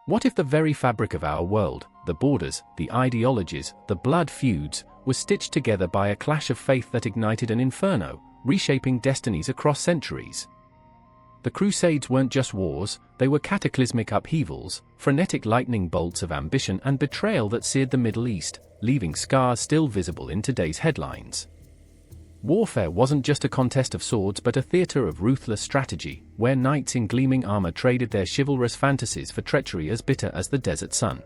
What if the very fabric of our world, the borders, the ideologies, the blood feuds, was stitched together by a clash of faith that ignited an inferno, reshaping destinies across centuries? The Crusades weren't just wars, they were cataclysmic upheavals, frenetic lightning bolts of ambition and betrayal that seared the Middle East, leaving scars still visible in today's headlines. Warfare wasn't just a contest of swords but a theater of ruthless strategy, where knights in gleaming armor traded their chivalrous fantasies for treachery as bitter as the desert sun.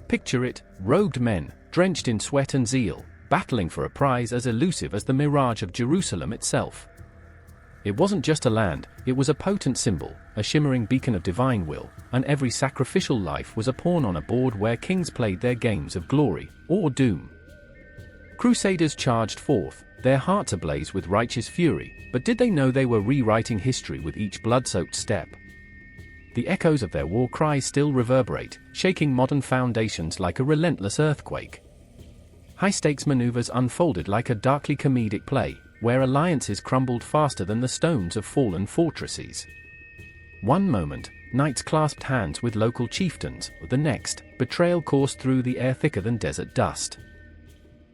Picture it, robed men, drenched in sweat and zeal, battling for a prize as elusive as the mirage of Jerusalem itself. It wasn't just a land, it was a potent symbol, a shimmering beacon of divine will, and every sacrificial life was a pawn on a board where kings played their games of glory or doom. Crusaders charged forth, their hearts ablaze with righteous fury, but did they know they were rewriting history with each blood-soaked step? The echoes of their war cries still reverberate, shaking modern foundations like a relentless earthquake. High-stakes maneuvers unfolded like a darkly comedic play, where alliances crumbled faster than the stones of fallen fortresses. One moment, knights clasped hands with local chieftains, the next, betrayal coursed through the air thicker than desert dust.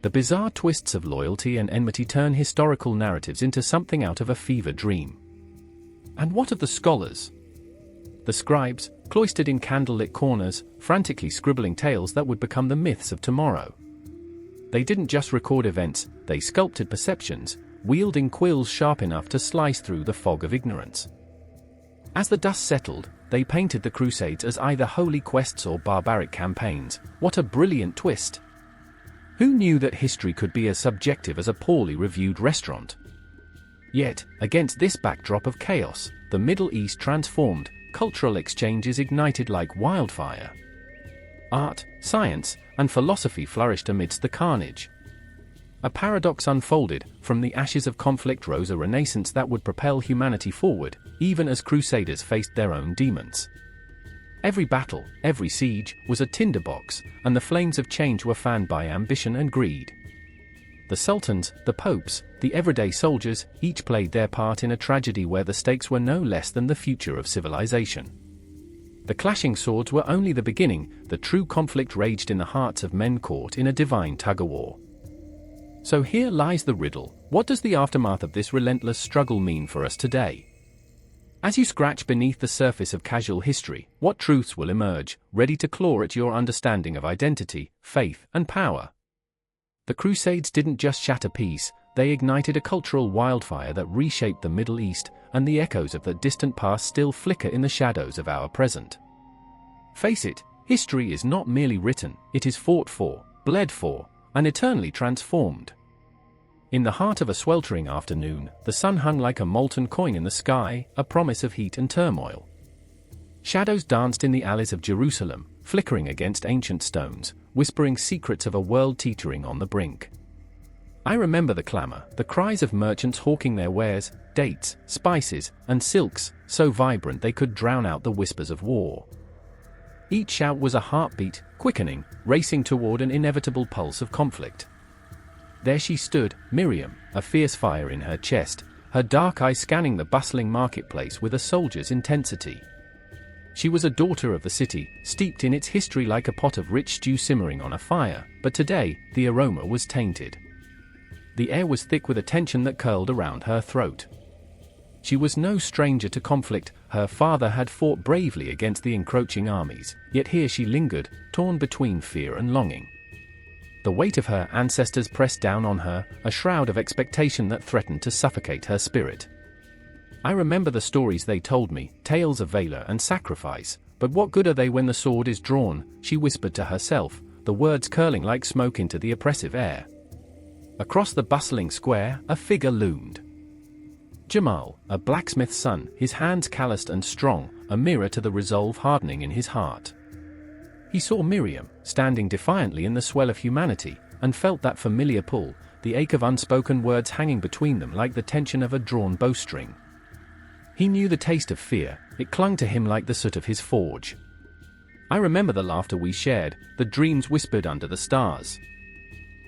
The bizarre twists of loyalty and enmity turn historical narratives into something out of a fever dream. And what of the scholars? The scribes, cloistered in candlelit corners, frantically scribbling tales that would become the myths of tomorrow. They didn't just record events, they sculpted perceptions, wielding quills sharp enough to slice through the fog of ignorance. As the dust settled, they painted the Crusades as either holy quests or barbaric campaigns. What a brilliant twist! Who knew that history could be as subjective as a poorly reviewed restaurant? Yet, against this backdrop of chaos, the Middle East transformed, cultural exchanges ignited like wildfire. Art, science, and philosophy flourished amidst the carnage. A paradox unfolded, from the ashes of conflict rose a renaissance that would propel humanity forward, even as crusaders faced their own demons. Every battle, every siege, was a tinderbox, and the flames of change were fanned by ambition and greed. The sultans, the popes, the everyday soldiers, each played their part in a tragedy where the stakes were no less than the future of civilization. The clashing swords were only the beginning, the true conflict raged in the hearts of men caught in a divine tug-of-war. So here lies the riddle: what does the aftermath of this relentless struggle mean for us today? As you scratch beneath the surface of casual history, what truths will emerge, ready to claw at your understanding of identity, faith, and power? The Crusades didn't just shatter peace, they ignited a cultural wildfire that reshaped the Middle East, and the echoes of that distant past still flicker in the shadows of our present. Face it, history is not merely written, it is fought for, bled for, and eternally transformed. In the heart of a sweltering afternoon, the sun hung like a molten coin in the sky, a promise of heat and turmoil. Shadows danced in the alleys of Jerusalem, flickering against ancient stones, whispering secrets of a world teetering on the brink. I remember the clamor, the cries of merchants hawking their wares, dates, spices, and silks, so vibrant they could drown out the whispers of war. Each shout was a heartbeat, quickening, racing toward an inevitable pulse of conflict. There she stood, Miriam, a fierce fire in her chest, her dark eyes scanning the bustling marketplace with a soldier's intensity. She was a daughter of the city, steeped in its history like a pot of rich stew simmering on a fire, but today, the aroma was tainted. The air was thick with a tension that curled around her throat. She was no stranger to conflict, her father had fought bravely against the encroaching armies, yet here she lingered, torn between fear and longing. The weight of her ancestors pressed down on her, a shroud of expectation that threatened to suffocate her spirit. I remember the stories they told me, tales of valor and sacrifice, but what good are they when the sword is drawn, she whispered to herself, the words curling like smoke into the oppressive air. Across the bustling square, a figure loomed. Jamal, a blacksmith's son, his hands calloused and strong, a mirror to the resolve hardening in his heart. He saw Miriam, standing defiantly in the swell of humanity, and felt that familiar pull, the ache of unspoken words hanging between them like the tension of a drawn bowstring. He knew the taste of fear, it clung to him like the soot of his forge. I remember the laughter we shared, the dreams whispered under the stars.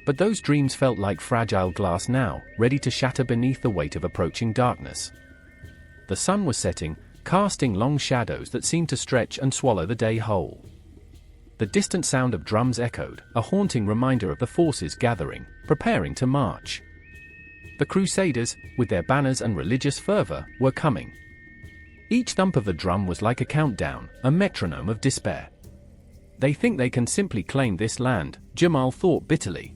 But those dreams felt like fragile glass now, ready to shatter beneath the weight of approaching darkness. The sun was setting, casting long shadows that seemed to stretch and swallow the day whole. The distant sound of drums echoed, a haunting reminder of the forces gathering, preparing to march. The Crusaders, with their banners and religious fervor, were coming. Each thump of the drum was like a countdown, a metronome of despair. They think they can simply claim this land, Jamal thought bitterly.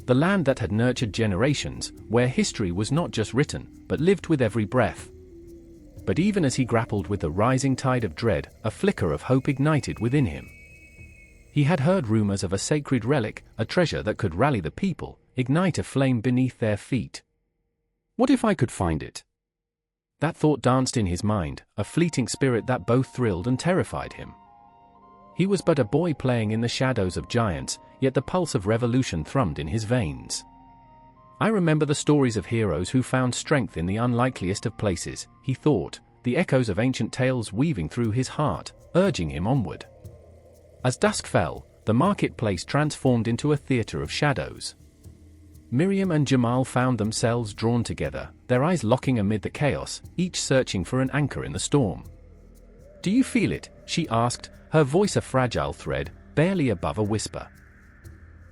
The land that had nurtured generations, where history was not just written, but lived with every breath. But even as he grappled with the rising tide of dread, a flicker of hope ignited within him. He had heard rumors of a sacred relic, a treasure that could rally the people, ignite a flame beneath their feet. What if I could find it? That thought danced in his mind, a fleeting spirit that both thrilled and terrified him. He was but a boy playing in the shadows of giants, yet the pulse of revolution thrummed in his veins. I remember the stories of heroes who found strength in the unlikeliest of places, he thought, the echoes of ancient tales weaving through his heart, urging him onward. As dusk fell, the marketplace transformed into a theater of shadows. Miriam and Jamal found themselves drawn together, their eyes locking amid the chaos, each searching for an anchor in the storm. "Do you feel it?" she asked, her voice a fragile thread, barely above a whisper.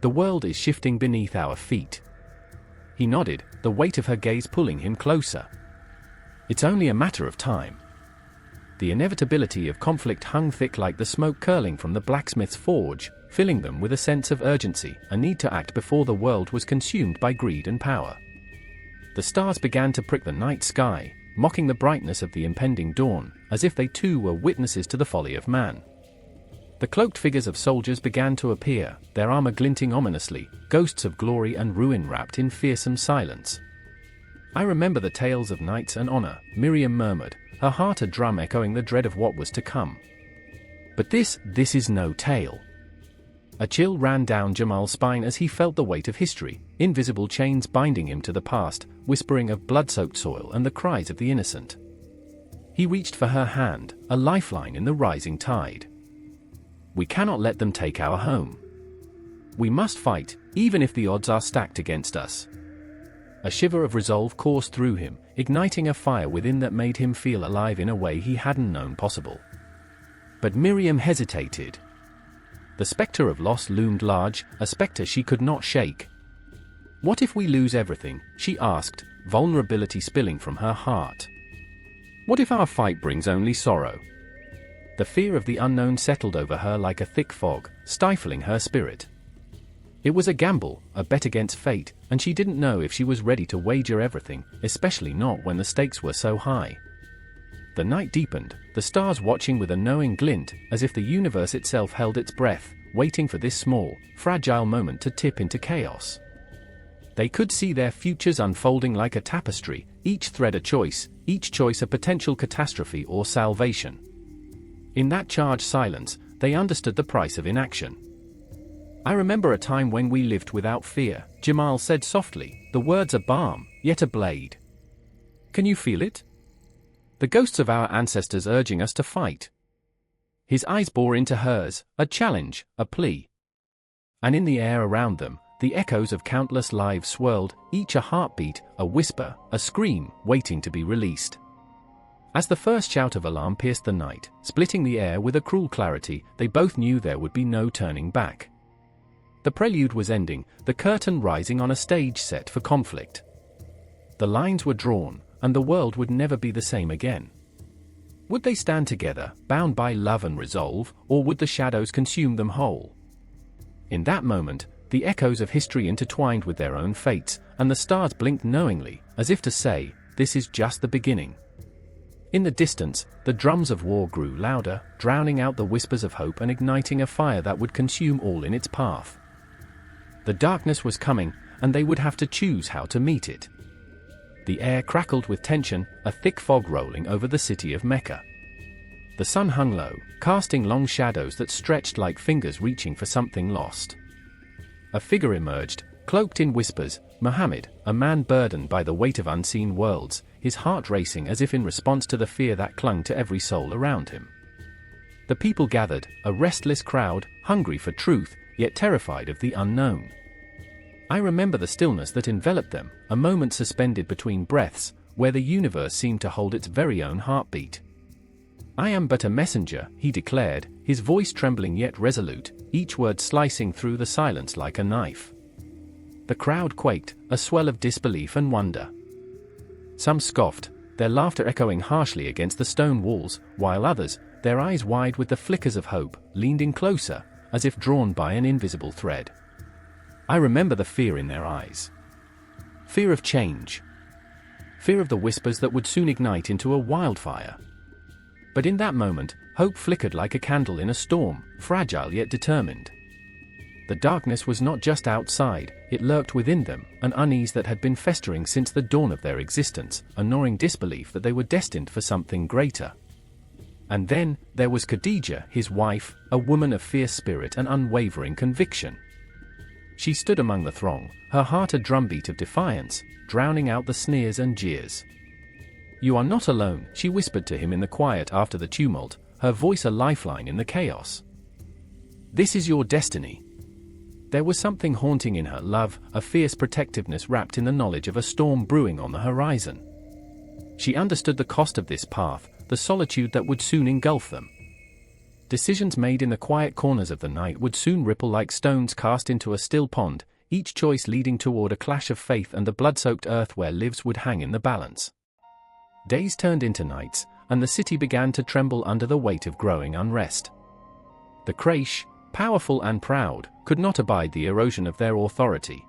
"The world is shifting beneath our feet." He nodded, the weight of her gaze pulling him closer. "It's only a matter of time." The inevitability of conflict hung thick like the smoke curling from the blacksmith's forge, filling them with a sense of urgency, a need to act before the world was consumed by greed and power. The stars began to prick the night sky, mocking the brightness of the impending dawn, as if they too were witnesses to the folly of man. The cloaked figures of soldiers began to appear, their armor glinting ominously, ghosts of glory and ruin wrapped in fearsome silence. "I remember the tales of knights and honor," Miriam murmured, her heart a drum echoing the dread of what was to come. "But this is no tale." A chill ran down Jamal's spine as he felt the weight of history, invisible chains binding him to the past, whispering of blood-soaked soil and the cries of the innocent. He reached for her hand, a lifeline in the rising tide. "We cannot let them take our home. We must fight, even if the odds are stacked against us." A shiver of resolve coursed through him, igniting a fire within that made him feel alive in a way he hadn't known possible. But Miriam hesitated. The specter of loss loomed large, a specter she could not shake. "What if we lose everything?" she asked, vulnerability spilling from her heart. "What if our fight brings only sorrow?" The fear of the unknown settled over her like a thick fog, stifling her spirit. It was a gamble, a bet against fate, and she didn't know if she was ready to wager everything, especially not when the stakes were so high. The night deepened, the stars watching with a knowing glint, as if the universe itself held its breath, waiting for this small, fragile moment to tip into chaos. They could see their futures unfolding like a tapestry, each thread a choice, each choice a potential catastrophe or salvation. In that charged silence, they understood the price of inaction. "I remember a time when we lived without fear," Jamal said softly, the words a balm, yet a blade. "Can you feel it? The ghosts of our ancestors urging us to fight." His eyes bore into hers, a challenge, a plea. And in the air around them, the echoes of countless lives swirled, each a heartbeat, a whisper, a scream, waiting to be released. As the first shout of alarm pierced the night, splitting the air with a cruel clarity, they both knew there would be no turning back. The prelude was ending, the curtain rising on a stage set for conflict. The lines were drawn, and the world would never be the same again. Would they stand together, bound by love and resolve, or would the shadows consume them whole? In that moment, the echoes of history intertwined with their own fates, and the stars blinked knowingly, as if to say, "This is just the beginning." In the distance, the drums of war grew louder, drowning out the whispers of hope and igniting a fire that would consume all in its path. The darkness was coming, and they would have to choose how to meet it. The air crackled with tension, a thick fog rolling over the city of Mecca. The sun hung low, casting long shadows that stretched like fingers reaching for something lost. A figure emerged, cloaked in whispers, Muhammad, a man burdened by the weight of unseen worlds, his heart racing as if in response to the fear that clung to every soul around him. The people gathered, a restless crowd, hungry for truth, yet terrified of the unknown. I remember the stillness that enveloped them, a moment suspended between breaths, where the universe seemed to hold its very own heartbeat. "I am but a messenger," he declared, his voice trembling yet resolute, each word slicing through the silence like a knife. The crowd quaked, a swell of disbelief and wonder. Some scoffed, their laughter echoing harshly against the stone walls, while others, their eyes wide with the flickers of hope, leaned in closer, as if drawn by an invisible thread. I remember the fear in their eyes. Fear of change. Fear of the whispers that would soon ignite into a wildfire. But in that moment, hope flickered like a candle in a storm, fragile yet determined. The darkness was not just outside, it lurked within them, an unease that had been festering since the dawn of their existence, a gnawing disbelief that they were destined for something greater. And then, there was Khadija, his wife, a woman of fierce spirit and unwavering conviction. She stood among the throng, her heart a drumbeat of defiance, drowning out the sneers and jeers. "You are not alone," she whispered to him in the quiet after the tumult, her voice a lifeline in the chaos. "This is your destiny." There was something haunting in her love, a fierce protectiveness wrapped in the knowledge of a storm brewing on the horizon. She understood the cost of this path, the solitude that would soon engulf them. Decisions made in the quiet corners of the night would soon ripple like stones cast into a still pond, each choice leading toward a clash of faith and the blood-soaked earth where lives would hang in the balance. Days turned into nights, and the city began to tremble under the weight of growing unrest. The Quraysh, powerful and proud, could not abide the erosion of their authority.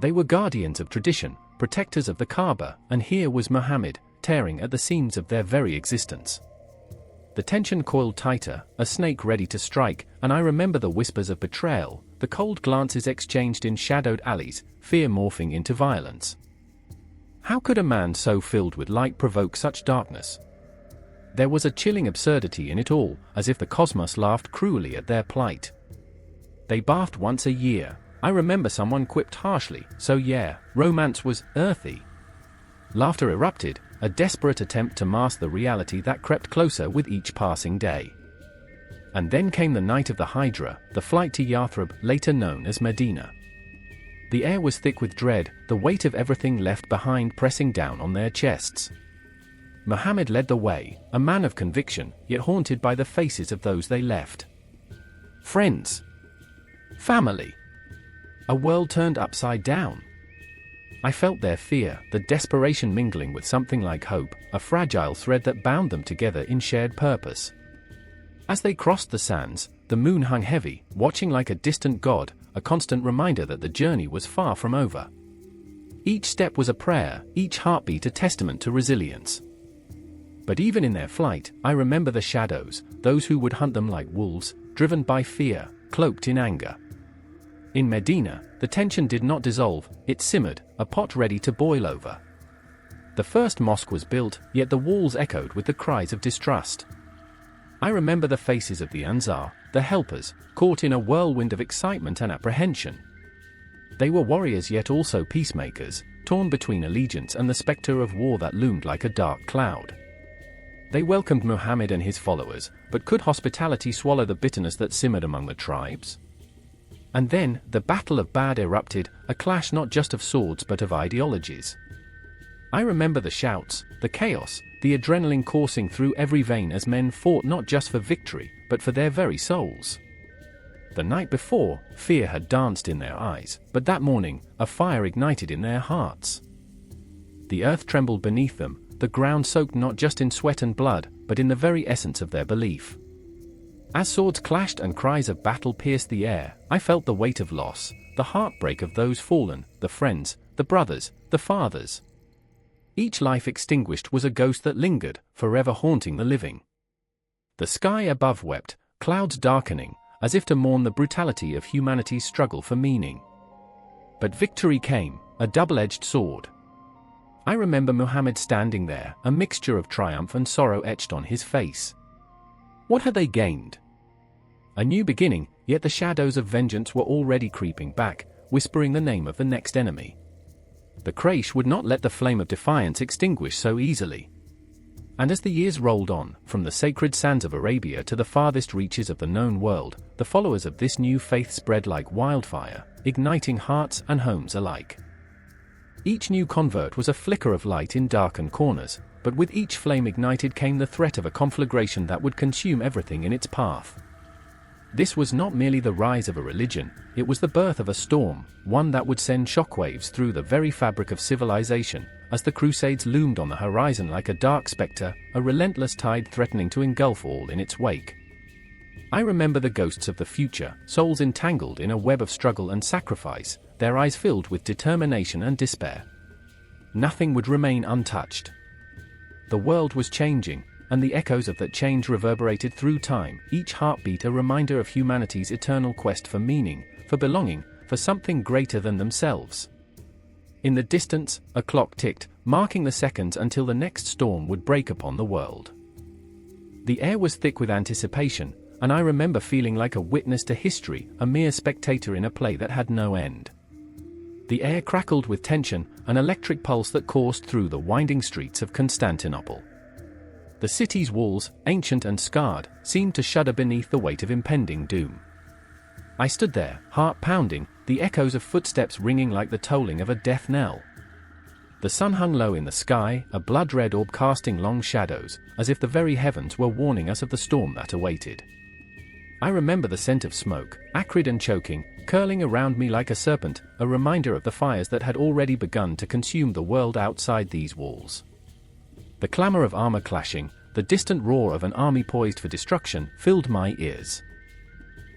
They were guardians of tradition, protectors of the Kaaba, and here was Muhammad, tearing at the seams of their very existence. The tension coiled tighter, a snake ready to strike, and I remember the whispers of betrayal, the cold glances exchanged in shadowed alleys, fear morphing into violence. How could a man so filled with light provoke such darkness? There was a chilling absurdity in it all, as if the cosmos laughed cruelly at their plight. They bathed once a year. I remember someone quipped harshly, "So yeah, romance was earthy." Laughter erupted, a desperate attempt to mask the reality that crept closer with each passing day. And then came the night of the Hijra, the flight to Yathrib, later known as Medina. The air was thick with dread, the weight of everything left behind pressing down on their chests. Muhammad led the way, a man of conviction, yet haunted by the faces of those they left. Friends. Family. A world turned upside down. I felt their fear, the desperation mingling with something like hope, a fragile thread that bound them together in shared purpose. As they crossed the sands, the moon hung heavy, watching like a distant god, a constant reminder that the journey was far from over. Each step was a prayer, each heartbeat a testament to resilience. But even in their flight, I remember the shadows, those who would hunt them like wolves, driven by fear, cloaked in anger. In Medina, the tension did not dissolve, it simmered, a pot ready to boil over. The first mosque was built, yet the walls echoed with the cries of distrust. I remember the faces of the Ansar, the helpers, caught in a whirlwind of excitement and apprehension. They were warriors yet also peacemakers, torn between allegiance and the specter of war that loomed like a dark cloud. They welcomed Muhammad and his followers, but could hospitality swallow the bitterness that simmered among the tribes? And then, the Battle of Badr erupted, a clash not just of swords but of ideologies. I remember the shouts, the chaos, the adrenaline coursing through every vein as men fought not just for victory, but for their very souls. The night before, fear had danced in their eyes, but that morning, a fire ignited in their hearts. The earth trembled beneath them, the ground soaked not just in sweat and blood, but in the very essence of their belief. As swords clashed and cries of battle pierced the air, I felt the weight of loss, the heartbreak of those fallen, the friends, the brothers, the fathers. Each life extinguished was a ghost that lingered, forever haunting the living. The sky above wept, clouds darkening, as if to mourn the brutality of humanity's struggle for meaning. But victory came, a double-edged sword. I remember Muhammad standing there, a mixture of triumph and sorrow etched on his face. What had they gained? A new beginning, yet the shadows of vengeance were already creeping back, whispering the name of the next enemy. The Quraysh would not let the flame of defiance extinguish so easily. And as the years rolled on, from the sacred sands of Arabia to the farthest reaches of the known world, the followers of this new faith spread like wildfire, igniting hearts and homes alike. Each new convert was a flicker of light in darkened corners, but with each flame ignited came the threat of a conflagration that would consume everything in its path. This was not merely the rise of a religion, it was the birth of a storm, one that would send shockwaves through the very fabric of civilization, as the Crusades loomed on the horizon like a dark spectre, a relentless tide threatening to engulf all in its wake. I remember the ghosts of the future, souls entangled in a web of struggle and sacrifice, their eyes filled with determination and despair. Nothing would remain untouched. The world was changing, and the echoes of that change reverberated through time, each heartbeat a reminder of humanity's eternal quest for meaning, for belonging, for something greater than themselves. In the distance, a clock ticked, marking the seconds until the next storm would break upon the world. The air was thick with anticipation, and I remember feeling like a witness to history, a mere spectator in a play that had no end. The air crackled with tension, an electric pulse that coursed through the winding streets of Constantinople. The city's walls, ancient and scarred, seemed to shudder beneath the weight of impending doom. I stood there, heart pounding, the echoes of footsteps ringing like the tolling of a death knell. The sun hung low in the sky, a blood-red orb casting long shadows, as if the very heavens were warning us of the storm that awaited. I remember the scent of smoke, acrid and choking, curling around me like a serpent, a reminder of the fires that had already begun to consume the world outside these walls. The clamor of armor clashing, the distant roar of an army poised for destruction, filled my ears.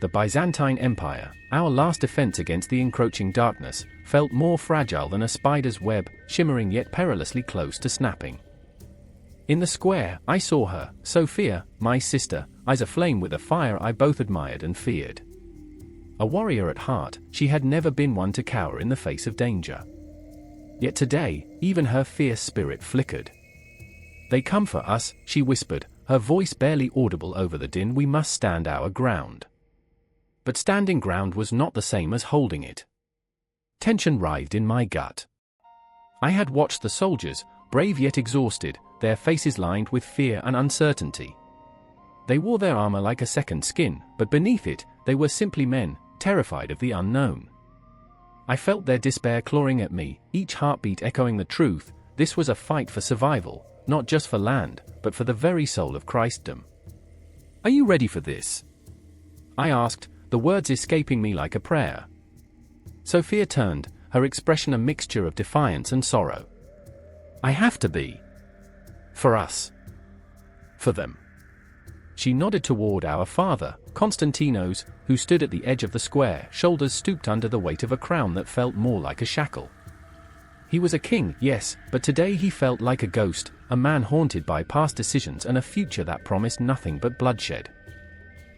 The Byzantine Empire, our last defense against the encroaching darkness, felt more fragile than a spider's web, shimmering yet perilously close to snapping. In the square, I saw her, Sophia, my sister, eyes aflame with a fire I both admired and feared. A warrior at heart, she had never been one to cower in the face of danger. Yet today, even her fierce spirit flickered. "They come for us," she whispered, her voice barely audible over the din. "We must stand our ground." But standing ground was not the same as holding it. Tension writhed in my gut. I had watched the soldiers, brave yet exhausted, their faces lined with fear and uncertainty. They wore their armor like a second skin, but beneath it, they were simply men, terrified of the unknown. I felt their despair clawing at me, each heartbeat echoing the truth: this was a fight for survival, not just for land, but for the very soul of Christendom. "Are you ready for this?" I asked, the words escaping me like a prayer. Sophia turned, her expression a mixture of defiance and sorrow. "I have to be. For us. For them." She nodded toward our father, Constantinos, who stood at the edge of the square, shoulders stooped under the weight of a crown that felt more like a shackle. He was a king, yes, but today he felt like a ghost, a man haunted by past decisions and a future that promised nothing but bloodshed.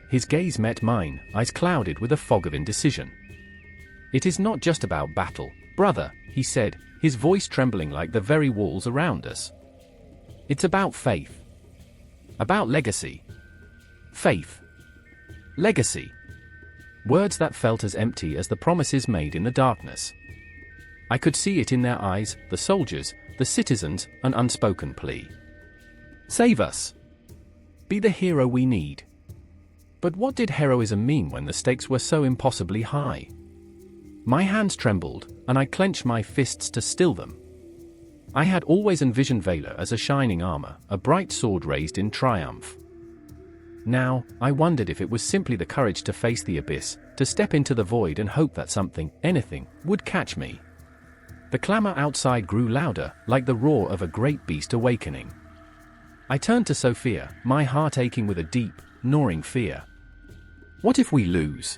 His gaze met mine, eyes clouded with a fog of indecision. "It is not just about battle, brother," he said, his voice trembling like the very walls around us. "It's about faith. About legacy. Faith. Legacy." Words that felt as empty as the promises made in the darkness. I could see it in their eyes, the soldiers, the citizens, an unspoken plea. "Save us. Be the hero we need." But what did heroism mean when the stakes were so impossibly high? My hands trembled, and I clenched my fists to still them. I had always envisioned valor as a shining armor, a bright sword raised in triumph. Now, I wondered if it was simply the courage to face the abyss, to step into the void and hope that something, anything, would catch me. The clamor outside grew louder, like the roar of a great beast awakening. I turned to Sophia, my heart aching with a deep, gnawing fear. "What if we lose?"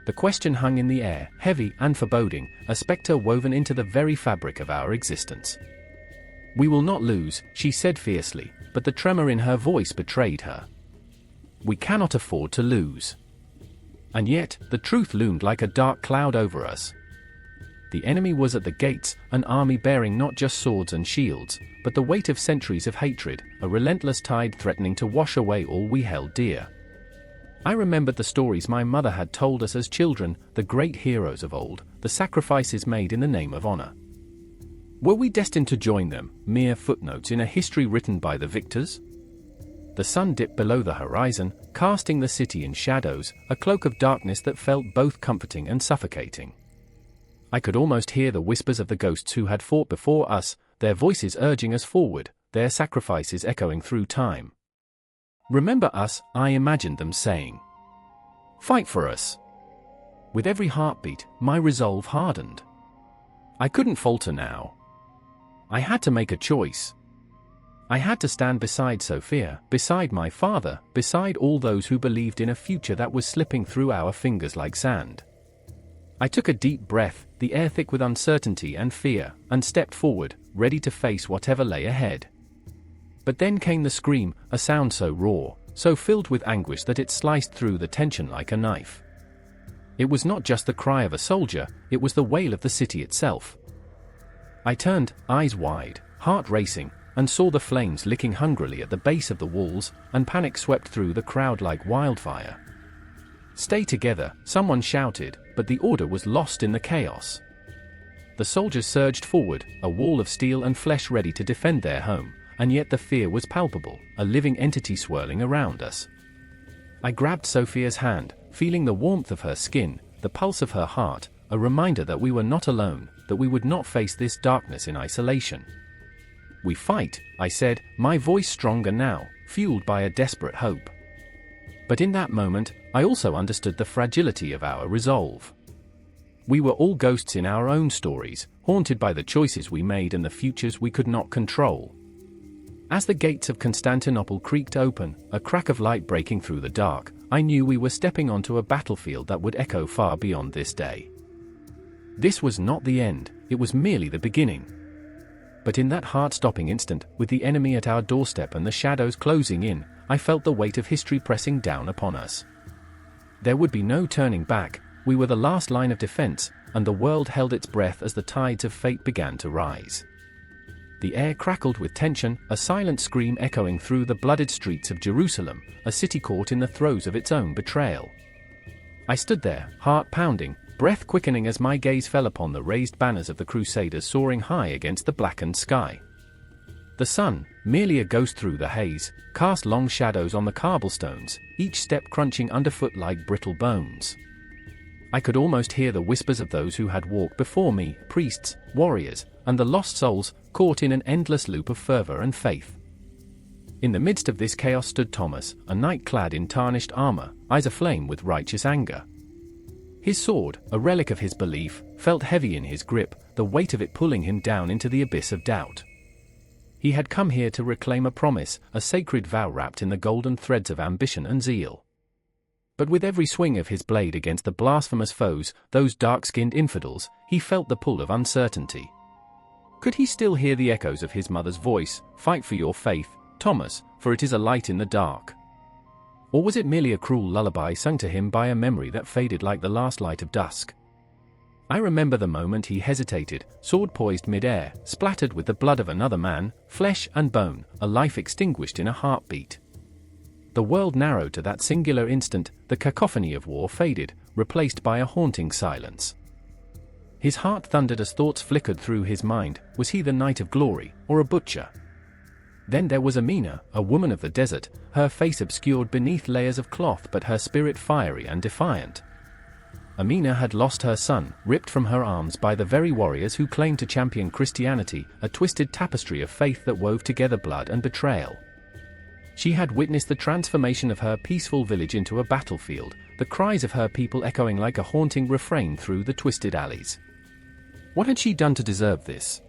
The question hung in the air, heavy and foreboding, a specter woven into the very fabric of our existence. "We will not lose," she said fiercely, but the tremor in her voice betrayed her. "We cannot afford to lose." And yet, the truth loomed like a dark cloud over us. The enemy was at the gates, an army bearing not just swords and shields, but the weight of centuries of hatred, a relentless tide threatening to wash away all we held dear. I remembered the stories my mother had told us as children, the great heroes of old, the sacrifices made in the name of honor. Were we destined to join them, mere footnotes in a history written by the victors? The sun dipped below the horizon, casting the city in shadows, a cloak of darkness that felt both comforting and suffocating. I could almost hear the whispers of the ghosts who had fought before us, their voices urging us forward, their sacrifices echoing through time. "Remember us," I imagined them saying. "Fight for us." With every heartbeat, my resolve hardened. I couldn't falter now. I had to make a choice. I had to stand beside Sophia, beside my father, beside all those who believed in a future that was slipping through our fingers like sand. I took a deep breath, the air thick with uncertainty and fear, and stepped forward, ready to face whatever lay ahead. But then came the scream, a sound so raw, so filled with anguish that it sliced through the tension like a knife. It was not just the cry of a soldier, it was the wail of the city itself. I turned, eyes wide, heart racing, and saw the flames licking hungrily at the base of the walls, and panic swept through the crowd like wildfire. "Stay together," someone shouted, but the order was lost in the chaos. The soldiers surged forward, a wall of steel and flesh ready to defend their home, and yet the fear was palpable, a living entity swirling around us. I grabbed Sophia's hand, feeling the warmth of her skin, the pulse of her heart, a reminder that we were not alone, that we would not face this darkness in isolation. "We fight," I said, my voice stronger now, fueled by a desperate hope. But in that moment, I also understood the fragility of our resolve. We were all ghosts in our own stories, haunted by the choices we made and the futures we could not control. As the gates of Constantinople creaked open, a crack of light breaking through the dark, I knew we were stepping onto a battlefield that would echo far beyond this day. This was not the end, it was merely the beginning. But in that heart-stopping instant, with the enemy at our doorstep and the shadows closing in, I felt the weight of history pressing down upon us. There would be no turning back, we were the last line of defense, and the world held its breath as the tides of fate began to rise. The air crackled with tension, a silent scream echoing through the blooded streets of Jerusalem, a city caught in the throes of its own betrayal. I stood there, heart pounding, breath quickening as my gaze fell upon the raised banners of the Crusaders soaring high against the blackened sky. The sun, merely a ghost through the haze, cast long shadows on the cobblestones, each step crunching underfoot like brittle bones. I could almost hear the whispers of those who had walked before me, priests, warriors, and the lost souls, caught in an endless loop of fervor and faith. In the midst of this chaos stood Thomas, a knight clad in tarnished armor, eyes aflame with righteous anger. His sword, a relic of his belief, felt heavy in his grip, the weight of it pulling him down into the abyss of doubt. He had come here to reclaim a promise, a sacred vow wrapped in the golden threads of ambition and zeal. But with every swing of his blade against the blasphemous foes, those dark-skinned infidels, he felt the pull of uncertainty. Could he still hear the echoes of his mother's voice, "Fight for your faith, Thomas, for it is a light in the dark"? Or was it merely a cruel lullaby sung to him by a memory that faded like the last light of dusk? I remember the moment he hesitated, sword poised mid-air, splattered with the blood of another man, flesh and bone, a life extinguished in a heartbeat. The world narrowed to that singular instant, the cacophony of war faded, replaced by a haunting silence. His heart thundered as thoughts flickered through his mind, was he the knight of glory, or a butcher? Then there was Amina, a woman of the desert, her face obscured beneath layers of cloth but her spirit fiery and defiant. Amina had lost her son, ripped from her arms by the very warriors who claimed to champion Christianity, a twisted tapestry of faith that wove together blood and betrayal. She had witnessed the transformation of her peaceful village into a battlefield, the cries of her people echoing like a haunting refrain through the twisted alleys. What had she done to deserve this?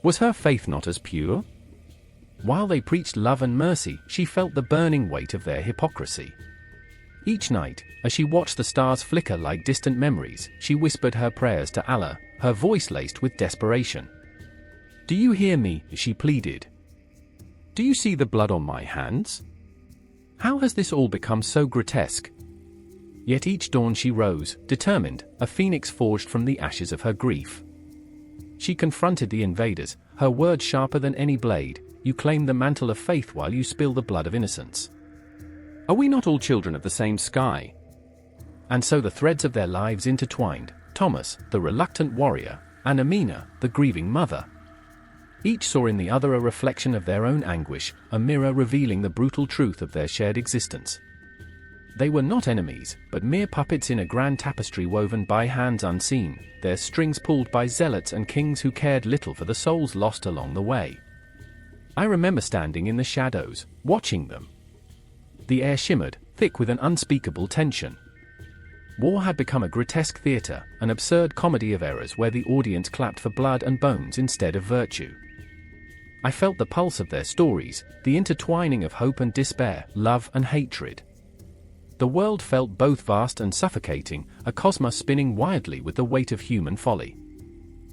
Was her faith not as pure? While they preached love and mercy, she felt the burning weight of their hypocrisy. Each night, as she watched the stars flicker like distant memories, she whispered her prayers to Allah, her voice laced with desperation. "Do you hear me?" she pleaded. "Do you see the blood on my hands? How has this all become so grotesque?" Yet each dawn she rose, determined, a phoenix forged from the ashes of her grief. She confronted the invaders, her words sharper than any blade. "You claim the mantle of faith while you spill the blood of innocence. Are we not all children of the same sky?" And so the threads of their lives intertwined, Thomas, the reluctant warrior, and Amina, the grieving mother. Each saw in the other a reflection of their own anguish, a mirror revealing the brutal truth of their shared existence. They were not enemies, but mere puppets in a grand tapestry woven by hands unseen, their strings pulled by zealots and kings who cared little for the souls lost along the way. I remember standing in the shadows, watching them. The air shimmered, thick with an unspeakable tension. War had become a grotesque theater, an absurd comedy of errors where the audience clapped for blood and bones instead of virtue. I felt the pulse of their stories, the intertwining of hope and despair, love and hatred. The world felt both vast and suffocating, a cosmos spinning wildly with the weight of human folly.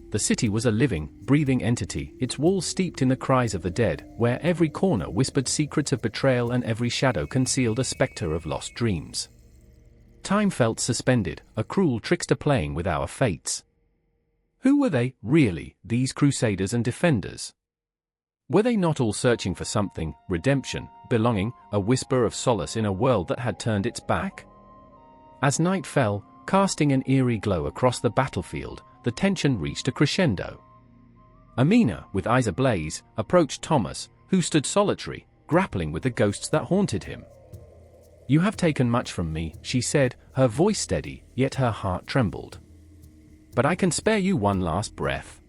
The city was a living, breathing entity, its walls steeped in the cries of the dead, where every corner whispered secrets of betrayal and every shadow concealed a specter of lost dreams. Time felt suspended, a cruel trickster playing with our fates. Who were they, really, these crusaders and defenders? Were they not all searching for something, redemption, belonging, a whisper of solace in a world that had turned its back? As night fell, casting an eerie glow across the battlefield, the tension reached a crescendo. Amina, with eyes ablaze, approached Thomas, who stood solitary, grappling with the ghosts that haunted him. "You have taken much from me," she said, her voice steady, yet her heart trembled. "But I can spare you one last breath.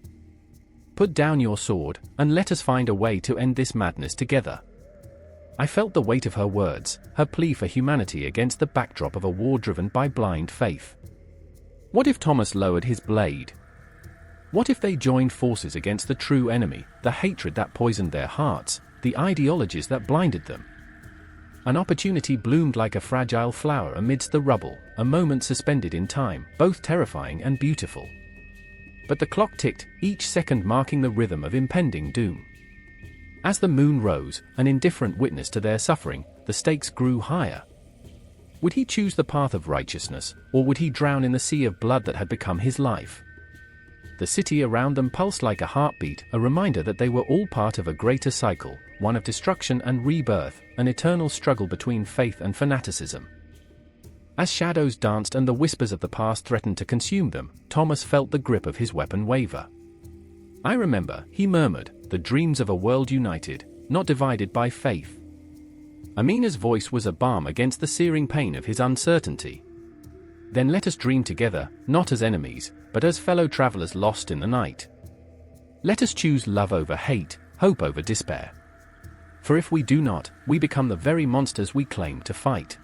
Put down your sword, and let us find a way to end this madness together." I felt the weight of her words, her plea for humanity against the backdrop of a war driven by blind faith. What if Thomas lowered his blade? What if they joined forces against the true enemy, the hatred that poisoned their hearts, the ideologies that blinded them? An opportunity bloomed like a fragile flower amidst the rubble, a moment suspended in time, both terrifying and beautiful. But the clock ticked, each second marking the rhythm of impending doom. As the moon rose, an indifferent witness to their suffering, the stakes grew higher. Would he choose the path of righteousness, or would he drown in the sea of blood that had become his life? The city around them pulsed like a heartbeat, a reminder that they were all part of a greater cycle, one of destruction and rebirth, an eternal struggle between faith and fanaticism. As shadows danced and the whispers of the past threatened to consume them, Thomas felt the grip of his weapon waver. "I remember," he murmured, "the dreams of a world united, not divided by faith." Amina's voice was a balm against the searing pain of his uncertainty. "Then let us dream together, not as enemies, but as fellow travelers lost in the night. Let us choose love over hate, hope over despair. For if we do not, we become the very monsters we claim to fight."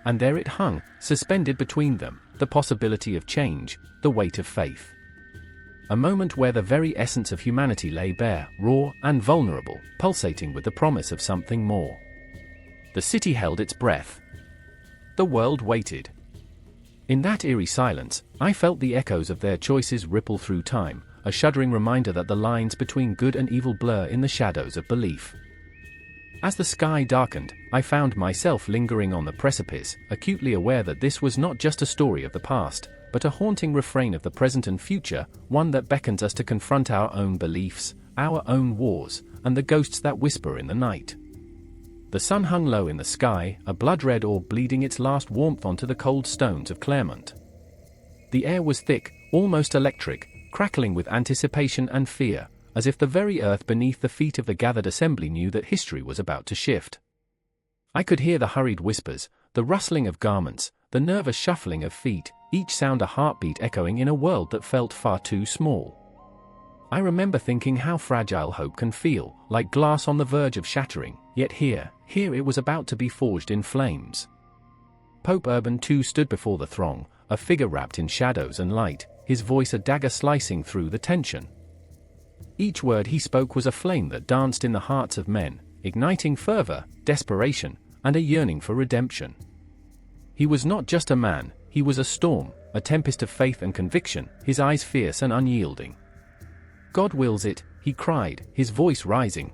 And there it hung, suspended between them, the possibility of change, the weight of faith. A moment where the very essence of humanity lay bare, raw and vulnerable, pulsating with the promise of something more. The city held its breath. The world waited. In that eerie silence, I felt the echoes of their choices ripple through time, a shuddering reminder that the lines between good and evil blur in the shadows of belief. As the sky darkened, I found myself lingering on the precipice, acutely aware that this was not just a story of the past, but a haunting refrain of the present and future, one that beckons us to confront our own beliefs, our own wars, and the ghosts that whisper in the night. The sun hung low in the sky, a blood-red orb bleeding its last warmth onto the cold stones of Claremont. The air was thick, almost electric, crackling with anticipation and fear, as if the very earth beneath the feet of the gathered assembly knew that history was about to shift. I could hear the hurried whispers, the rustling of garments, the nervous shuffling of feet, each sound a heartbeat echoing in a world that felt far too small. I remember thinking how fragile hope can feel, like glass on the verge of shattering, yet here it was about to be forged in flames. Pope Urban II stood before the throng, a figure wrapped in shadows and light, his voice a dagger slicing through the tension. Each word he spoke was a flame that danced in the hearts of men, igniting fervor, desperation, and a yearning for redemption. He was not just a man, he was a storm, a tempest of faith and conviction, his eyes fierce and unyielding. "God wills it," he cried, his voice rising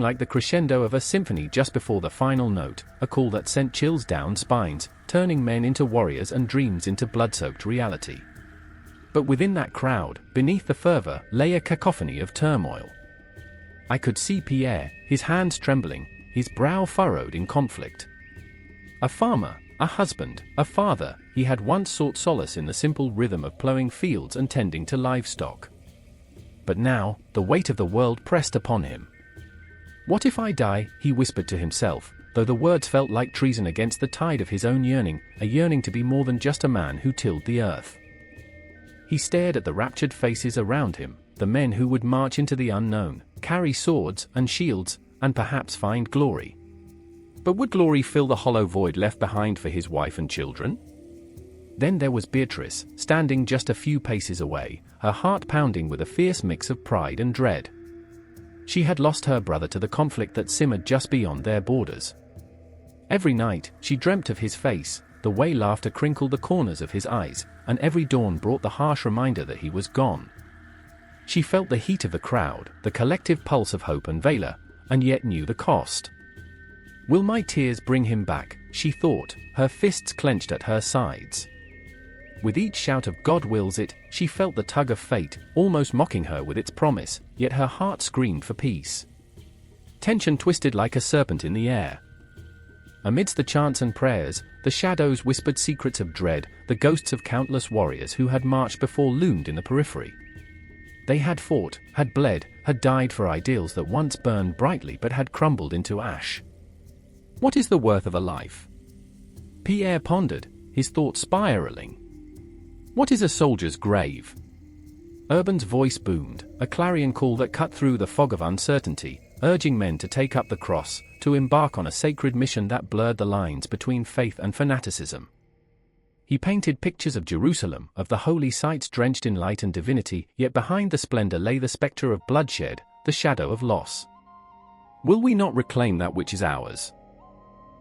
like the crescendo of a symphony just before the final note, a call that sent chills down spines, turning men into warriors and dreams into blood-soaked reality. But within that crowd, beneath the fervor, lay a cacophony of turmoil. I could see Pierre, his hands trembling, his brow furrowed in conflict. A farmer, a husband, a father, he had once sought solace in the simple rhythm of plowing fields and tending to livestock. But now, the weight of the world pressed upon him. "What if I die?" he whispered to himself, though the words felt like treason against the tide of his own yearning, a yearning to be more than just a man who tilled the earth. He stared at the raptured faces around him, the men who would march into the unknown, carry swords and shields, and perhaps find glory. But would glory fill the hollow void left behind for his wife and children? Then there was Beatrice, standing just a few paces away, her heart pounding with a fierce mix of pride and dread. She had lost her brother to the conflict that simmered just beyond their borders. Every night, she dreamt of his face, the way laughter crinkled the corners of his eyes, and every dawn brought the harsh reminder that he was gone. She felt the heat of the crowd, the collective pulse of hope and valor, and yet knew the cost. Will my tears bring him back, she thought, her fists clenched at her sides. With each shout of God wills it, she felt the tug of fate, almost mocking her with its promise, yet her heart screamed for peace. Tension twisted like a serpent in the air. Amidst the chants and prayers, the shadows whispered secrets of dread, the ghosts of countless warriors who had marched before loomed in the periphery. They had fought, had bled, had died for ideals that once burned brightly but had crumbled into ash. What is the worth of a life? Pierre pondered, his thoughts spiraling. What is a soldier's grave? Urban's voice boomed, a clarion call that cut through the fog of uncertainty, urging men to take up the cross, to embark on a sacred mission that blurred the lines between faith and fanaticism. He painted pictures of Jerusalem, of the holy sites drenched in light and divinity, yet behind the splendor lay the specter of bloodshed, the shadow of loss. Will we not reclaim that which is ours?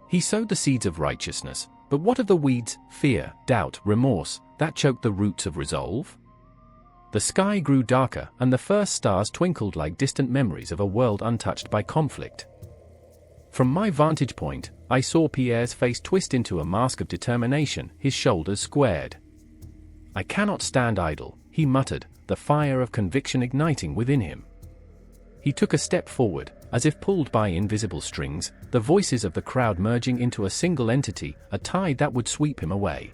He sowed the seeds of righteousness, but what of the weeds, fear, doubt, remorse, that choked the roots of resolve? The sky grew darker, and the first stars twinkled like distant memories of a world untouched by conflict. From my vantage point, I saw Pierre's face twist into a mask of determination, his shoulders squared. I cannot stand idle, he muttered, the fire of conviction igniting within him. He took a step forward, as if pulled by invisible strings, the voices of the crowd merging into a single entity, a tide that would sweep him away.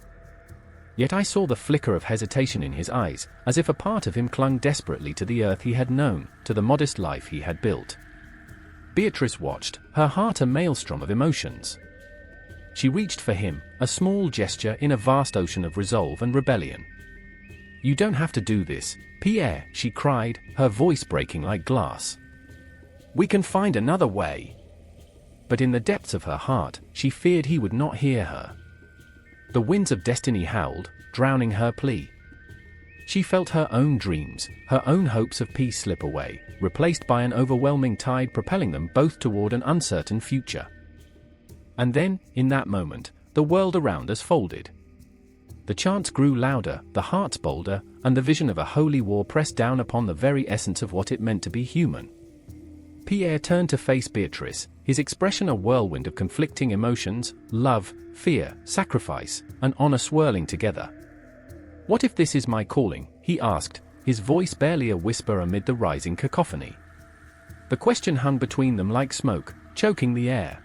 Yet I saw the flicker of hesitation in his eyes, as if a part of him clung desperately to the earth he had known, to the modest life he had built. Beatrice watched, her heart a maelstrom of emotions. She reached for him, a small gesture in a vast ocean of resolve and rebellion. "You don't have to do this, Pierre," she cried, her voice breaking like glass. "We can find another way." But in the depths of her heart, she feared he would not hear her. The winds of destiny howled, drowning her plea. She felt her own dreams, her own hopes of peace slip away, replaced by an overwhelming tide propelling them both toward an uncertain future. And then, in that moment, the world around us folded. The chants grew louder, the hearts bolder, and the vision of a holy war pressed down upon the very essence of what it meant to be human. Pierre turned to face Beatrice, his expression a whirlwind of conflicting emotions, love, fear, sacrifice, and honor swirling together. "What if this is my calling?" he asked, his voice barely a whisper amid the rising cacophony. The question hung between them like smoke, choking the air.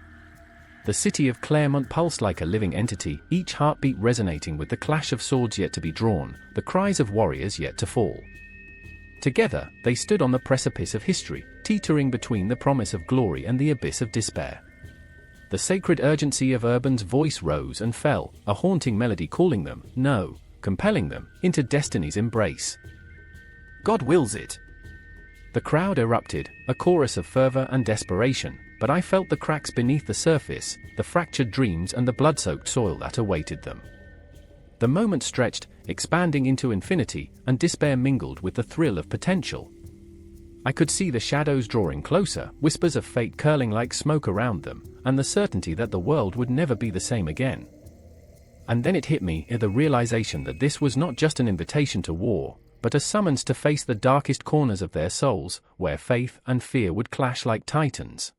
The city of Claremont pulsed like a living entity, each heartbeat resonating with the clash of swords yet to be drawn, the cries of warriors yet to fall. Together, they stood on the precipice of history, teetering between the promise of glory and the abyss of despair. The sacred urgency of Urban's voice rose and fell, a haunting melody calling them, no, compelling them, into destiny's embrace. "God wills it." The crowd erupted, a chorus of fervor and desperation, but I felt the cracks beneath the surface, the fractured dreams and the blood-soaked soil that awaited them. The moment stretched, expanding into infinity, and despair mingled with the thrill of potential. I could see the shadows drawing closer, whispers of fate curling like smoke around them, and the certainty that the world would never be the same again. And then it hit me, the realization that this was not just an invitation to war, but a summons to face the darkest corners of their souls, where faith and fear would clash like titans.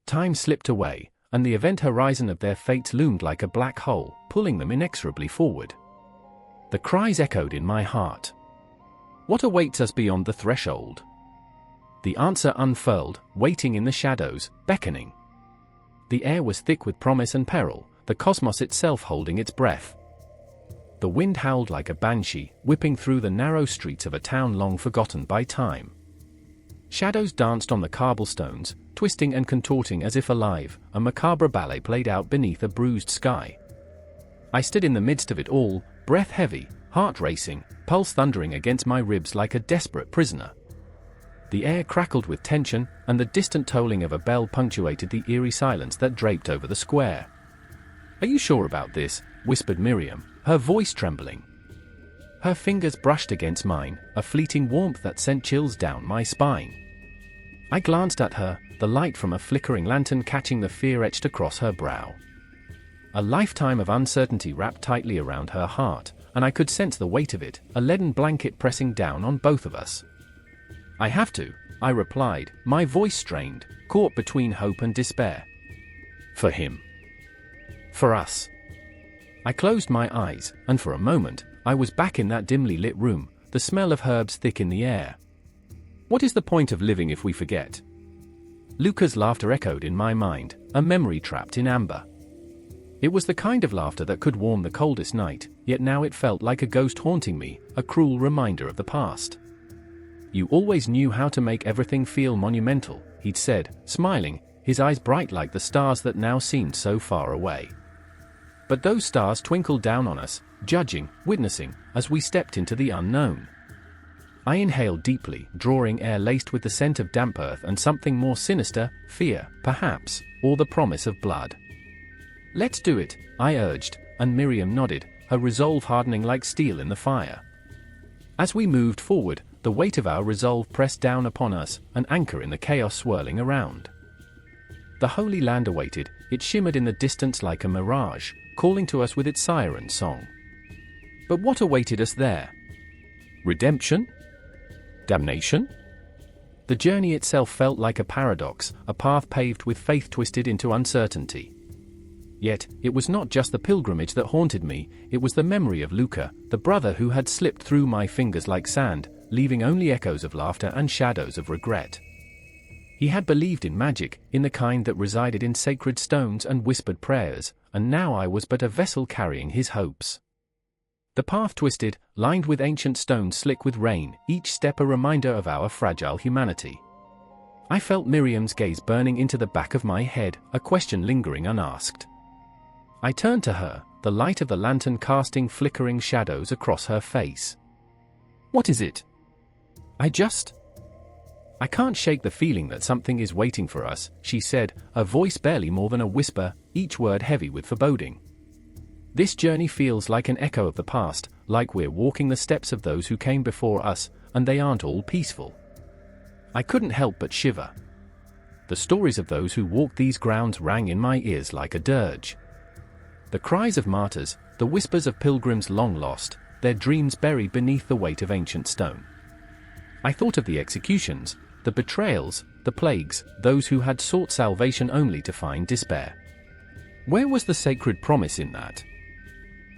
Time slipped away, and the event horizon of their fates loomed like a black hole, pulling them inexorably forward. The cries echoed in my heart. What awaits us beyond the threshold? The answer unfurled, waiting in the shadows, beckoning. The air was thick with promise and peril, the cosmos itself holding its breath. The wind howled like a banshee, whipping through the narrow streets of a town long forgotten by time. Shadows danced on the cobblestones, twisting and contorting as if alive, a macabre ballet played out beneath a bruised sky. I stood in the midst of it all, breath heavy, heart racing, pulse thundering against my ribs like a desperate prisoner. The air crackled with tension, and the distant tolling of a bell punctuated the eerie silence that draped over the square. "Are you sure about this?" whispered Miriam, her voice trembling. Her fingers brushed against mine, a fleeting warmth that sent chills down my spine. I glanced at her, the light from a flickering lantern catching the fear etched across her brow. A lifetime of uncertainty wrapped tightly around her heart, and I could sense the weight of it, a leaden blanket pressing down on both of us. "I have to," I replied, my voice strained, caught between hope and despair. "For him. For us." I closed my eyes, and for a moment, I was back in that dimly lit room, the smell of herbs thick in the air. What is the point of living if we forget? Luca's laughter echoed in my mind, a memory trapped in amber. It was the kind of laughter that could warm the coldest night, yet now it felt like a ghost haunting me, a cruel reminder of the past. "You always knew how to make everything feel monumental," he'd said, smiling, his eyes bright like the stars that now seemed so far away. But those stars twinkled down on us, judging, witnessing, as we stepped into the unknown. I inhaled deeply, drawing air laced with the scent of damp earth and something more sinister, fear, perhaps, or the promise of blood. "Let's do it," I urged, and Miriam nodded, her resolve hardening like steel in the fire. As we moved forward, the weight of our resolve pressed down upon us, an anchor in the chaos swirling around. The Holy Land awaited, it shimmered in the distance like a mirage, calling to us with its siren song. But what awaited us there? Redemption? Damnation? The journey itself felt like a paradox, a path paved with faith twisted into uncertainty. Yet, it was not just the pilgrimage that haunted me, it was the memory of Luca, the brother who had slipped through my fingers like sand, leaving only echoes of laughter and shadows of regret. He had believed in magic, in the kind that resided in sacred stones and whispered prayers, and now I was but a vessel carrying his hopes. The path twisted, lined with ancient stones slick with rain, each step a reminder of our fragile humanity. I felt Miriam's gaze burning into the back of my head, a question lingering unasked. I turned to her, the light of the lantern casting flickering shadows across her face. "What is it?" I can't shake the feeling that something is waiting for us," she said, her voice barely more than a whisper, each word heavy with foreboding. "This journey feels like an echo of the past, like we're walking the steps of those who came before us, and they aren't all peaceful." I couldn't help but shiver. The stories of those who walked these grounds rang in my ears like a dirge. The cries of martyrs, the whispers of pilgrims long lost, their dreams buried beneath the weight of ancient stone. I thought of the executions, the betrayals, the plagues, those who had sought salvation only to find despair. Where was the sacred promise in that?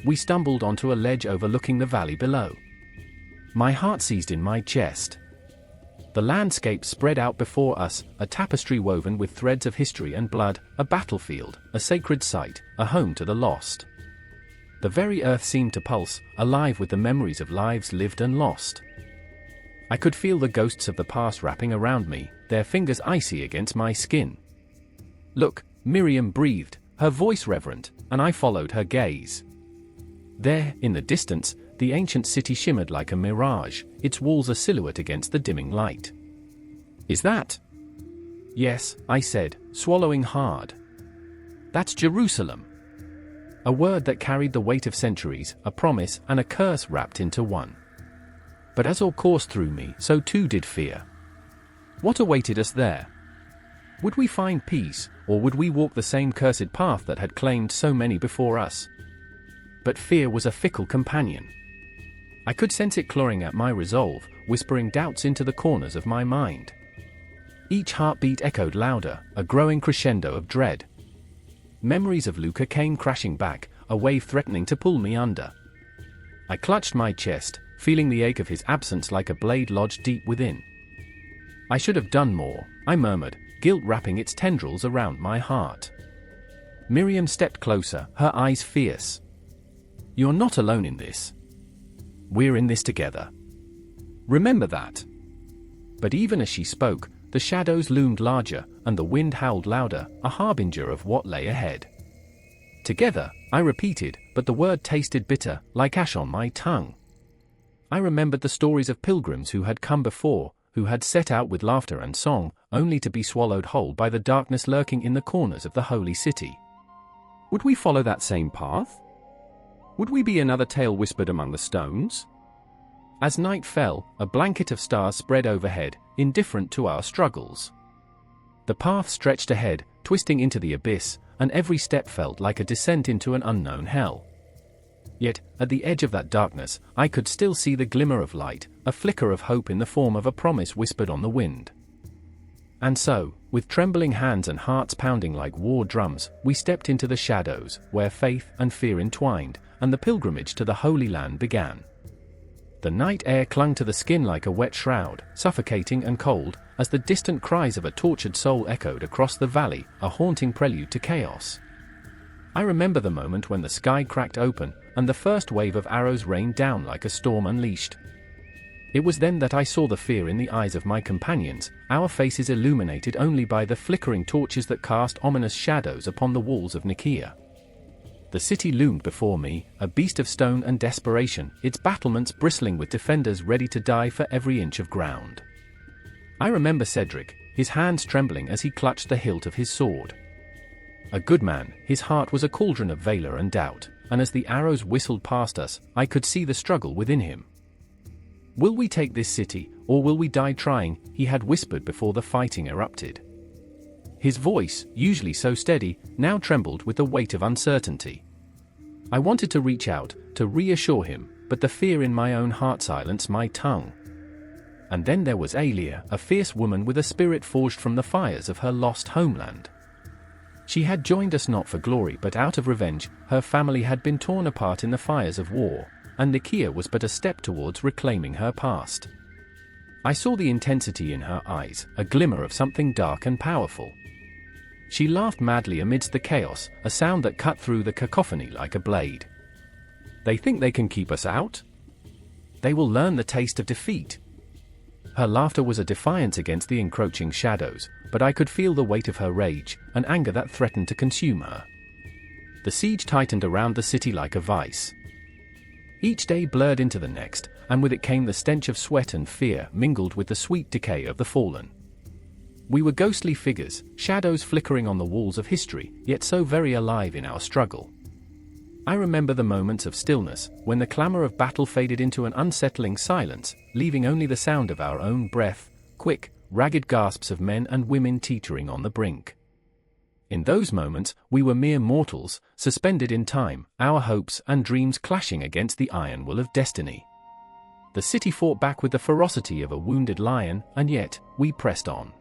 We stumbled onto a ledge overlooking the valley below. My heart seized in my chest. The landscape spread out before us, a tapestry woven with threads of history and blood, a battlefield, a sacred site, a home to the lost. The very earth seemed to pulse, alive with the memories of lives lived and lost. I could feel the ghosts of the past wrapping around me, their fingers icy against my skin. "Look," Miriam breathed, her voice reverent, and I followed her gaze. There, in the distance, the ancient city shimmered like a mirage, its walls a silhouette against the dimming light. "Is that?" "Yes," I said, swallowing hard. "That's Jerusalem." A word that carried the weight of centuries, a promise and a curse wrapped into one. But as all coursed through me, so too did fear. What awaited us there? Would we find peace, or would we walk the same cursed path that had claimed so many before us? But fear was a fickle companion. I could sense it clawing at my resolve, whispering doubts into the corners of my mind. Each heartbeat echoed louder, a growing crescendo of dread. Memories of Luca came crashing back, a wave threatening to pull me under. I clutched my chest, feeling the ache of his absence like a blade lodged deep within. "I should have done more," I murmured, guilt wrapping its tendrils around my heart. Miriam stepped closer, her eyes fierce. "You're not alone in this. We're in this together. Remember that." But even as she spoke, the shadows loomed larger, and the wind howled louder, a harbinger of what lay ahead. "Together," I repeated, but the word tasted bitter, like ash on my tongue. I remembered the stories of pilgrims who had come before, who had set out with laughter and song, only to be swallowed whole by the darkness lurking in the corners of the holy city. Would we follow that same path? Would we be another tale whispered among the stones? As night fell, a blanket of stars spread overhead, indifferent to our struggles. The path stretched ahead, twisting into the abyss, and every step felt like a descent into an unknown hell. Yet, at the edge of that darkness, I could still see the glimmer of light, a flicker of hope in the form of a promise whispered on the wind. And so, with trembling hands and hearts pounding like war drums, we stepped into the shadows, where faith and fear entwined, and the pilgrimage to the Holy Land began. The night air clung to the skin like a wet shroud, suffocating and cold, as the distant cries of a tortured soul echoed across the valley, a haunting prelude to chaos. I remember the moment when the sky cracked open, and the first wave of arrows rained down like a storm unleashed. It was then that I saw the fear in the eyes of my companions, our faces illuminated only by the flickering torches that cast ominous shadows upon the walls of Nicaea. The city loomed before me, a beast of stone and desperation, its battlements bristling with defenders ready to die for every inch of ground. I remember Cedric, his hands trembling as he clutched the hilt of his sword. A good man, his heart was a cauldron of valor and doubt, and as the arrows whistled past us, I could see the struggle within him. "Will we take this city, or will we die trying?" he had whispered before the fighting erupted. His voice, usually so steady, now trembled with the weight of uncertainty. I wanted to reach out, to reassure him, but the fear in my own heart silenced my tongue. And then there was Aelia, a fierce woman with a spirit forged from the fires of her lost homeland. She had joined us not for glory but out of revenge. Her family had been torn apart in the fires of war, and Nicaea was but a step towards reclaiming her past. I saw the intensity in her eyes, a glimmer of something dark and powerful. She laughed madly amidst the chaos, a sound that cut through the cacophony like a blade. "They think they can keep us out? They will learn the taste of defeat." Her laughter was a defiance against the encroaching shadows, but I could feel the weight of her rage, an anger that threatened to consume her. The siege tightened around the city like a vice. Each day blurred into the next, and with it came the stench of sweat and fear mingled with the sweet decay of the fallen. We were ghostly figures, shadows flickering on the walls of history, yet so very alive in our struggle. I remember the moments of stillness, when the clamor of battle faded into an unsettling silence, leaving only the sound of our own breath, quick, ragged gasps of men and women teetering on the brink. In those moments, we were mere mortals, suspended in time, our hopes and dreams clashing against the iron will of destiny. The city fought back with the ferocity of a wounded lion, and yet, we pressed on.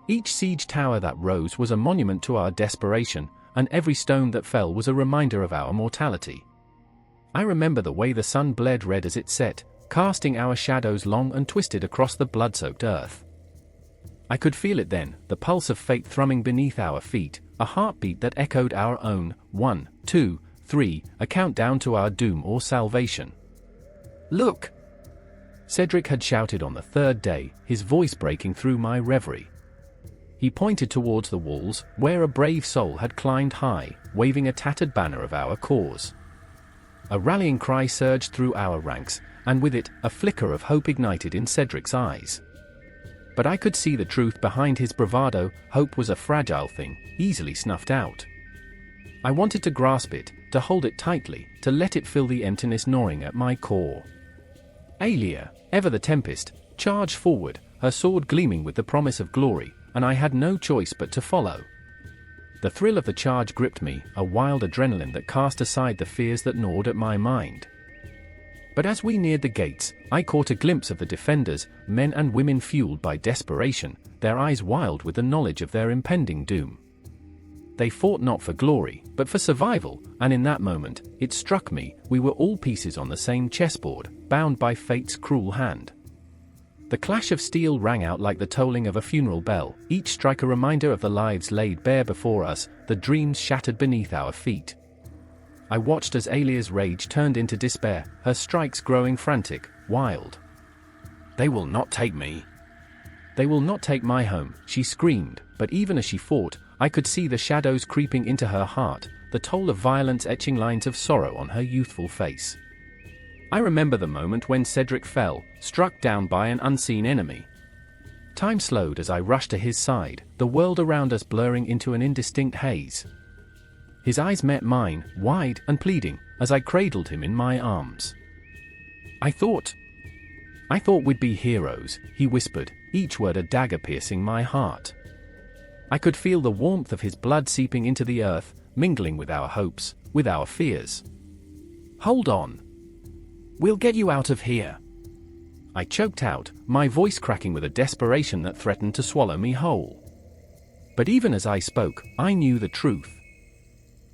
Each siege tower that rose was a monument to our desperation, and every stone that fell was a reminder of our mortality. I remember the way the sun bled red as it set, casting our shadows long and twisted across the blood-soaked earth. I could feel it then, the pulse of fate thrumming beneath our feet, a heartbeat that echoed our own, 1, 2, 3, a countdown to our doom or salvation. "Look!" Cedric had shouted on the third day, his voice breaking through my reverie. He pointed towards the walls, where a brave soul had climbed high, waving a tattered banner of our cause. A rallying cry surged through our ranks, and with it, a flicker of hope ignited in Cedric's eyes. But I could see the truth behind his bravado. Hope was a fragile thing, easily snuffed out. I wanted to grasp it, to hold it tightly, to let it fill the emptiness gnawing at my core. Aelia, ever the tempest, charged forward, her sword gleaming with the promise of glory, and I had no choice but to follow. The thrill of the charge gripped me, a wild adrenaline that cast aside the fears that gnawed at my mind. But as we neared the gates, I caught a glimpse of the defenders, men and women fueled by desperation, their eyes wild with the knowledge of their impending doom. They fought not for glory, but for survival, and in that moment, it struck me, we were all pieces on the same chessboard, bound by fate's cruel hand. The clash of steel rang out like the tolling of a funeral bell, each strike a reminder of the lives laid bare before us, the dreams shattered beneath our feet. I watched as Aelia's rage turned into despair, her strikes growing frantic, wild. "They will not take me. They will not take my home," she screamed, but even as she fought, I could see the shadows creeping into her heart, the toll of violence etching lines of sorrow on her youthful face. I remember the moment when Cedric fell, struck down by an unseen enemy. Time slowed as I rushed to his side, the world around us blurring into an indistinct haze. His eyes met mine, wide and pleading, as I cradled him in my arms. I thought we'd be heroes," he whispered, each word a dagger piercing my heart. I could feel the warmth of his blood seeping into the earth, mingling with our hopes, with our fears. "Hold on. We'll get you out of here," I choked out, my voice cracking with a desperation that threatened to swallow me whole. But even as I spoke, I knew the truth.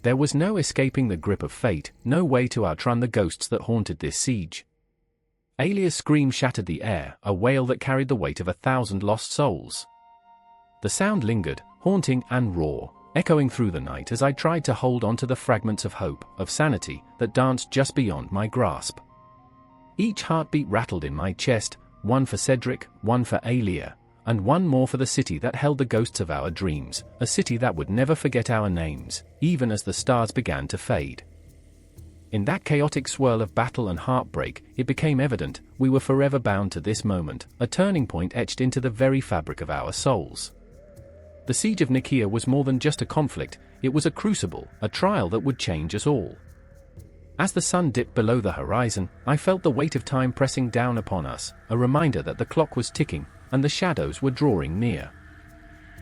There was no escaping the grip of fate, no way to outrun the ghosts that haunted this siege. Alia's scream shattered the air, a wail that carried the weight of 1,000 lost souls. The sound lingered, haunting and raw, echoing through the night as I tried to hold on to the fragments of hope, of sanity, that danced just beyond my grasp. Each heartbeat rattled in my chest, one for Cedric, one for Alia, and one more for the city that held the ghosts of our dreams, a city that would never forget our names, even as the stars began to fade. In that chaotic swirl of battle and heartbreak, it became evident we were forever bound to this moment, a turning point etched into the very fabric of our souls. The siege of Nicaea was more than just a conflict, it was a crucible, a trial that would change us all. As the sun dipped below the horizon, I felt the weight of time pressing down upon us, a reminder that the clock was ticking, and the shadows were drawing near.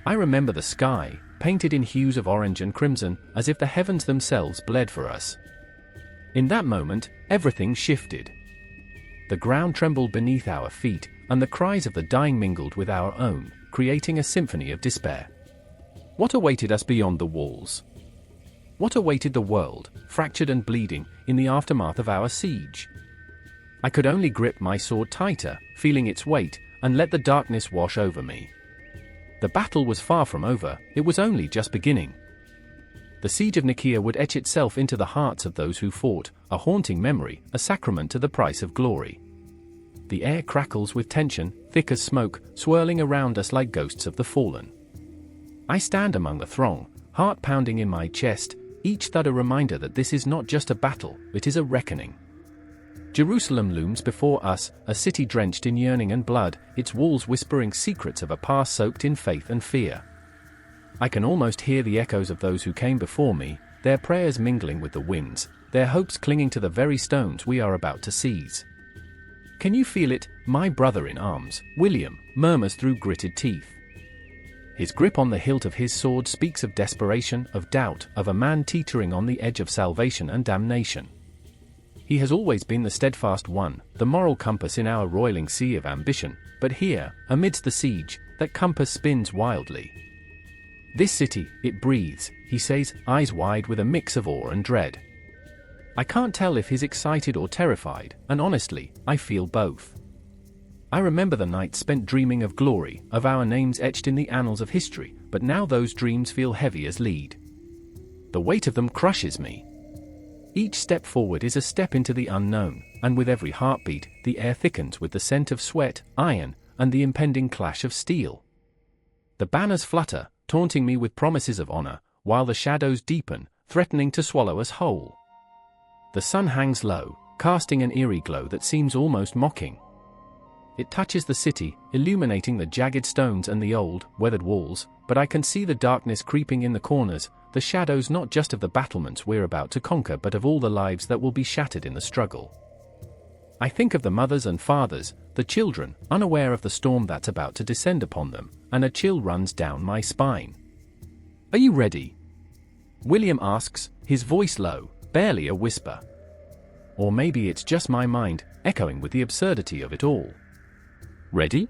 I remember the sky, painted in hues of orange and crimson, as if the heavens themselves bled for us. In that moment, everything shifted. The ground trembled beneath our feet, and the cries of the dying mingled with our own, creating a symphony of despair. What awaited us beyond the walls? What awaited the world, fractured and bleeding, in the aftermath of our siege? I could only grip my sword tighter, feeling its weight, and let the darkness wash over me. The battle was far from over, it was only just beginning. The siege of Nicaea would etch itself into the hearts of those who fought, a haunting memory, a sacrament to the price of glory. The air crackles with tension, thick as smoke, swirling around us like ghosts of the fallen. I stand among the throng, heart pounding in my chest, each thud a reminder that this is not just a battle, it is a reckoning. Jerusalem looms before us, a city drenched in yearning and blood, its walls whispering secrets of a past soaked in faith and fear. I can almost hear the echoes of those who came before me, their prayers mingling with the winds, their hopes clinging to the very stones we are about to seize. "Can you feel it, my brother in arms?" William murmurs through gritted teeth. His grip on the hilt of his sword speaks of desperation, of doubt, of a man teetering on the edge of salvation and damnation. He has always been the steadfast one, the moral compass in our roiling sea of ambition, but here, amidst the siege, that compass spins wildly. "This city, it breathes," he says, eyes wide with a mix of awe and dread. I can't tell if he's excited or terrified, and honestly, I feel both. I remember the nights spent dreaming of glory, of our names etched in the annals of history, but now those dreams feel heavy as lead. The weight of them crushes me. Each step forward is a step into the unknown, and with every heartbeat, the air thickens with the scent of sweat, iron, and the impending clash of steel. The banners flutter, taunting me with promises of honor, while the shadows deepen, threatening to swallow us whole. The sun hangs low, casting an eerie glow that seems almost mocking. It touches the city, illuminating the jagged stones and the old, weathered walls, but I can see the darkness creeping in the corners, the shadows not just of the battlements we're about to conquer but of all the lives that will be shattered in the struggle. I think of the mothers and fathers, the children, unaware of the storm that's about to descend upon them, and a chill runs down my spine. "Are you ready?" William asks, his voice low, barely a whisper. Or maybe it's just my mind, echoing with the absurdity of it all. Ready?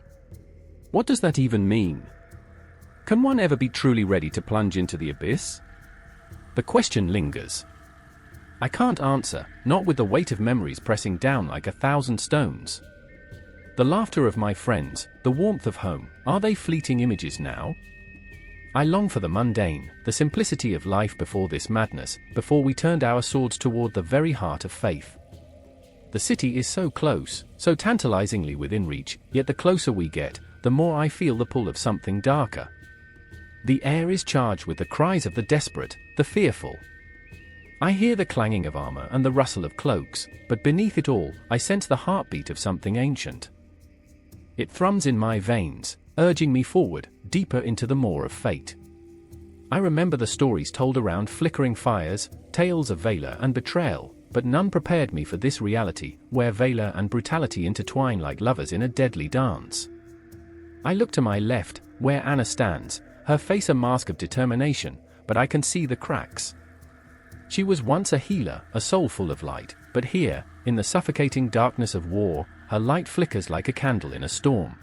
What does that even mean? Can one ever be truly ready to plunge into the abyss? The question lingers. I can't answer, not with the weight of memories pressing down like 1,000 stones. The laughter of my friends, the warmth of home, are they fleeting images now? I long for the mundane, the simplicity of life before this madness, before we turned our swords toward the very heart of faith. The city is so close, so tantalizingly within reach, yet the closer we get, the more I feel the pull of something darker. The air is charged with the cries of the desperate, the fearful. I hear the clanging of armor and the rustle of cloaks, but beneath it all, I sense the heartbeat of something ancient. It thrums in my veins, urging me forward, deeper into the maw of fate. I remember the stories told around flickering fires, tales of valor and betrayal, but none prepared me for this reality, where valor and brutality intertwine like lovers in a deadly dance. I look to my left, where Anna stands, her face a mask of determination, but I can see the cracks. She was once a healer, a soul full of light, but here, in the suffocating darkness of war, her light flickers like a candle in a storm.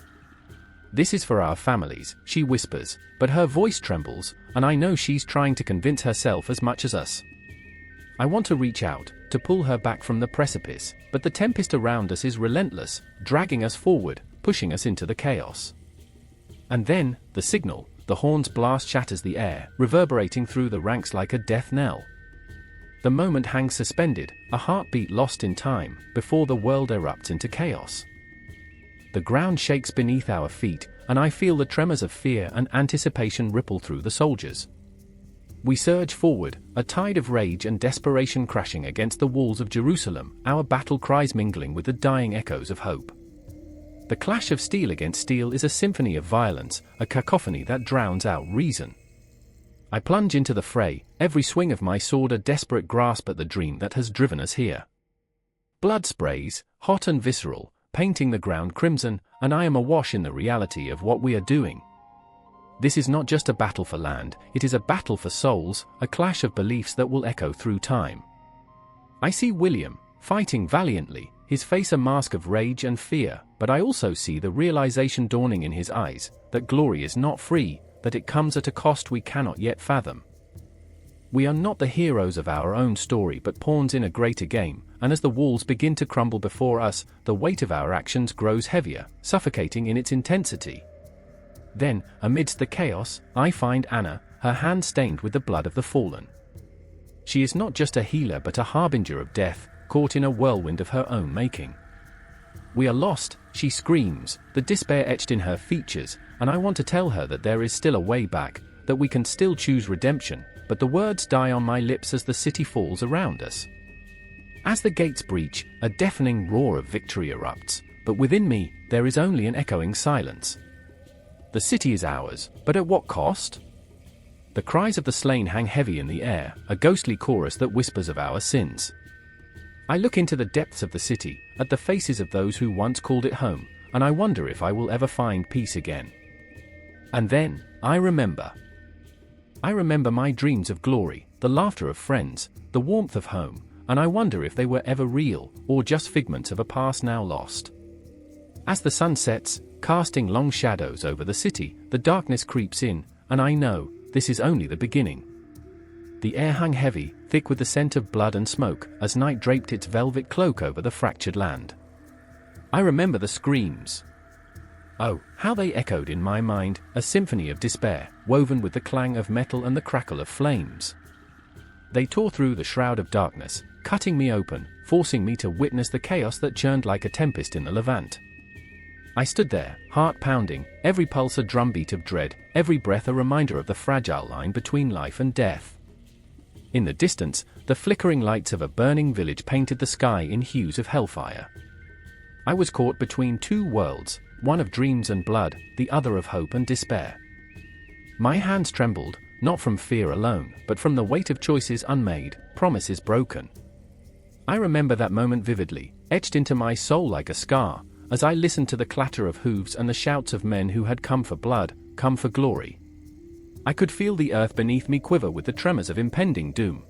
"This is for our families," she whispers, but her voice trembles, and I know she's trying to convince herself as much as us. I want to reach out, to pull her back from the precipice, but the tempest around us is relentless, dragging us forward, pushing us into the chaos. And then, the signal, the horn's blast shatters the air, reverberating through the ranks like a death knell. The moment hangs suspended, a heartbeat lost in time, before the world erupts into chaos. The ground shakes beneath our feet, and I feel the tremors of fear and anticipation ripple through the soldiers. We surge forward, a tide of rage and desperation crashing against the walls of Jerusalem, our battle cries mingling with the dying echoes of hope. The clash of steel against steel is a symphony of violence, a cacophony that drowns out reason. I plunge into the fray, every swing of my sword a desperate grasp at the dream that has driven us here. Blood sprays, hot and visceral, painting the ground crimson, and I am awash in the reality of what we are doing. This is not just a battle for land, it is a battle for souls, a clash of beliefs that will echo through time. I see William, fighting valiantly, his face a mask of rage and fear, but I also see the realization dawning in his eyes, that glory is not free, that it comes at a cost we cannot yet fathom. We are not the heroes of our own story but pawns in a greater game, and as the walls begin to crumble before us, the weight of our actions grows heavier, suffocating in its intensity. Then, amidst the chaos, I find Anna, her hand stained with the blood of the fallen. She is not just a healer but a harbinger of death, caught in a whirlwind of her own making. "We are lost," she screams, the despair etched in her features, and I want to tell her that there is still a way back, that we can still choose redemption, but the words die on my lips as the city falls around us. As the gates breach, a deafening roar of victory erupts, but within me, there is only an echoing silence. The city is ours, but at what cost? The cries of the slain hang heavy in the air, a ghostly chorus that whispers of our sins. I look into the depths of the city, at the faces of those who once called it home, and I wonder if I will ever find peace again. And then, I remember. I remember my dreams of glory, the laughter of friends, the warmth of home, and I wonder if they were ever real, or just figments of a past now lost. As the sun sets, casting long shadows over the city, the darkness creeps in, and I know, this is only the beginning. The air hung heavy, thick with the scent of blood and smoke, as night draped its velvet cloak over the fractured land. I remember the screams. Oh, how they echoed in my mind, a symphony of despair, woven with the clang of metal and the crackle of flames. They tore through the shroud of darkness, cutting me open, forcing me to witness the chaos that churned like a tempest in the Levant. I stood there, heart pounding, every pulse a drumbeat of dread, every breath a reminder of the fragile line between life and death. In the distance, the flickering lights of a burning village painted the sky in hues of hellfire. I was caught between two worlds, one of dreams and blood, the other of hope and despair. My hands trembled, not from fear alone, but from the weight of choices unmade, promises broken. I remember that moment vividly, etched into my soul like a scar, as I listened to the clatter of hooves and the shouts of men who had come for blood, come for glory. I could feel the earth beneath me quiver with the tremors of impending doom.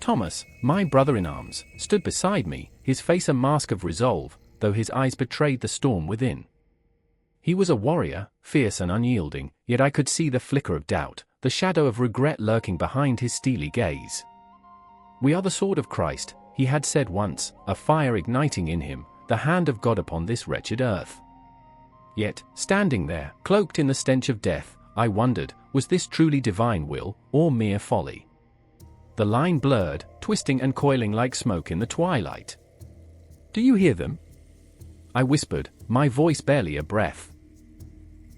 Thomas, my brother-in-arms, stood beside me, his face a mask of resolve, though his eyes betrayed the storm within. He was a warrior, fierce and unyielding, yet I could see the flicker of doubt, the shadow of regret lurking behind his steely gaze. "We are the sword of Christ," he had said once, a fire igniting in him, the hand of God upon this wretched earth. Yet, standing there, cloaked in the stench of death, I wondered, was this truly divine will, or mere folly? The line blurred, twisting and coiling like smoke in the twilight. "Do you hear them?" I whispered, my voice barely a breath.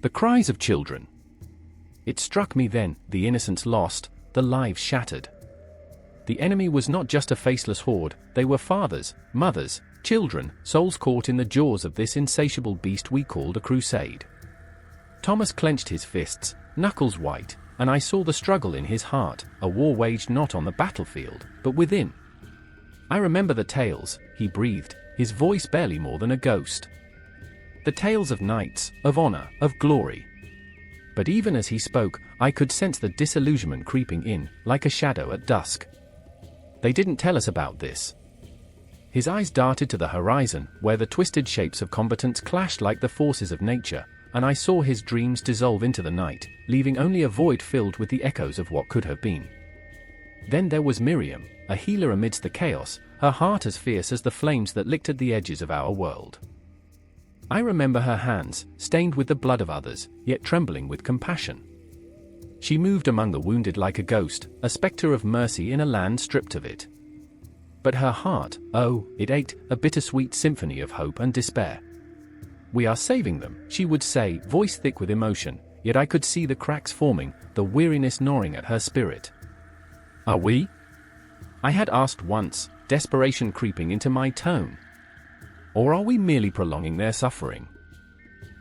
"The cries of children." It struck me then, the innocence lost, the lives shattered. The enemy was not just a faceless horde, they were fathers, mothers, children, souls caught in the jaws of this insatiable beast we called a crusade. Thomas clenched his fists, knuckles white, and I saw the struggle in his heart, a war waged not on the battlefield, but within. I remember the tales, he breathed, his voice barely more than a ghost. The tales of knights, of honor, of glory. But even as he spoke, I could sense the disillusionment creeping in, like a shadow at dusk. They didn't tell us about this. His eyes darted to the horizon, where the twisted shapes of combatants clashed like the forces of nature, and I saw his dreams dissolve into the night, leaving only a void filled with the echoes of what could have been. Then there was Miriam, a healer amidst the chaos, her heart as fierce as the flames that licked at the edges of our world. I remember her hands, stained with the blood of others, yet trembling with compassion. She moved among the wounded like a ghost, a spectre of mercy in a land stripped of it. But her heart, oh, it ached, a bittersweet symphony of hope and despair. "We are saving them," she would say, voice thick with emotion, yet I could see the cracks forming, the weariness gnawing at her spirit. "Are we?" I had asked once, desperation creeping into my tone. "Or are we merely prolonging their suffering?"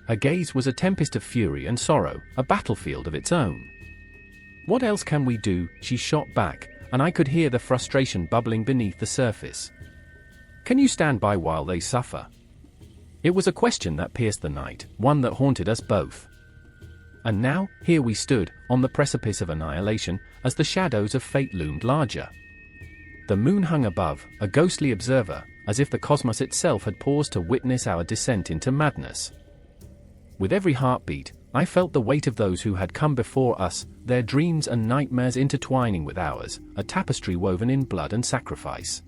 Her gaze was a tempest of fury and sorrow, a battlefield of its own. "What else can we do?" she shot back, and I could hear the frustration bubbling beneath the surface. "Can you stand by while they suffer?" It was a question that pierced the night, one that haunted us both. And now, here we stood, on the precipice of annihilation, as the shadows of fate loomed larger. The moon hung above, a ghostly observer, as if the cosmos itself had paused to witness our descent into madness. With every heartbeat, I felt the weight of those who had come before us, their dreams and nightmares intertwining with ours, a tapestry woven in blood and sacrifice.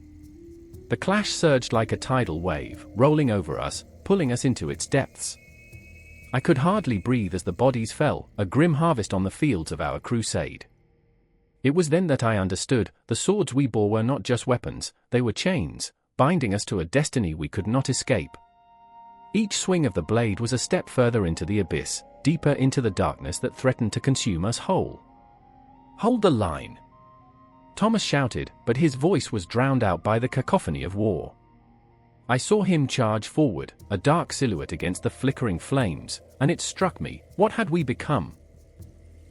The clash surged like a tidal wave, rolling over us, pulling us into its depths. I could hardly breathe as the bodies fell, a grim harvest on the fields of our crusade. It was then that I understood, the swords we bore were not just weapons, they were chains, binding us to a destiny we could not escape. Each swing of the blade was a step further into the abyss, deeper into the darkness that threatened to consume us whole. "Hold the line!" Thomas shouted, but his voice was drowned out by the cacophony of war. I saw him charge forward, a dark silhouette against the flickering flames, and it struck me, what had we become?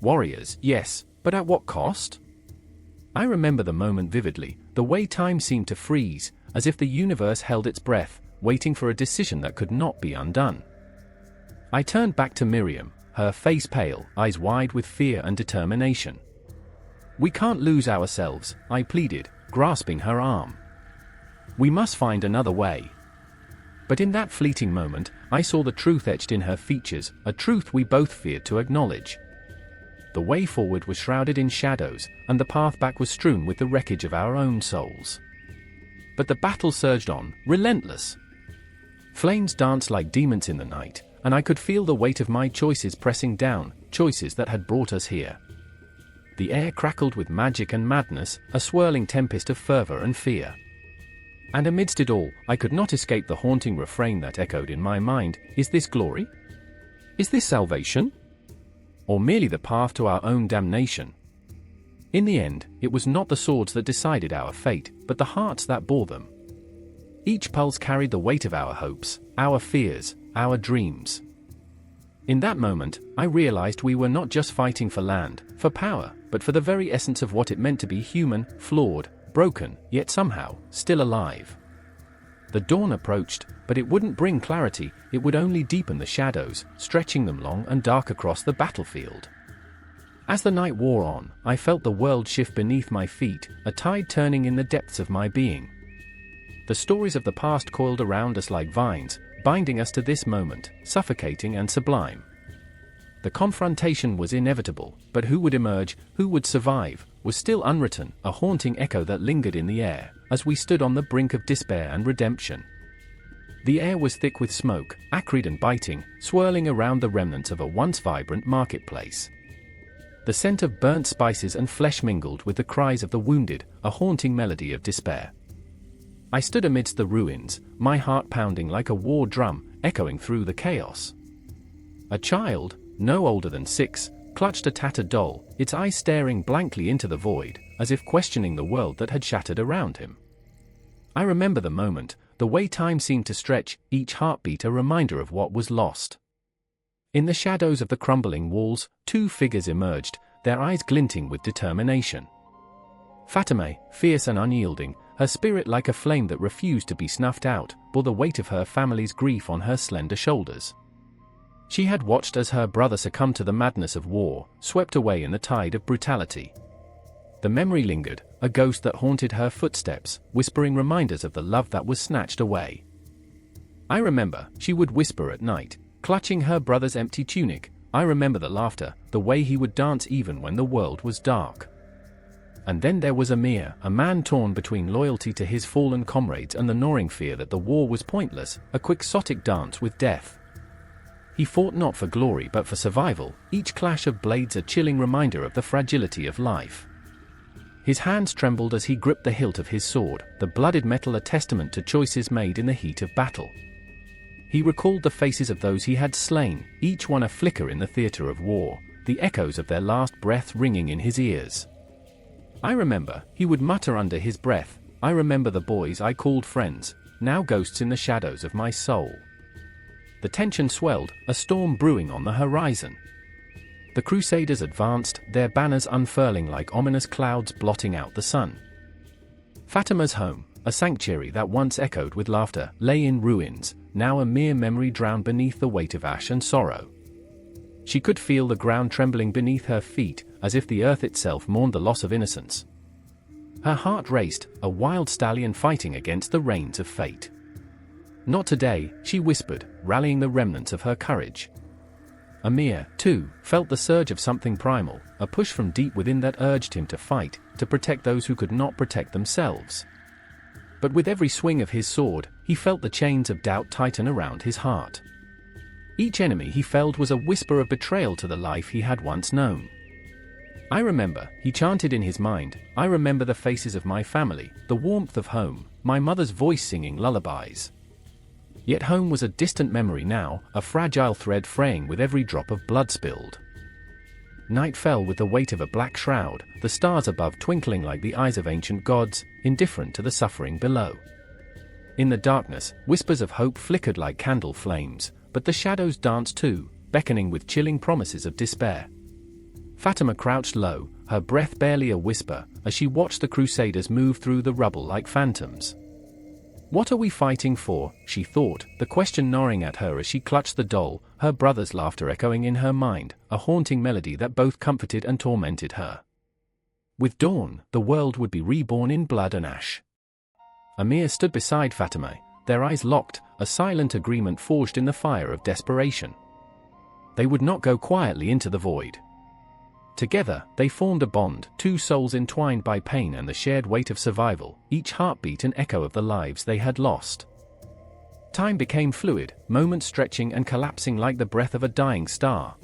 Warriors, yes, but at what cost? I remember the moment vividly, the way time seemed to freeze, as if the universe held its breath, waiting for a decision that could not be undone. I turned back to Miriam, her face pale, eyes wide with fear and determination. "We can't lose ourselves," I pleaded, grasping her arm. "We must find another way." But in that fleeting moment, I saw the truth etched in her features, a truth we both feared to acknowledge. The way forward was shrouded in shadows, and the path back was strewn with the wreckage of our own souls. But the battle surged on, relentless. Flames danced like demons in the night, and I could feel the weight of my choices pressing down, choices that had brought us here. The air crackled with magic and madness, a swirling tempest of fervor and fear. And amidst it all, I could not escape the haunting refrain that echoed in my mind, "Is this glory? Is this salvation? Or merely the path to our own damnation?" In the end, it was not the swords that decided our fate, but the hearts that bore them. Each pulse carried the weight of our hopes, our fears, our dreams. In that moment, I realized we were not just fighting for land, for power, but for the very essence of what it meant to be human, flawed, broken, yet somehow, still alive. The dawn approached, but it wouldn't bring clarity, it would only deepen the shadows, stretching them long and dark across the battlefield. As the night wore on, I felt the world shift beneath my feet, a tide turning in the depths of my being. The stories of the past coiled around us like vines, binding us to this moment, suffocating and sublime. The confrontation was inevitable, but who would emerge, who would survive, was still unwritten, a haunting echo that lingered in the air, as we stood on the brink of despair and redemption. The air was thick with smoke, acrid and biting, swirling around the remnants of a once vibrant marketplace. The scent of burnt spices and flesh mingled with the cries of the wounded, a haunting melody of despair. I stood amidst the ruins, my heart pounding like a war drum, echoing through the chaos. A child, no older than 6, clutched a tattered doll, its eyes staring blankly into the void, as if questioning the world that had shattered around him. I remember the moment, the way time seemed to stretch, each heartbeat a reminder of what was lost. In the shadows of the crumbling walls, two figures emerged, their eyes glinting with determination. Fatima, fierce and unyielding, her spirit like a flame that refused to be snuffed out, bore the weight of her family's grief on her slender shoulders. She had watched as her brother succumbed to the madness of war, swept away in the tide of brutality. The memory lingered, a ghost that haunted her footsteps, whispering reminders of the love that was snatched away. "I remember," she would whisper at night, clutching her brother's empty tunic. "I remember the laughter, the way he would dance even when the world was dark." And then there was Amir, a man torn between loyalty to his fallen comrades and the gnawing fear that the war was pointless, a quixotic dance with death. He fought not for glory but for survival, each clash of blades a chilling reminder of the fragility of life. His hands trembled as he gripped the hilt of his sword, the blooded metal a testament to choices made in the heat of battle. He recalled the faces of those he had slain, each one a flicker in the theater of war, the echoes of their last breath ringing in his ears. "I remember," he would mutter under his breath, "I remember the boys I called friends, now ghosts in the shadows of my soul." The tension swelled, a storm brewing on the horizon. The Crusaders advanced, their banners unfurling like ominous clouds blotting out the sun. Fatima's home, a sanctuary that once echoed with laughter, lay in ruins, now a mere memory drowned beneath the weight of ash and sorrow. She could feel the ground trembling beneath her feet, as if the earth itself mourned the loss of innocence. Her heart raced, a wild stallion fighting against the reins of fate. "Not today," she whispered, rallying the remnants of her courage. Amir, too, felt the surge of something primal, a push from deep within that urged him to fight, to protect those who could not protect themselves. But with every swing of his sword, he felt the chains of doubt tighten around his heart. Each enemy he felled was a whisper of betrayal to the life he had once known. "I remember," he chanted in his mind, "I remember the faces of my family, the warmth of home, my mother's voice singing lullabies." Yet home was a distant memory now, a fragile thread fraying with every drop of blood spilled. Night fell with the weight of a black shroud, the stars above twinkling like the eyes of ancient gods, indifferent to the suffering below. In the darkness, whispers of hope flickered like candle flames, but the shadows danced too, beckoning with chilling promises of despair. Fatima crouched low, her breath barely a whisper, as she watched the Crusaders move through the rubble like phantoms. "What are we fighting for?" she thought, the question gnawing at her as she clutched the doll, her brother's laughter echoing in her mind, a haunting melody that both comforted and tormented her. With dawn, the world would be reborn in blood and ash. Amir stood beside Fatima, their eyes locked, a silent agreement forged in the fire of desperation. They would not go quietly into the void. Together, they formed a bond, two souls entwined by pain and the shared weight of survival, each heartbeat an echo of the lives they had lost. Time became fluid, moments stretching and collapsing like the breath of a dying star.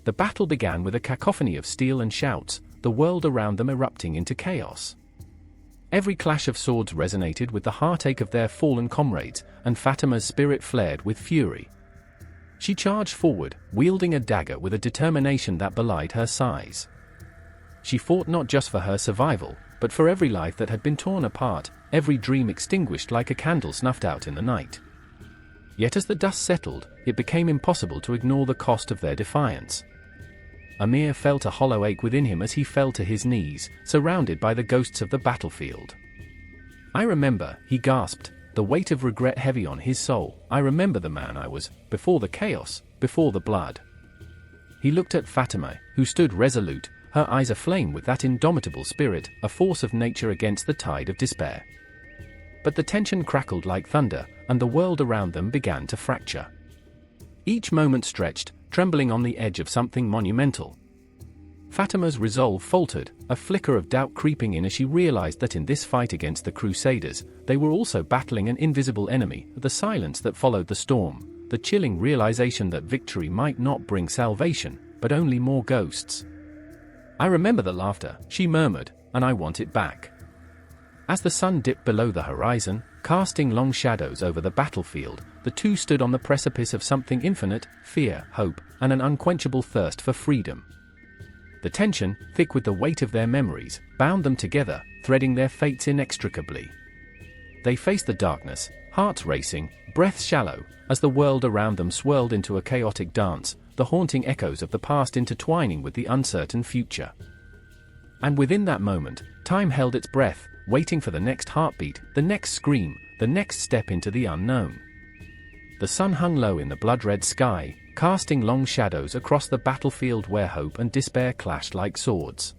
The battle began with a cacophony of steel and shouts, the world around them erupting into chaos. Every clash of swords resonated with the heartache of their fallen comrades, and Fatima's spirit flared with fury. She charged forward, wielding a dagger with a determination that belied her size. She fought not just for her survival, but for every life that had been torn apart, every dream extinguished like a candle snuffed out in the night. Yet as the dust settled, it became impossible to ignore the cost of their defiance. Amir felt a hollow ache within him as he fell to his knees, surrounded by the ghosts of the battlefield. "I remember," he gasped, the weight of regret heavy on his soul. "I remember the man I was, before the chaos, before the blood." He looked at Fatima, who stood resolute, her eyes aflame with that indomitable spirit, a force of nature against the tide of despair. But the tension crackled like thunder, and the world around them began to fracture. Each moment stretched, trembling on the edge of something monumental. Fatima's resolve faltered, a flicker of doubt creeping in as she realized that in this fight against the Crusaders, they were also battling an invisible enemy. The silence that followed the storm, the chilling realization that victory might not bring salvation, but only more ghosts. "I remember the laughter," she murmured, "and I want it back." As the sun dipped below the horizon, casting long shadows over the battlefield, the two stood on the precipice of something infinite, fear, hope, and an unquenchable thirst for freedom. The tension, thick with the weight of their memories, bound them together, threading their fates inextricably. they faced the darkness, hearts racing, breaths shallow, as the world around them swirled into a chaotic dance, the haunting echoes of the past intertwining with the uncertain future. And within that moment, time held its breath, waiting for the next heartbeat, the next scream, the next step into the unknown. The sun hung low in the blood-red sky, casting long shadows across the battlefield where hope and despair clashed like swords.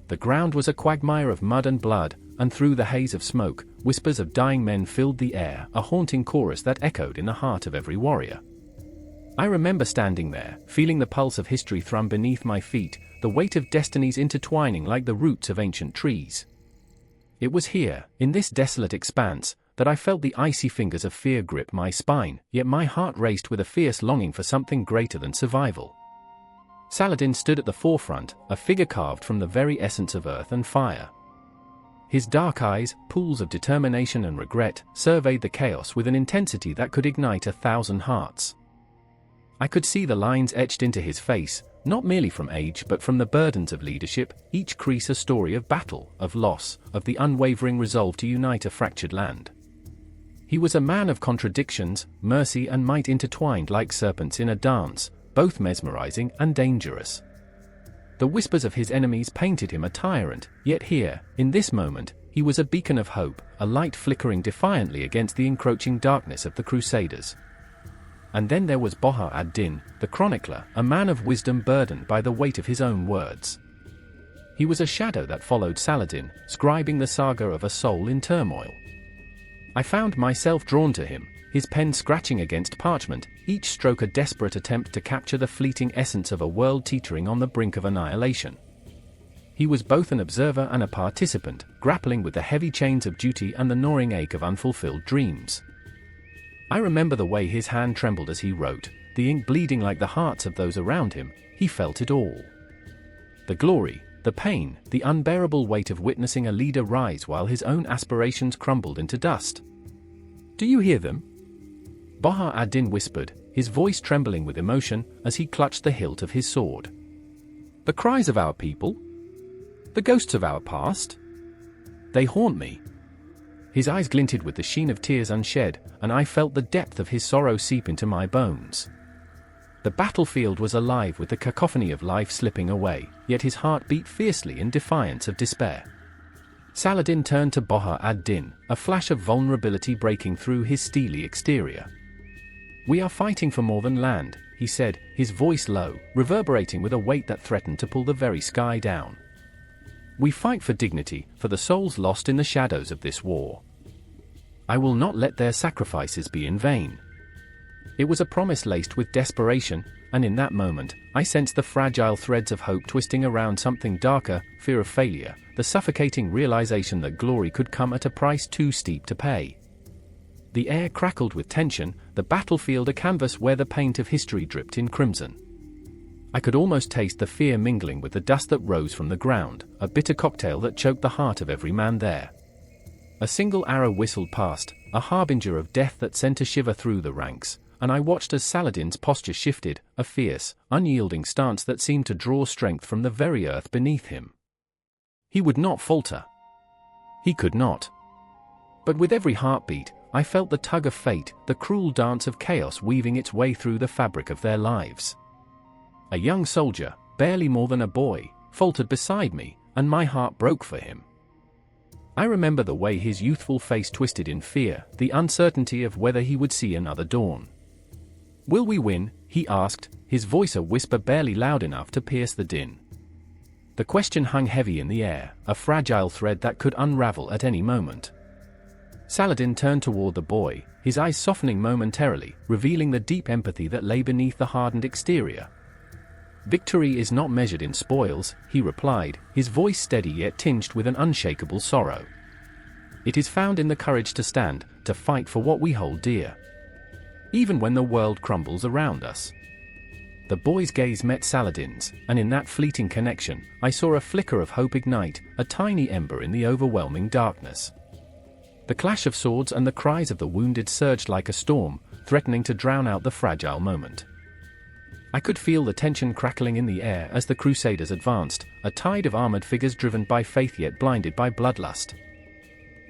The ground was a quagmire of mud and blood, and through the haze of smoke, whispers of dying men filled the air, a haunting chorus that echoed in the heart of every warrior. I remember standing there, feeling the pulse of history thrum beneath my feet, the weight of destinies intertwining like the roots of ancient trees. It was here, in this desolate expanse, that I felt the icy fingers of fear grip my spine, yet my heart raced with a fierce longing for something greater than survival. Saladin stood at the forefront, a figure carved from the very essence of earth and fire. His dark eyes, pools of determination and regret, surveyed the chaos with an intensity that could ignite 1,000 hearts. I could see the lines etched into his face, not merely from age but from the burdens of leadership, each crease a story of battle, of loss, of the unwavering resolve to unite a fractured land. He was a man of contradictions, mercy and might intertwined like serpents in a dance, both mesmerizing and dangerous. The whispers of his enemies painted him a tyrant, yet here, in this moment, he was a beacon of hope, a light flickering defiantly against the encroaching darkness of the Crusaders. And then there was Baha ad-Din, the chronicler, a man of wisdom burdened by the weight of his own words. He was a shadow that followed Saladin, scribing the saga of a soul in turmoil. I found myself drawn to him, his pen scratching against parchment, each stroke a desperate attempt to capture the fleeting essence of a world teetering on the brink of annihilation. He was both an observer and a participant, grappling with the heavy chains of duty and the gnawing ache of unfulfilled dreams. I remember the way his hand trembled as he wrote, the ink bleeding like the hearts of those around him. He felt it all. The glory, the pain, the unbearable weight of witnessing a leader rise while his own aspirations crumbled into dust. "Do you hear them?" Baha ad-Din whispered, his voice trembling with emotion as he clutched the hilt of his sword. "The cries of our people? The ghosts of our past? They haunt me." His eyes glinted with the sheen of tears unshed, and I felt the depth of his sorrow seep into my bones. The battlefield was alive with the cacophony of life slipping away, yet his heart beat fiercely in defiance of despair. Saladin turned to Baha ad-Din, a flash of vulnerability breaking through his steely exterior. "We are fighting for more than land," he said, his voice low, reverberating with a weight that threatened to pull the very sky down. "We fight for dignity, for the souls lost in the shadows of this war. I will not let their sacrifices be in vain." It was a promise laced with desperation, and in that moment, I sensed the fragile threads of hope twisting around something darker, fear of failure, the suffocating realization that glory could come at a price too steep to pay. The air crackled with tension, the battlefield a canvas where the paint of history dripped in crimson. I could almost taste the fear mingling with the dust that rose from the ground, a bitter cocktail that choked the heart of every man there. A single arrow whistled past, a harbinger of death that sent a shiver through the ranks, and I watched as Saladin's posture shifted, a fierce, unyielding stance that seemed to draw strength from the very earth beneath him. He would not falter. He could not. But with every heartbeat, I felt the tug of fate, the cruel dance of chaos weaving its way through the fabric of their lives. A young soldier, barely more than a boy, faltered beside me, and my heart broke for him. I remember the way his youthful face twisted in fear, the uncertainty of whether he would see another dawn. "Will we win?" he asked, his voice a whisper barely loud enough to pierce the din. The question hung heavy in the air, a fragile thread that could unravel at any moment. Saladin turned toward the boy, his eyes softening momentarily, revealing the deep empathy that lay beneath the hardened exterior. "Victory is not measured in spoils," he replied, his voice steady yet tinged with an unshakable sorrow. "It is found in the courage to stand, to fight for what we hold dear. Even when the world crumbles around us." The boy's gaze met Saladin's, and in that fleeting connection, I saw a flicker of hope ignite, a tiny ember in the overwhelming darkness. The clash of swords and the cries of the wounded surged like a storm, threatening to drown out the fragile moment. I could feel the tension crackling in the air as the Crusaders advanced, a tide of armored figures driven by faith yet blinded by bloodlust.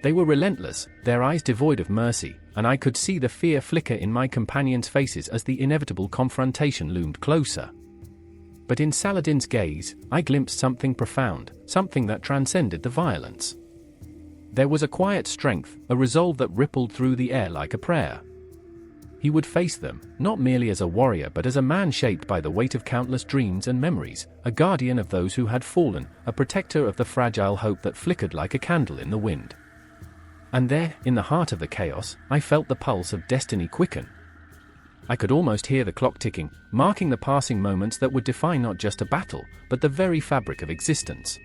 They were relentless, their eyes devoid of mercy, and I could see the fear flicker in my companions' faces as the inevitable confrontation loomed closer. But in Saladin's gaze, I glimpsed something profound, something that transcended the violence. There was a quiet strength, a resolve that rippled through the air like a prayer. He would face them, not merely as a warrior but as a man shaped by the weight of countless dreams and memories, a guardian of those who had fallen, a protector of the fragile hope that flickered like a candle in the wind. And there, in the heart of the chaos, I felt the pulse of destiny quicken. I could almost hear the clock ticking, marking the passing moments that would define not just a battle, but the very fabric of existence.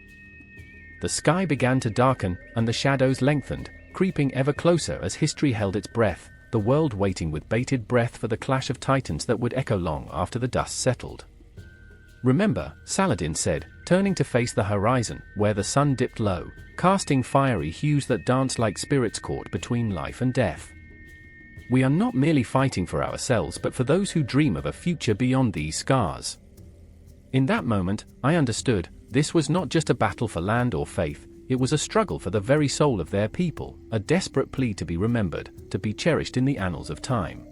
The sky began to darken, and the shadows lengthened, creeping ever closer as history held its breath, the world waiting with bated breath for the clash of titans that would echo long after the dust settled. "Remember," Saladin said, turning to face the horizon, where the sun dipped low, casting fiery hues that danced like spirits caught between life and death. "We are not merely fighting for ourselves but for those who dream of a future beyond these scars." In that moment, I understood, this was not just a battle for land or faith, it was a struggle for the very soul of their people, a desperate plea to be remembered, to be cherished in the annals of time.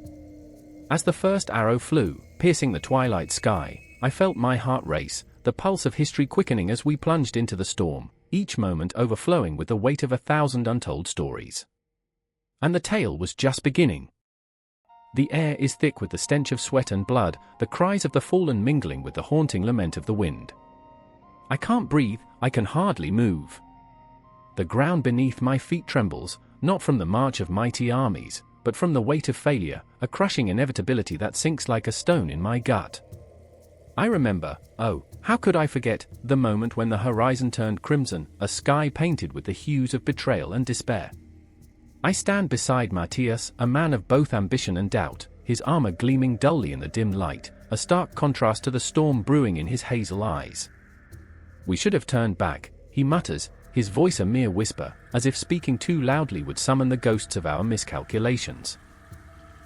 As the first arrow flew, piercing the twilight sky, I felt my heart race, the pulse of history quickening as we plunged into the storm, each moment overflowing with the weight of 1,000 untold stories. And the tale was just beginning. The air is thick with the stench of sweat and blood, the cries of the fallen mingling with the haunting lament of the wind. I can't breathe, I can hardly move. The ground beneath my feet trembles, not from the march of mighty armies, but from the weight of failure, a crushing inevitability that sinks like a stone in my gut. I remember, oh, how could I forget, the moment when the horizon turned crimson, a sky painted with the hues of betrayal and despair. I stand beside Matthias, a man of both ambition and doubt, his armor gleaming dully in the dim light, a stark contrast to the storm brewing in his hazel eyes. "We should have turned back," he mutters, his voice a mere whisper, as if speaking too loudly would summon the ghosts of our miscalculations.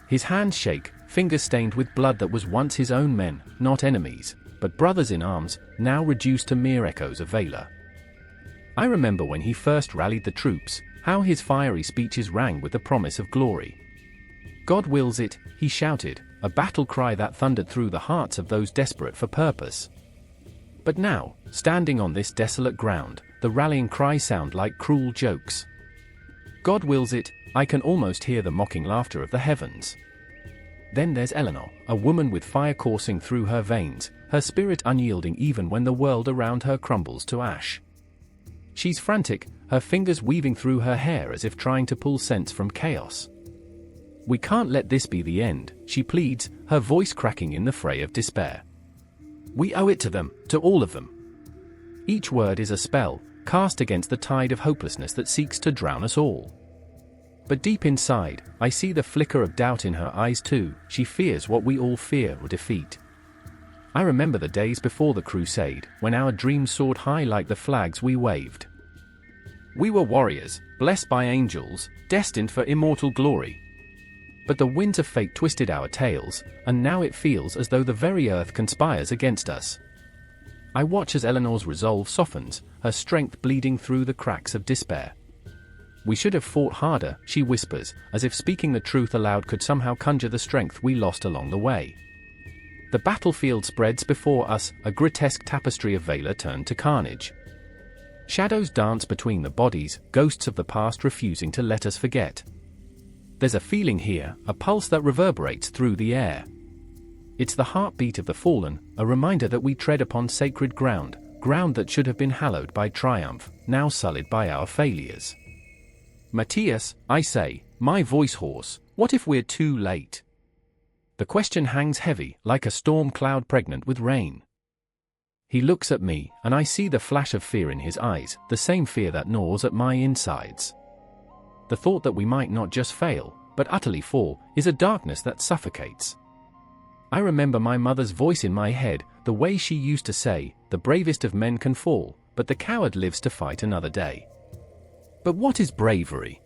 His hands shake, fingers stained with blood that was once his own men, not enemies, but brothers in arms, now reduced to mere echoes of valor. I remember when he first rallied the troops, how his fiery speeches rang with the promise of glory. "God wills it," he shouted, a battle cry that thundered through the hearts of those desperate for purpose. But now, standing on this desolate ground, the rallying cries sound like cruel jokes. "God wills it," I can almost hear the mocking laughter of the heavens. Then there's Eleanor, a woman with fire coursing through her veins, her spirit unyielding even when the world around her crumbles to ash. She's frantic, her fingers weaving through her hair as if trying to pull sense from chaos. "We can't let this be the end," she pleads, her voice cracking in the fray of despair. "We owe it to them, to all of them." Each word is a spell, cast against the tide of hopelessness that seeks to drown us all. But deep inside, I see the flicker of doubt in her eyes too. She fears what we all fear or defeat. I remember the days before the Crusade, when our dreams soared high like the flags we waved. We were warriors, blessed by angels, destined for immortal glory. But the winds of fate twisted our tails, and now it feels as though the very earth conspires against us. I watch as Eleanor's resolve softens, her strength bleeding through the cracks of despair. "We should have fought harder," she whispers, as if speaking the truth aloud could somehow conjure the strength we lost along the way. The battlefield spreads before us, a grotesque tapestry of valor turned to carnage. Shadows dance between the bodies, ghosts of the past refusing to let us forget. There's a feeling here, a pulse that reverberates through the air. It's the heartbeat of the fallen, a reminder that we tread upon sacred ground, ground that should have been hallowed by triumph, now sullied by our failures. "Matthias," I say, my voice hoarse, "what if we're too late?" The question hangs heavy, like a storm cloud pregnant with rain. He looks at me, and I see the flash of fear in his eyes, the same fear that gnaws at my insides. The thought that we might not just fail, but utterly fall, is a darkness that suffocates. I remember my mother's voice in my head, the way she used to say, "The bravest of men can fall, but the coward lives to fight another day." But what is bravery?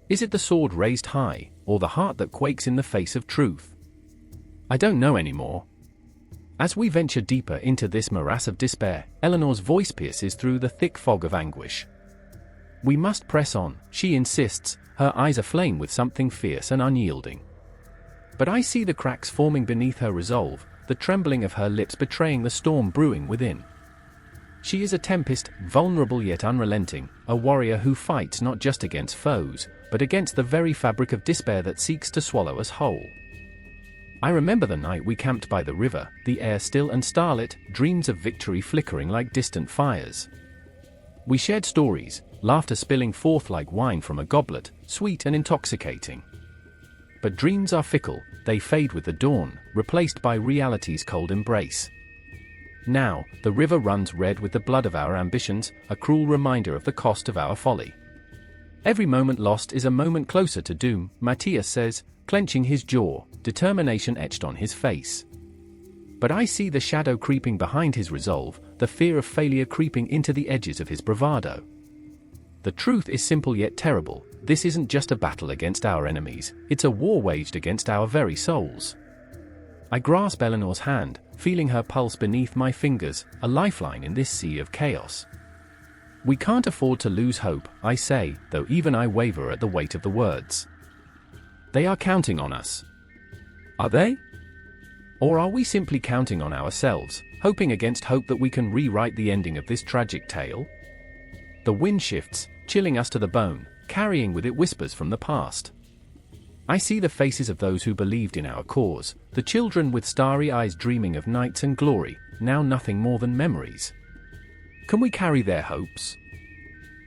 Is it the sword raised high, or the heart that quakes in the face of truth? I don't know anymore. As we venture deeper into this morass of despair, Eleanor's voice pierces through the thick fog of anguish. We must press on, she insists, her eyes aflame with something fierce and unyielding. But I see the cracks forming beneath her resolve, the trembling of her lips betraying the storm brewing within. She is a tempest, vulnerable yet unrelenting, a warrior who fights not just against foes, but against the very fabric of despair that seeks to swallow us whole. I remember the night we camped by the river, the air still and starlit, dreams of victory flickering like distant fires. We shared stories, laughter spilling forth like wine from a goblet, sweet and intoxicating. But dreams are fickle, they fade with the dawn, replaced by reality's cold embrace. Now, the river runs red with the blood of our ambitions, a cruel reminder of the cost of our folly. Every moment lost is a moment closer to doom, Matthias says, clenching his jaw, determination etched on his face. But I see the shadow creeping behind his resolve, the fear of failure creeping into the edges of his bravado. The truth is simple yet terrible, this isn't just a battle against our enemies, it's a war waged against our very souls. I grasp Eleanor's hand, feeling her pulse beneath my fingers, a lifeline in this sea of chaos. We can't afford to lose hope, I say, though even I waver at the weight of the words. They are counting on us. Are they? Or are we simply counting on ourselves, hoping against hope that we can rewrite the ending of this tragic tale? The wind shifts, chilling us to the bone, carrying with it whispers from the past. I see the faces of those who believed in our cause, the children with starry eyes dreaming of nights and glory, now nothing more than memories. Can we carry their hopes?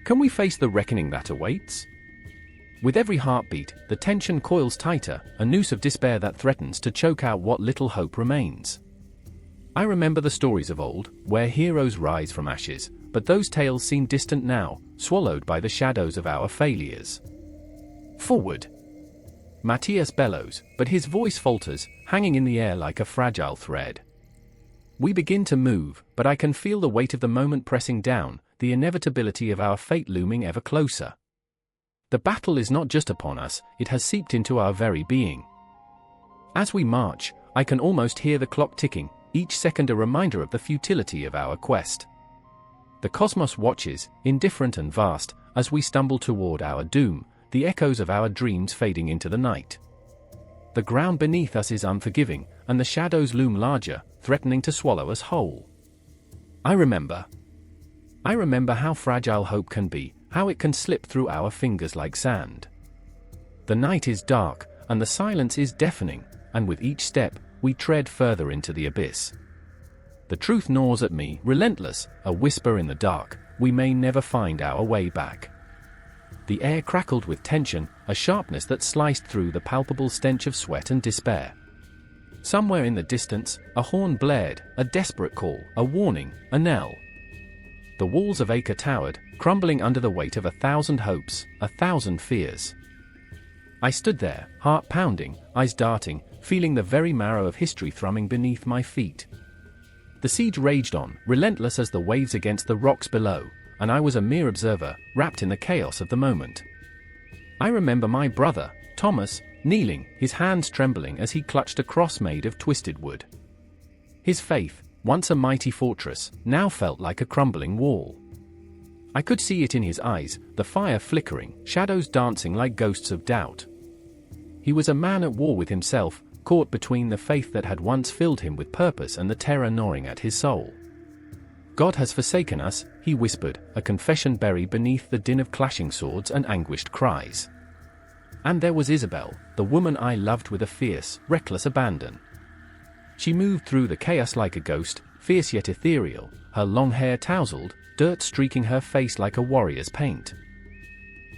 Can we face the reckoning that awaits? With every heartbeat, the tension coils tighter, a noose of despair that threatens to choke out what little hope remains. I remember the stories of old, where heroes rise from ashes, but those tales seem distant now, swallowed by the shadows of our failures. Forward! Matthias bellows, but his voice falters, hanging in the air like a fragile thread. We begin to move, but I can feel the weight of the moment pressing down, the inevitability of our fate looming ever closer. The battle is not just upon us, it has seeped into our very being. As we march, I can almost hear the clock ticking, each second a reminder of the futility of our quest. The cosmos watches, indifferent and vast, as we stumble toward our doom, the echoes of our dreams fading into the night. The ground beneath us is unforgiving, and the shadows loom larger, threatening to swallow us whole. I remember how fragile hope can be, how it can slip through our fingers like sand. The night is dark, and the silence is deafening, and with each step, we tread further into the abyss. The truth gnaws at me, relentless, a whisper in the dark, we may never find our way back. The air crackled with tension, a sharpness that sliced through the palpable stench of sweat and despair. Somewhere in the distance, a horn blared, a desperate call, a warning, a knell. The walls of Acre towered, crumbling under the weight of 1,000 hopes, 1,000 fears. I stood there, heart pounding, eyes darting, feeling the very marrow of history thrumming beneath my feet. The siege raged on, relentless as the waves against the rocks below, and I was a mere observer, wrapped in the chaos of the moment. I remember my brother, Thomas, kneeling, his hands trembling as he clutched a cross made of twisted wood. His faith, once a mighty fortress, now felt like a crumbling wall. I could see it in his eyes, the fire flickering, shadows dancing like ghosts of doubt. He was a man at war with himself, caught between the faith that had once filled him with purpose and the terror gnawing at his soul. God has forsaken us, he whispered, a confession buried beneath the din of clashing swords and anguished cries. And there was Isabel, the woman I loved with a fierce, reckless abandon. She moved through the chaos like a ghost, fierce yet ethereal, her long hair tousled, dirt streaking her face like a warrior's paint.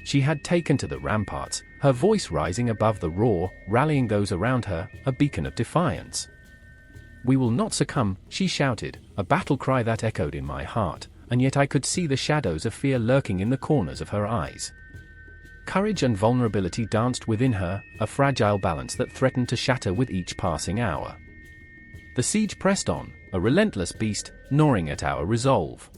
She had taken to the ramparts, her voice rising above the roar, rallying those around her, a beacon of defiance. "We will not succumb," she shouted, a battle cry that echoed in my heart, and yet I could see the shadows of fear lurking in the corners of her eyes. Courage and vulnerability danced within her, a fragile balance that threatened to shatter with each passing hour. The siege pressed on, a relentless beast, gnawing at our resolve.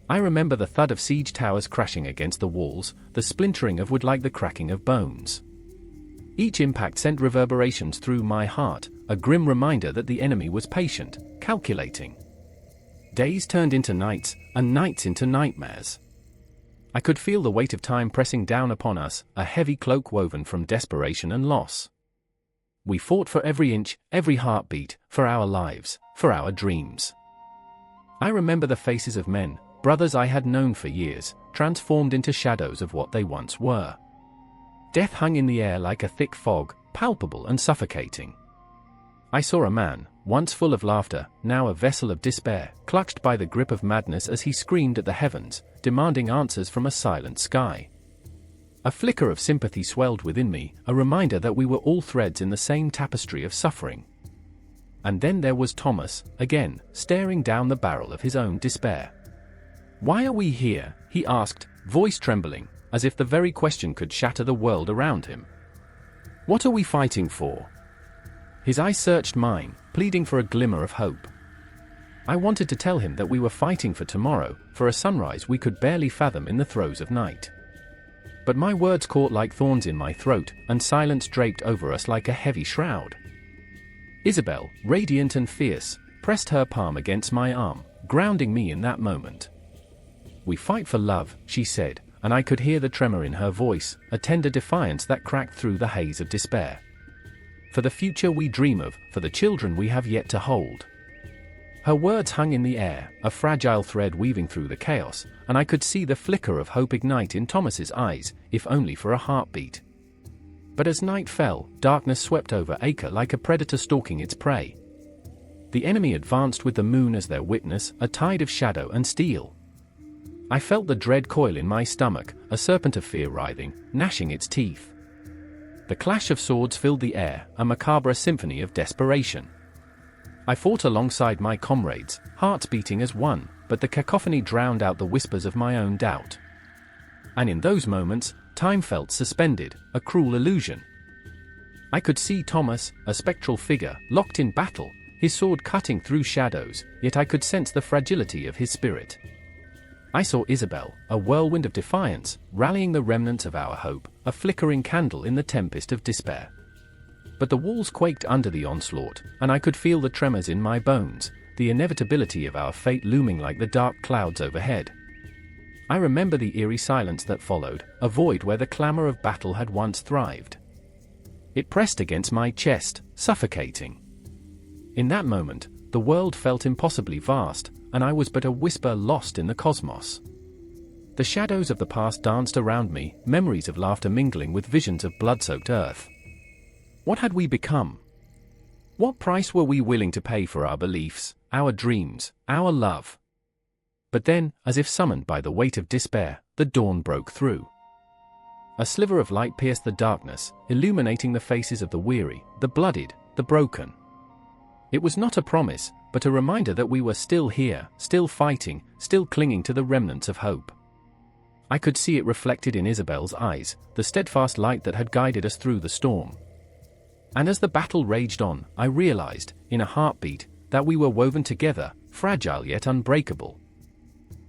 I remember the thud of siege towers crashing against the walls, the splintering of wood like the cracking of bones. Each impact sent reverberations through my heart, a grim reminder that the enemy was patient, calculating. Days turned into nights, and nights into nightmares. I could feel the weight of time pressing down upon us, a heavy cloak woven from desperation and loss. We fought for every inch, every heartbeat, for our lives, for our dreams. I remember the faces of men, brothers I had known for years, transformed into shadows of what they once were. Death hung in the air like a thick fog, palpable and suffocating. I saw a man, once full of laughter, now a vessel of despair, clutched by the grip of madness as he screamed at the heavens, demanding answers from a silent sky. A flicker of sympathy swelled within me, a reminder that we were all threads in the same tapestry of suffering. And then there was Thomas, again, staring down the barrel of his own despair. "Why are we here?" he asked, voice trembling, as if the very question could shatter the world around him. "What are we fighting for?" His eyes searched mine, pleading for a glimmer of hope. I wanted to tell him that we were fighting for tomorrow, for a sunrise we could barely fathom in the throes of night. But my words caught like thorns in my throat, and silence draped over us like a heavy shroud. Isabel, radiant and fierce, pressed her palm against my arm, grounding me in that moment. "We fight for love," she said, and I could hear the tremor in her voice, a tender defiance that cracked through the haze of despair. "For the future we dream of, for the children we have yet to hold." Her words hung in the air, a fragile thread weaving through the chaos, and I could see the flicker of hope ignite in Thomas's eyes, if only for a heartbeat. But as night fell, darkness swept over Acre like a predator stalking its prey. The enemy advanced with the moon as their witness, a tide of shadow and steel. I felt the dread coil in my stomach, a serpent of fear writhing, gnashing its teeth. The clash of swords filled the air, a macabre symphony of desperation. I fought alongside my comrades, hearts beating as one, but the cacophony drowned out the whispers of my own doubt. And in those moments, time felt suspended, a cruel illusion. I could see Thomas, a spectral figure, locked in battle, his sword cutting through shadows, yet I could sense the fragility of his spirit. I saw Isabel, a whirlwind of defiance, rallying the remnants of our hope, a flickering candle in the tempest of despair. But the walls quaked under the onslaught, and I could feel the tremors in my bones, the inevitability of our fate looming like the dark clouds overhead. I remember the eerie silence that followed, a void where the clamor of battle had once thrived. It pressed against my chest, suffocating. In that moment, the world felt impossibly vast, and I was but a whisper lost in the cosmos. The shadows of the past danced around me, memories of laughter mingling with visions of blood-soaked earth. What had we become? What price were we willing to pay for our beliefs, our dreams, our love? But then, as if summoned by the weight of despair, the dawn broke through. A sliver of light pierced the darkness, illuminating the faces of the weary, the bloodied, the broken. It was not a promise, but a reminder that we were still here, still fighting, still clinging to the remnants of hope. I could see it reflected in Isabel's eyes, the steadfast light that had guided us through the storm. And as the battle raged on, I realized, in a heartbeat, that we were woven together, fragile yet unbreakable.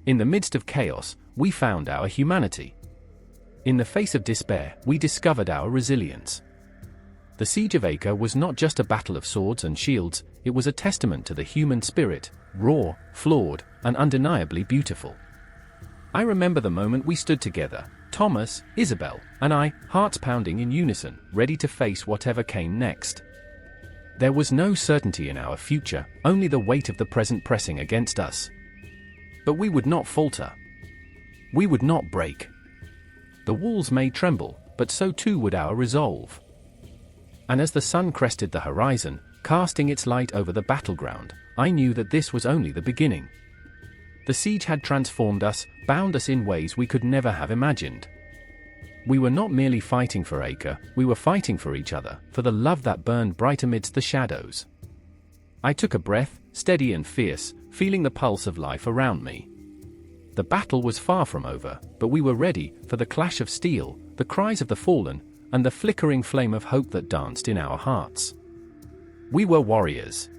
In the midst of chaos, we found our humanity. In the face of despair, we discovered our resilience. The Siege of Acre was not just a battle of swords and shields, it was a testament to the human spirit, raw, flawed, and undeniably beautiful. I remember the moment we stood together, Thomas, Isabel, and I, hearts pounding in unison, ready to face whatever came next. There was no certainty in our future, only the weight of the present pressing against us. But we would not falter. We would not break. The walls may tremble, but so too would our resolve. And as the sun crested the horizon, casting its light over the battleground, I knew that this was only the beginning. The siege had transformed us, bound us in ways we could never have imagined. We were not merely fighting for Acre, we were fighting for each other, for the love that burned bright amidst the shadows. I took a breath, steady and fierce, feeling the pulse of life around me. The battle was far from over, but we were ready for the clash of steel, the cries of the fallen, and the flickering flame of hope that danced in our hearts. We were warriors.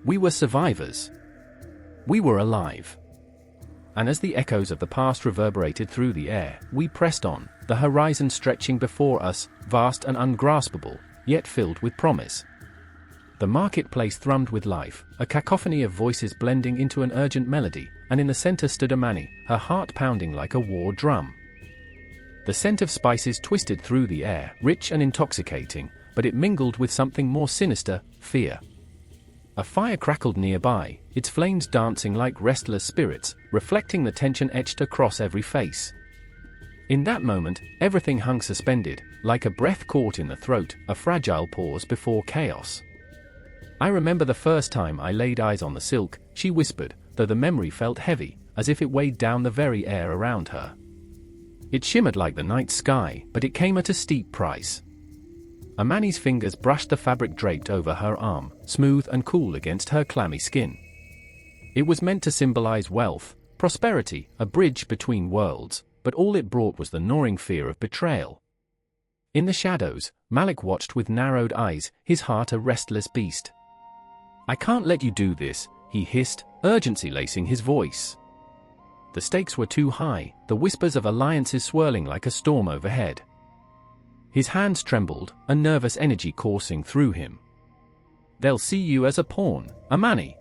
We were survivors. We were alive. And as the echoes of the past reverberated through the air, we pressed on, the horizon stretching before us, vast and ungraspable, yet filled with promise. The marketplace thrummed with life, a cacophony of voices blending into an urgent melody, and in the center stood Amani, her heart pounding like a war drum. The scent of spices twisted through the air, rich and intoxicating, but it mingled with something more sinister, fear. A fire crackled nearby, its flames dancing like restless spirits, reflecting the tension etched across every face. In that moment, everything hung suspended, like a breath caught in the throat, a fragile pause before chaos. I remember the first time I laid eyes on the silk, she whispered, though the memory felt heavy, as if it weighed down the very air around her. It shimmered like the night sky, but it came at a steep price. Amani's fingers brushed the fabric draped over her arm, smooth and cool against her clammy skin. It was meant to symbolize wealth, prosperity, a bridge between worlds, but all it brought was the gnawing fear of betrayal. In the shadows, Malik watched with narrowed eyes, his heart a restless beast. "I can't let you do this," he hissed, urgency lacing his voice. The stakes were too high, the whispers of alliances swirling like a storm overhead. His hands trembled, a nervous energy coursing through him. "They'll see you as a pawn, Amani.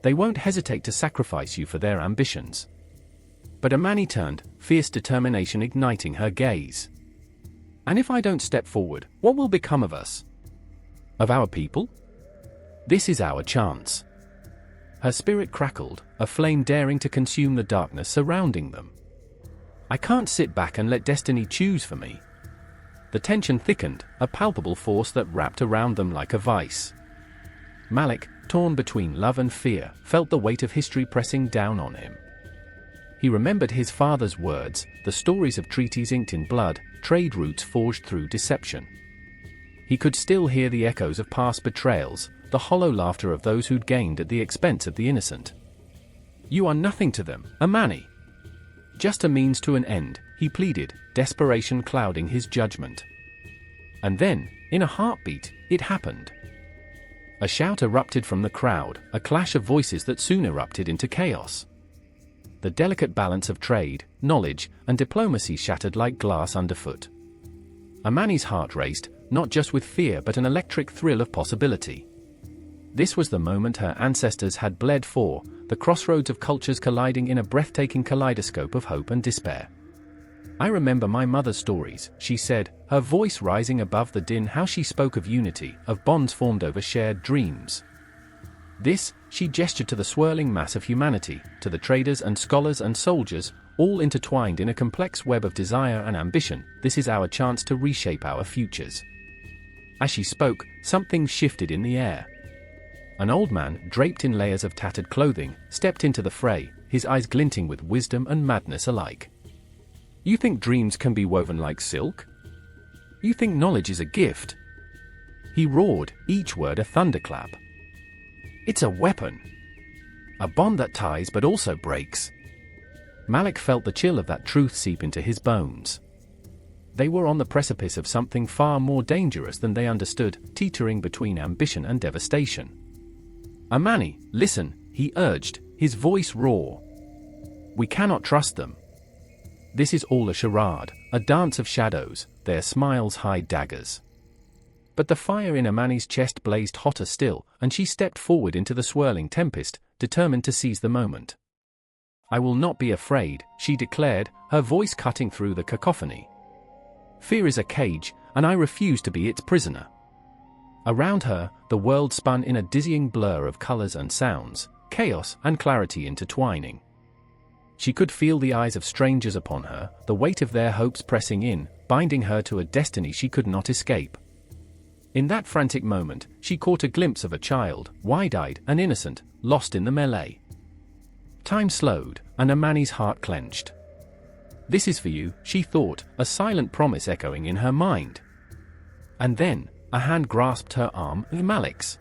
They won't hesitate to sacrifice you for their ambitions." But Amani turned, fierce determination igniting her gaze. "And if I don't step forward, what will become of us? Of our people? This is our chance." Her spirit crackled, a flame daring to consume the darkness surrounding them. "I can't sit back and let destiny choose for me." The tension thickened, a palpable force that wrapped around them like a vice. Malik, torn between love and fear, felt the weight of history pressing down on him. He remembered his father's words, the stories of treaties inked in blood, trade routes forged through deception. He could still hear the echoes of past betrayals, the hollow laughter of those who'd gained at the expense of the innocent. "You are nothing to them, Amani. Just a means to an end," he pleaded, desperation clouding his judgment. And then, in a heartbeat, it happened. A shout erupted from the crowd, a clash of voices that soon erupted into chaos. The delicate balance of trade, knowledge, and diplomacy shattered like glass underfoot. Amani's heart raced, not just with fear but an electric thrill of possibility. This was the moment her ancestors had bled for, the crossroads of cultures colliding in a breathtaking kaleidoscope of hope and despair. "I remember my mother's stories," she said, her voice rising above the din, how she spoke of unity, of bonds formed over shared dreams. This, she gestured to the swirling mass of humanity, to the traders and scholars and soldiers, all intertwined in a complex web of desire and ambition. "This is our chance to reshape our futures." As she spoke, something shifted in the air. An old man, draped in layers of tattered clothing, stepped into the fray, his eyes glinting with wisdom and madness alike. "You think dreams can be woven like silk? You think knowledge is a gift?" He roared, each word a thunderclap. "It's a weapon. A bond that ties but also breaks." Malik felt the chill of that truth seep into his bones. They were on the precipice of something far more dangerous than they understood, teetering between ambition and devastation. "Amani, listen," he urged, his voice raw. "We cannot trust them. This is all a charade, a dance of shadows, their smiles hide daggers." But the fire in Amani's chest blazed hotter still, and she stepped forward into the swirling tempest, determined to seize the moment. "I will not be afraid," she declared, her voice cutting through the cacophony. "Fear is a cage, and I refuse to be its prisoner." Around her, the world spun in a dizzying blur of colors and sounds, chaos and clarity intertwining. She could feel the eyes of strangers upon her, the weight of their hopes pressing in, binding her to a destiny she could not escape. In that frantic moment, she caught a glimpse of a child, wide-eyed and innocent, lost in the melee. Time slowed, and Amani's heart clenched. "This is for you," she thought, a silent promise echoing in her mind. And then, a hand grasped her arm, Malik's.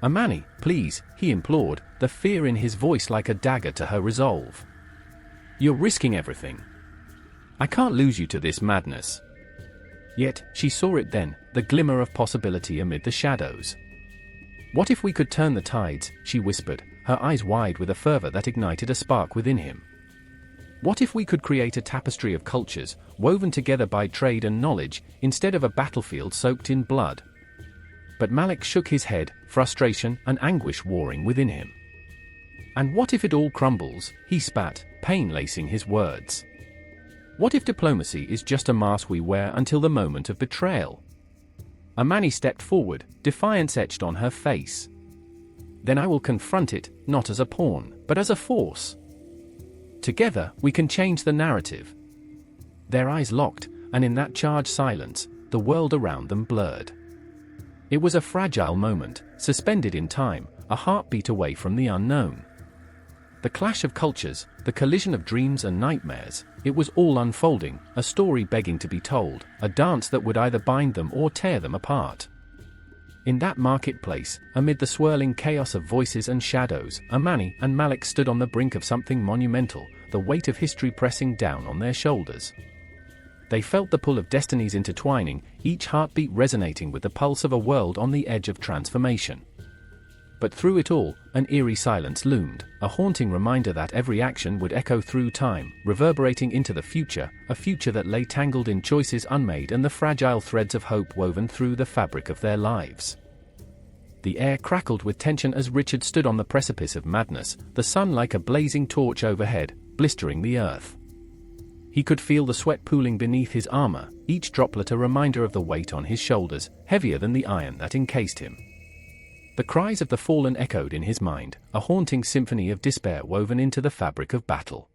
"Amani, please," he implored, the fear in his voice like a dagger to her resolve. "You're risking everything. I can't lose you to this madness." Yet, she saw it then, the glimmer of possibility amid the shadows. "What if we could turn the tides?" she whispered, her eyes wide with a fervor that ignited a spark within him. "What if we could create a tapestry of cultures, woven together by trade and knowledge, instead of a battlefield soaked in blood?" But Malik shook his head, frustration and anguish warring within him. And what if it all crumbles? He spat, pain lacing his words. What if diplomacy is just a mask we wear until the moment of betrayal? Amani stepped forward, defiance etched on her face. Then I will confront it, not as a pawn, but as a force. Together, we can change the narrative. Their eyes locked, and in that charged silence, the world around them blurred. It was a fragile moment, suspended in time, a heartbeat away from the unknown. The clash of cultures, the collision of dreams and nightmares, it was all unfolding, a story begging to be told, a dance that would either bind them or tear them apart. In that marketplace, amid the swirling chaos of voices and shadows, Amani and Malik stood on the brink of something monumental, the weight of history pressing down on their shoulders. They felt the pull of destinies intertwining, each heartbeat resonating with the pulse of a world on the edge of transformation. But through it all, an eerie silence loomed, a haunting reminder that every action would echo through time, reverberating into the future, a future that lay tangled in choices unmade and the fragile threads of hope woven through the fabric of their lives. The air crackled with tension as Richard stood on the precipice of madness, the sun like a blazing torch overhead, blistering the earth. He could feel the sweat pooling beneath his armor, each droplet a reminder of the weight on his shoulders, heavier than the iron that encased him. The cries of the fallen echoed in his mind, a haunting symphony of despair woven into the fabric of battle.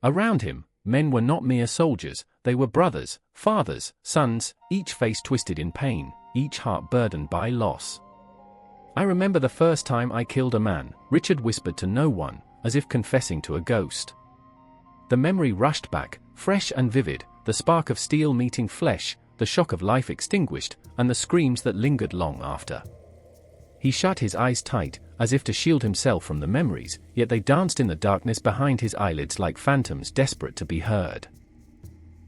Around him, men were not mere soldiers, they were brothers, fathers, sons, each face twisted in pain, each heart burdened by loss. I remember the first time I killed a man, Richard whispered to no one, as if confessing to a ghost. The memory rushed back, fresh and vivid, the spark of steel meeting flesh, the shock of life extinguished, and the screams that lingered long after. He shut his eyes tight, as if to shield himself from the memories, yet they danced in the darkness behind his eyelids like phantoms desperate to be heard.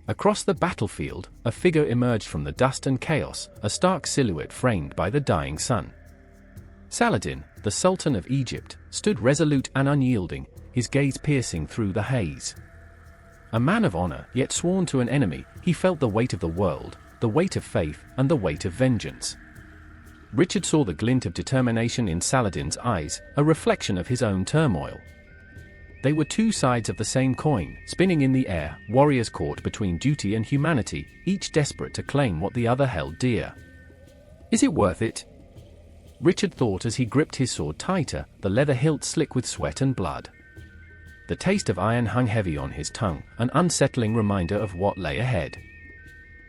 Across the battlefield, a figure emerged from the dust and chaos, a stark silhouette framed by the dying sun. Saladin, the Sultan of Egypt, stood resolute and unyielding, his gaze piercing through the haze. A man of honor, yet sworn to an enemy, he felt the weight of the world, the weight of faith, and the weight of vengeance. Richard saw the glint of determination in Saladin's eyes, a reflection of his own turmoil. They were two sides of the same coin, spinning in the air, warriors caught between duty and humanity, each desperate to claim what the other held dear. Is it worth it? Richard thought as he gripped his sword tighter, the leather hilt slick with sweat and blood. The taste of iron hung heavy on his tongue, an unsettling reminder of what lay ahead.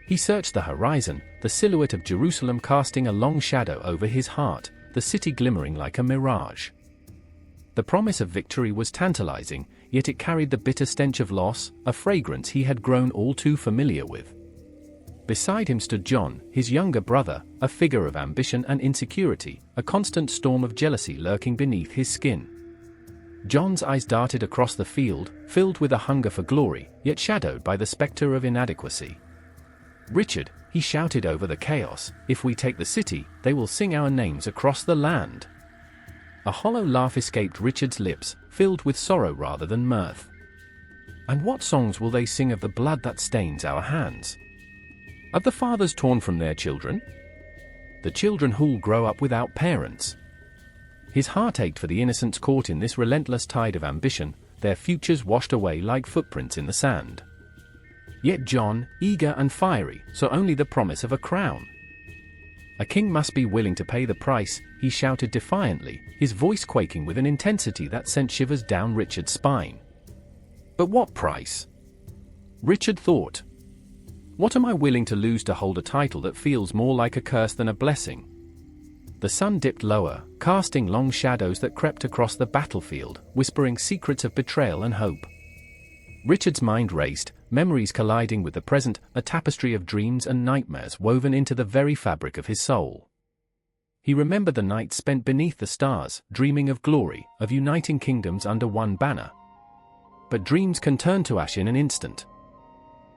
He searched the horizon, the silhouette of Jerusalem casting a long shadow over his heart, the city glimmering like a mirage. The promise of victory was tantalizing, yet it carried the bitter stench of loss, a fragrance he had grown all too familiar with. Beside him stood John, his younger brother, a figure of ambition and insecurity, a constant storm of jealousy lurking beneath his skin. John's eyes darted across the field, filled with a hunger for glory, yet shadowed by the specter of inadequacy. Richard, he shouted over the chaos, if we take the city, they will sing our names across the land. A hollow laugh escaped Richard's lips, filled with sorrow rather than mirth. And what songs will they sing of the blood that stains our hands? Of the fathers torn from their children? The children who'll grow up without parents. His heart ached for the innocents caught in this relentless tide of ambition, their futures washed away like footprints in the sand. Yet John, eager and fiery, saw only the promise of a crown. A king must be willing to pay the price, he shouted defiantly, his voice quaking with an intensity that sent shivers down Richard's spine. But what price? Richard thought. What am I willing to lose to hold a title that feels more like a curse than a blessing? The sun dipped lower, casting long shadows that crept across the battlefield, whispering secrets of betrayal and hope. Richard's mind raced, memories colliding with the present, a tapestry of dreams and nightmares woven into the very fabric of his soul. He remembered the nights spent beneath the stars, dreaming of glory, of uniting kingdoms under one banner. But dreams can turn to ash in an instant.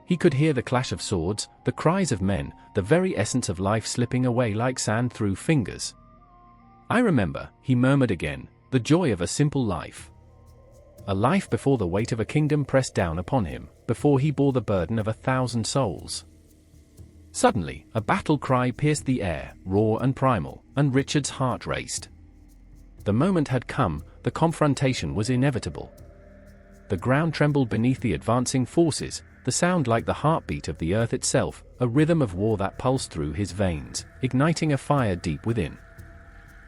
He could hear the clash of swords, the cries of men, the very essence of life slipping away like sand through fingers. I remember, he murmured again, the joy of a simple life. A life before the weight of a kingdom pressed down upon him, before he bore the burden of 1,000 souls. Suddenly, a battle cry pierced the air, raw and primal, and Richard's heart raced. The moment had come, the confrontation was inevitable. The ground trembled beneath the advancing forces, the sound like the heartbeat of the earth itself, a rhythm of war that pulsed through his veins, igniting a fire deep within.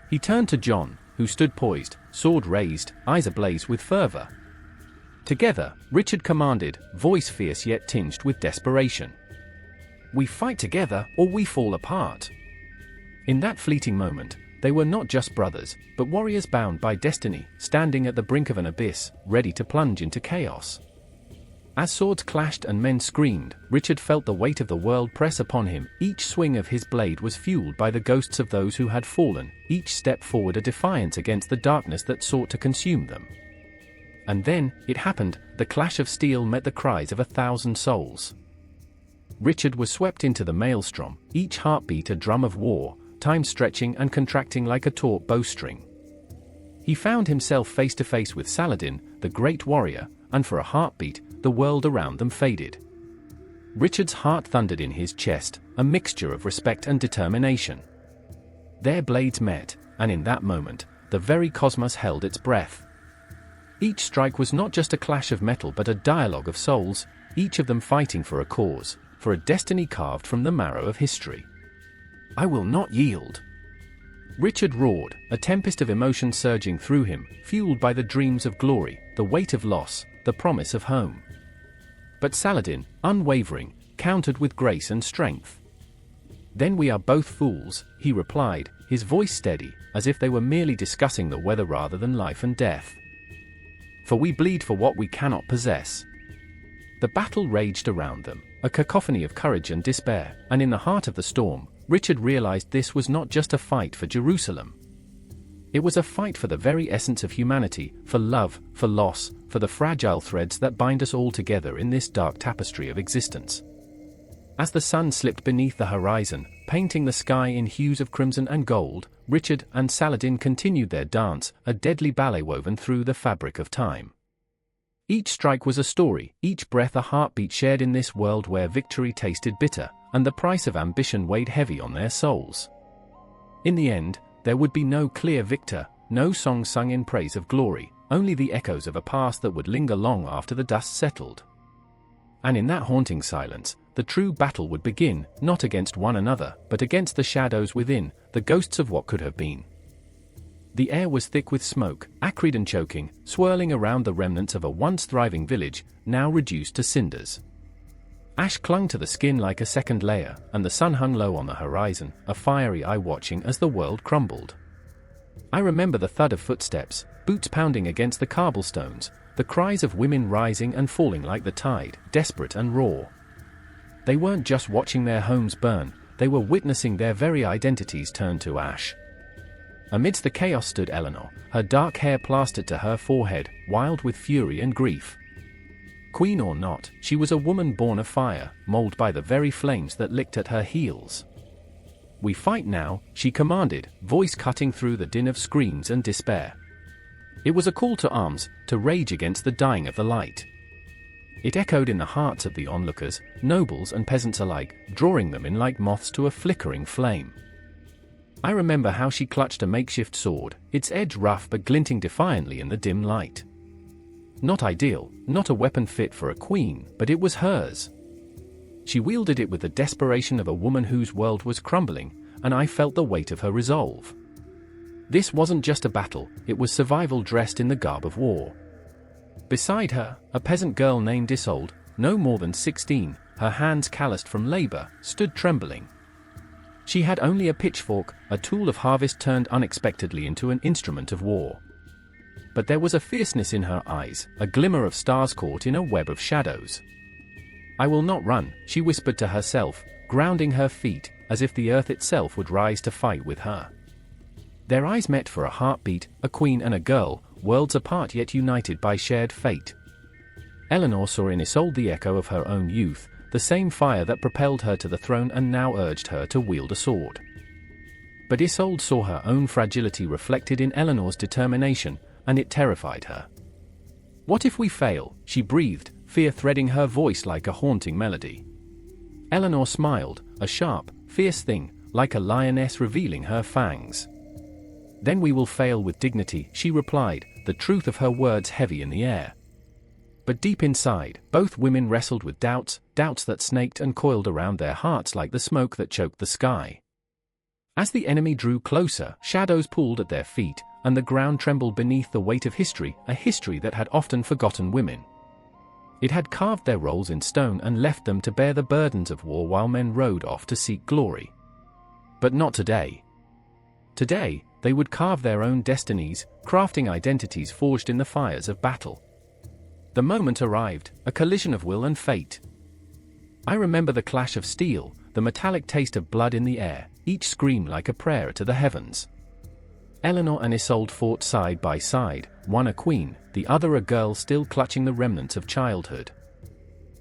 He turned to John, who stood poised, sword raised, eyes ablaze with fervor. Together, Richard commanded, voice fierce yet tinged with desperation. "We fight together, or we fall apart." In that fleeting moment, they were not just brothers, but warriors bound by destiny, standing at the brink of an abyss, ready to plunge into chaos. As swords clashed and men screamed, Richard felt the weight of the world press upon him. Each swing of his blade was fueled by the ghosts of those who had fallen, each step forward a defiance against the darkness that sought to consume them. And then, it happened, the clash of steel met the cries of 1,000 souls. Richard was swept into the maelstrom, each heartbeat a drum of war, time stretching and contracting like a taut bowstring. He found himself face to face with Saladin, the great warrior, and for a heartbeat, the world around them faded. Richard's heart thundered in his chest, a mixture of respect and determination. Their blades met, and in that moment, the very cosmos held its breath. Each strike was not just a clash of metal but a dialogue of souls, each of them fighting for a cause, for a destiny carved from the marrow of history. "I will not yield!" Richard roared, a tempest of emotion surging through him, fueled by the dreams of glory, the weight of loss, the promise of home. But Saladin, unwavering, countered with grace and strength. "Then we are both fools," he replied, his voice steady, as if they were merely discussing the weather rather than life and death. "For we bleed for what we cannot possess." The battle raged around them, a cacophony of courage and despair, and in the heart of the storm, Richard realized this was not just a fight for Jerusalem. It was a fight for the very essence of humanity, for love, for loss, for the fragile threads that bind us all together in this dark tapestry of existence. As the sun slipped beneath the horizon, painting the sky in hues of crimson and gold, Richard and Saladin continued their dance, a deadly ballet woven through the fabric of time. Each strike was a story, each breath a heartbeat shared in this world where victory tasted bitter, and the price of ambition weighed heavy on their souls. In the end, there would be no clear victor, no song sung in praise of glory, only the echoes of a past that would linger long after the dust settled. And in that haunting silence, the true battle would begin, not against one another, but against the shadows within, the ghosts of what could have been. The air was thick with smoke, acrid and choking, swirling around the remnants of a once thriving village, now reduced to cinders. Ash clung to the skin like a second layer, and the sun hung low on the horizon, a fiery eye watching as the world crumbled. I remember the thud of footsteps, boots pounding against the cobblestones, the cries of women rising and falling like the tide, desperate and raw. They weren't just watching their homes burn, they were witnessing their very identities turn to ash. Amidst the chaos stood Eleanor, her dark hair plastered to her forehead, wild with fury and grief. Queen or not, she was a woman born of fire, molded by the very flames that licked at her heels. "We fight now," she commanded, voice cutting through the din of screams and despair. It was a call to arms, to rage against the dying of the light. It echoed in the hearts of the onlookers, nobles and peasants alike, drawing them in like moths to a flickering flame. I remember how she clutched a makeshift sword, its edge rough but glinting defiantly in the dim light. Not ideal, not a weapon fit for a queen, but it was hers. She wielded it with the desperation of a woman whose world was crumbling, and I felt the weight of her resolve. This wasn't just a battle, it was survival dressed in the garb of war. Beside her, a peasant girl named Isolde, no more than 16, her hands calloused from labor, stood trembling. She had only a pitchfork, a tool of harvest turned unexpectedly into an instrument of war. But there was a fierceness in her eyes, a glimmer of stars caught in a web of shadows. "I will not run," she whispered to herself, grounding her feet, as if the earth itself would rise to fight with her. Their eyes met for a heartbeat, a queen and a girl, worlds apart yet united by shared fate. Eleanor saw in Isolde the echo of her own youth, the same fire that propelled her to the throne and now urged her to wield a sword. But Isolde saw her own fragility reflected in Eleanor's determination, and it terrified her. "What if we fail?" she breathed, fear threading her voice like a haunting melody. Eleanor smiled, a sharp, fierce thing, like a lioness revealing her fangs. "Then we will fail with dignity," she replied, the truth of her words heavy in the air. But deep inside, both women wrestled with doubts that snaked and coiled around their hearts like the smoke that choked the sky. As the enemy drew closer, shadows pooled at their feet, and the ground trembled beneath the weight of history, a history that had often forgotten women. It had carved their roles in stone and left them to bear the burdens of war while men rode off to seek glory. But not today. Today, they would carve their own destinies, crafting identities forged in the fires of battle. The moment arrived, a collision of will and fate. I remember the clash of steel, the metallic taste of blood in the air, each scream like a prayer to the heavens. Eleanor and Isolde fought side by side, one a queen, the other a girl still clutching the remnants of childhood.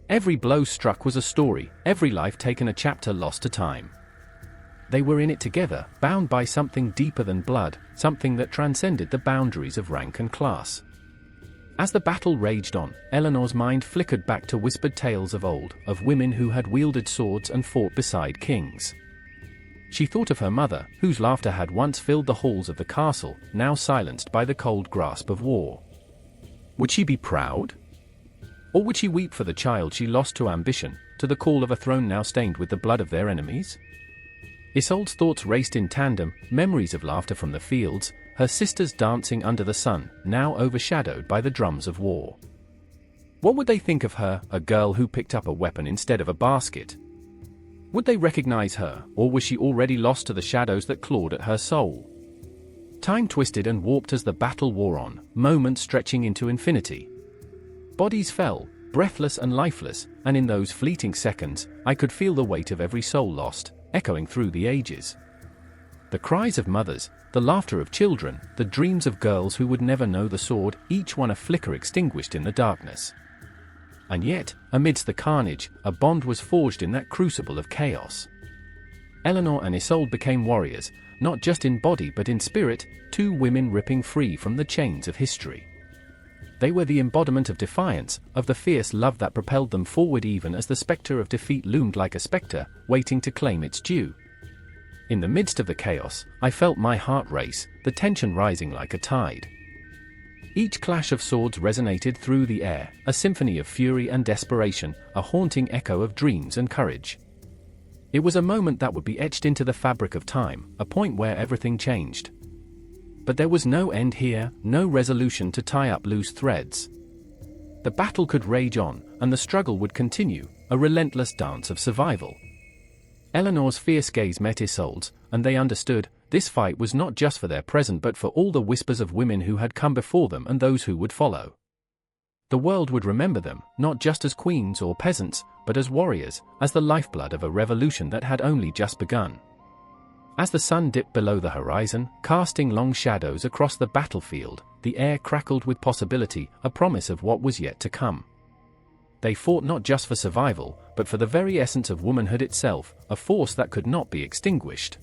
Every blow struck was a story, every life taken a chapter lost to time. They were in it together, bound by something deeper than blood, something that transcended the boundaries of rank and class. As the battle raged on, Eleanor's mind flickered back to whispered tales of old, of women who had wielded swords and fought beside kings. She thought of her mother, whose laughter had once filled the halls of the castle, now silenced by the cold grasp of war. Would she be proud? Or would she weep for the child she lost to ambition, to the call of a throne now stained with the blood of their enemies? Isolde's thoughts raced in tandem, memories of laughter from the fields, her sisters dancing under the sun, now overshadowed by the drums of war. What would they think of her, a girl who picked up a weapon instead of a basket? Would they recognize her, or was she already lost to the shadows that clawed at her soul? Time twisted and warped as the battle wore on, moments stretching into infinity. Bodies fell, breathless and lifeless, and in those fleeting seconds, I could feel the weight of every soul lost, echoing through the ages. The cries of mothers, the laughter of children, the dreams of girls who would never know the sword, each one a flicker extinguished in the darkness. And yet, amidst the carnage, a bond was forged in that crucible of chaos. Eleanor and Isolde became warriors, not just in body but in spirit, two women ripping free from the chains of history. They were the embodiment of defiance, of the fierce love that propelled them forward even as the specter of defeat loomed like a specter, waiting to claim its due. In the midst of the chaos, I felt my heart race, the tension rising like a tide. Each clash of swords resonated through the air, a symphony of fury and desperation, a haunting echo of dreams and courage. It was a moment that would be etched into the fabric of time, a point where everything changed. But there was no end here, no resolution to tie up loose threads. The battle could rage on, and the struggle would continue, a relentless dance of survival. Eleanor's fierce gaze met Isolde's, and they understood, this fight was not just for their present but for all the whispers of women who had come before them and those who would follow. The world would remember them, not just as queens or peasants, but as warriors, as the lifeblood of a revolution that had only just begun. As the sun dipped below the horizon, casting long shadows across the battlefield, the air crackled with possibility, a promise of what was yet to come. They fought not just for survival, but for the very essence of womanhood itself, a force that could not be extinguished.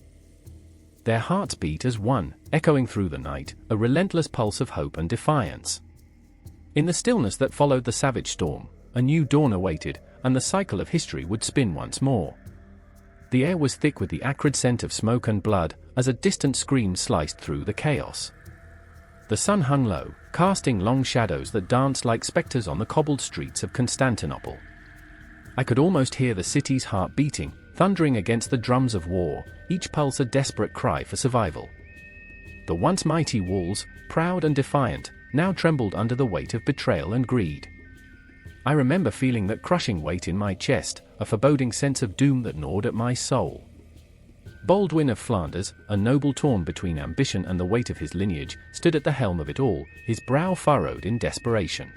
Their hearts beat as one, echoing through the night, a relentless pulse of hope and defiance. In the stillness that followed the savage storm, a new dawn awaited, and the cycle of history would spin once more. The air was thick with the acrid scent of smoke and blood, as a distant scream sliced through the chaos. The sun hung low, casting long shadows that danced like specters on the cobbled streets of Constantinople. I could almost hear the city's heart beating, thundering against the drums of war, each pulse a desperate cry for survival. The once mighty walls, proud and defiant, now trembled under the weight of betrayal and greed. I remember feeling that crushing weight in my chest, a foreboding sense of doom that gnawed at my soul. Baldwin of Flanders, a noble torn between ambition and the weight of his lineage, stood at the helm of it all, his brow furrowed in desperation.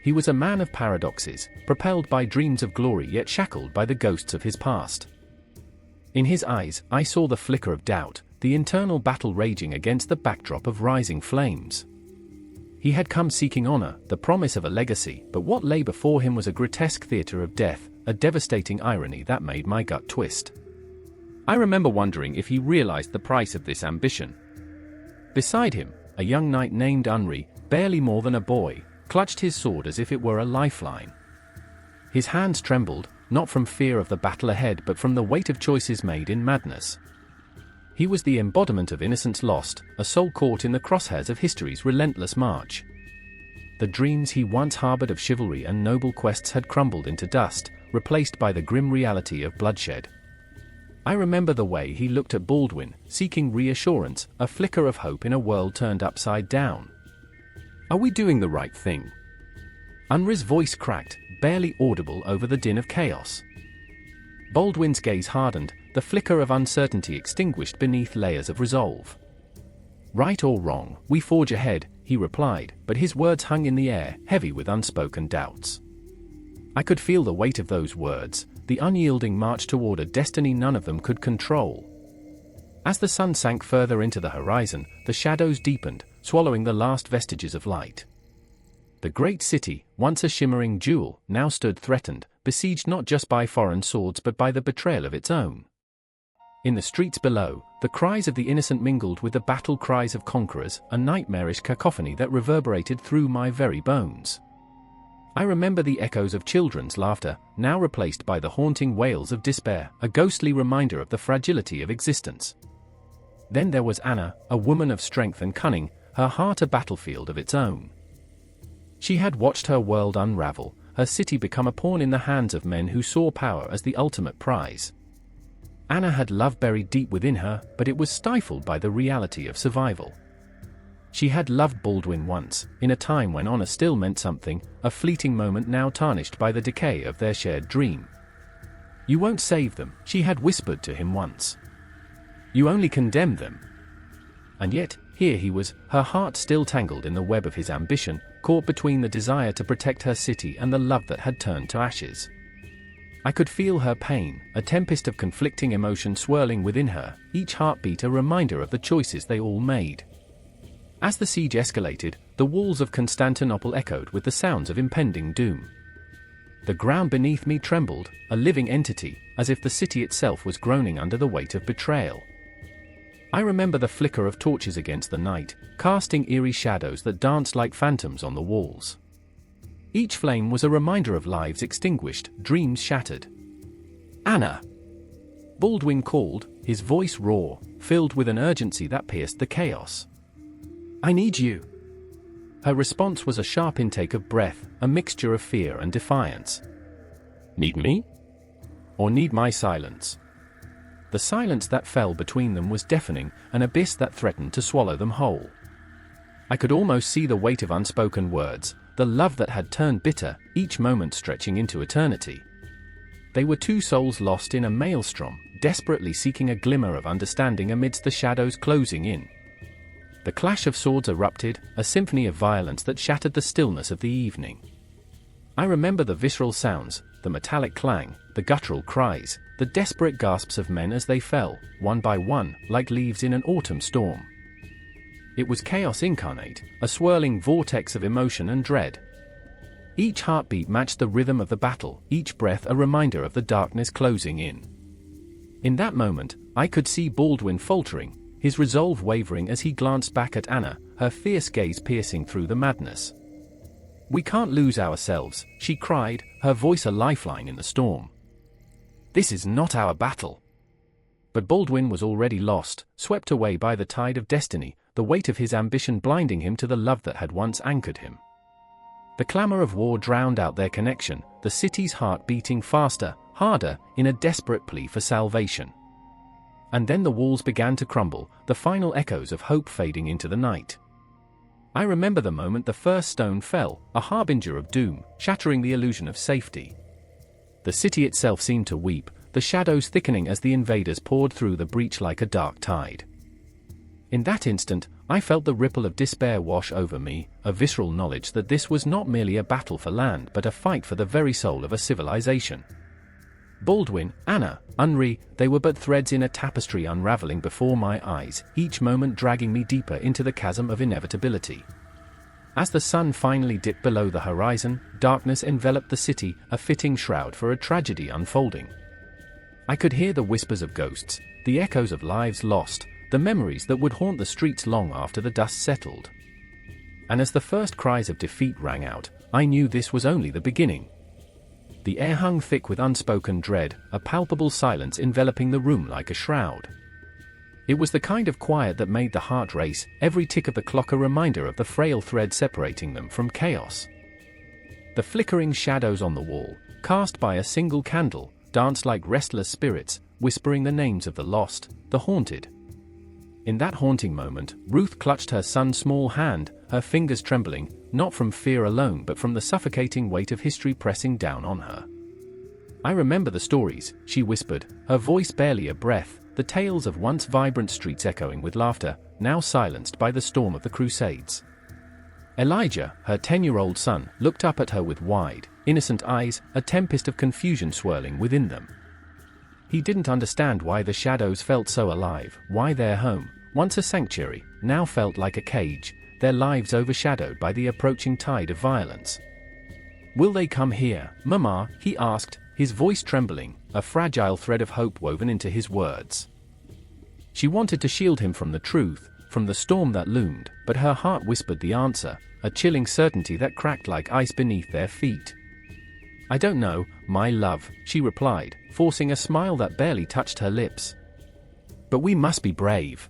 He was a man of paradoxes, propelled by dreams of glory yet shackled by the ghosts of his past. In his eyes, I saw the flicker of doubt, the internal battle raging against the backdrop of rising flames. He had come seeking honor, the promise of a legacy, but what lay before him was a grotesque theater of death, a devastating irony that made my gut twist. I remember wondering if he realized the price of this ambition. Beside him, a young knight named Henri, barely more than a boy, clutched his sword as if it were a lifeline. His hands trembled, not from fear of the battle ahead but from the weight of choices made in madness. He was the embodiment of innocence lost, a soul caught in the crosshairs of history's relentless march. The dreams he once harbored of chivalry and noble quests had crumbled into dust, replaced by the grim reality of bloodshed. I remember the way he looked at Baldwin, seeking reassurance, a flicker of hope in a world turned upside down. Are we doing the right thing? Unri's voice cracked, barely audible over the din of chaos. Baldwin's gaze hardened, the flicker of uncertainty extinguished beneath layers of resolve. Right or wrong, we forge ahead, he replied, but his words hung in the air, heavy with unspoken doubts. I could feel the weight of those words, the unyielding march toward a destiny none of them could control. As the sun sank further into the horizon, the shadows deepened, swallowing the last vestiges of light. The great city, once a shimmering jewel, now stood threatened, besieged not just by foreign swords but by the betrayal of its own. In the streets below, the cries of the innocent mingled with the battle cries of conquerors, a nightmarish cacophony that reverberated through my very bones. I remember the echoes of children's laughter, now replaced by the haunting wails of despair, a ghostly reminder of the fragility of existence. Then there was Anna, a woman of strength and cunning, her heart a battlefield of its own. She had watched her world unravel, her city become a pawn in the hands of men who saw power as the ultimate prize. Anna had love buried deep within her, but it was stifled by the reality of survival. She had loved Baldwin once, in a time when honor still meant something, a fleeting moment now tarnished by the decay of their shared dream. "You won't save them," she had whispered to him once. "You only condemn them." And yet, here he was, her heart still tangled in the web of his ambition, caught between the desire to protect her city and the love that had turned to ashes. I could feel her pain, a tempest of conflicting emotion swirling within her, each heartbeat a reminder of the choices they all made. As the siege escalated, the walls of Constantinople echoed with the sounds of impending doom. The ground beneath me trembled, a living entity, as if the city itself was groaning under the weight of betrayal. I remember the flicker of torches against the night, casting eerie shadows that danced like phantoms on the walls. Each flame was a reminder of lives extinguished, dreams shattered. "Anna!" Baldwin called, his voice raw, filled with an urgency that pierced the chaos. "I need you." Her response was a sharp intake of breath, a mixture of fear and defiance. "Need me? Or need my silence?" The silence that fell between them was deafening, an abyss that threatened to swallow them whole. I could almost see the weight of unspoken words, the love that had turned bitter, each moment stretching into eternity. They were two souls lost in a maelstrom, desperately seeking a glimmer of understanding amidst the shadows closing in. The clash of swords erupted, a symphony of violence that shattered the stillness of the evening. I remember the visceral sounds, the metallic clang, the guttural cries, the desperate gasps of men as they fell, one by one, like leaves in an autumn storm. It was chaos incarnate, a swirling vortex of emotion and dread. Each heartbeat matched the rhythm of the battle, each breath a reminder of the darkness closing in. In that moment, I could see Baldwin faltering, his resolve wavering as he glanced back at Anna, her fierce gaze piercing through the madness. "We can't lose ourselves," she cried, her voice a lifeline in the storm. "This is not our battle." But Baldwin was already lost, swept away by the tide of destiny, the weight of his ambition blinding him to the love that had once anchored him. The clamor of war drowned out their connection, the city's heart beating faster, harder, in a desperate plea for salvation. And then the walls began to crumble, the final echoes of hope fading into the night. I remember the moment the first stone fell, a harbinger of doom, shattering the illusion of safety. The city itself seemed to weep, the shadows thickening as the invaders poured through the breach like a dark tide. In that instant, I felt the ripple of despair wash over me, a visceral knowledge that this was not merely a battle for land but a fight for the very soul of a civilization. Baldwin, Anna, Henri, they were but threads in a tapestry unraveling before my eyes, each moment dragging me deeper into the chasm of inevitability. As the sun finally dipped below the horizon, darkness enveloped the city, a fitting shroud for a tragedy unfolding. I could hear the whispers of ghosts, the echoes of lives lost, the memories that would haunt the streets long after the dust settled. And as the first cries of defeat rang out, I knew this was only the beginning. The air hung thick with unspoken dread, a palpable silence enveloping the room like a shroud. It was the kind of quiet that made the heart race, every tick of the clock a reminder of the frail thread separating them from chaos. The flickering shadows on the wall, cast by a single candle, danced like restless spirits, whispering the names of the lost, the haunted. In that haunting moment, Ruth clutched her son's small hand, her fingers trembling, not from fear alone but from the suffocating weight of history pressing down on her. "I remember the stories," she whispered, her voice barely a breath, the tales of once vibrant streets echoing with laughter, now silenced by the storm of the Crusades. Elijah, her 10-year-old son, looked up at her with wide, innocent eyes, a tempest of confusion swirling within them. He didn't understand why the shadows felt so alive, why their home, once a sanctuary, now felt like a cage, their lives overshadowed by the approaching tide of violence. "Will they come here, Mama?" he asked, his voice trembling, a fragile thread of hope woven into his words. She wanted to shield him from the truth, from the storm that loomed, but her heart whispered the answer, a chilling certainty that cracked like ice beneath their feet. "I don't know, my love," she replied, forcing a smile that barely touched her lips. "But we must be brave."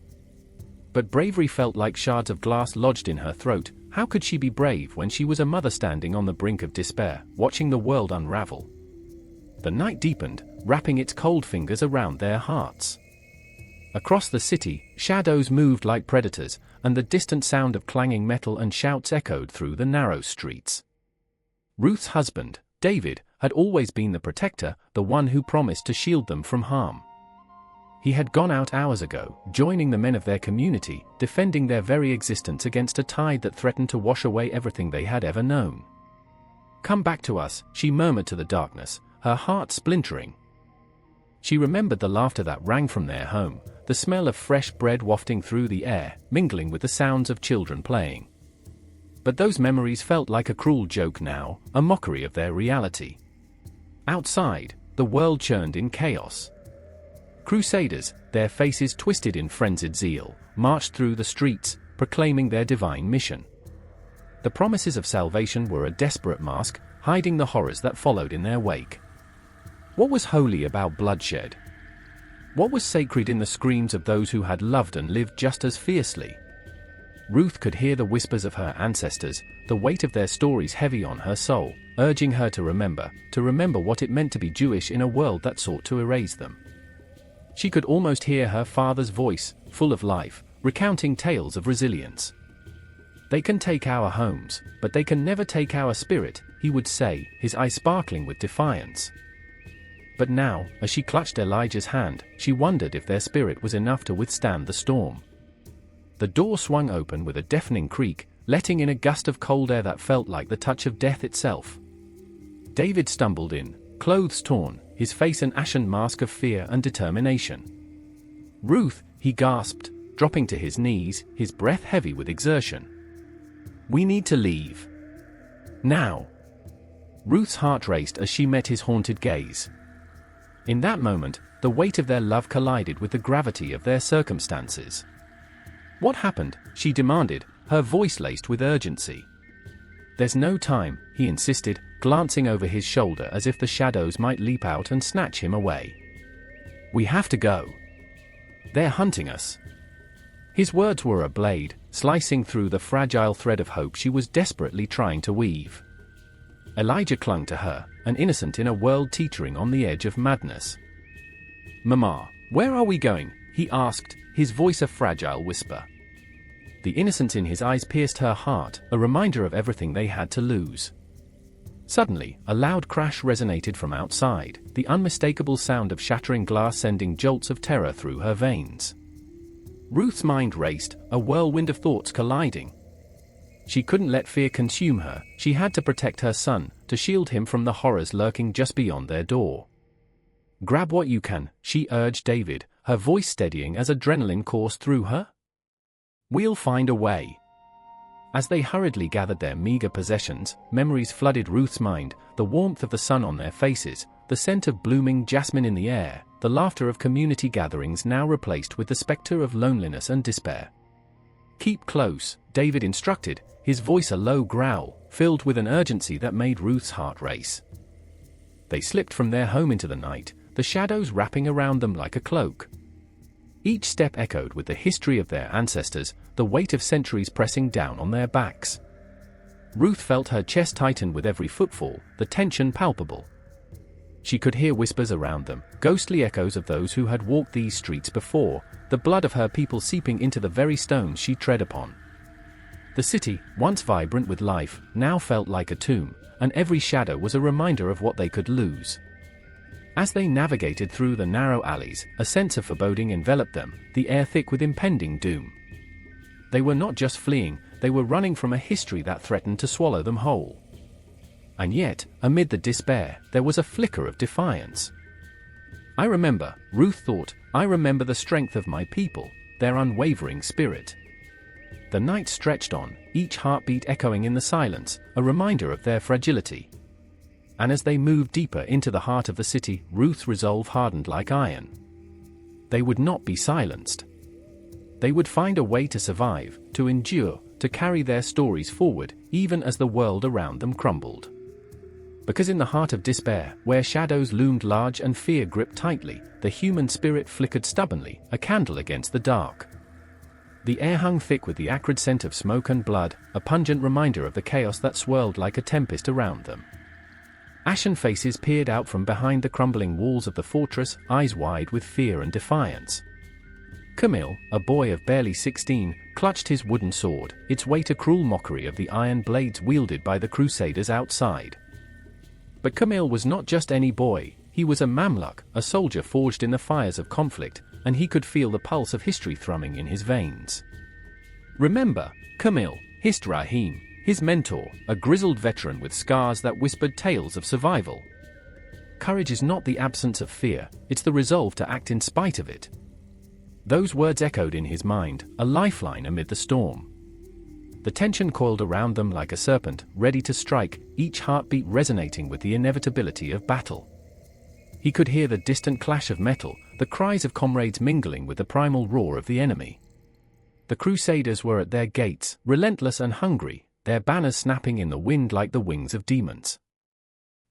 But bravery felt like shards of glass lodged in her throat. How could she be brave when she was a mother standing on the brink of despair, watching the world unravel? The night deepened, wrapping its cold fingers around their hearts. Across the city, shadows moved like predators, and the distant sound of clanging metal and shouts echoed through the narrow streets. Ruth's husband, David, had always been the protector, the one who promised to shield them from harm. He had gone out hours ago, joining the men of their community, defending their very existence against a tide that threatened to wash away everything they had ever known. "Come back to us," she murmured to the darkness, her heart splintering. She remembered the laughter that rang from their home, the smell of fresh bread wafting through the air, mingling with the sounds of children playing. But those memories felt like a cruel joke now, a mockery of their reality. Outside, the world churned in chaos. Crusaders, their faces twisted in frenzied zeal, marched through the streets, proclaiming their divine mission. The promises of salvation were a desperate mask, hiding the horrors that followed in their wake. What was holy about bloodshed? What was sacred in the screams of those who had loved and lived just as fiercely? Ruth could hear the whispers of her ancestors, the weight of their stories heavy on her soul, urging her to remember what it meant to be Jewish in a world that sought to erase them. She could almost hear her father's voice, full of life, recounting tales of resilience. "They can take our homes, but they can never take our spirit," he would say, his eyes sparkling with defiance. But now, as she clutched Elijah's hand, she wondered if their spirit was enough to withstand the storm. The door swung open with a deafening creak, letting in a gust of cold air that felt like the touch of death itself. David stumbled in, clothes torn, his face an ashen mask of fear and determination. "Ruth," he gasped, dropping to his knees, his breath heavy with exertion. "We need to leave. Now." Ruth's heart raced as she met his haunted gaze. In that moment, the weight of their love collided with the gravity of their circumstances. "What happened?" she demanded, her voice laced with urgency. "There's no time," he insisted, glancing over his shoulder as if the shadows might leap out and snatch him away. "We have to go. They're hunting us." His words were a blade, slicing through the fragile thread of hope she was desperately trying to weave. Elijah clung to her, an innocent in a world teetering on the edge of madness. "Mama, where are we going?" he asked, his voice a fragile whisper. The innocence in his eyes pierced her heart, a reminder of everything they had to lose. Suddenly, a loud crash resonated from outside, the unmistakable sound of shattering glass sending jolts of terror through her veins. Ruth's mind raced, a whirlwind of thoughts colliding. She couldn't let fear consume her, she had to protect her son, to shield him from the horrors lurking just beyond their door. "Grab what you can," she urged David, her voice steadying as adrenaline coursed through her. "We'll find a way." As they hurriedly gathered their meager possessions, memories flooded Ruth's mind, the warmth of the sun on their faces, the scent of blooming jasmine in the air, the laughter of community gatherings now replaced with the specter of loneliness and despair. "Keep close," David instructed, his voice a low growl, filled with an urgency that made Ruth's heart race. They slipped from their home into the night, the shadows wrapping around them like a cloak. Each step echoed with the history of their ancestors, the weight of centuries pressing down on their backs. Ruth felt her chest tighten with every footfall, the tension palpable. She could hear whispers around them, ghostly echoes of those who had walked these streets before, the blood of her people seeping into the very stones she tread upon. The city, once vibrant with life, now felt like a tomb, and every shadow was a reminder of what they could lose. As they navigated through the narrow alleys, a sense of foreboding enveloped them, the air thick with impending doom. They were not just fleeing, they were running from a history that threatened to swallow them whole. And yet, amid the despair, there was a flicker of defiance. "I remember," Ruth thought, "I remember the strength of my people, their unwavering spirit." The night stretched on, each heartbeat echoing in the silence, a reminder of their fragility. And as they moved deeper into the heart of the city, Ruth's resolve hardened like iron. They would not be silenced. They would find a way to survive, to endure, to carry their stories forward, even as the world around them crumbled. Because in the heart of despair, where shadows loomed large and fear gripped tightly, the human spirit flickered stubbornly, a candle against the dark. The air hung thick with the acrid scent of smoke and blood, a pungent reminder of the chaos that swirled like a tempest around them. Ashen faces peered out from behind the crumbling walls of the fortress, eyes wide with fear and defiance. Camille, a boy of barely 16, clutched his wooden sword, its weight a cruel mockery of the iron blades wielded by the Crusaders outside. But Camille was not just any boy, he was a Mamluk, a soldier forged in the fires of conflict, and he could feel the pulse of history thrumming in his veins. Remember, Camille, hissed Rahim, his mentor, a grizzled veteran with scars that whispered tales of survival. Courage is not the absence of fear, it's the resolve to act in spite of it. Those words echoed in his mind, a lifeline amid the storm. The tension coiled around them like a serpent, ready to strike, each heartbeat resonating with the inevitability of battle. He could hear the distant clash of metal, the cries of comrades mingling with the primal roar of the enemy. The Crusaders were at their gates, relentless and hungry, their banners snapping in the wind like the wings of demons.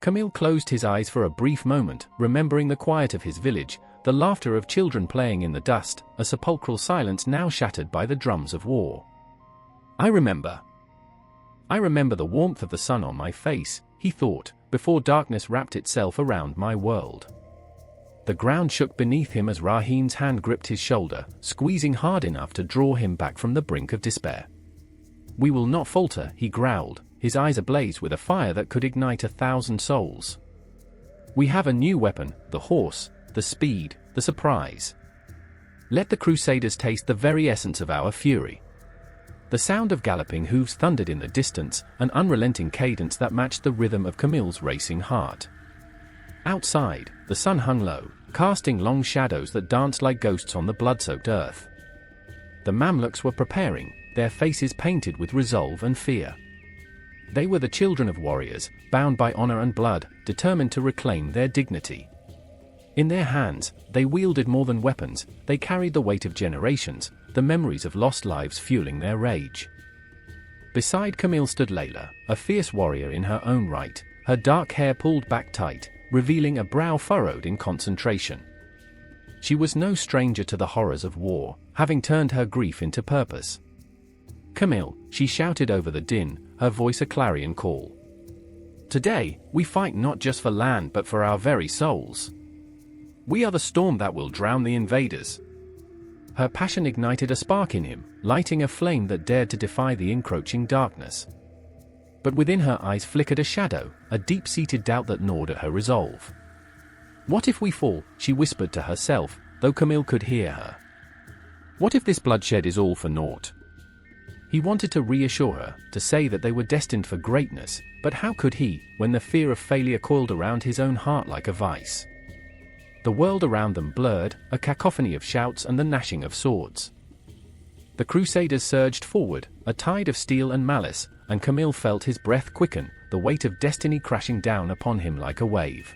Camille closed his eyes for a brief moment, remembering the quiet of his village, the laughter of children playing in the dust, a sepulchral silence now shattered by the drums of war. I remember the warmth of the sun on my face, he thought, before darkness wrapped itself around my world. The ground shook beneath him as Rahim's hand gripped his shoulder, squeezing hard enough to draw him back from the brink of despair. We will not falter, he growled, his eyes ablaze with a fire that could ignite 1,000 souls. We have a new weapon, the horse, the speed, the surprise. Let the Crusaders taste the very essence of our fury. The sound of galloping hooves thundered in the distance, an unrelenting cadence that matched the rhythm of Camille's racing heart. Outside, the sun hung low, casting long shadows that danced like ghosts on the blood-soaked earth. The Mamluks were preparing, their faces painted with resolve and fear. They were the children of warriors, bound by honor and blood, determined to reclaim their dignity. In their hands, they wielded more than weapons, they carried the weight of generations, the memories of lost lives fueling their rage. Beside Camille stood Layla, a fierce warrior in her own right, her dark hair pulled back tight, revealing a brow furrowed in concentration. She was no stranger to the horrors of war, having turned her grief into purpose. Camille, she shouted over the din, her voice a clarion call. Today, we fight not just for land but for our very souls. We are the storm that will drown the invaders. Her passion ignited a spark in him, lighting a flame that dared to defy the encroaching darkness. But within her eyes flickered a shadow, a deep-seated doubt that gnawed at her resolve. What if we fall, she whispered to herself, though Camille could hear her. What if this bloodshed is all for naught? He wanted to reassure her, to say that they were destined for greatness, but how could he, when the fear of failure coiled around his own heart like a vice? The world around them blurred, a cacophony of shouts and the gnashing of swords. The Crusaders surged forward, a tide of steel and malice, and Camille felt his breath quicken, the weight of destiny crashing down upon him like a wave.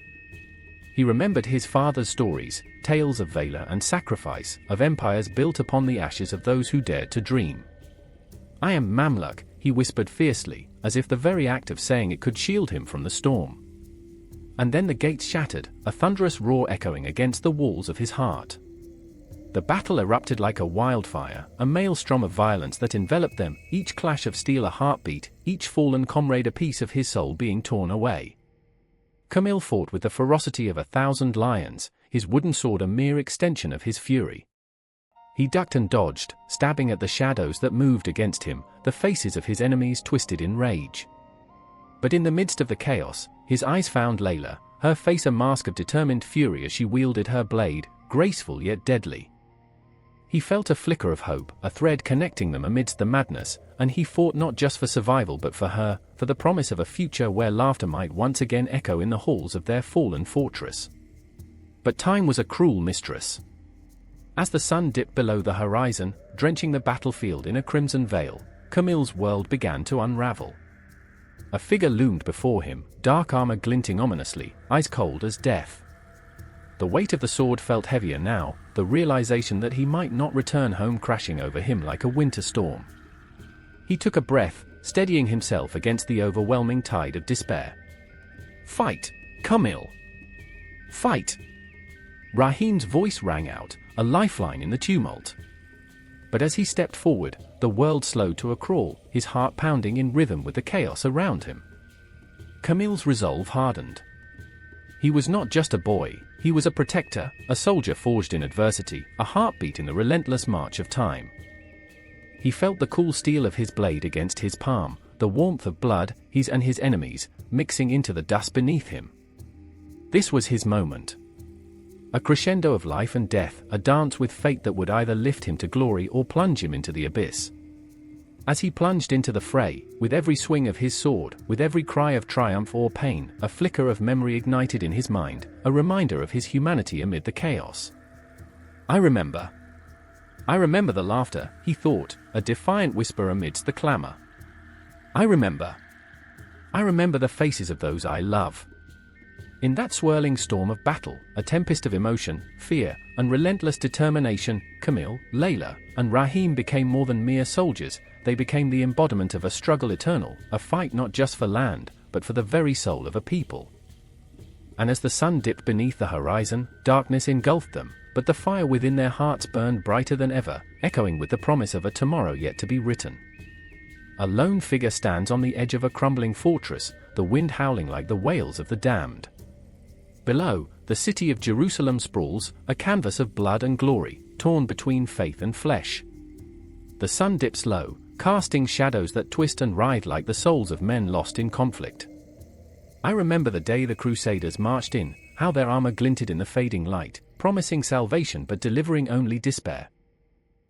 He remembered his father's stories, tales of valor and sacrifice, of empires built upon the ashes of those who dared to dream. I am Mamluk, he whispered fiercely, as if the very act of saying it could shield him from the storm. And then the gates shattered, a thunderous roar echoing against the walls of his heart. The battle erupted like a wildfire, a maelstrom of violence that enveloped them, each clash of steel a heartbeat, each fallen comrade a piece of his soul being torn away. Camille fought with the ferocity of 1,000 lions, his wooden sword a mere extension of his fury. He ducked and dodged, stabbing at the shadows that moved against him, the faces of his enemies twisted in rage. But in the midst of the chaos, his eyes found Layla, her face a mask of determined fury as she wielded her blade, graceful yet deadly. He felt a flicker of hope, a thread connecting them amidst the madness, and he fought not just for survival but for her, for the promise of a future where laughter might once again echo in the halls of their fallen fortress. But time was a cruel mistress. As the sun dipped below the horizon, drenching the battlefield in a crimson veil, Camille's world began to unravel. A figure loomed before him, dark armor glinting ominously, ice cold as death. The weight of the sword felt heavier now, the realization that he might not return home crashing over him like a winter storm. He took a breath, steadying himself against the overwhelming tide of despair. "Fight, Camille! Fight!" Raheem's voice rang out, a lifeline in the tumult. But as he stepped forward, the world slowed to a crawl, his heart pounding in rhythm with the chaos around him. Camille's resolve hardened. He was not just a boy, he was a protector, a soldier forged in adversity, a heartbeat in the relentless march of time. He felt the cool steel of his blade against his palm, the warmth of blood, his and his enemies, mixing into the dust beneath him. This was his moment. A crescendo of life and death, a dance with fate that would either lift him to glory or plunge him into the abyss. As he plunged into the fray, with every swing of his sword, with every cry of triumph or pain, a flicker of memory ignited in his mind, a reminder of his humanity amid the chaos. I remember the laughter," he thought, a defiant whisper amidst the clamor. I remember the faces of those I love." In that swirling storm of battle, a tempest of emotion, fear, and relentless determination, Camille, Layla, and Raheem became more than mere soldiers. They became the embodiment of a struggle eternal, a fight not just for land, but for the very soul of a people. And as the sun dipped beneath the horizon, darkness engulfed them, but the fire within their hearts burned brighter than ever, echoing with the promise of a tomorrow yet to be written. A lone figure stands on the edge of a crumbling fortress, the wind howling like the wails of the damned. Below, the city of Jerusalem sprawls, a canvas of blood and glory, torn between faith and flesh. The sun dips low, casting shadows that twist and writhe like the souls of men lost in conflict. I remember the day the Crusaders marched in, how their armor glinted in the fading light, promising salvation but delivering only despair.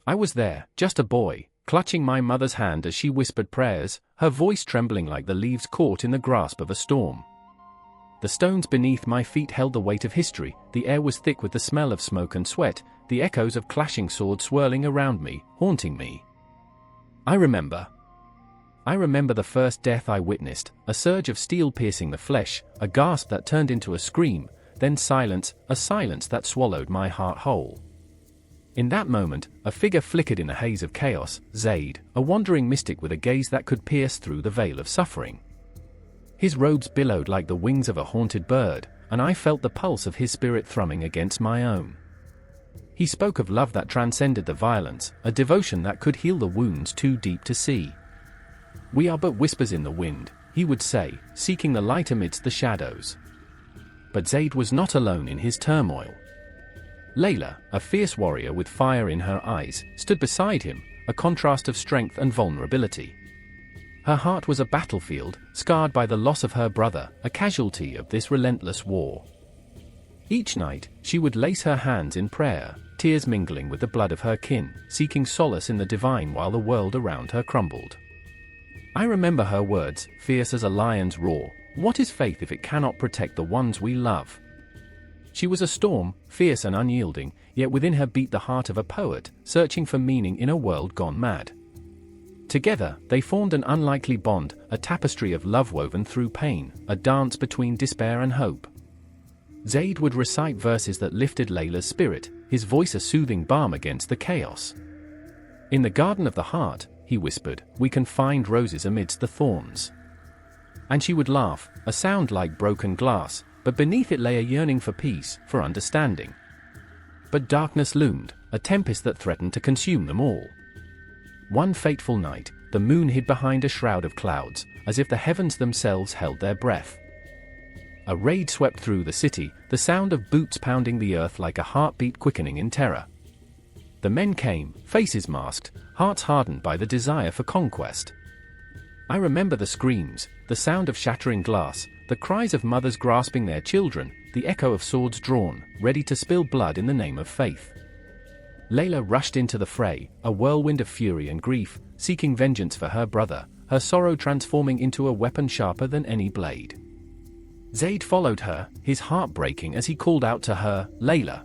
I was there, just a boy, clutching my mother's hand as she whispered prayers, her voice trembling like the leaves caught in the grasp of a storm. The stones beneath my feet held the weight of history, the air was thick with the smell of smoke and sweat, the echoes of clashing swords swirling around me, haunting me. I remember the first death I witnessed, a surge of steel piercing the flesh, a gasp that turned into a scream, then silence, a silence that swallowed my heart whole. In that moment, a figure flickered in the haze of chaos, Zaid, a wandering mystic with a gaze that could pierce through the veil of suffering. His robes billowed like the wings of a haunted bird, and I felt the pulse of his spirit thrumming against my own. He spoke of love that transcended the violence, a devotion that could heal the wounds too deep to see. "We are but whispers in the wind," he would say, seeking the light amidst the shadows. But Zaid was not alone in his turmoil. Layla, a fierce warrior with fire in her eyes, stood beside him, a contrast of strength and vulnerability. Her heart was a battlefield, scarred by the loss of her brother, a casualty of this relentless war. Each night, she would lace her hands in prayer, tears mingling with the blood of her kin, seeking solace in the divine while the world around her crumbled. I remember her words, fierce as a lion's roar, "What is faith if it cannot protect the ones we love?" She was a storm, fierce and unyielding, yet within her beat the heart of a poet, searching for meaning in a world gone mad. Together, they formed an unlikely bond, a tapestry of love woven through pain, a dance between despair and hope. Zaid would recite verses that lifted Layla's spirit, his voice a soothing balm against the chaos. "In the garden of the heart," he whispered, "we can find roses amidst the thorns." And she would laugh, a sound like broken glass, but beneath it lay a yearning for peace, for understanding. But darkness loomed, a tempest that threatened to consume them all. One fateful night, the moon hid behind a shroud of clouds, as if the heavens themselves held their breath. A raid swept through the city, the sound of boots pounding the earth like a heartbeat quickening in terror. The men came, faces masked, hearts hardened by the desire for conquest. I remember the screams, the sound of shattering glass, the cries of mothers grasping their children, the echo of swords drawn, ready to spill blood in the name of faith. Layla rushed into the fray, a whirlwind of fury and grief, seeking vengeance for her brother, her sorrow transforming into a weapon sharper than any blade. Zayd followed her, his heart breaking as he called out to her, "Layla,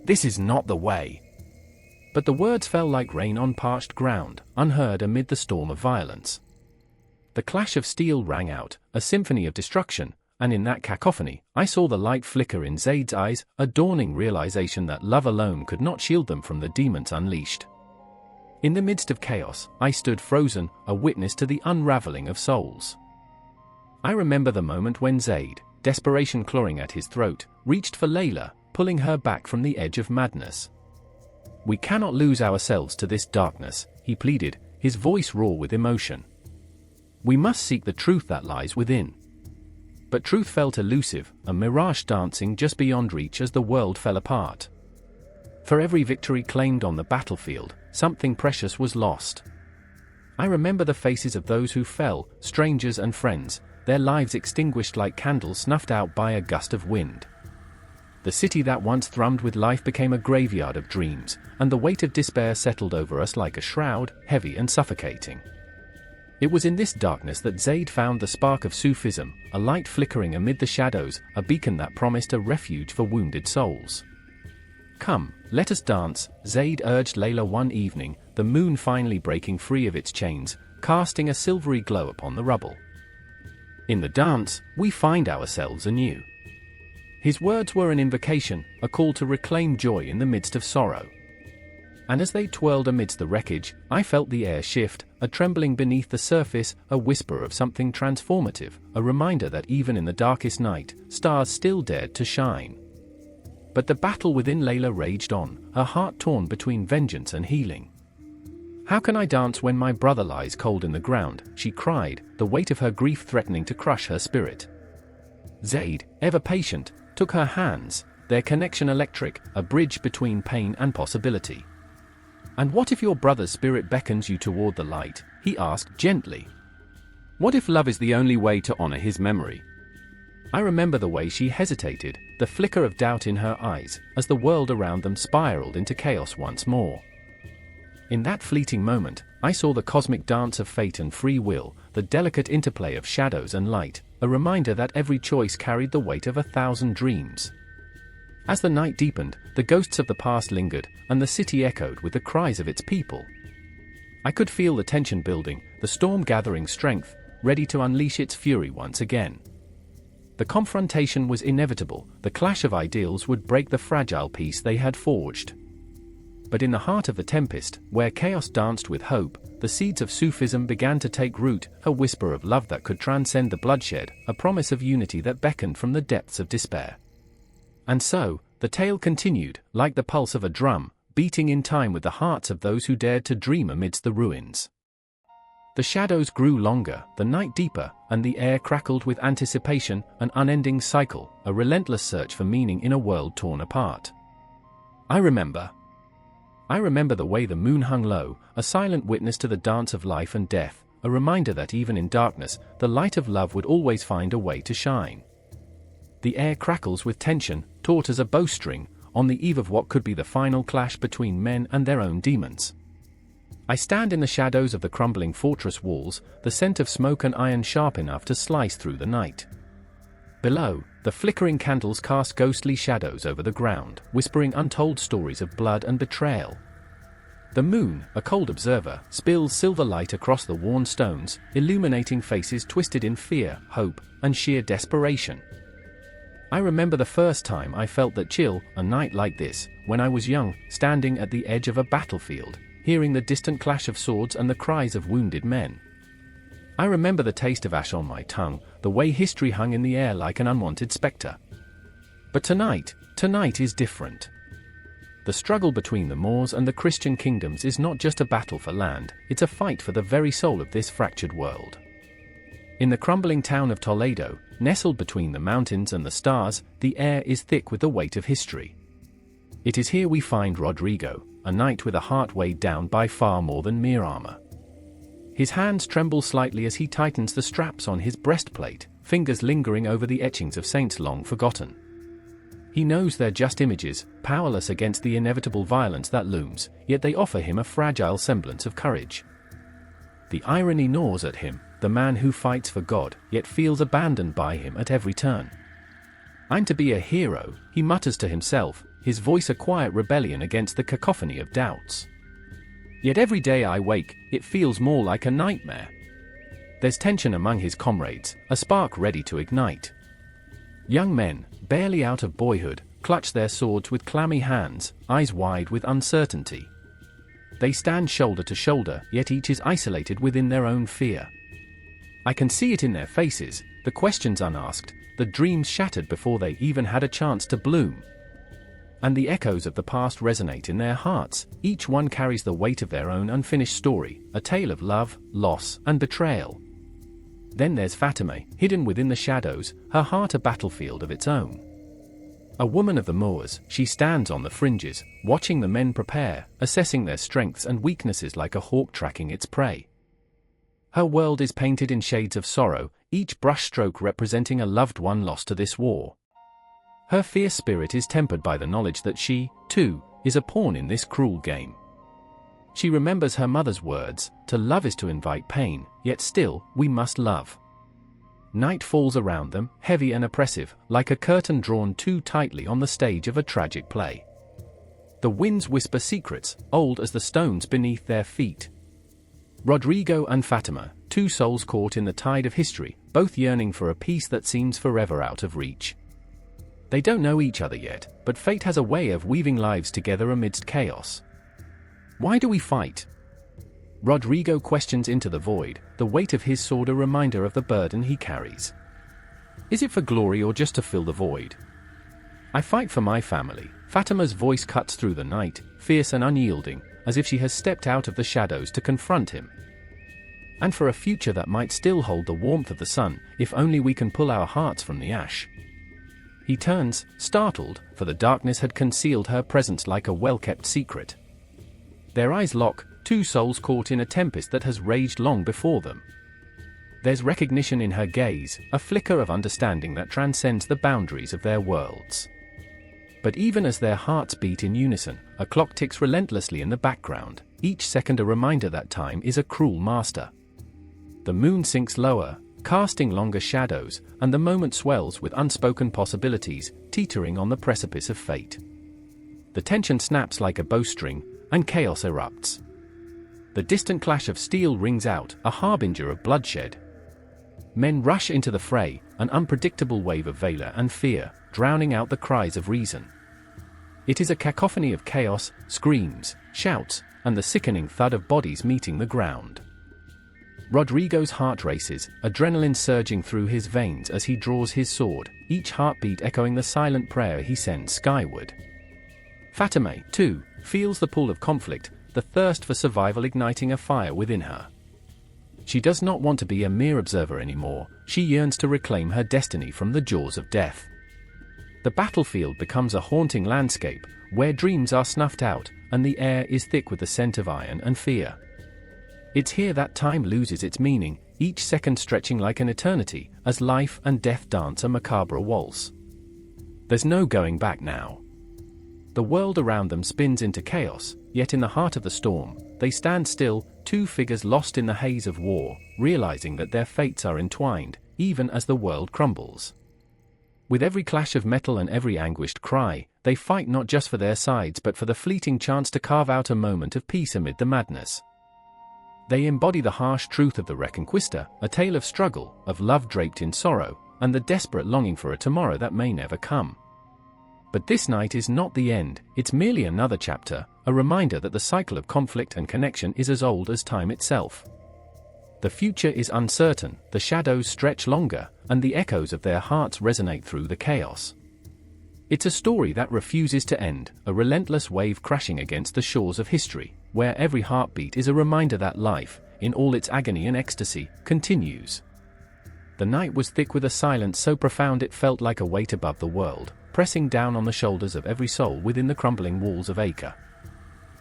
this is not the way." But the words fell like rain on parched ground, unheard amid the storm of violence. The clash of steel rang out, a symphony of destruction, and in that cacophony, I saw the light flicker in Zayd's eyes, a dawning realization that love alone could not shield them from the demons unleashed. In the midst of chaos, I stood frozen, a witness to the unraveling of souls. I remember the moment when Zayd, desperation clawing at his throat, reached for Layla, pulling her back from the edge of madness. "We cannot lose ourselves to this darkness," he pleaded, his voice raw with emotion. "We must seek the truth that lies within." But truth felt elusive, a mirage dancing just beyond reach as the world fell apart. For every victory claimed on the battlefield, something precious was lost. I remember the faces of those who fell, strangers and friends, their lives extinguished like candles snuffed out by a gust of wind. The city that once thrummed with life became a graveyard of dreams, and the weight of despair settled over us like a shroud, heavy and suffocating. It was in this darkness that Zayd found the spark of Sufism, a light flickering amid the shadows, a beacon that promised a refuge for wounded souls. "Come, let us dance," Zayd urged Layla one evening, the moon finally breaking free of its chains, casting a silvery glow upon the rubble. "In the dance, we find ourselves anew." His words were an invocation, a call to reclaim joy in the midst of sorrow. And as they twirled amidst the wreckage, I felt the air shift, a trembling beneath the surface, a whisper of something transformative, a reminder that even in the darkest night, stars still dared to shine. But the battle within Layla raged on, her heart torn between vengeance and healing. "How can I dance when my brother lies cold in the ground?" she cried, the weight of her grief threatening to crush her spirit. Zayd, ever patient, took her hands, their connection electric, a bridge between pain and possibility. "And what if your brother's spirit beckons you toward the light?" he asked gently. "What if love is the only way to honor his memory?" I remember the way she hesitated, the flicker of doubt in her eyes, as the world around them spiraled into chaos once more. In that fleeting moment, I saw the cosmic dance of fate and free will, the delicate interplay of shadows and light, a reminder that every choice carried the weight of 1,000 dreams. As the night deepened, the ghosts of the past lingered, and the city echoed with the cries of its people. I could feel the tension building, the storm gathering strength, ready to unleash its fury once again. The confrontation was inevitable, the clash of ideals would break the fragile peace they had forged. But in the heart of the tempest, where chaos danced with hope, the seeds of Sufism began to take root, a whisper of love that could transcend the bloodshed, a promise of unity that beckoned from the depths of despair. And so, the tale continued, like the pulse of a drum, beating in time with the hearts of those who dared to dream amidst the ruins. The shadows grew longer, the night deeper, and the air crackled with anticipation, an unending cycle, a relentless search for meaning in a world torn apart. I remember the way the moon hung low, a silent witness to the dance of life and death, a reminder that even in darkness, the light of love would always find a way to shine. The air crackles with tension, taut as a bowstring, on the eve of what could be the final clash between men and their own demons. I stand in the shadows of the crumbling fortress walls, the scent of smoke and iron sharp enough to slice through the night. Below, the flickering candles cast ghostly shadows over the ground, whispering untold stories of blood and betrayal. The moon, a cold observer, spills silver light across the worn stones, illuminating faces twisted in fear, hope, and sheer desperation. I remember the first time I felt that chill, a night like this, when I was young, standing at the edge of a battlefield, hearing the distant clash of swords and the cries of wounded men. I remember the taste of ash on my tongue, the way history hung in the air like an unwanted specter. But tonight is different. the struggle between the Moors and the Christian kingdoms is not just a battle for land, it's a fight for the very soul of this fractured world. In the crumbling town of Toledo, nestled between the mountains and the stars, the air is thick with the weight of history. It is here we find Rodrigo, a knight with a heart weighed down by far more than mere armor. His hands tremble slightly as he tightens the straps on his breastplate, fingers lingering over the etchings of saints long forgotten. He knows they're just images, powerless against the inevitable violence that looms, yet they offer him a fragile semblance of courage. The irony gnaws at him, the man who fights for God, yet feels abandoned by him at every turn. "I'm to be a hero," he mutters to himself, his voice a quiet rebellion against the cacophony of doubts. Yet every day I wake, it feels more like a nightmare. There's tension among his comrades, a spark ready to ignite. Young men, barely out of boyhood, clutch their swords with clammy hands, eyes wide with uncertainty. They stand shoulder to shoulder, yet each is isolated within their own fear. I can see it in their faces, the questions unasked, the dreams shattered before they even had a chance to bloom. And the echoes of the past resonate in their hearts, each one carries the weight of their own unfinished story, a tale of love, loss, and betrayal. Then there's Fatima, hidden within the shadows, her heart a battlefield of its own. A woman of the Moors, she stands on the fringes, watching the men prepare, assessing their strengths and weaknesses like a hawk tracking its prey. Her world is painted in shades of sorrow, each brushstroke representing a loved one lost to this war. Her fierce spirit is tempered by the knowledge that she, too, is a pawn in this cruel game. She remembers her mother's words, "To love is to invite pain, yet still, we must love." Night falls around them, heavy and oppressive, like a curtain drawn too tightly on the stage of a tragic play. The winds whisper secrets, old as the stones beneath their feet. Rodrigo and Fatima, two souls caught in the tide of history, both yearning for a peace that seems forever out of reach. They don't know each other yet, but fate has a way of weaving lives together amidst chaos. Why do we fight? Rodrigo questions into the void, the weight of his sword a reminder of the burden he carries. Is it for glory or just to fill the void? I fight for my family. Fatima's voice cuts through the night, fierce and unyielding, as if she has stepped out of the shadows to confront him. And for a future that might still hold the warmth of the sun, if only we can pull our hearts from the ash. He turns, startled, for the darkness had concealed her presence like a well-kept secret. Their eyes lock, two souls caught in a tempest that has raged long before them. There's recognition in her gaze, a flicker of understanding that transcends the boundaries of their worlds. But even as their hearts beat in unison, a clock ticks relentlessly in the background, each second a reminder that time is a cruel master. The moon sinks lower, casting longer shadows, and the moment swells with unspoken possibilities, teetering on the precipice of fate. The tension snaps like a bowstring, and chaos erupts. The distant clash of steel rings out, a harbinger of bloodshed. Men rush into the fray, an unpredictable wave of valor and fear, drowning out the cries of reason. It is a cacophony of chaos, screams, shouts, and the sickening thud of bodies meeting the ground. Rodrigo's heart races, adrenaline surging through his veins as he draws his sword, each heartbeat echoing the silent prayer he sends skyward. Fatima, too, feels the pull of conflict, the thirst for survival igniting a fire within her. She does not want to be a mere observer anymore, she yearns to reclaim her destiny from the jaws of death. The battlefield becomes a haunting landscape, where dreams are snuffed out, and the air is thick with the scent of iron and fear. It's here that time loses its meaning, each second stretching like an eternity, as life and death dance a macabre waltz. There's no going back now. The world around them spins into chaos, yet in the heart of the storm, they stand still, two figures lost in the haze of war, realizing that their fates are entwined, even as the world crumbles. With every clash of metal and every anguished cry, they fight not just for their sides but for the fleeting chance to carve out a moment of peace amid the madness. They embody the harsh truth of the Reconquista, a tale of struggle, of love draped in sorrow, and the desperate longing for a tomorrow that may never come. But this night is not the end, it's merely another chapter, a reminder that the cycle of conflict and connection is as old as time itself. The future is uncertain, the shadows stretch longer, and the echoes of their hearts resonate through the chaos. It's a story that refuses to end, a relentless wave crashing against the shores of history, where every heartbeat is a reminder that life, in all its agony and ecstasy, continues. The night was thick with a silence so profound it felt like a weight above the world, pressing down on the shoulders of every soul within the crumbling walls of Acre.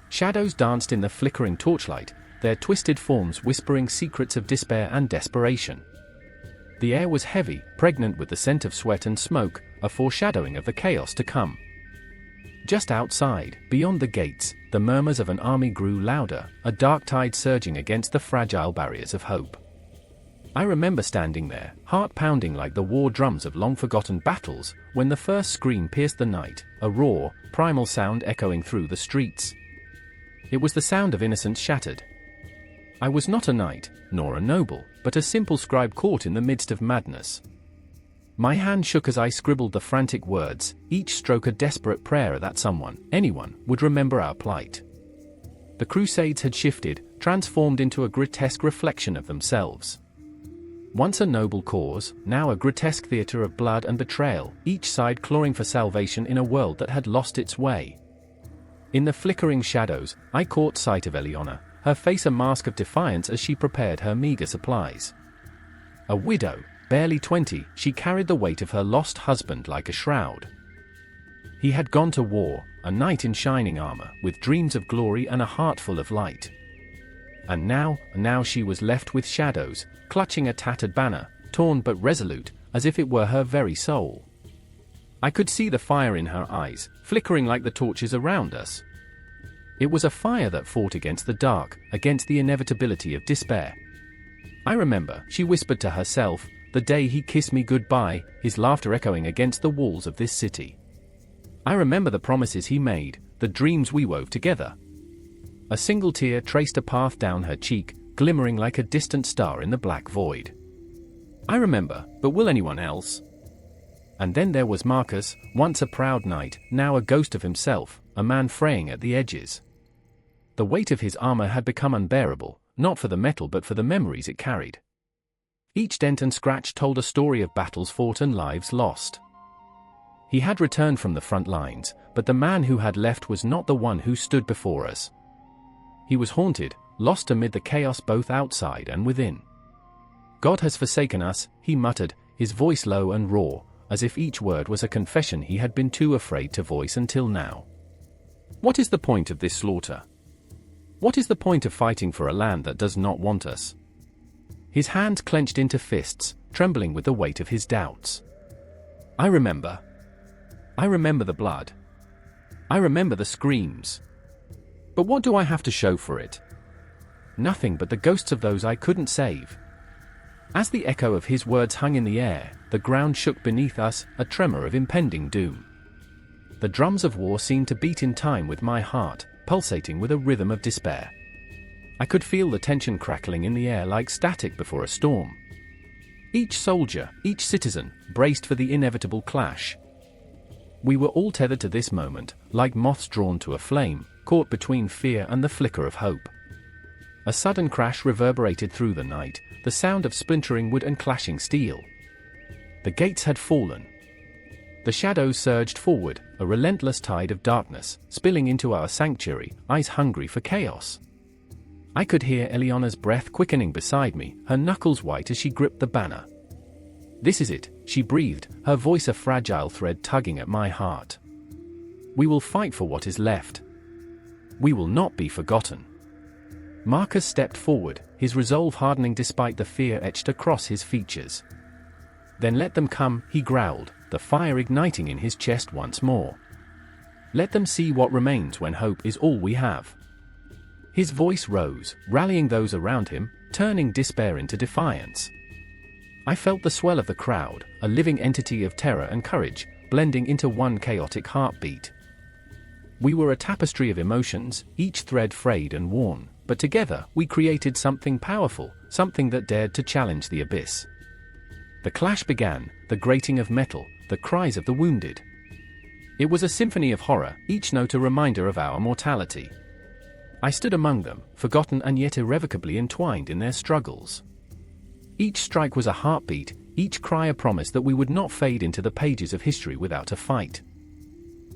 Shadows danced in the flickering torchlight, their twisted forms whispering secrets of despair and desperation. The air was heavy, pregnant with the scent of sweat and smoke, a foreshadowing of the chaos to come. Just outside, beyond the gates, the murmurs of an army grew louder, a dark tide surging against the fragile barriers of hope. I remember standing there, heart pounding like the war drums of long-forgotten battles, when the first scream pierced the night, a raw, primal sound echoing through the streets. It was the sound of innocence shattered. I was not a knight, nor a noble, but a simple scribe caught in the midst of madness. My hand shook as I scribbled the frantic words, each stroke a desperate prayer that someone, anyone, would remember our plight. The Crusades had shifted, transformed into a grotesque reflection of themselves. Once a noble cause, now a grotesque theater of blood and betrayal, each side clawing for salvation in a world that had lost its way. In the flickering shadows, I caught sight of Eliana, her face a mask of defiance as she prepared her meager supplies. A widow, barely 20, she carried the weight of her lost husband like a shroud. He had gone to war, a knight in shining armor, with dreams of glory and a heart full of light. And now she was left with shadows, clutching a tattered banner, torn but resolute, as if it were her very soul. I could see the fire in her eyes, flickering like the torches around us. It was a fire that fought against the dark, against the inevitability of despair. I remember, she whispered to herself, the day he kissed me goodbye, his laughter echoing against the walls of this city. I remember the promises he made, the dreams we wove together. A single tear traced a path down her cheek, glimmering like a distant star in the black void. I remember, but will anyone else? And then there was Marcus, once a proud knight, now a ghost of himself, a man fraying at the edges. The weight of his armor had become unbearable, not for the metal but for the memories it carried. Each dent and scratch told a story of battles fought and lives lost. He had returned from the front lines, but the man who had left was not the one who stood before us. He was haunted, lost amid the chaos both outside and within. God has forsaken us, he muttered, his voice low and raw, as if each word was a confession he had been too afraid to voice until now. What is the point of this slaughter? What is the point of fighting for a land that does not want us? His hands clenched into fists, trembling with the weight of his doubts. I remember the blood. I remember the screams. But what do I have to show for it? Nothing but the ghosts of those I couldn't save. As the echo of his words hung in the air, the ground shook beneath us, a tremor of impending doom. The drums of war seemed to beat in time with my heart, pulsating with a rhythm of despair. I could feel the tension crackling in the air like static before a storm. Each soldier, each citizen, braced for the inevitable clash. We were all tethered to this moment, like moths drawn to a flame, caught between fear and the flicker of hope. A sudden crash reverberated through the night, the sound of splintering wood and clashing steel. The gates had fallen. The shadows surged forward, a relentless tide of darkness, spilling into our sanctuary, eyes hungry for chaos. I could hear Eliana's breath quickening beside me, her knuckles white as she gripped the banner. This is it, she breathed, her voice a fragile thread tugging at my heart. We will fight for what is left. We will not be forgotten. Marcus stepped forward, his resolve hardening despite the fear etched across his features. Then let them come, he growled, the fire igniting in his chest once more. Let them see what remains when hope is all we have. His voice rose, rallying those around him, turning despair into defiance. I felt the swell of the crowd, a living entity of terror and courage, blending into one chaotic heartbeat. We were a tapestry of emotions, each thread frayed and worn, but together we created something powerful, something that dared to challenge the abyss. The clash began, the grating of metal, the cries of the wounded. It was a symphony of horror, each note a reminder of our mortality. I stood among them, forgotten and yet irrevocably entwined in their struggles. Each strike was a heartbeat, each cry a promise that we would not fade into the pages of history without a fight.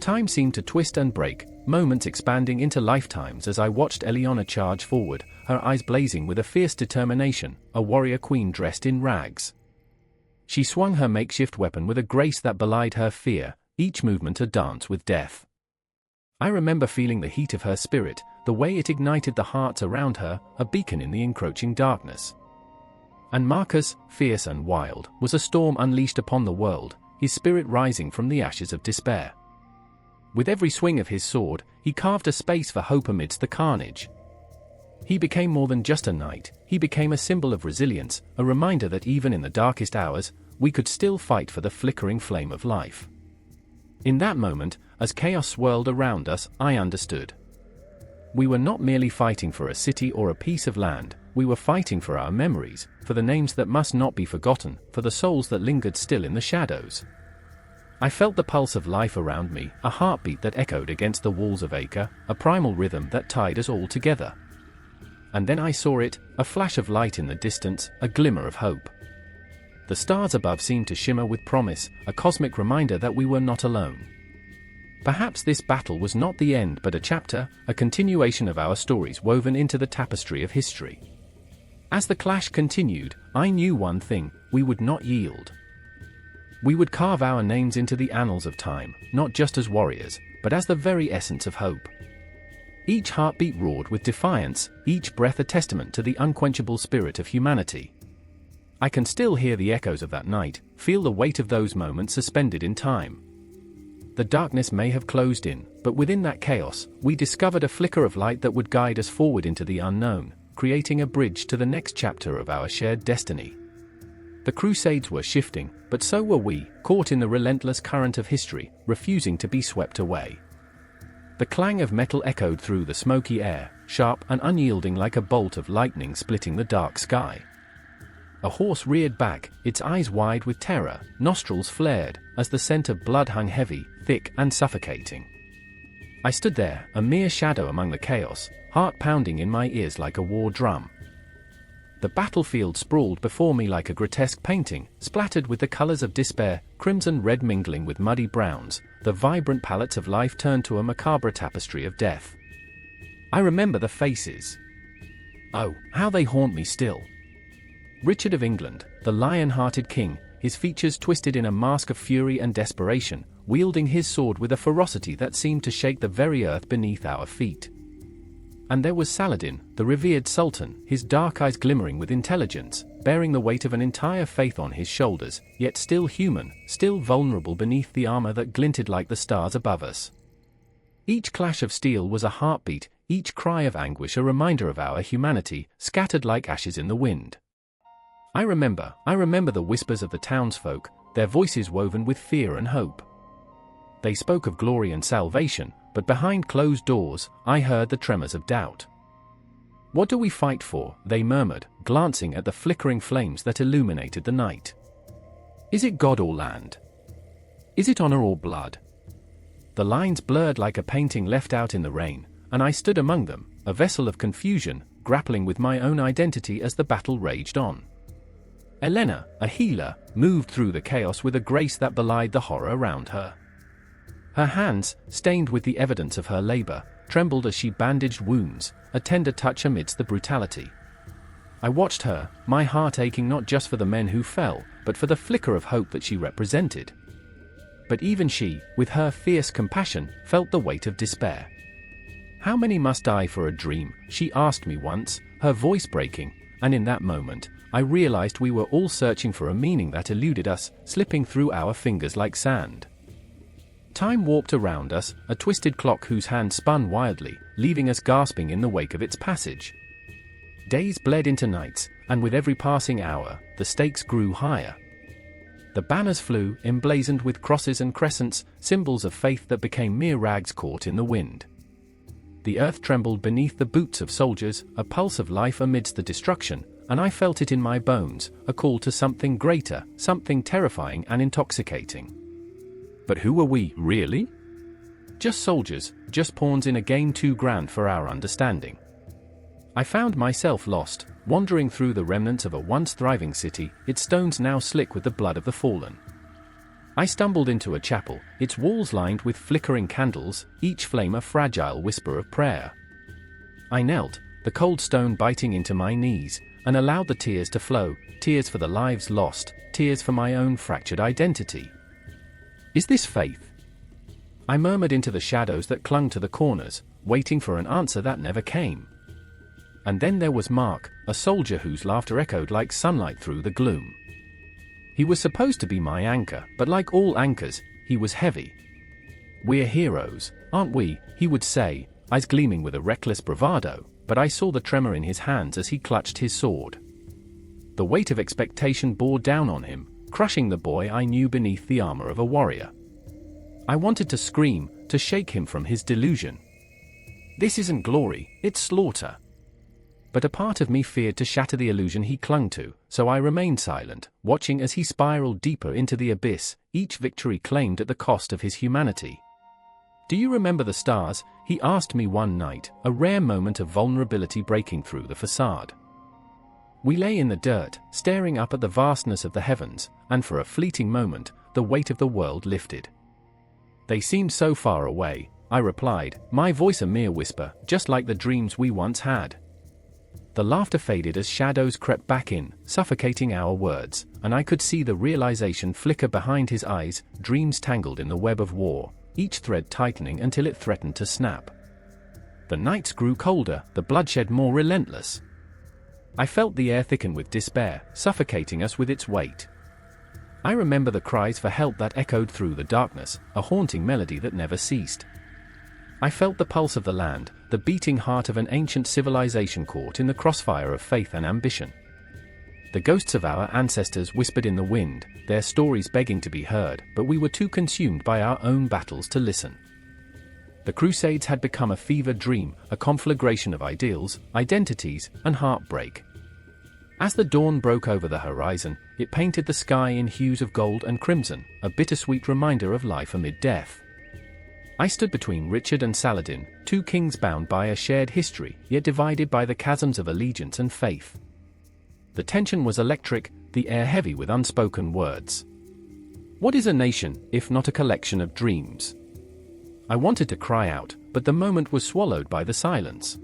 Time seemed to twist and break, moments expanding into lifetimes as I watched Eliana charge forward, her eyes blazing with a fierce determination, a warrior queen dressed in rags. She swung her makeshift weapon with a grace that belied her fear, each movement a dance with death. I remember feeling the heat of her spirit, the way it ignited the hearts around her, a beacon in the encroaching darkness. And Marcus, fierce and wild, was a storm unleashed upon the world, his spirit rising from the ashes of despair. With every swing of his sword, he carved a space for hope amidst the carnage. He became more than just a knight, he became a symbol of resilience, a reminder that even in the darkest hours, we could still fight for the flickering flame of life. In that moment, as chaos swirled around us, I understood. We were not merely fighting for a city or a piece of land, we were fighting for our memories, for the names that must not be forgotten, for the souls that lingered still in the shadows. I felt the pulse of life around me, a heartbeat that echoed against the walls of Acre, a primal rhythm that tied us all together. And then I saw it, a flash of light in the distance, a glimmer of hope. The stars above seemed to shimmer with promise, a cosmic reminder that we were not alone. Perhaps this battle was not the end but a chapter, a continuation of our stories woven into the tapestry of history. As the clash continued, I knew one thing: we would not yield. We would carve our names into the annals of time, not just as warriors, but as the very essence of hope. Each heartbeat roared with defiance, each breath a testament to the unquenchable spirit of humanity. I can still hear the echoes of that night, feel the weight of those moments suspended in time. The darkness may have closed in, but within that chaos, we discovered a flicker of light that would guide us forward into the unknown, creating a bridge to the next chapter of our shared destiny. The Crusades were shifting, but so were we, caught in the relentless current of history, refusing to be swept away. The clang of metal echoed through the smoky air, sharp and unyielding like a bolt of lightning splitting the dark sky. A horse reared back, its eyes wide with terror, nostrils flared, as the scent of blood hung heavy, thick and suffocating. I stood there, a mere shadow among the chaos, heart pounding in my ears like a war drum. The battlefield sprawled before me like a grotesque painting, splattered with the colors of despair, crimson red mingling with muddy browns, the vibrant palettes of life turned to a macabre tapestry of death. I remember the faces. Oh, how they haunt me still. Richard of England, the lion-hearted king, his features twisted in a mask of fury and desperation, wielding his sword with a ferocity that seemed to shake the very earth beneath our feet. And there was Saladin, the revered sultan, his dark eyes glimmering with intelligence, bearing the weight of an entire faith on his shoulders, yet still human, still vulnerable beneath the armor that glinted like the stars above us. Each clash of steel was a heartbeat, each cry of anguish a reminder of our humanity, scattered like ashes in the wind. I remember the whispers of the townsfolk, their voices woven with fear and hope. They spoke of glory and salvation, but behind closed doors, I heard the tremors of doubt. "What do we fight for?" they murmured, glancing at the flickering flames that illuminated the night. "Is it God or land? Is it honor or blood?" The lines blurred like a painting left out in the rain, and I stood among them, a vessel of confusion, grappling with my own identity as the battle raged on. Elena, a healer, moved through the chaos with a grace that belied the horror around her. Her hands, stained with the evidence of her labor, trembled as she bandaged wounds, a tender touch amidst the brutality. I watched her, my heart aching not just for the men who fell, but for the flicker of hope that she represented. But even she, with her fierce compassion, felt the weight of despair. "How many must die for a dream?" she asked me once, her voice breaking, and in that moment, I realized we were all searching for a meaning that eluded us, slipping through our fingers like sand. Time warped around us, a twisted clock whose hands spun wildly, leaving us gasping in the wake of its passage. Days bled into nights, and with every passing hour, the stakes grew higher. The banners flew, emblazoned with crosses and crescents, symbols of faith that became mere rags caught in the wind. The earth trembled beneath the boots of soldiers, a pulse of life amidst the destruction, and I felt it in my bones, a call to something greater, something terrifying and intoxicating. But who were we, really? Just soldiers, just pawns in a game too grand for our understanding. I found myself lost, wandering through the remnants of a once thriving city, its stones now slick with the blood of the fallen. I stumbled into a chapel, its walls lined with flickering candles, each flame a fragile whisper of prayer. I knelt, the cold stone biting into my knees, and allowed the tears to flow, tears for the lives lost, tears for my own fractured identity. Is this faith? I murmured into the shadows that clung to the corners, waiting for an answer that never came. And then there was Mark, a soldier whose laughter echoed like sunlight through the gloom. He was supposed to be my anchor, but like all anchors, he was heavy. "We're heroes, aren't we?" he would say, eyes gleaming with a reckless bravado, but I saw the tremor in his hands as he clutched his sword. The weight of expectation bore down on him, crushing the boy I knew beneath the armor of a warrior. I wanted to scream, to shake him from his delusion. "This isn't glory, it's slaughter." But a part of me feared to shatter the illusion he clung to, so I remained silent, watching as he spiraled deeper into the abyss, each victory claimed at the cost of his humanity. "Do you remember the stars?" he asked me one night, a rare moment of vulnerability breaking through the facade. We lay in the dirt, staring up at the vastness of the heavens, and for a fleeting moment, the weight of the world lifted. "They seemed so far away," I replied, my voice a mere whisper, just like the dreams we once had. The laughter faded as shadows crept back in, suffocating our words, and I could see the realization flicker behind his eyes, dreams tangled in the web of war, each thread tightening until it threatened to snap. The nights grew colder, the bloodshed more relentless. I felt the air thicken with despair, suffocating us with its weight. I remember the cries for help that echoed through the darkness, a haunting melody that never ceased. I felt the pulse of the land, the beating heart of an ancient civilization caught in the crossfire of faith and ambition. The ghosts of our ancestors whispered in the wind, their stories begging to be heard, but we were too consumed by our own battles to listen. The Crusades had become a fevered dream, a conflagration of ideals, identities, and heartbreak. As the dawn broke over the horizon, it painted the sky in hues of gold and crimson, a bittersweet reminder of life amid death. I stood between Richard and Saladin, two kings bound by a shared history, yet divided by the chasms of allegiance and faith. The tension was electric, the air heavy with unspoken words. What is a nation, if not a collection of dreams? I wanted to cry out, but the moment was swallowed by the silence.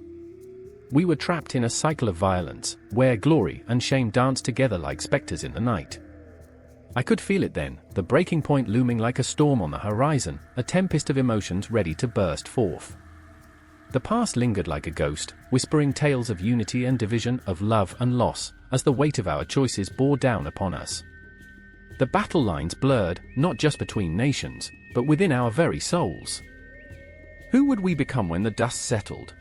We were trapped in a cycle of violence, where glory and shame danced together like specters in the night. I could feel it then, the breaking point looming like a storm on the horizon, a tempest of emotions ready to burst forth. The past lingered like a ghost, whispering tales of unity and division, of love and loss, as the weight of our choices bore down upon us. The battle lines blurred, not just between nations, but within our very souls. Who would we become when the dust settled?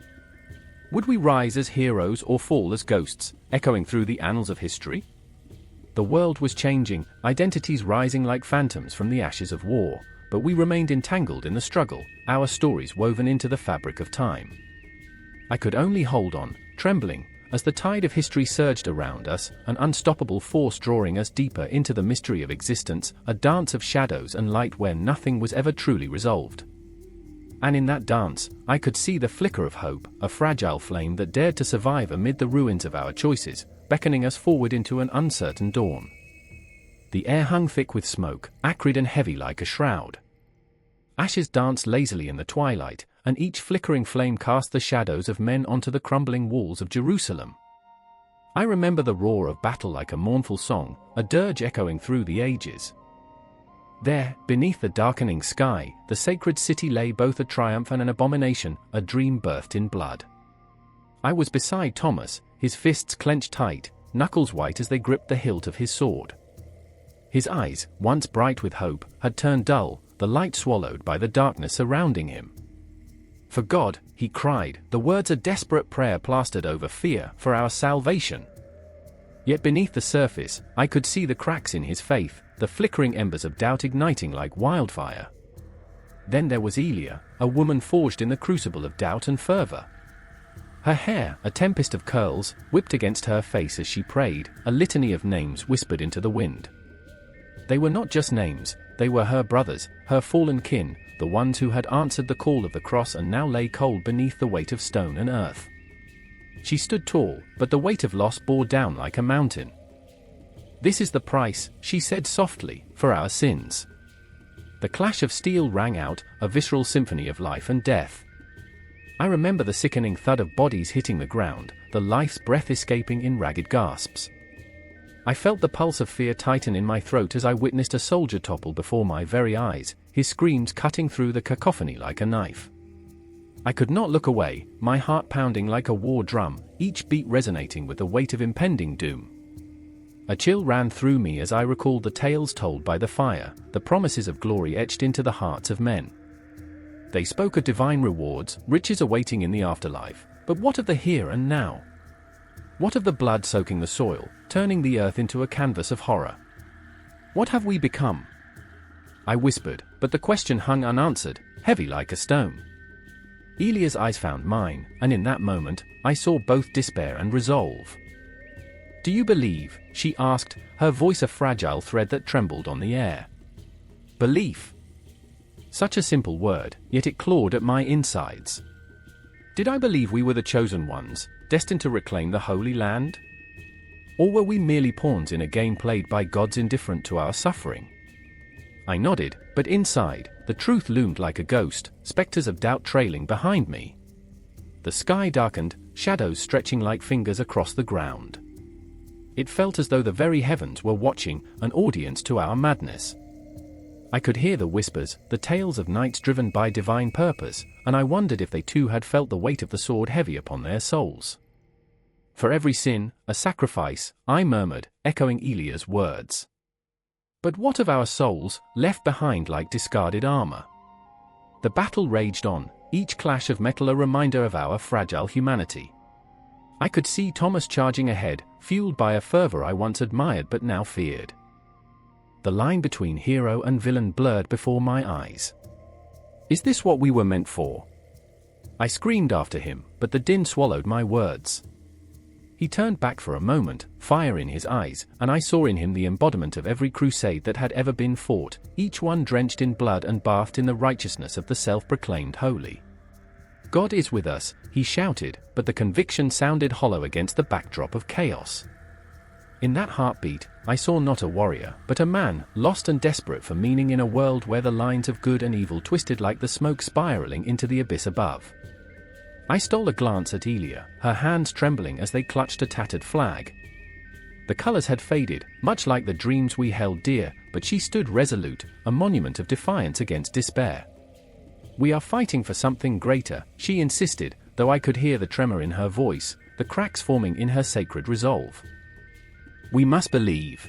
Would we rise as heroes or fall as ghosts, echoing through the annals of history? The world was changing, identities rising like phantoms from the ashes of war, but we remained entangled in the struggle, our stories woven into the fabric of time. I could only hold on, trembling, as the tide of history surged around us, an unstoppable force drawing us deeper into the mystery of existence, a dance of shadows and light where nothing was ever truly resolved. And in that dance, I could see the flicker of hope, a fragile flame that dared to survive amid the ruins of our choices, beckoning us forward into an uncertain dawn. The air hung thick with smoke, acrid and heavy like a shroud. Ashes danced lazily in the twilight, and each flickering flame cast the shadows of men onto the crumbling walls of Jerusalem. I remember the roar of battle like a mournful song, a dirge echoing through the ages. There, beneath the darkening sky, the sacred city lay both a triumph and an abomination, a dream birthed in blood. I was beside Thomas, his fists clenched tight, knuckles white as they gripped the hilt of his sword. His eyes, once bright with hope, had turned dull, the light swallowed by the darkness surrounding him. "For God," he cried, the words a desperate prayer plastered over fear, "for our salvation." Yet beneath the surface, I could see the cracks in his faith, the flickering embers of doubt igniting like wildfire. Then there was Elia, a woman forged in the crucible of doubt and fervor. Her hair, a tempest of curls, whipped against her face as she prayed, a litany of names whispered into the wind. They were not just names, they were her brothers, her fallen kin, the ones who had answered the call of the cross and now lay cold beneath the weight of stone and earth. She stood tall, but the weight of loss bore down like a mountain. "This is the price," she said softly, "for our sins. The clash of steel rang out, a visceral symphony of life and death. I remember the sickening thud of bodies hitting the ground, the life's breath escaping in ragged gasps. I felt the pulse of fear tighten in my throat as I witnessed a soldier topple before my very eyes, his screams cutting through the cacophony like a knife. I could not look away, my heart pounding like a war drum, each beat resonating with the weight of impending doom. A chill ran through me as I recalled the tales told by the fire, the promises of glory etched into the hearts of men. They spoke of divine rewards, riches awaiting in the afterlife, but what of the here and now? What of the blood soaking the soil, turning the earth into a canvas of horror? What have we become? I whispered, but the question hung unanswered, heavy like a stone. Elia's eyes found mine, and in that moment, I saw both despair and resolve. "Do you believe?" she asked, her voice a fragile thread that trembled on the air. Belief. Such a simple word, yet it clawed at my insides. Did I believe we were the chosen ones, destined to reclaim the Holy Land? Or were we merely pawns in a game played by gods indifferent to our suffering? I nodded, but inside, the truth loomed like a ghost, specters of doubt trailing behind me. The sky darkened, shadows stretching like fingers across the ground. It felt as though the very heavens were watching, an audience to our madness. I could hear the whispers, the tales of knights driven by divine purpose, and I wondered if they too had felt the weight of the sword heavy upon their souls. "For every sin, a sacrifice," I murmured, echoing Elia's words. But what of our souls, left behind like discarded armor? The battle raged on, each clash of metal a reminder of our fragile humanity. I could see Thomas charging ahead, fueled by a fervor I once admired but now feared. The line between hero and villain blurred before my eyes. Is this what we were meant for? I screamed after him, but the din swallowed my words. He turned back for a moment, fire in his eyes, and I saw in him the embodiment of every crusade that had ever been fought, each one drenched in blood and bathed in the righteousness of the self-proclaimed holy. "God is with us," he shouted, but the conviction sounded hollow against the backdrop of chaos. In that heartbeat, I saw not a warrior, but a man, lost and desperate for meaning in a world where the lines of good and evil twisted like the smoke spiraling into the abyss above. I stole a glance at Elia, her hands trembling as they clutched a tattered flag. The colors had faded, much like the dreams we held dear, but she stood resolute, a monument of defiance against despair. "We are fighting for something greater," she insisted, though I could hear the tremor in her voice, the cracks forming in her sacred resolve. "We must believe."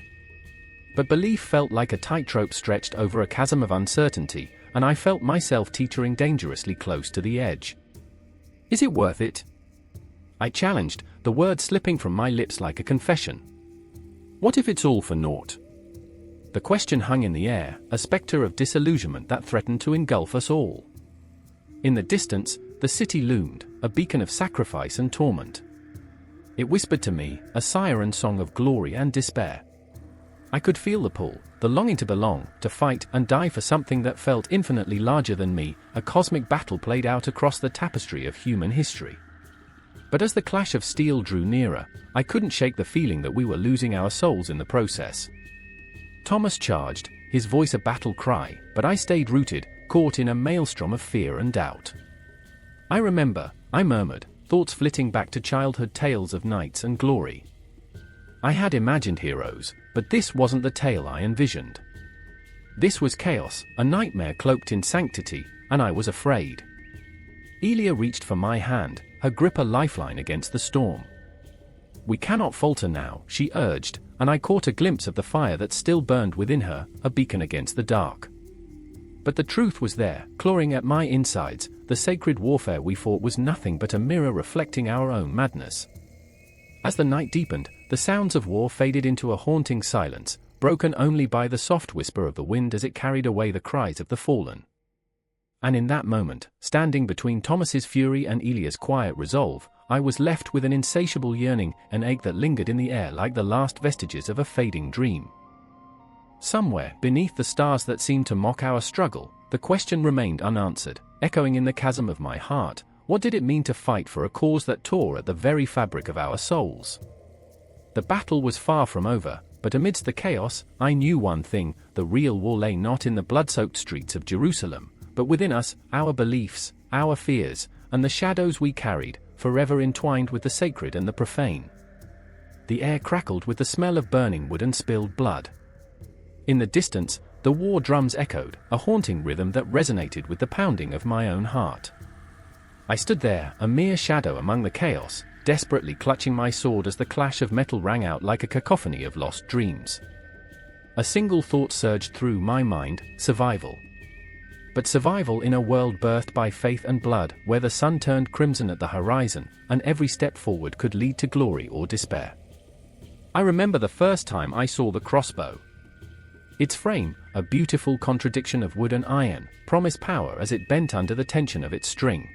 But belief felt like a tightrope stretched over a chasm of uncertainty, and I felt myself teetering dangerously close to the edge. "Is it worth it?" I challenged, the words slipping from my lips like a confession. "What if it's all for naught?" The question hung in the air, a specter of disillusionment that threatened to engulf us all. In the distance, the city loomed, a beacon of sacrifice and torment. It whispered to me, a siren song of glory and despair. I could feel the pull, the longing to belong, to fight and die for something that felt infinitely larger than me, a cosmic battle played out across the tapestry of human history. But as the clash of steel drew nearer, I couldn't shake the feeling that we were losing our souls in the process. Thomas charged, his voice a battle cry, but I stayed rooted, caught in a maelstrom of fear and doubt. "I remember," I murmured, thoughts flitting back to childhood tales of knights and glory. I had imagined heroes, but this wasn't the tale I envisioned. This was chaos, a nightmare cloaked in sanctity, and I was afraid. Elia reached for my hand, her grip a lifeline against the storm. "We cannot falter now," she urged, and I caught a glimpse of the fire that still burned within her, a beacon against the dark. But the truth was there, clawing at my insides. The sacred warfare we fought was nothing but a mirror reflecting our own madness. As the night deepened, the sounds of war faded into a haunting silence, broken only by the soft whisper of the wind as it carried away the cries of the fallen. And in that moment, standing between Thomas's fury and Elia's quiet resolve, I was left with an insatiable yearning, an ache that lingered in the air like the last vestiges of a fading dream. Somewhere, beneath the stars that seemed to mock our struggle, the question remained unanswered, echoing in the chasm of my heart. What did it mean to fight for a cause that tore at the very fabric of our souls? The battle was far from over, But amidst the chaos, I knew one thing: the real war lay not in the blood-soaked streets of Jerusalem, but within us, our beliefs, our fears, and the shadows we carried, forever entwined with the sacred and the profane. The air crackled with the smell of burning wood and spilled blood. In the distance, the war drums echoed, a haunting rhythm that resonated with the pounding of my own heart. I stood there, a mere shadow among the chaos, desperately clutching my sword as the clash of metal rang out like a cacophony of lost dreams. A single thought surged through my mind: survival. But survival in a world birthed by faith and blood, where the sun turned crimson at the horizon, and every step forward could lead to glory or despair. I remember the first time I saw the crossbow. Its frame, a beautiful contradiction of wood and iron, promised power as it bent under the tension of its string.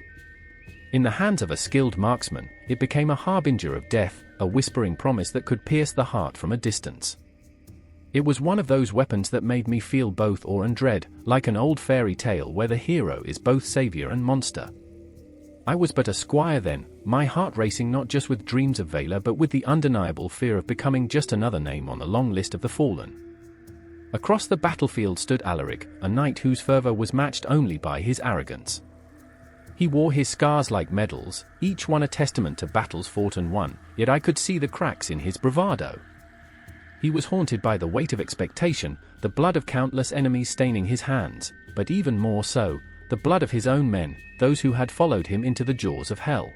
In the hands of a skilled marksman, it became a harbinger of death, a whispering promise that could pierce the heart from a distance. It was one of those weapons that made me feel both awe and dread, like an old fairy tale where the hero is both savior and monster. I was but a squire then, my heart racing not just with dreams of valor but with the undeniable fear of becoming just another name on the long list of the fallen. Across the battlefield stood Alaric, a knight whose fervor was matched only by his arrogance. He wore his scars like medals, each one a testament to battles fought and won, yet I could see the cracks in his bravado. He was haunted by the weight of expectation, the blood of countless enemies staining his hands, but even more so, the blood of his own men, those who had followed him into the jaws of hell.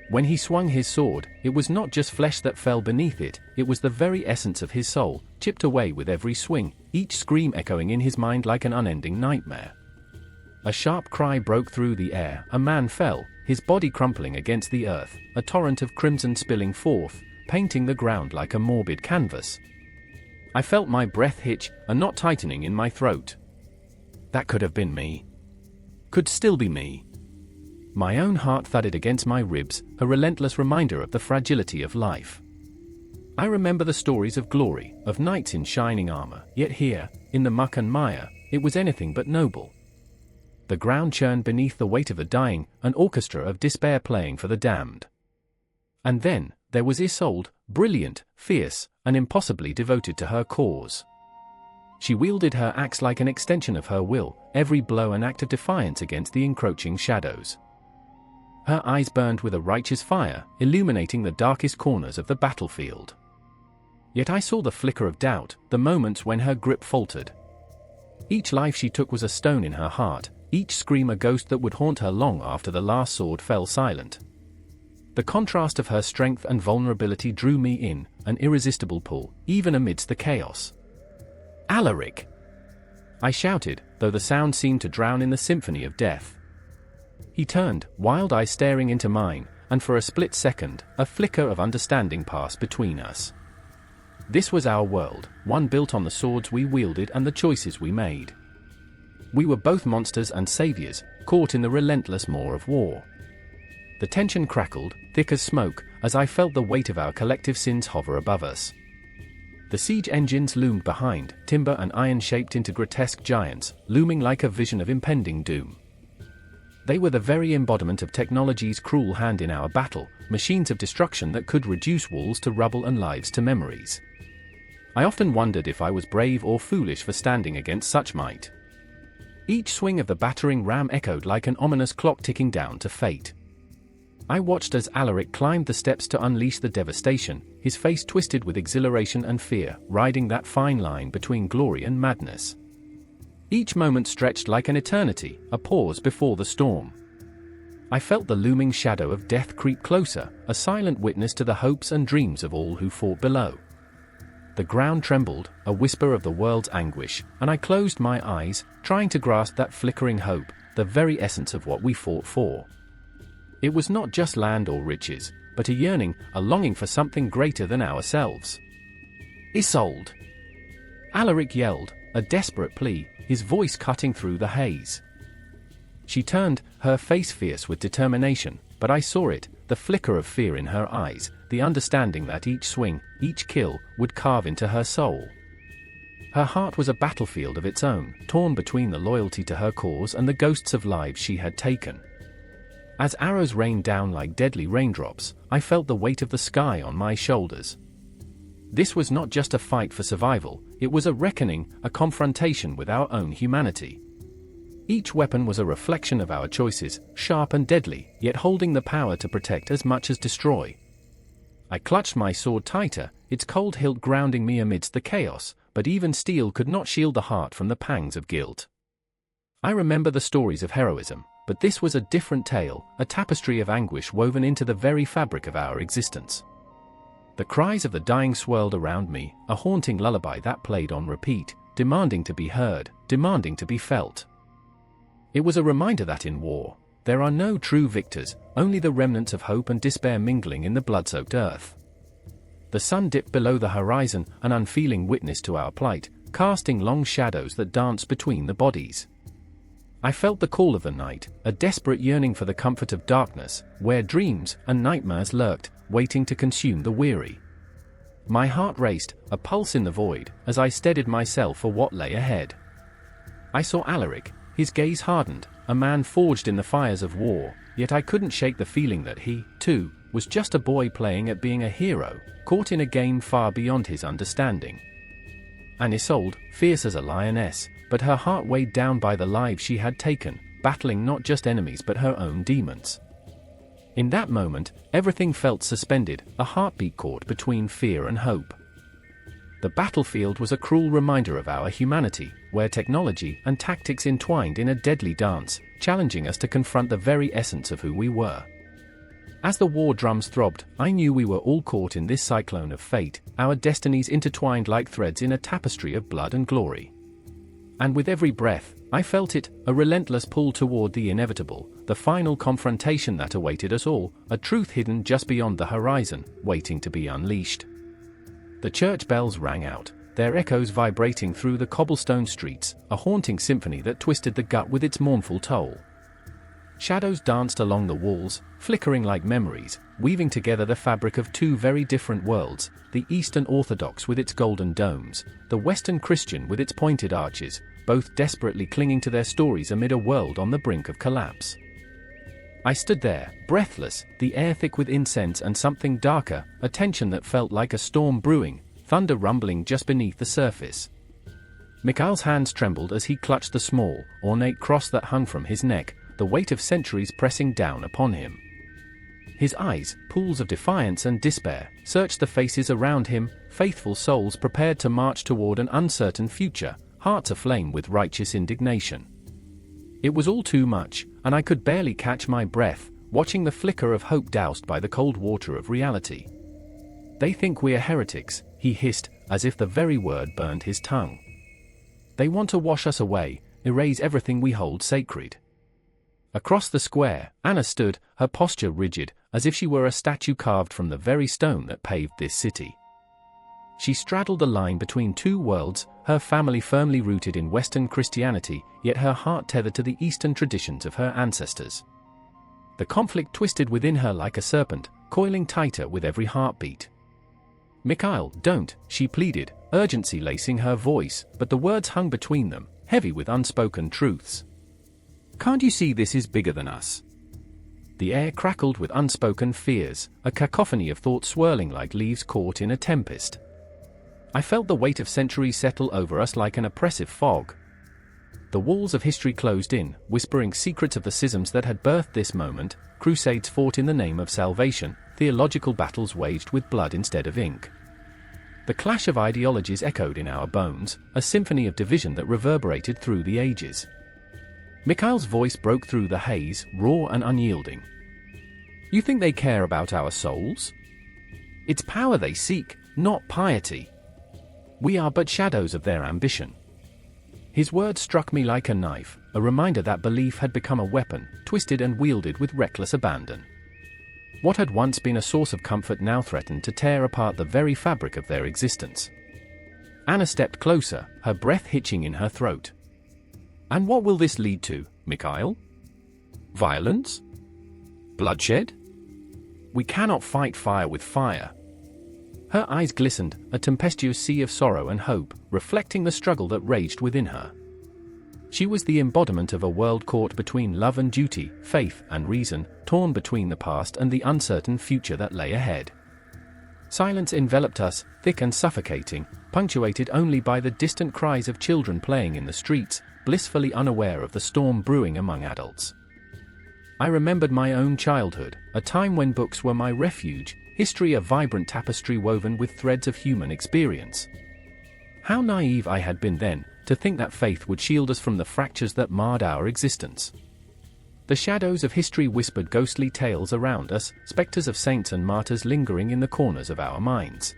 When he swung his sword, it was not just flesh that fell beneath it, it was the very essence of his soul, chipped away with every swing, each scream echoing in his mind like an unending nightmare. A sharp cry broke through the air, a man fell, his body crumpling against the earth, a torrent of crimson spilling forth, painting the ground like a morbid canvas. I felt my breath hitch, a knot tightening in my throat. That could have been me. Could still be me. My own heart thudded against my ribs, a relentless reminder of the fragility of life. I remember the stories of glory, of knights in shining armor, yet here, in the muck and mire, it was anything but noble. The ground churned beneath the weight of the dying, an orchestra of despair playing for the damned. And then, there was Isolde, brilliant, fierce, and impossibly devoted to her cause. She wielded her axe like an extension of her will, every blow an act of defiance against the encroaching shadows. Her eyes burned with a righteous fire, illuminating the darkest corners of the battlefield. Yet I saw the flicker of doubt, the moments when her grip faltered. Each life she took was a stone in her heart, each scream a ghost that would haunt her long after the last sword fell silent. The contrast of her strength and vulnerability drew me in, an irresistible pull, even amidst the chaos. "Alaric!" I shouted, though the sound seemed to drown in the symphony of death. He turned, wild eyes staring into mine, and for a split second, a flicker of understanding passed between us. This was our world, one built on the swords we wielded and the choices we made. We were both monsters and saviors, caught in the relentless maw of war. The tension crackled, thick as smoke, as I felt the weight of our collective sins hover above us. The siege engines loomed behind, timber and iron shaped into grotesque giants, looming like a vision of impending doom. They were the very embodiment of technology's cruel hand in our battle, machines of destruction that could reduce walls to rubble and lives to memories. I often wondered if I was brave or foolish for standing against such might. Each swing of the battering ram echoed like an ominous clock ticking down to fate. I watched as Alaric climbed the steps to unleash the devastation, his face twisted with exhilaration and fear, riding that fine line between glory and madness. Each moment stretched like an eternity, a pause before the storm. I felt the looming shadow of death creep closer, a silent witness to the hopes and dreams of all who fought below. The ground trembled, a whisper of the world's anguish, and I closed my eyes, trying to grasp that flickering hope, the very essence of what we fought for. It was not just land or riches, but a yearning, a longing for something greater than ourselves. "Isolde!" Alaric yelled, a desperate plea, his voice cutting through the haze. She turned, her face fierce with determination, but I saw it, the flicker of fear in her eyes, the understanding that each swing, each kill, would carve into her soul. Her heart was a battlefield of its own, torn between the loyalty to her cause and the ghosts of lives she had taken. As arrows rained down like deadly raindrops, I felt the weight of the sky on my shoulders. This was not just a fight for survival, it was a reckoning, a confrontation with our own humanity. Each weapon was a reflection of our choices, sharp and deadly, yet holding the power to protect as much as destroy. I clutched my sword tighter, its cold hilt grounding me amidst the chaos, but even steel could not shield the heart from the pangs of guilt. I remember the stories of heroism, but this was a different tale, a tapestry of anguish woven into the very fabric of our existence. The cries of the dying swirled around me, a haunting lullaby that played on repeat, demanding to be heard, demanding to be felt. It was a reminder that in war, there are no true victors, only the remnants of hope and despair mingling in the blood-soaked earth. The sun dipped below the horizon, an unfeeling witness to our plight, casting long shadows that danced between the bodies. I felt the call of the night, a desperate yearning for the comfort of darkness, where dreams and nightmares lurked, waiting to consume the weary. My heart raced, a pulse in the void, as I steadied myself for what lay ahead. I saw Alaric, his gaze hardened, a man forged in the fires of war, yet I couldn't shake the feeling that he, too, was just a boy playing at being a hero, caught in a game far beyond his understanding. And Isolde, fierce as a lioness, but her heart weighed down by the lives she had taken, battling not just enemies but her own demons. In that moment, everything felt suspended, a heartbeat caught between fear and hope. The battlefield was a cruel reminder of our humanity, where technology and tactics entwined in a deadly dance, challenging us to confront the very essence of who we were. As the war drums throbbed, I knew we were all caught in this cyclone of fate, our destinies intertwined like threads in a tapestry of blood and glory. And with every breath, I felt it, a relentless pull toward the inevitable, the final confrontation that awaited us all, a truth hidden just beyond the horizon, waiting to be unleashed. The church bells rang out, their echoes vibrating through the cobblestone streets, a haunting symphony that twisted the gut with its mournful toll. Shadows danced along the walls, flickering like memories, weaving together the fabric of two very different worlds, the Eastern Orthodox with its golden domes, the Western Christian with its pointed arches, both desperately clinging to their stories amid a world on the brink of collapse. I stood there, breathless, the air thick with incense and something darker, a tension that felt like a storm brewing, thunder rumbling just beneath the surface. Mikhail's hands trembled as he clutched the small, ornate cross that hung from his neck, the weight of centuries pressing down upon him. His eyes, pools of defiance and despair, searched the faces around him, faithful souls prepared to march toward an uncertain future, hearts aflame with righteous indignation. It was all too much, and I could barely catch my breath, watching the flicker of hope doused by the cold water of reality. "They think we're heretics," he hissed, as if the very word burned his tongue. "They want to wash us away, erase everything we hold sacred." Across the square, Anna stood, her posture rigid, as if she were a statue carved from the very stone that paved this city. She straddled the line between two worlds, her family firmly rooted in Western Christianity, yet her heart tethered to the Eastern traditions of her ancestors. The conflict twisted within her like a serpent, coiling tighter with every heartbeat. "Mikhail, don't," she pleaded, urgency lacing her voice, but the words hung between them, heavy with unspoken truths. "Can't you see this is bigger than us?" The air crackled with unspoken fears, a cacophony of thoughts swirling like leaves caught in a tempest. I felt the weight of centuries settle over us like an oppressive fog. The walls of history closed in, whispering secrets of the schisms that had birthed this moment, crusades fought in the name of salvation, theological battles waged with blood instead of ink. The clash of ideologies echoed in our bones, a symphony of division that reverberated through the ages. Mikhail's voice broke through the haze, raw and unyielding. "You think they care about our souls? It's power they seek, not piety. We are but shadows of their ambition." His words struck me like a knife, a reminder that belief had become a weapon, twisted and wielded with reckless abandon. What had once been a source of comfort now threatened to tear apart the very fabric of their existence. Anna stepped closer, her breath hitching in her throat. "And what will this lead to, Mikhail? Violence? Bloodshed? We cannot fight fire with fire." Her eyes glistened, a tempestuous sea of sorrow and hope, reflecting the struggle that raged within her. She was the embodiment of a world caught between love and duty, faith and reason, torn between the past and the uncertain future that lay ahead. Silence enveloped us, thick and suffocating, punctuated only by the distant cries of children playing in the streets, blissfully unaware of the storm brewing among adults. I remembered my own childhood, a time when books were my refuge, history a vibrant tapestry woven with threads of human experience. How naive I had been then, to think that faith would shield us from the fractures that marred our existence. The shadows of history whispered ghostly tales around us, specters of saints and martyrs lingering in the corners of our minds.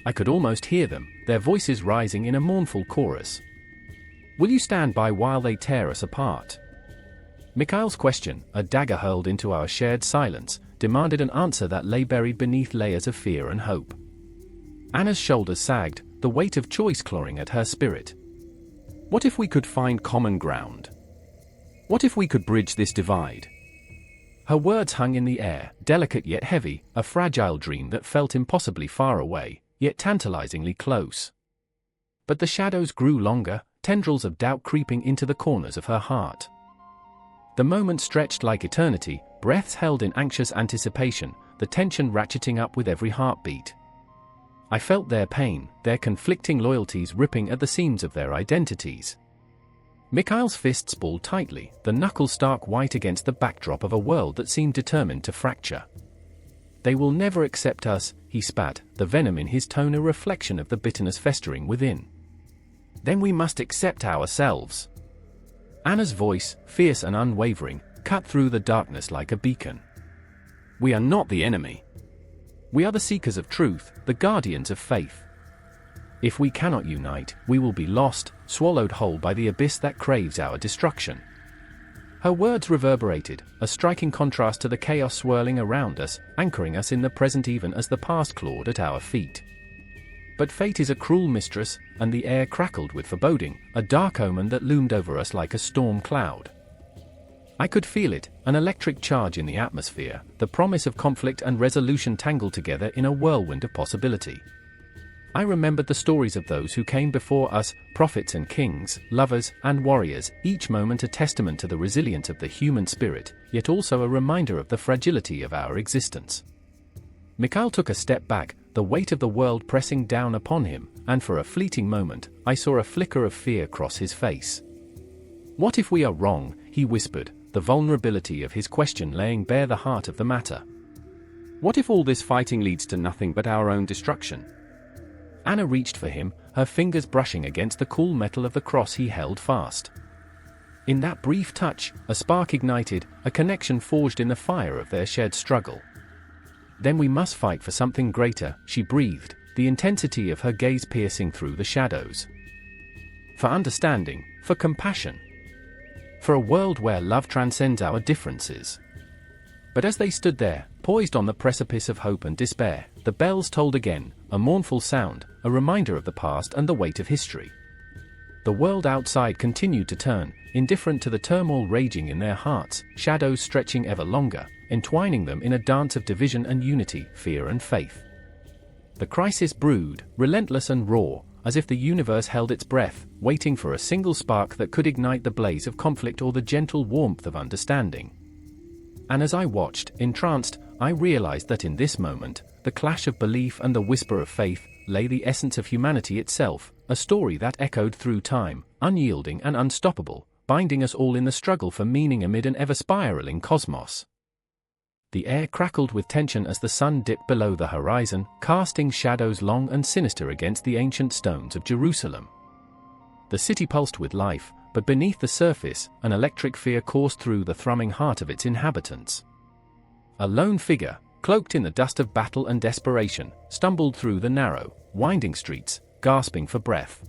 I could almost hear them, their voices rising in a mournful chorus. Will you stand by while they tear us apart? Mikhail's question, a dagger hurled into our shared silence, demanded an answer that lay buried beneath layers of fear and hope. Anna's shoulders sagged, the weight of choice clawing at her spirit. What if we could find common ground? What if we could bridge this divide? Her words hung in the air, delicate yet heavy, a fragile dream that felt impossibly far away, yet tantalizingly close. But the shadows grew longer, tendrils of doubt creeping into the corners of her heart. The moment stretched like eternity, breaths held in anxious anticipation, the tension ratcheting up with every heartbeat. I felt their pain, their conflicting loyalties ripping at the seams of their identities. Mikhail's fists balled tightly, the knuckles stark white against the backdrop of a world that seemed determined to fracture. They will never accept us, he spat, the venom in his tone a reflection of the bitterness festering within. Then we must accept ourselves. Anna's voice, fierce and unwavering, cut through the darkness like a beacon. We are not the enemy. We are the seekers of truth, the guardians of faith. If we cannot unite, we will be lost, swallowed whole by the abyss that craves our destruction. Her words reverberated, a striking contrast to the chaos swirling around us, anchoring us in the present even as the past clawed at our feet. But fate is a cruel mistress, and the air crackled with foreboding, a dark omen that loomed over us like a storm cloud. I could feel it, an electric charge in the atmosphere, the promise of conflict and resolution tangled together in a whirlwind of possibility. I remembered the stories of those who came before us, prophets and kings, lovers and warriors, each moment a testament to the resilience of the human spirit, yet also a reminder of the fragility of our existence. Mikhail took a step back, the weight of the world pressing down upon him, and for a fleeting moment, I saw a flicker of fear cross his face. What if we are wrong, he whispered, the vulnerability of his question laying bare the heart of the matter. What if all this fighting leads to nothing but our own destruction? Anna reached for him, her fingers brushing against the cool metal of the cross he held fast. In that brief touch, a spark ignited, a connection forged in the fire of their shared struggle. Then we must fight for something greater, she breathed, the intensity of her gaze piercing through the shadows. For understanding, for compassion. For a world where love transcends our differences. But as they stood there, poised on the precipice of hope and despair, the bells tolled again, a mournful sound, a reminder of the past and the weight of history. The world outside continued to turn, indifferent to the turmoil raging in their hearts, shadows stretching ever longer, entwining them in a dance of division and unity, fear and faith. The crisis brewed, relentless and raw, as if the universe held its breath, waiting for a single spark that could ignite the blaze of conflict or the gentle warmth of understanding. And as I watched, entranced, I realized that in this moment, the clash of belief and the whisper of faith, lay the essence of humanity itself, a story that echoed through time, unyielding and unstoppable, binding us all in the struggle for meaning amid an ever-spiraling cosmos. The air crackled with tension as the sun dipped below the horizon, casting shadows long and sinister against the ancient stones of Jerusalem. The city pulsed with life, but beneath the surface, an electric fear coursed through the thrumming heart of its inhabitants. A lone figure, cloaked in the dust of battle and desperation, stumbled through the narrow, winding streets, gasping for breath.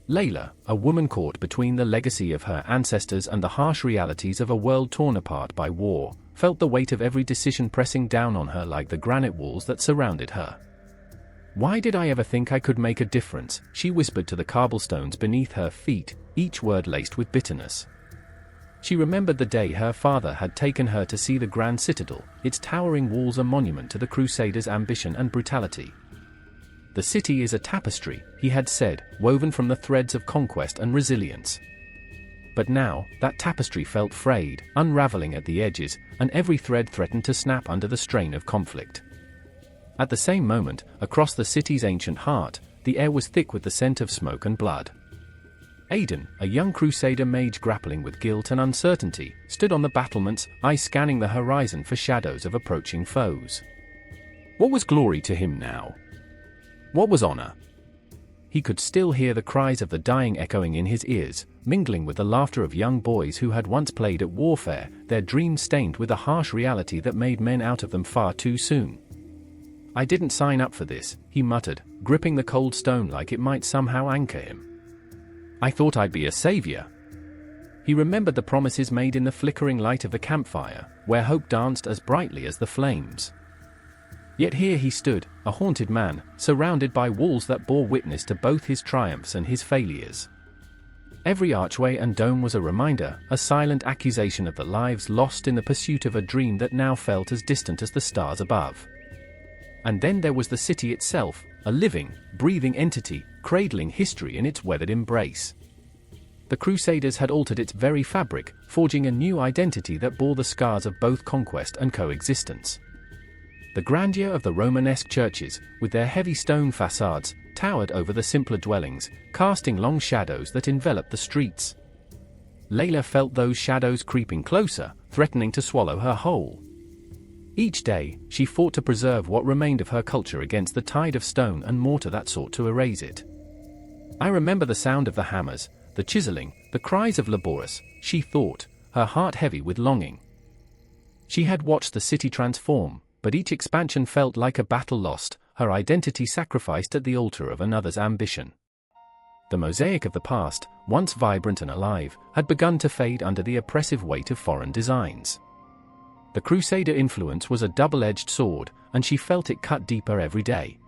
Layla, a woman caught between the legacy of her ancestors and the harsh realities of a world torn apart by war, felt the weight of every decision pressing down on her like the granite walls that surrounded her. Why did I ever think I could make a difference? She whispered to the cobblestones beneath her feet, each word laced with bitterness. She remembered the day her father had taken her to see the Grand Citadel, its towering walls a monument to the Crusaders' ambition and brutality. The city is a tapestry, he had said, woven from the threads of conquest and resilience. But now, that tapestry felt frayed, unraveling at the edges, and every thread threatened to snap under the strain of conflict. At the same moment, across the city's ancient heart, the air was thick with the scent of smoke and blood. Aidan, a young crusader mage grappling with guilt and uncertainty, stood on the battlements, eyes scanning the horizon for shadows of approaching foes. What was glory to him now? What was honor? He could still hear the cries of the dying echoing in his ears, mingling with the laughter of young boys who had once played at warfare, their dreams stained with a harsh reality that made men out of them far too soon. "I didn't sign up for this," he muttered, gripping the cold stone like it might somehow anchor him. "I thought I'd be a savior." He remembered the promises made in the flickering light of the campfire, where hope danced as brightly as the flames. Yet here he stood, a haunted man, surrounded by walls that bore witness to both his triumphs and his failures. Every archway and dome was a reminder, a silent accusation of the lives lost in the pursuit of a dream that now felt as distant as the stars above. And then there was the city itself, a living, breathing entity, cradling history in its weathered embrace. The Crusaders had altered its very fabric, forging a new identity that bore the scars of both conquest and coexistence. The grandeur of the Romanesque churches, with their heavy stone facades, towered over the simpler dwellings, casting long shadows that enveloped the streets. Layla felt those shadows creeping closer, threatening to swallow her whole. Each day, she fought to preserve what remained of her culture against the tide of stone and mortar that sought to erase it. "I remember the sound of the hammers, the chiseling, the cries of Laborus," she thought, her heart heavy with longing. She had watched the city transform, but each expansion felt like a battle lost, her identity sacrificed at the altar of another's ambition. The mosaic of the past, once vibrant and alive, had begun to fade under the oppressive weight of foreign designs. The Crusader influence was a double-edged sword, and she felt it cut deeper every day.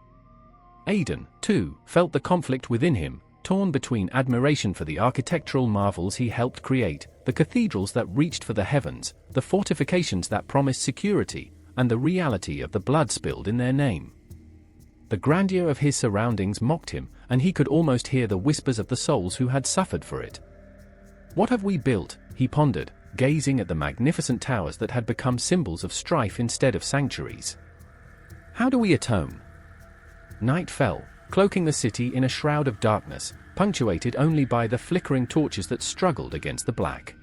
Aidan, too, felt the conflict within him, torn between admiration for the architectural marvels he helped create, the cathedrals that reached for the heavens, the fortifications that promised security, and the reality of the blood spilled in their name. The grandeur of his surroundings mocked him, and he could almost hear the whispers of the souls who had suffered for it. "What have we built?" he pondered, gazing at the magnificent towers that had become symbols of strife instead of sanctuaries. "How do we atone?" Night fell, cloaking the city in a shroud of darkness, punctuated only by the flickering torches that struggled against the black.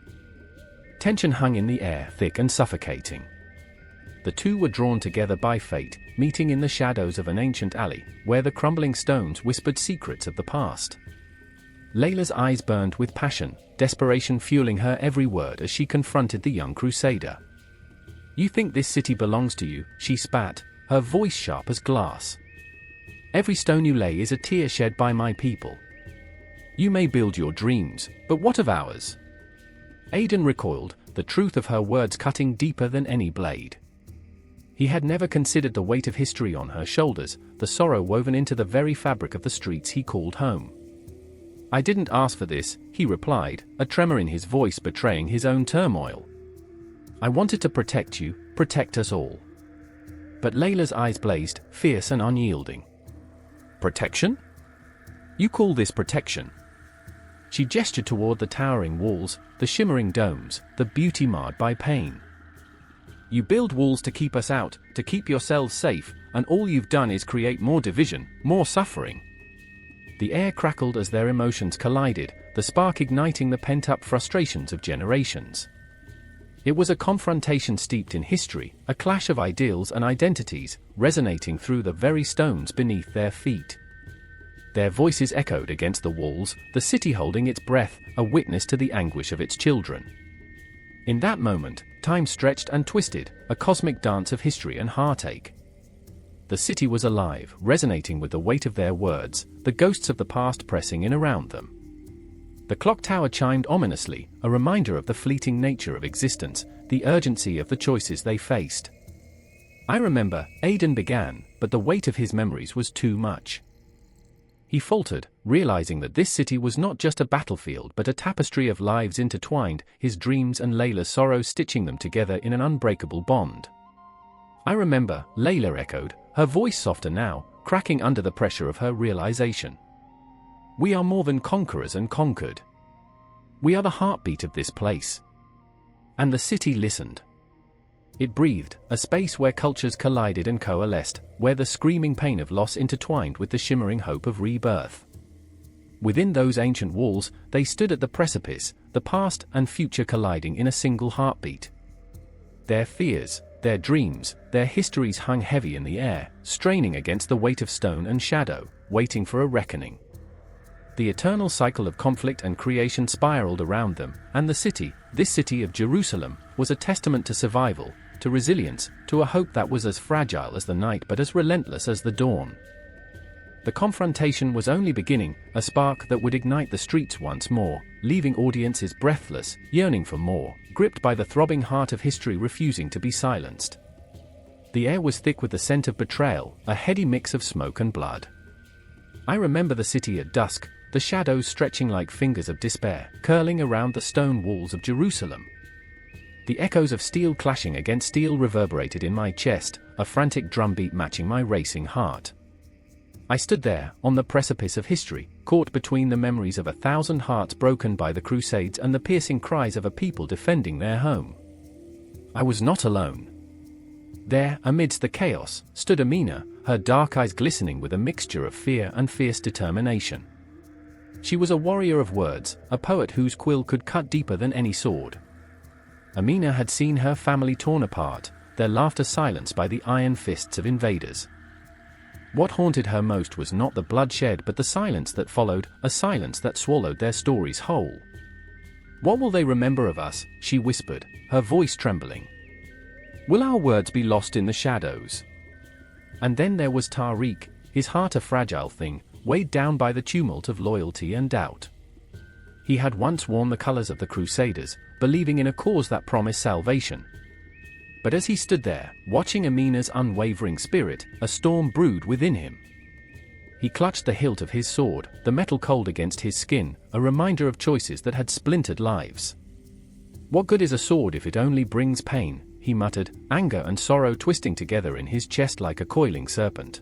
Tension hung in the air, thick and suffocating. The two were drawn together by fate, meeting in the shadows of an ancient alley, where the crumbling stones whispered secrets of the past. Layla's eyes burned with passion, desperation fueling her every word as she confronted the young crusader. "You think this city belongs to you," she spat, her voice sharp as glass. "Every stone you lay is a tear shed by my people. You may build your dreams, but what of ours?" Aidan recoiled, the truth of her words cutting deeper than any blade. He had never considered the weight of history on her shoulders, the sorrow woven into the very fabric of the streets he called home. "I didn't ask for this," he replied, a tremor in his voice betraying his own turmoil. "I wanted to protect you, protect us all." But Layla's eyes blazed, fierce and unyielding. "Protection? You call this protection?" She gestured toward the towering walls, the shimmering domes, the beauty marred by pain. "You build walls to keep us out, to keep yourselves safe, and all you've done is create more division, more suffering." The air crackled as their emotions collided, the spark igniting the pent-up frustrations of generations. It was a confrontation steeped in history, a clash of ideals and identities, resonating through the very stones beneath their feet. Their voices echoed against the walls, the city holding its breath, a witness to the anguish of its children. In that moment, time stretched and twisted, a cosmic dance of history and heartache. The city was alive, resonating with the weight of their words, the ghosts of the past pressing in around them. The clock tower chimed ominously, a reminder of the fleeting nature of existence, the urgency of the choices they faced. "I remember," Aidan began, but the weight of his memories was too much. He faltered, realizing that this city was not just a battlefield but a tapestry of lives intertwined, his dreams and Layla's sorrow stitching them together in an unbreakable bond. "I remember," Layla echoed, her voice softer now, cracking under the pressure of her realization. "We are more than conquerors and conquered. We are the heartbeat of this place." And the city listened. It breathed, a space where cultures collided and coalesced, where the screaming pain of loss intertwined with the shimmering hope of rebirth. Within those ancient walls, they stood at the precipice, the past and future colliding in a single heartbeat. Their fears, their dreams, their histories hung heavy in the air, straining against the weight of stone and shadow, waiting for a reckoning. The eternal cycle of conflict and creation spiraled around them, and the city, this city of Jerusalem, was a testament to survival, to resilience, to a hope that was as fragile as the night but as relentless as the dawn. The confrontation was only beginning, a spark that would ignite the streets once more, leaving audiences breathless, yearning for more, gripped by the throbbing heart of history refusing to be silenced. The air was thick with the scent of betrayal, a heady mix of smoke and blood. I remember the city at dusk, the shadows stretching like fingers of despair, curling around the stone walls of Jerusalem. The echoes of steel clashing against steel reverberated in my chest, a frantic drumbeat matching my racing heart. I stood there, on the precipice of history, caught between the memories of 1,000 hearts broken by the Crusades and the piercing cries of a people defending their home. I was not alone. There, amidst the chaos, stood Amina, her dark eyes glistening with a mixture of fear and fierce determination. She was a warrior of words, a poet whose quill could cut deeper than any sword. Amina had seen her family torn apart, their laughter silenced by the iron fists of invaders. What haunted her most was not the bloodshed but the silence that followed, a silence that swallowed their stories whole. "What will they remember of us?" she whispered, her voice trembling. "Will our words be lost in the shadows?" And then there was Tariq, his heart a fragile thing, weighed down by the tumult of loyalty and doubt. He had once worn the colors of the Crusaders, believing in a cause that promised salvation. But as he stood there, watching Amina's unwavering spirit, a storm brewed within him. He clutched the hilt of his sword, the metal cold against his skin, a reminder of choices that had splintered lives. "What good is a sword if it only brings pain?" he muttered, anger and sorrow twisting together in his chest like a coiling serpent.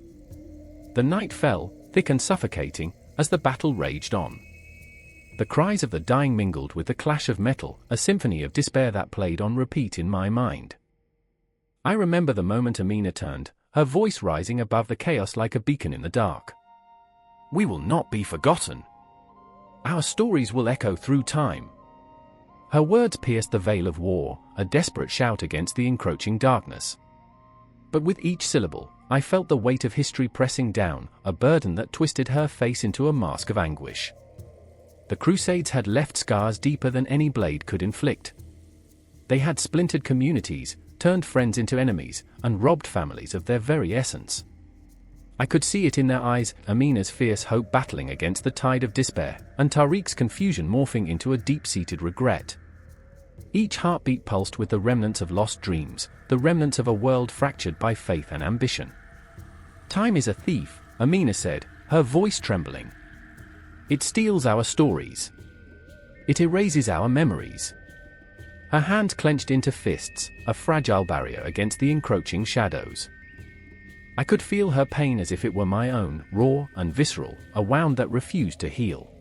The night fell, thick and suffocating, as the battle raged on. The cries of the dying mingled with the clash of metal, a symphony of despair that played on repeat in my mind. I remember the moment Amina turned, her voice rising above the chaos like a beacon in the dark. "We will not be forgotten. Our stories will echo through time." Her words pierced the veil of war, a desperate shout against the encroaching darkness. But with each syllable, I felt the weight of history pressing down, a burden that twisted her face into a mask of anguish. The Crusades had left scars deeper than any blade could inflict. They had splintered communities, turned friends into enemies, and robbed families of their very essence. I could see it in their eyes, Amina's fierce hope battling against the tide of despair, and Tariq's confusion morphing into a deep-seated regret. Each heartbeat pulsed with the remnants of lost dreams, the remnants of a world fractured by faith and ambition. "Time is a thief," Amina said, her voice trembling. "It steals our stories. It erases our memories." Her hand clenched into fists, a fragile barrier against the encroaching shadows. I could feel her pain as if it were my own, raw and visceral, a wound that refused to heal.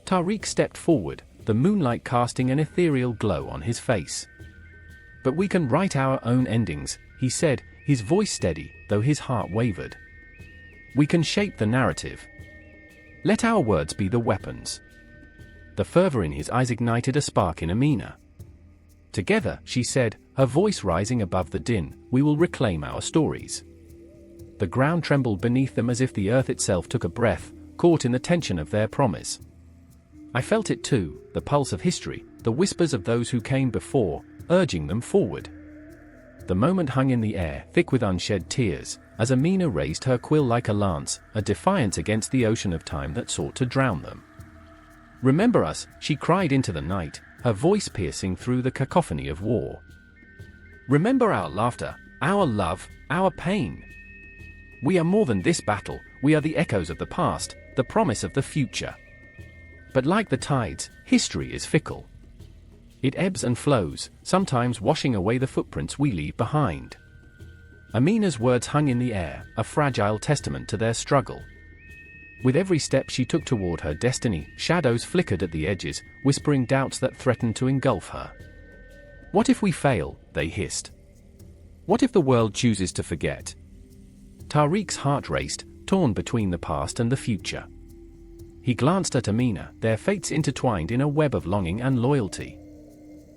Tariq stepped forward, the moonlight casting an ethereal glow on his face. "But we can write our own endings," he said, his voice steady, though his heart wavered. "We can shape the narrative. Let our words be the weapons." The fervor in his eyes ignited a spark in Amina. "Together," she said, her voice rising above the din, "we will reclaim our stories." The ground trembled beneath them as if the earth itself took a breath, caught in the tension of their promise. I felt it too, the pulse of history, the whispers of those who came before, urging them forward. The moment hung in the air, thick with unshed tears, as Amina raised her quill like a lance, a defiance against the ocean of time that sought to drown them. "Remember us," she cried into the night, her voice piercing through the cacophony of war. "Remember our laughter, our love, our pain. We are more than this battle, we are the echoes of the past, the promise of the future." But like the tides, history is fickle. It ebbs and flows, sometimes washing away the footprints we leave behind. Amina's words hung in the air, a fragile testament to their struggle. With every step she took toward her destiny, shadows flickered at the edges, whispering doubts that threatened to engulf her. "What if we fail?" they hissed. What if the world chooses to forget? Tariq's heart raced, torn between the past and the future. He glanced at Amina, their fates intertwined in a web of longing and loyalty.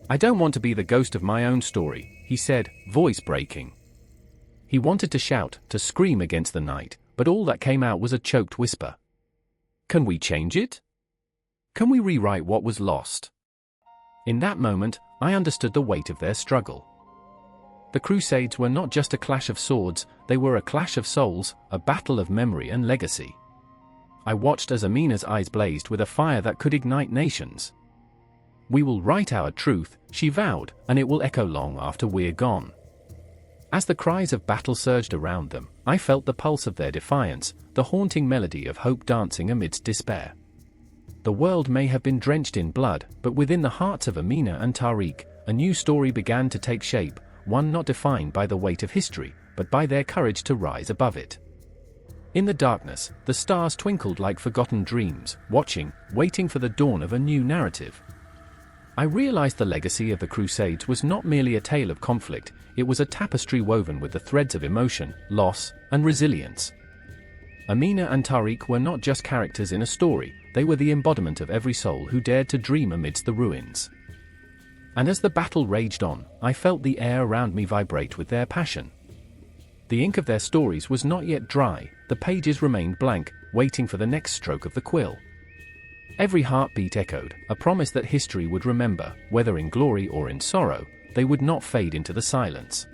I don't want to be the ghost of my own story, he said, voice breaking. He wanted to shout, to scream against the night, but all that came out was a choked whisper. Can we change it? Can we rewrite what was lost? In that moment, I understood the weight of their struggle. The Crusades were not just a clash of swords, they were a clash of souls, a battle of memory and legacy. I watched as Amina's eyes blazed with a fire that could ignite nations. We will write our truth, she vowed, and it will echo long after we're gone. As the cries of battle surged around them, I felt the pulse of their defiance, the haunting melody of hope dancing amidst despair. The world may have been drenched in blood, but within the hearts of Amina and Tariq, a new story began to take shape, one not defined by the weight of history, but by their courage to rise above it. In the darkness, the stars twinkled like forgotten dreams, watching, waiting for the dawn of a new narrative. I realized the legacy of the Crusades was not merely a tale of conflict, it was a tapestry woven with the threads of emotion, loss, and resilience. Amina and Tariq were not just characters in a story, they were the embodiment of every soul who dared to dream amidst the ruins. And as the battle raged on, I felt the air around me vibrate with their passion. The ink of their stories was not yet dry, the pages remained blank, waiting for the next stroke of the quill. Every heartbeat echoed, a promise that history would remember, whether in glory or in sorrow, they would not fade into the silence.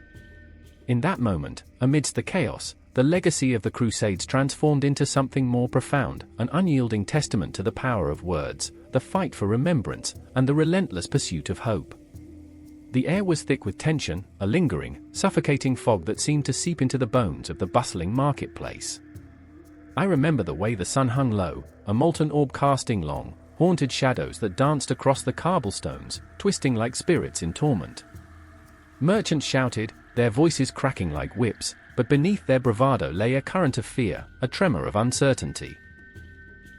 In that moment, amidst the chaos, the legacy of the Crusades transformed into something more profound, an unyielding testament to the power of words, the fight for remembrance, and the relentless pursuit of hope. The air was thick with tension, a lingering, suffocating fog that seemed to seep into the bones of the bustling marketplace. I remember the way the sun hung low, a molten orb casting long, haunted shadows that danced across the cobblestones, twisting like spirits in torment. Merchants shouted, their voices cracking like whips, but beneath their bravado lay a current of fear, a tremor of uncertainty.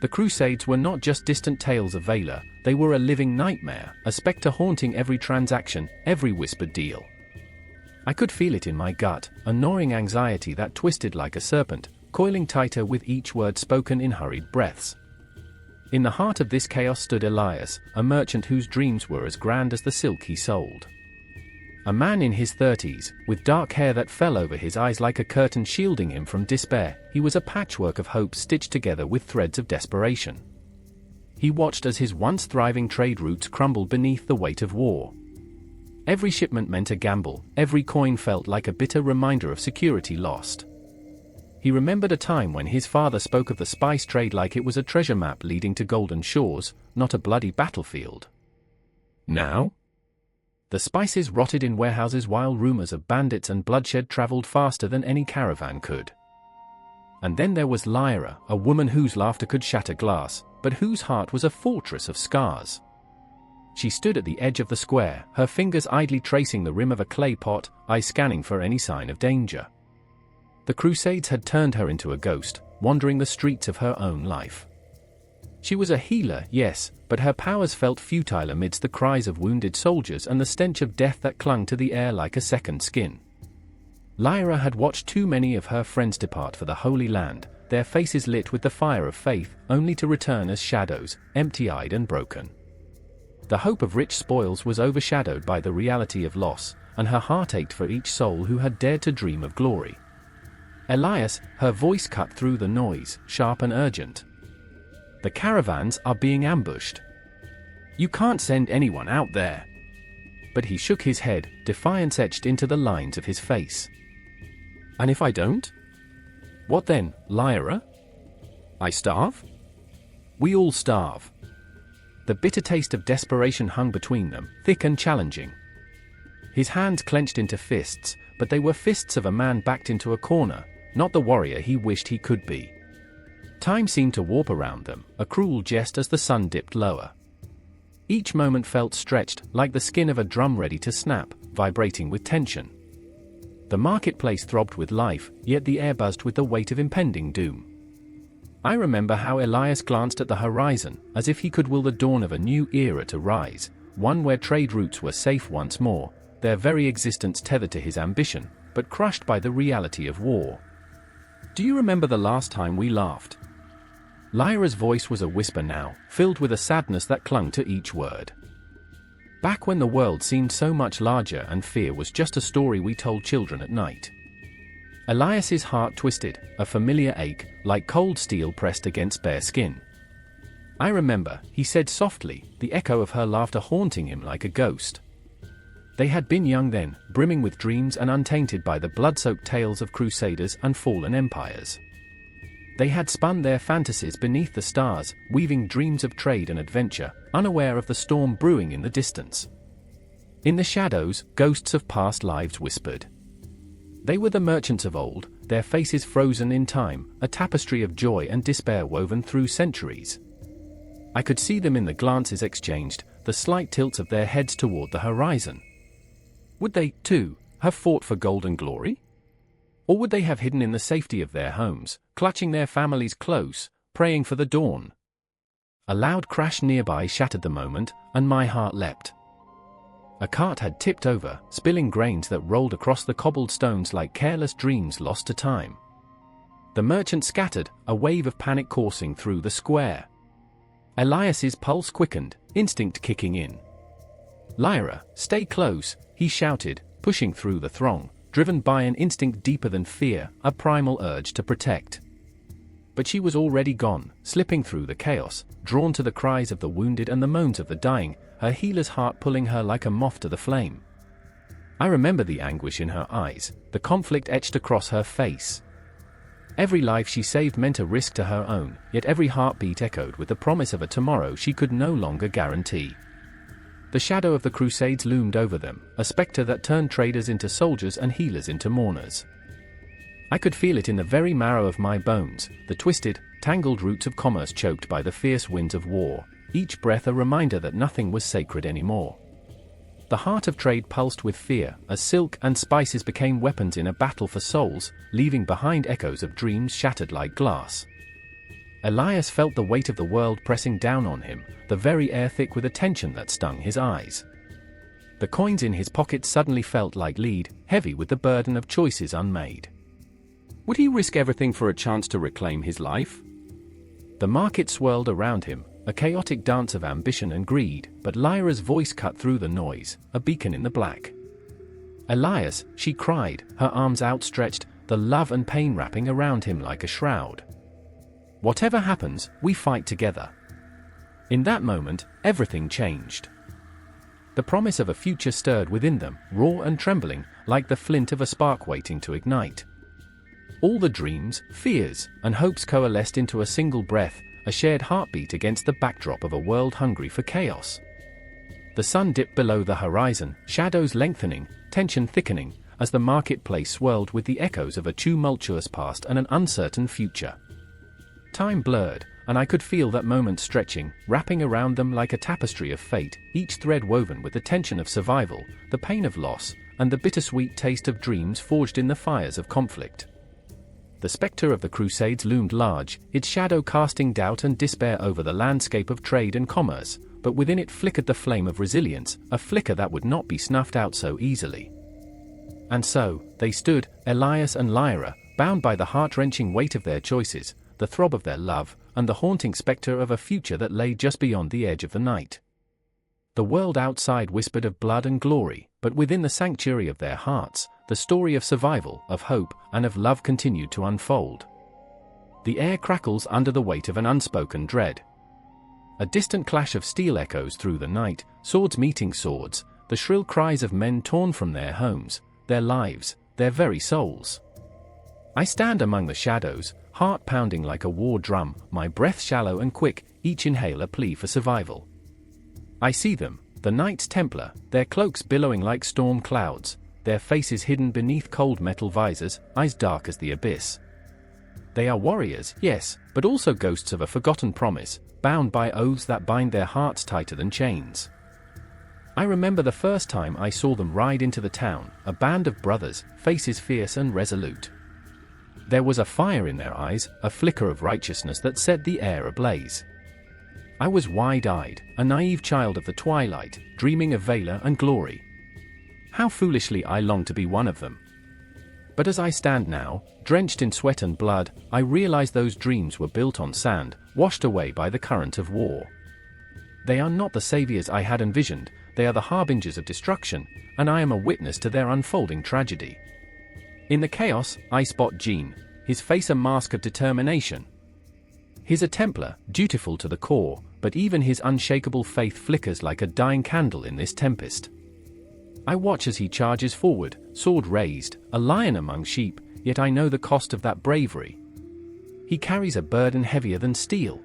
The Crusades were not just distant tales of valor, they were a living nightmare, a specter haunting every transaction, every whispered deal. I could feel it in my gut, a gnawing anxiety that twisted like a serpent, coiling tighter with each word spoken in hurried breaths. In the heart of this chaos stood Elias, a merchant whose dreams were as grand as the silk he sold. A man in his 30s, with dark hair that fell over his eyes like a curtain shielding him from despair, he was a patchwork of hope stitched together with threads of desperation. He watched as his once thriving trade routes crumbled beneath the weight of war. Every shipment meant a gamble, every coin felt like a bitter reminder of security lost. He remembered a time when his father spoke of the spice trade like it was a treasure map leading to golden shores, not a bloody battlefield. Now? The spices rotted in warehouses while rumors of bandits and bloodshed traveled faster than any caravan could. And then there was Lyra, a woman whose laughter could shatter glass, but whose heart was a fortress of scars. She stood at the edge of the square, her fingers idly tracing the rim of a clay pot, eyes scanning for any sign of danger. The Crusades had turned her into a ghost, wandering the streets of her own life. She was a healer, yes, but her powers felt futile amidst the cries of wounded soldiers and the stench of death that clung to the air like a second skin. Lyra had watched too many of her friends depart for the Holy Land, their faces lit with the fire of faith, only to return as shadows, empty-eyed and broken. The hope of rich spoils was overshadowed by the reality of loss, and her heart ached for each soul who had dared to dream of glory. Elias, her voice cut through the noise, sharp and urgent. The caravans are being ambushed. You can't send anyone out there. But he shook his head, defiance etched into the lines of his face. And if I don't? What then, Lyra? I starve? We all starve. The bitter taste of desperation hung between them, thick and challenging. His hands clenched into fists, but they were fists of a man backed into a corner, not the warrior he wished he could be. Time seemed to warp around them, a cruel jest as the sun dipped lower. Each moment felt stretched, like the skin of a drum ready to snap, vibrating with tension. The marketplace throbbed with life, yet the air buzzed with the weight of impending doom. I remember how Elias glanced at the horizon, as if he could will the dawn of a new era to rise, one where trade routes were safe once more, their very existence tethered to his ambition, but crushed by the reality of war. Do you remember the last time we laughed? Lyra's voice was a whisper now, filled with a sadness that clung to each word. Back when the world seemed so much larger and fear was just a story we told children at night. Elias's heart twisted, a familiar ache, like cold steel pressed against bare skin. "I remember," he said softly, the echo of her laughter haunting him like a ghost. They had been young then, brimming with dreams and untainted by the blood-soaked tales of crusaders and fallen empires. They had spun their fantasies beneath the stars, weaving dreams of trade and adventure, unaware of the storm brewing in the distance. In the shadows, ghosts of past lives whispered. They were the merchants of old, their faces frozen in time, a tapestry of joy and despair woven through centuries. I could see them in the glances exchanged, the slight tilts of their heads toward the horizon. Would they, too, have fought for gold and glory? Or would they have hidden in the safety of their homes, clutching their families close, praying for the dawn? A loud crash nearby shattered the moment, and my heart leapt. A cart had tipped over, spilling grains that rolled across the cobbled stones like careless dreams lost to time. The merchant scattered, a wave of panic coursing through the square. Elias's pulse quickened, instinct kicking in. "Lyra, stay close," he shouted, pushing through the throng, driven by an instinct deeper than fear, a primal urge to protect. But she was already gone, slipping through the chaos, drawn to the cries of the wounded and the moans of the dying, her healer's heart pulling her like a moth to the flame. I remember the anguish in her eyes, the conflict etched across her face. Every life she saved meant a risk to her own, yet every heartbeat echoed with the promise of a tomorrow she could no longer guarantee. The shadow of the Crusades loomed over them, a specter that turned traders into soldiers and healers into mourners. I could feel it in the very marrow of my bones, the twisted, tangled roots of commerce choked by the fierce winds of war, each breath a reminder that nothing was sacred anymore. The heart of trade pulsed with fear, as silk and spices became weapons in a battle for souls, leaving behind echoes of dreams shattered like glass. Elias felt the weight of the world pressing down on him, the very air thick with a tension that stung his eyes. The coins in his pocket suddenly felt like lead, heavy with the burden of choices unmade. Would he risk everything for a chance to reclaim his life? The market swirled around him, a chaotic dance of ambition and greed, but Lyra's voice cut through the noise, a beacon in the black. "Elias," she cried, her arms outstretched, the love and pain wrapping around him like a shroud. "Whatever happens, we fight together." In that moment, everything changed. The promise of a future stirred within them, raw and trembling, like the flint of a spark waiting to ignite. All the dreams, fears, and hopes coalesced into a single breath, a shared heartbeat against the backdrop of a world hungry for chaos. The sun dipped below the horizon, shadows lengthening, tension thickening, as the marketplace swirled with the echoes of a tumultuous past and an uncertain future. Time blurred, and I could feel that moment stretching, wrapping around them like a tapestry of fate, each thread woven with the tension of survival, the pain of loss, and the bittersweet taste of dreams forged in the fires of conflict. The specter of the Crusades loomed large, its shadow casting doubt and despair over the landscape of trade and commerce, but within it flickered the flame of resilience, a flicker that would not be snuffed out so easily. And so, they stood, Elias and Lyra, bound by the heart-wrenching weight of their choices, the throb of their love, and the haunting specter of a future that lay just beyond the edge of the night. The world outside whispered of blood and glory, but within the sanctuary of their hearts, the story of survival, of hope, and of love continued to unfold. The air crackles under the weight of an unspoken dread. A distant clash of steel echoes through the night, swords meeting swords, the shrill cries of men torn from their homes, their lives, their very souls. I stand among the shadows, heart pounding like a war drum, my breath shallow and quick, each inhale a plea for survival. I see them, the Knights Templar, their cloaks billowing like storm clouds, their faces hidden beneath cold metal visors, eyes dark as the abyss. They are warriors, yes, but also ghosts of a forgotten promise, bound by oaths that bind their hearts tighter than chains. I remember the first time I saw them ride into the town, a band of brothers, faces fierce and resolute. There was a fire in their eyes, a flicker of righteousness that set the air ablaze. I was wide-eyed, a naive child of the twilight, dreaming of valor and glory. How foolishly I longed to be one of them. But as I stand now, drenched in sweat and blood, I realize those dreams were built on sand, washed away by the current of war. They are not the saviors I had envisioned, they are the harbingers of destruction, and I am a witness to their unfolding tragedy. In the chaos, I spot Jean, his face a mask of determination. He's a Templar, dutiful to the core, but even his unshakable faith flickers like a dying candle in this tempest. I watch as he charges forward, sword raised, a lion among sheep, yet I know the cost of that bravery. He carries a burden heavier than steel.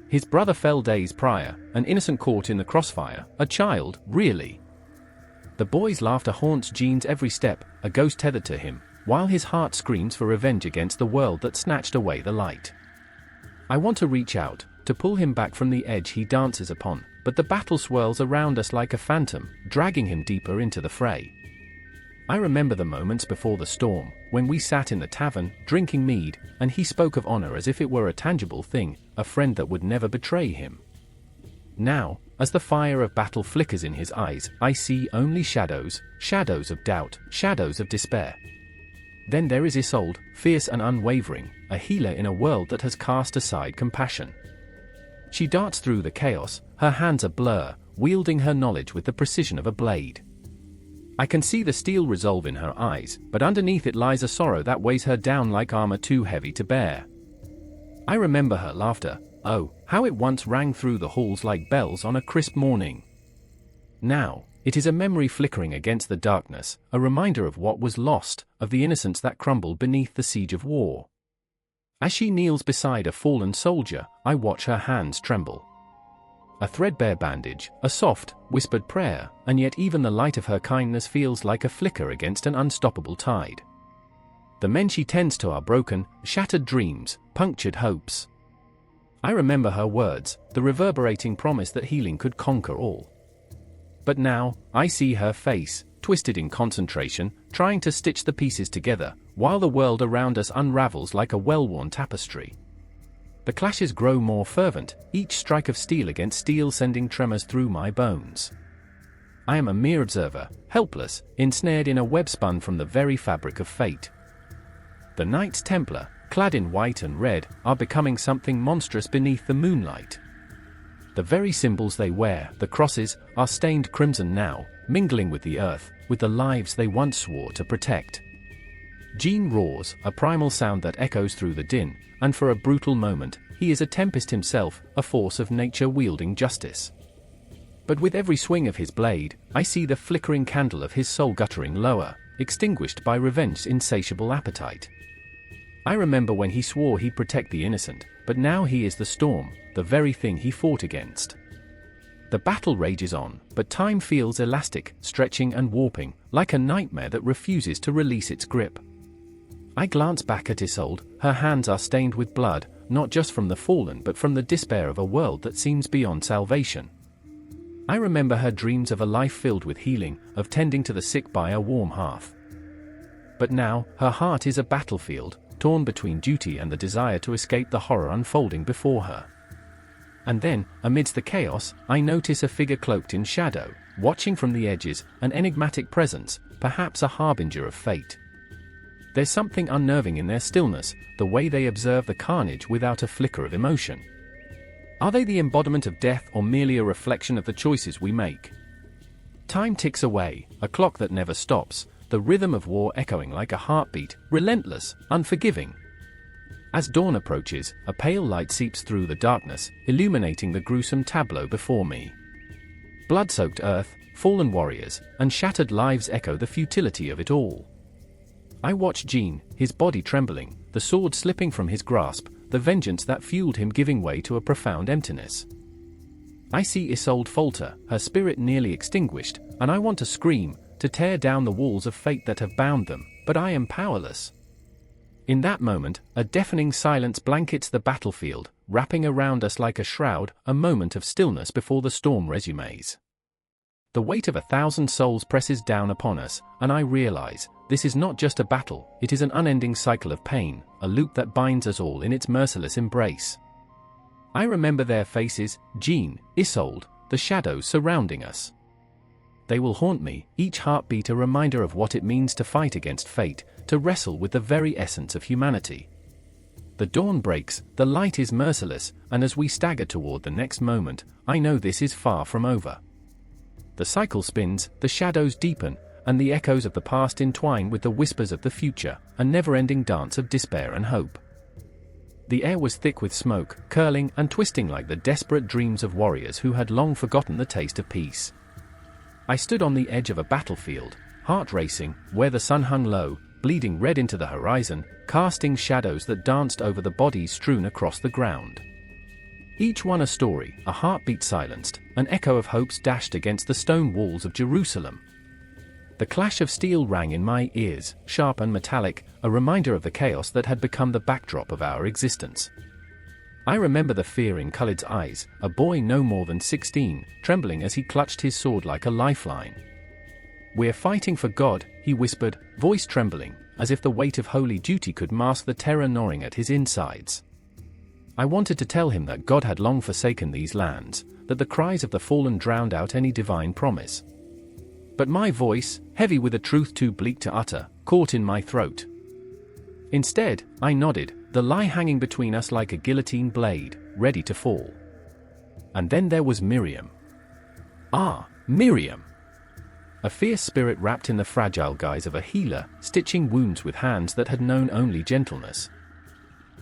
His brother fell days prior, an innocent caught in the crossfire, a child, really. The boy's laughter haunts Jean's every step, a ghost tethered to him, while his heart screams for revenge against the world that snatched away the light. I want to reach out, to pull him back from the edge he dances upon, but the battle swirls around us like a phantom, dragging him deeper into the fray. I remember the moments before the storm, when we sat in the tavern, drinking mead, and he spoke of honor as if it were a tangible thing, a friend that would never betray him. Now, as the fire of battle flickers in his eyes, I see only shadows, shadows of doubt, shadows of despair. Then there is Isolde, fierce and unwavering, a healer in a world that has cast aside compassion. She darts through the chaos, her hands a blur, wielding her knowledge with the precision of a blade. I can see the steel resolve in her eyes, but underneath it lies a sorrow that weighs her down like armor too heavy to bear. I remember her laughter, oh, how it once rang through the halls like bells on a crisp morning. Now, it is a memory flickering against the darkness, a reminder of what was lost, of the innocence that crumbled beneath the siege of war. As she kneels beside a fallen soldier, I watch her hands tremble. A threadbare bandage, a soft, whispered prayer, and yet even the light of her kindness feels like a flicker against an unstoppable tide. The men she tends to are broken, shattered dreams, punctured hopes. I remember her words, the reverberating promise that healing could conquer all. But now, I see her face, twisted in concentration, trying to stitch the pieces together, while the world around us unravels like a well-worn tapestry. The clashes grow more fervent, each strike of steel against steel sending tremors through my bones. I am a mere observer, helpless, ensnared in a web spun from the very fabric of fate. The Knights Templar, clad in white and red, are becoming something monstrous beneath the moonlight. The very symbols they wear, the crosses, are stained crimson now, mingling with the earth, with the lives they once swore to protect. Jean roars, a primal sound that echoes through the din, and for a brutal moment, he is a tempest himself, a force of nature wielding justice. But with every swing of his blade, I see the flickering candle of his soul guttering lower, extinguished by revenge's insatiable appetite. I remember when he swore he'd protect the innocent, but now he is the storm, the very thing he fought against. The battle rages on, but time feels elastic, stretching and warping, like a nightmare that refuses to release its grip. I glance back at Isolde, her hands are stained with blood, not just from the fallen but from the despair of a world that seems beyond salvation. I remember her dreams of a life filled with healing, of tending to the sick by a warm hearth. But now, her heart is a battlefield, torn between duty and the desire to escape the horror unfolding before her. And then, amidst the chaos, I notice a figure cloaked in shadow, watching from the edges, an enigmatic presence, perhaps a harbinger of fate. There's something unnerving in their stillness, the way they observe the carnage without a flicker of emotion. Are they the embodiment of death or merely a reflection of the choices we make? Time ticks away, a clock that never stops, the rhythm of war echoing like a heartbeat, relentless, unforgiving. As dawn approaches, a pale light seeps through the darkness, illuminating the gruesome tableau before me. Blood-soaked earth, fallen warriors, and shattered lives echo the futility of it all. I watch Jean, his body trembling, the sword slipping from his grasp, the vengeance that fueled him giving way to a profound emptiness. I see Isolde falter, her spirit nearly extinguished, and I want to scream, to tear down the walls of fate that have bound them, but I am powerless. In that moment, a deafening silence blankets the battlefield, wrapping around us like a shroud, a moment of stillness before the storm resumes. The weight of 1,000 souls presses down upon us, and I realize, this is not just a battle, it is an unending cycle of pain, a loop that binds us all in its merciless embrace. I remember their faces, Jean, Isolde, the shadows surrounding us. They will haunt me, each heartbeat a reminder of what it means to fight against fate, to wrestle with the very essence of humanity. The dawn breaks, the light is merciless, and as we stagger toward the next moment, I know this is far from over. The cycle spins, the shadows deepen, and the echoes of the past entwine with the whispers of the future, a never-ending dance of despair and hope. The air was thick with smoke, curling and twisting like the desperate dreams of warriors who had long forgotten the taste of peace. I stood on the edge of a battlefield, heart racing, where the sun hung low, bleeding red into the horizon, casting shadows that danced over the bodies strewn across the ground. Each one a story, a heartbeat silenced, an echo of hopes dashed against the stone walls of Jerusalem. The clash of steel rang in my ears, sharp and metallic, a reminder of the chaos that had become the backdrop of our existence. I remember the fear in Khalid's eyes, a boy no more than 16, trembling as he clutched his sword like a lifeline. "We're fighting for God," he whispered, voice trembling, as if the weight of holy duty could mask the terror gnawing at his insides. I wanted to tell him that God had long forsaken these lands, that the cries of the fallen drowned out any divine promise. But my voice, heavy with a truth too bleak to utter, caught in my throat. Instead, I nodded, the lie hanging between us like a guillotine blade, ready to fall. And then there was Miriam. Ah, Miriam! A fierce spirit wrapped in the fragile guise of a healer, stitching wounds with hands that had known only gentleness.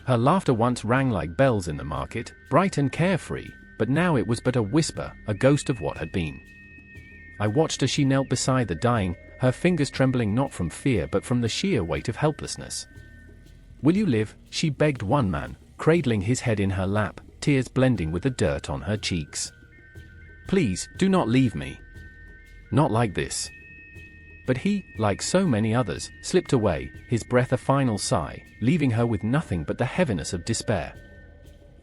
Her laughter once rang like bells in the market, bright and carefree, but now it was but a whisper, a ghost of what had been. I watched as she knelt beside the dying, her fingers trembling not from fear but from the sheer weight of helplessness. "Will you live?" she begged one man, cradling his head in her lap, tears blending with the dirt on her cheeks. "Please, do not leave me. Not like this." But he, like so many others, slipped away, his breath a final sigh, leaving her with nothing but the heaviness of despair.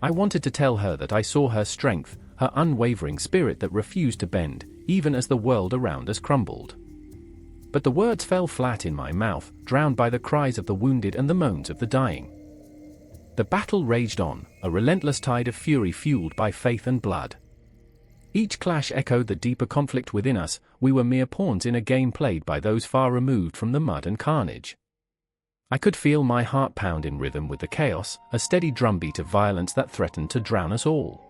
I wanted to tell her that I saw her strength, her unwavering spirit that refused to bend, even as the world around us crumbled. But the words fell flat in my mouth, drowned by the cries of the wounded and the moans of the dying. The battle raged on, a relentless tide of fury fueled by faith and blood. Each clash echoed the deeper conflict within us. We were mere pawns in a game played by those far removed from the mud and carnage. I could feel my heart pound in rhythm with the chaos, a steady drumbeat of violence that threatened to drown us all.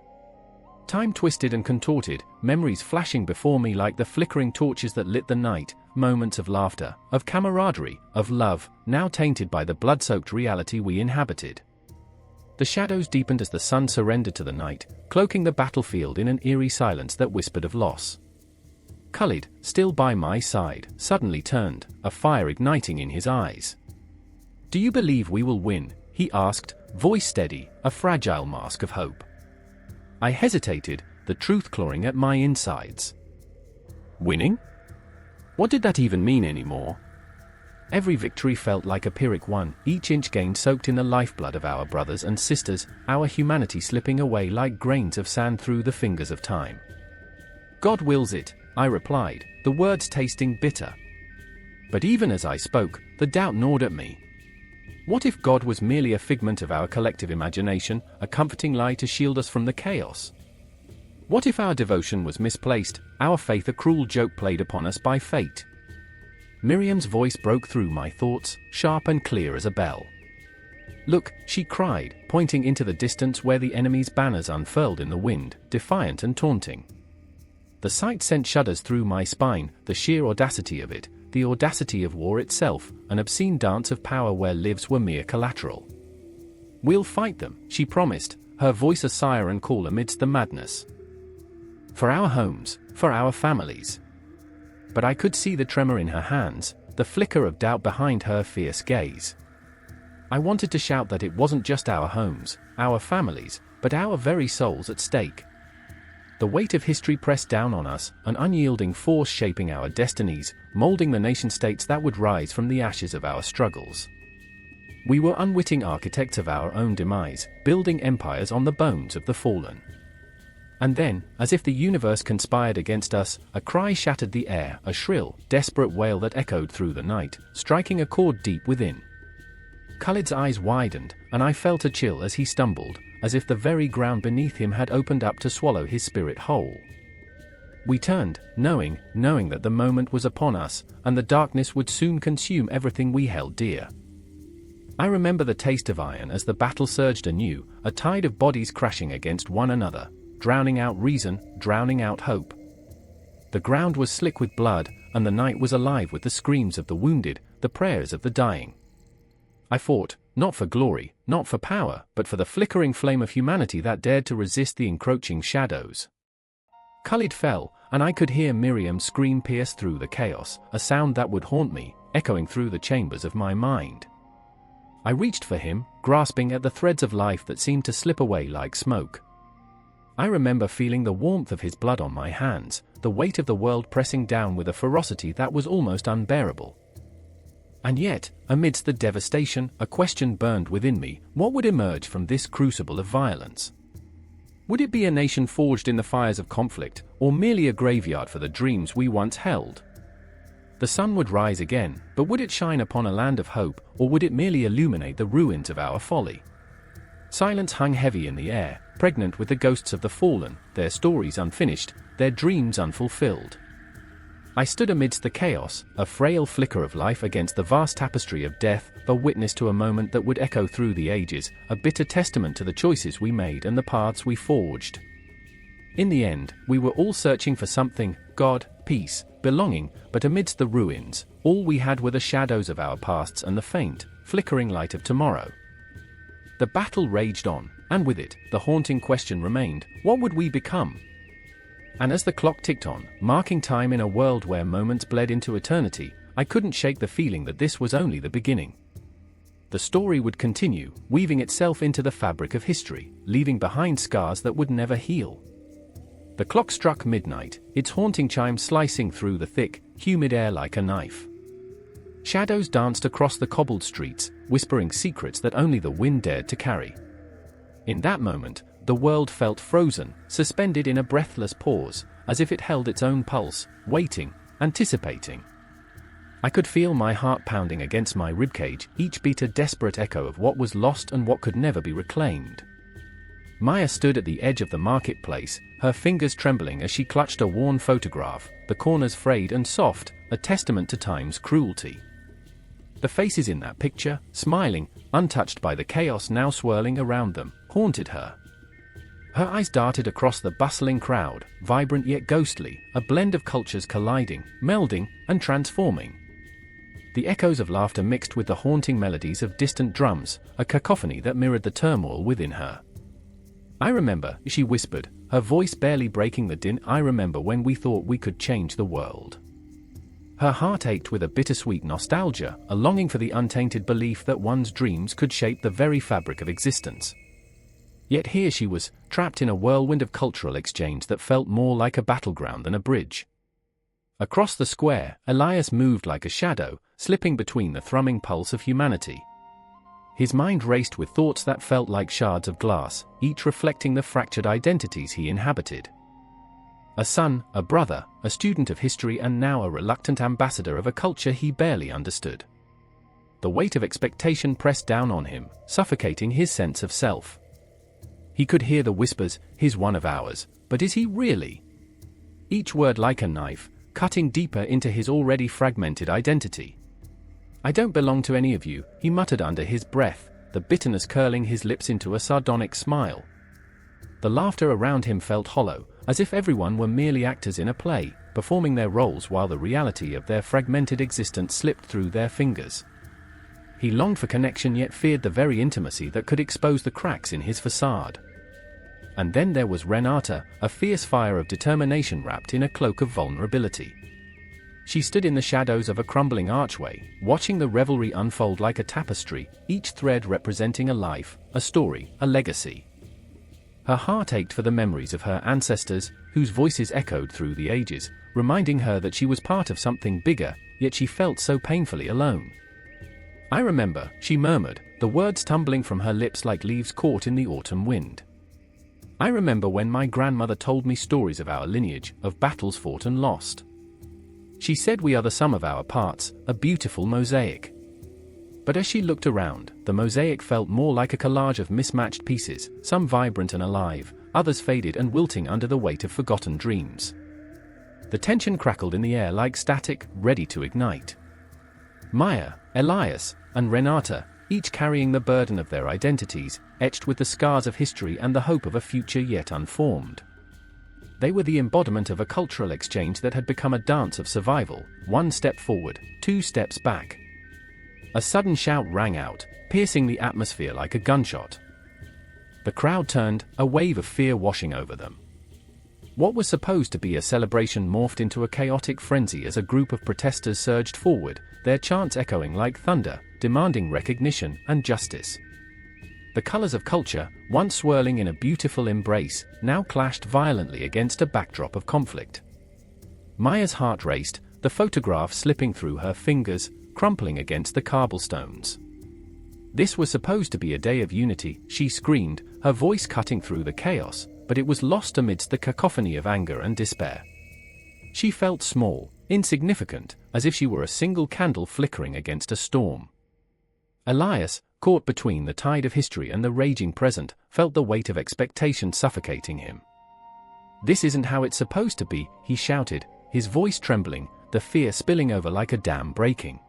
Time twisted and contorted, memories flashing before me like the flickering torches that lit the night, moments of laughter, of camaraderie, of love, now tainted by the blood-soaked reality we inhabited. The shadows deepened as the sun surrendered to the night, cloaking the battlefield in an eerie silence that whispered of loss. Khalid, still by my side, suddenly turned, a fire igniting in his eyes. "Do you believe we will win?" he asked, voice steady, a fragile mask of hope. I hesitated, the truth clawing at my insides. Winning? What did that even mean anymore? Every victory felt like a Pyrrhic one, each inch gained soaked in the lifeblood of our brothers and sisters, our humanity slipping away like grains of sand through the fingers of time. "God wills it," I replied, the words tasting bitter. But even as I spoke, the doubt gnawed at me. What if God was merely a figment of our collective imagination, a comforting lie to shield us from the chaos? What if our devotion was misplaced, our faith a cruel joke played upon us by fate? Miriam's voice broke through my thoughts, sharp and clear as a bell. "Look," she cried, pointing into the distance where the enemy's banners unfurled in the wind, defiant and taunting. The sight sent shudders through my spine, the sheer audacity of it, the audacity of war itself, an obscene dance of power where lives were mere collateral. "We'll fight them," she promised, her voice a siren call amidst the madness. "For our homes, for our families." But I could see the tremor in her hands, the flicker of doubt behind her fierce gaze. I wanted to shout that it wasn't just our homes, our families, but our very souls at stake. The weight of history pressed down on us, an unyielding force shaping our destinies, molding the nation-states that would rise from the ashes of our struggles. We were unwitting architects of our own demise, building empires on the bones of the fallen. And then, as if the universe conspired against us, a cry shattered the air, a shrill, desperate wail that echoed through the night, striking a chord deep within. Khalid's eyes widened, and I felt a chill as he stumbled, as if the very ground beneath him had opened up to swallow his spirit whole. We turned, knowing that the moment was upon us, and the darkness would soon consume everything we held dear. I remember the taste of iron as the battle surged anew, a tide of bodies crashing against one another, drowning out reason, drowning out hope. The ground was slick with blood, and the night was alive with the screams of the wounded, the prayers of the dying. I fought, not for glory, not for power, but for the flickering flame of humanity that dared to resist the encroaching shadows. Khalid fell, and I could hear Miriam's scream pierce through the chaos, a sound that would haunt me, echoing through the chambers of my mind. I reached for him, grasping at the threads of life that seemed to slip away like smoke. I remember feeling the warmth of his blood on my hands, the weight of the world pressing down with a ferocity that was almost unbearable. And yet, amidst the devastation, a question burned within me: what would emerge from this crucible of violence? Would it be a nation forged in the fires of conflict, or merely a graveyard for the dreams we once held? The sun would rise again, but would it shine upon a land of hope, or would it merely illuminate the ruins of our folly? Silence hung heavy in the air, pregnant with the ghosts of the fallen, their stories unfinished, their dreams unfulfilled. I stood amidst the chaos, a frail flicker of life against the vast tapestry of death, a witness to a moment that would echo through the ages, a bitter testament to the choices we made and the paths we forged. In the end, we were all searching for something: God, peace, belonging, but amidst the ruins, all we had were the shadows of our pasts and the faint, flickering light of tomorrow. The battle raged on, and with it, the haunting question remained: what would we become? And as the clock ticked on, marking time in a world where moments bled into eternity, I couldn't shake the feeling that this was only the beginning. The story would continue, weaving itself into the fabric of history, leaving behind scars that would never heal. The clock struck midnight, its haunting chime slicing through the thick, humid air like a knife. Shadows danced across the cobbled streets, whispering secrets that only the wind dared to carry. In that moment, the world felt frozen, suspended in a breathless pause, as if it held its own pulse, waiting, anticipating. I could feel my heart pounding against my ribcage, each beat a desperate echo of what was lost and what could never be reclaimed. Maya stood at the edge of the marketplace, her fingers trembling as she clutched a worn photograph, the corners frayed and soft, a testament to time's cruelty. The faces in that picture, smiling, untouched by the chaos now swirling around them, haunted her. Her eyes darted across the bustling crowd, vibrant yet ghostly, a blend of cultures colliding, melding, and transforming. The echoes of laughter mixed with the haunting melodies of distant drums, a cacophony that mirrored the turmoil within her. "I remember," she whispered, her voice barely breaking the din. "I remember when we thought we could change the world." Her heart ached with a bittersweet nostalgia, a longing for the untainted belief that one's dreams could shape the very fabric of existence. Yet here she was, trapped in a whirlwind of cultural exchange that felt more like a battleground than a bridge. Across the square, Elias moved like a shadow, slipping between the thrumming pulse of humanity. His mind raced with thoughts that felt like shards of glass, each reflecting the fractured identities he inhabited. A son, a brother, a student of history, and now a reluctant ambassador of a culture he barely understood. The weight of expectation pressed down on him, suffocating his sense of self. He could hear the whispers, "He's one of ours, but is he really?" Each word like a knife, cutting deeper into his already fragmented identity. "I don't belong to any of you," he muttered under his breath, the bitterness curling his lips into a sardonic smile. The laughter around him felt hollow, as if everyone were merely actors in a play, performing their roles while the reality of their fragmented existence slipped through their fingers. He longed for connection yet feared the very intimacy that could expose the cracks in his facade. And then there was Renata, a fierce fire of determination wrapped in a cloak of vulnerability. She stood in the shadows of a crumbling archway, watching the revelry unfold like a tapestry, each thread representing a life, a story, a legacy. Her heart ached for the memories of her ancestors, whose voices echoed through the ages, reminding her that she was part of something bigger, yet she felt so painfully alone. "I remember," she murmured, the words tumbling from her lips like leaves caught in the autumn wind. "I remember when my grandmother told me stories of our lineage, of battles fought and lost. She said we are the sum of our parts, a beautiful mosaic." But as she looked around, the mosaic felt more like a collage of mismatched pieces, some vibrant and alive, others faded and wilting under the weight of forgotten dreams. The tension crackled in the air like static, ready to ignite. Maya, Elias, and Renata, each carrying the burden of their identities, etched with the scars of history and the hope of a future yet unformed. They were the embodiment of a cultural exchange that had become a dance of survival, 1 step forward, 2 steps back. A sudden shout rang out, piercing the atmosphere like a gunshot. The crowd turned, a wave of fear washing over them. What was supposed to be a celebration morphed into a chaotic frenzy as a group of protesters surged forward, their chants echoing like thunder, demanding recognition and justice. The colors of culture, once swirling in a beautiful embrace, now clashed violently against a backdrop of conflict. Maya's heart raced, the photograph slipping through her fingers, crumpling against the cobblestones. This was supposed to be a day of unity, she screamed, her voice cutting through the chaos, but it was lost amidst the cacophony of anger and despair. She felt small, insignificant, as if she were a single candle flickering against a storm. Elias, caught between the tide of history and the raging present, felt the weight of expectation suffocating him. "This isn't how it's supposed to be," he shouted, his voice trembling, the fear spilling over like a dam breaking.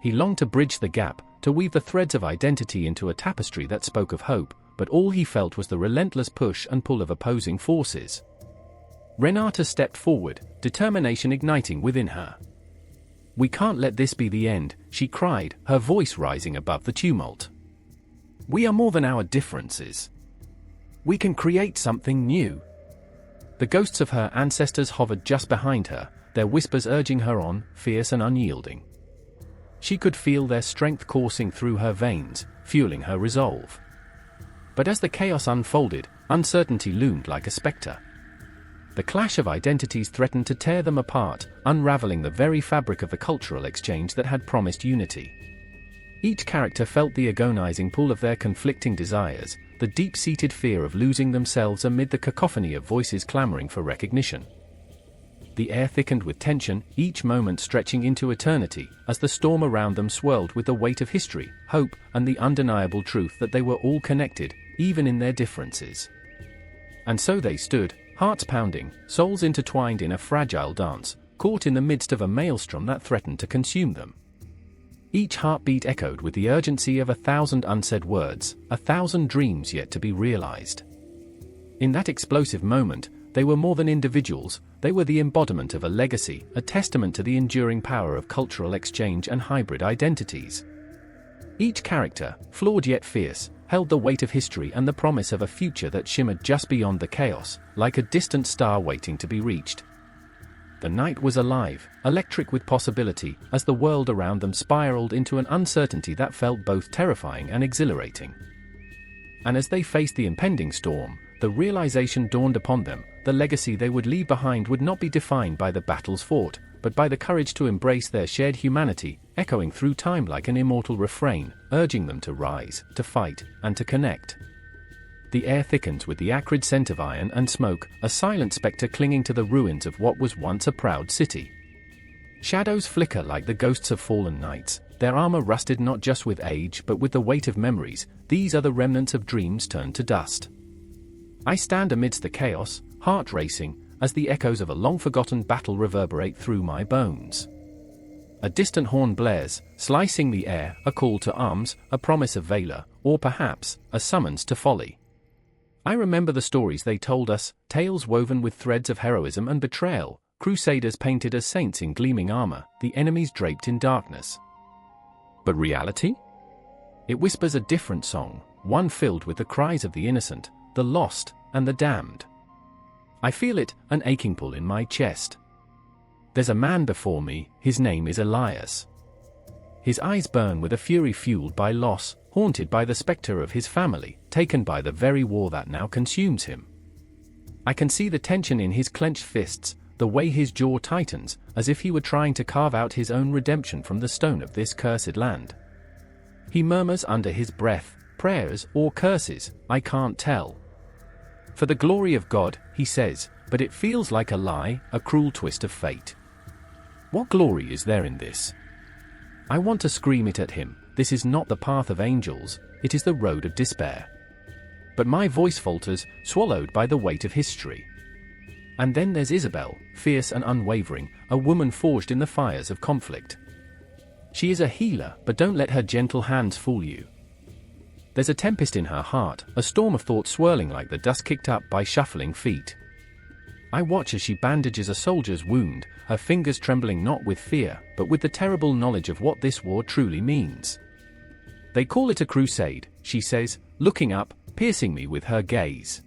He longed to bridge the gap, to weave the threads of identity into a tapestry that spoke of hope, but all he felt was the relentless push and pull of opposing forces. Renata stepped forward, determination igniting within her. "We can't let this be the end," she cried, her voice rising above the tumult. "We are more than our differences. We can create something new." The ghosts of her ancestors hovered just behind her, their whispers urging her on, fierce and unyielding. She could feel their strength coursing through her veins, fueling her resolve. But as the chaos unfolded, uncertainty loomed like a specter. The clash of identities threatened to tear them apart, unraveling the very fabric of the cultural exchange that had promised unity. Each character felt the agonizing pull of their conflicting desires, the deep-seated fear of losing themselves amid the cacophony of voices clamoring for recognition. The air thickened with tension, each moment stretching into eternity, as the storm around them swirled with the weight of history, hope, and the undeniable truth that they were all connected, even in their differences. And so they stood, hearts pounding, souls intertwined in a fragile dance, caught in the midst of a maelstrom that threatened to consume them. Each heartbeat echoed with the urgency of 1,000 unsaid words, 1,000 dreams yet to be realized. In that explosive moment, they were more than individuals, they were the embodiment of a legacy, a testament to the enduring power of cultural exchange and hybrid identities. Each character, flawed yet fierce, held the weight of history and the promise of a future that shimmered just beyond the chaos, like a distant star waiting to be reached. The night was alive, electric with possibility, as the world around them spiraled into an uncertainty that felt both terrifying and exhilarating. And as they faced the impending storm, the realization dawned upon them: the legacy they would leave behind would not be defined by the battles fought, but by the courage to embrace their shared humanity, echoing through time like an immortal refrain, urging them to rise, to fight, and to connect. The air thickens with the acrid scent of iron and smoke, a silent specter clinging to the ruins of what was once a proud city. Shadows flicker like the ghosts of fallen knights, their armor rusted not just with age but with the weight of memories. These are the remnants of dreams turned to dust. I stand amidst the chaos, heart racing, as the echoes of a long-forgotten battle reverberate through my bones. A distant horn blares, slicing the air, a call to arms, a promise of valor, or perhaps, a summons to folly. I remember the stories they told us, tales woven with threads of heroism and betrayal, crusaders painted as saints in gleaming armor, the enemies draped in darkness. But reality? It whispers a different song, one filled with the cries of the innocent, the lost, and the damned. I feel it, an aching pull in my chest. There's a man before me, his name is Elias. His eyes burn with a fury fueled by loss, haunted by the specter of his family, taken by the very war that now consumes him. I can see the tension in his clenched fists, the way his jaw tightens, as if he were trying to carve out his own redemption from the stone of this cursed land. He murmurs under his breath, prayers or curses, I can't tell. For the glory of God, he says, but it feels like a lie, a cruel twist of fate. What glory is there in this? I want to scream it at him. This is not the path of angels, it is the road of despair. But my voice falters, swallowed by the weight of history. And then there's Isabel, fierce and unwavering, a woman forged in the fires of conflict. She is a healer, but don't let her gentle hands fool you. There's a tempest in her heart, a storm of thought swirling like the dust kicked up by shuffling feet. I watch as she bandages a soldier's wound, her fingers trembling not with fear, but with the terrible knowledge of what this war truly means. They call it a crusade, she says, looking up, piercing me with her gaze.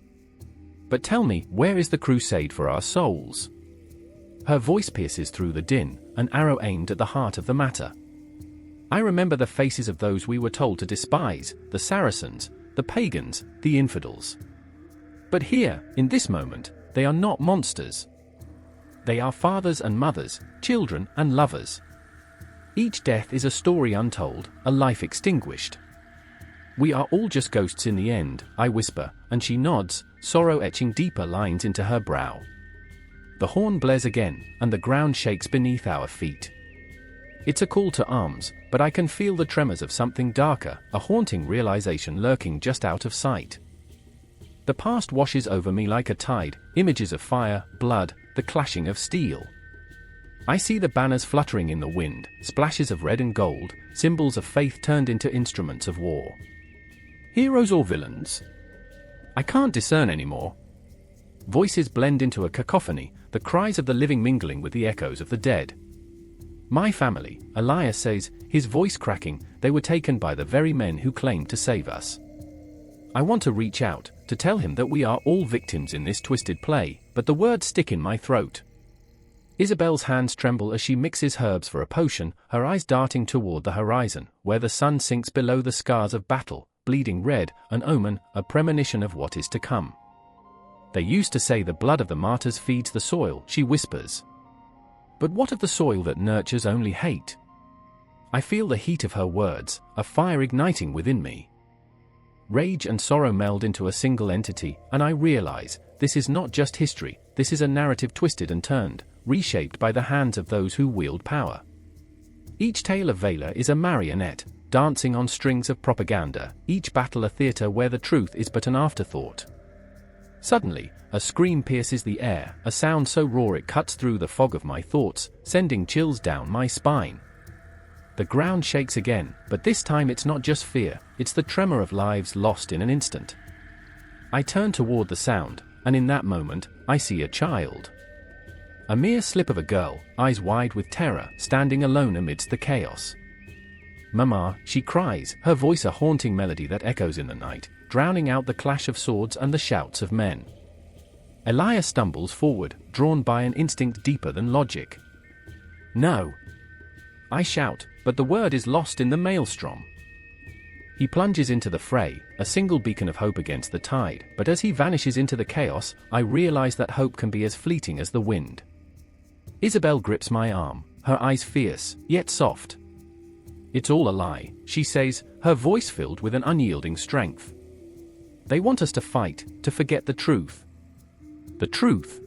But tell me, where is the crusade for our souls? Her voice pierces through the din, an arrow aimed at the heart of the matter. I remember the faces of those we were told to despise, the Saracens, the pagans, the infidels. But here, in this moment, they are not monsters. They are fathers and mothers, children and lovers. Each death is a story untold, a life extinguished. We are all just ghosts in the end, I whisper, and she nods, sorrow etching deeper lines into her brow. The horn blares again, and the ground shakes beneath our feet. It's a call to arms, but I can feel the tremors of something darker, a haunting realization lurking just out of sight. The past washes over me like a tide, images of fire, blood, the clashing of steel. I see the banners fluttering in the wind, splashes of red and gold, symbols of faith turned into instruments of war. Heroes or villains? I can't discern anymore. Voices blend into a cacophony, the cries of the living mingling with the echoes of the dead. My family, Elias says, his voice cracking, they were taken by the very men who claimed to save us. I want to reach out, to tell him that we are all victims in this twisted play, but the words stick in my throat. Isabel's hands tremble as she mixes herbs for a potion, her eyes darting toward the horizon, where the sun sinks below the scars of battle, bleeding red, an omen, a premonition of what is to come. They used to say the blood of the martyrs feeds the soil, she whispers. But what of the soil that nurtures only hate? I feel the heat of her words, a fire igniting within me. Rage and sorrow meld into a single entity, and I realize, this is not just history, this is a narrative twisted and turned, reshaped by the hands of those who wield power. Each tale of Valor is a marionette, dancing on strings of propaganda, each battle a theater where the truth is but an afterthought. Suddenly, a scream pierces the air, a sound so raw it cuts through the fog of my thoughts, sending chills down my spine. The ground shakes again, but this time it's not just fear, it's the tremor of lives lost in an instant. I turn toward the sound, and in that moment, I see a child. A mere slip of a girl, eyes wide with terror, standing alone amidst the chaos. "Mama," she cries, her voice a haunting melody that echoes in the night, drowning out the clash of swords and the shouts of men. Elias stumbles forward, drawn by an instinct deeper than logic. "No!" I shout, but the word is lost in the maelstrom. He plunges into the fray, a single beacon of hope against the tide, but as he vanishes into the chaos, I realize that hope can be as fleeting as the wind. Isabel grips my arm, her eyes fierce, yet soft. "It's all a lie," she says, her voice filled with an unyielding strength. "They want us to fight, to forget the truth." The truth?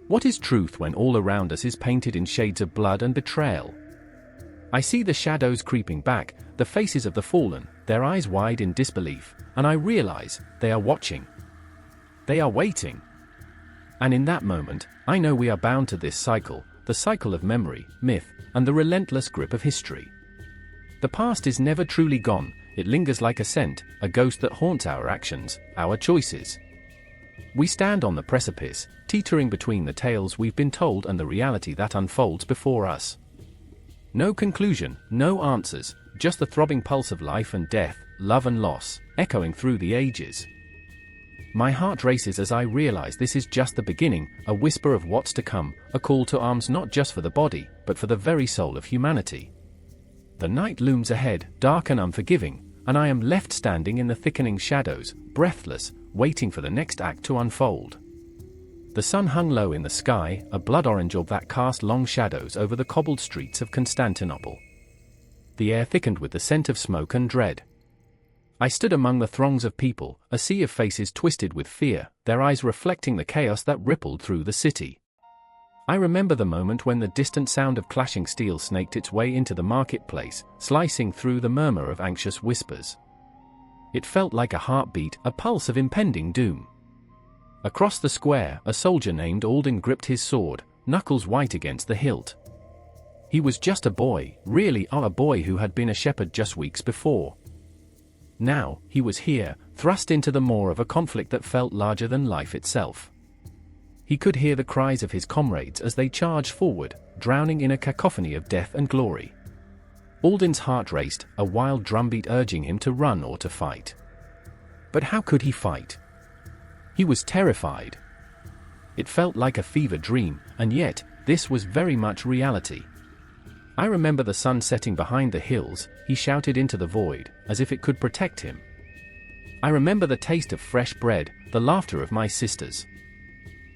What is truth when all around us is painted in shades of blood and betrayal? I see the shadows creeping back, the faces of the fallen, their eyes wide in disbelief, and I realize, they are watching. They are waiting. And in that moment, I know we are bound to this cycle, the cycle of memory, myth, and the relentless grip of history. The past is never truly gone, it lingers like a scent, a ghost that haunts our actions, our choices. We stand on the precipice, teetering between the tales we've been told and the reality that unfolds before us. No conclusion, no answers, just the throbbing pulse of life and death, love and loss, echoing through the ages. My heart races as I realize this is just the beginning, a whisper of what's to come, a call to arms not just for the body, but for the very soul of humanity. The night looms ahead, dark and unforgiving, and I am left standing in the thickening shadows, breathless, waiting for the next act to unfold. The sun hung low in the sky, a blood orange orb that cast long shadows over the cobbled streets of Constantinople. The air thickened with the scent of smoke and dread. I stood among the throngs of people, a sea of faces twisted with fear, their eyes reflecting the chaos that rippled through the city. I remember the moment when the distant sound of clashing steel snaked its way into the marketplace, slicing through the murmur of anxious whispers. It felt like a heartbeat, a pulse of impending doom. Across the square, a soldier named Alden gripped his sword, knuckles white against the hilt. He was just a boy, really a boy who had been a shepherd just weeks before. Now, he was here, thrust into the maw of a conflict that felt larger than life itself. He could hear the cries of his comrades as they charged forward, drowning in a cacophony of death and glory. Alden's heart raced, a wild drumbeat urging him to run or to fight. But how could he fight? He was terrified. It felt like a fever dream, and yet, this was very much reality. I remember the sun setting behind the hills, he shouted into the void, as if it could protect him. I remember the taste of fresh bread, the laughter of my sisters.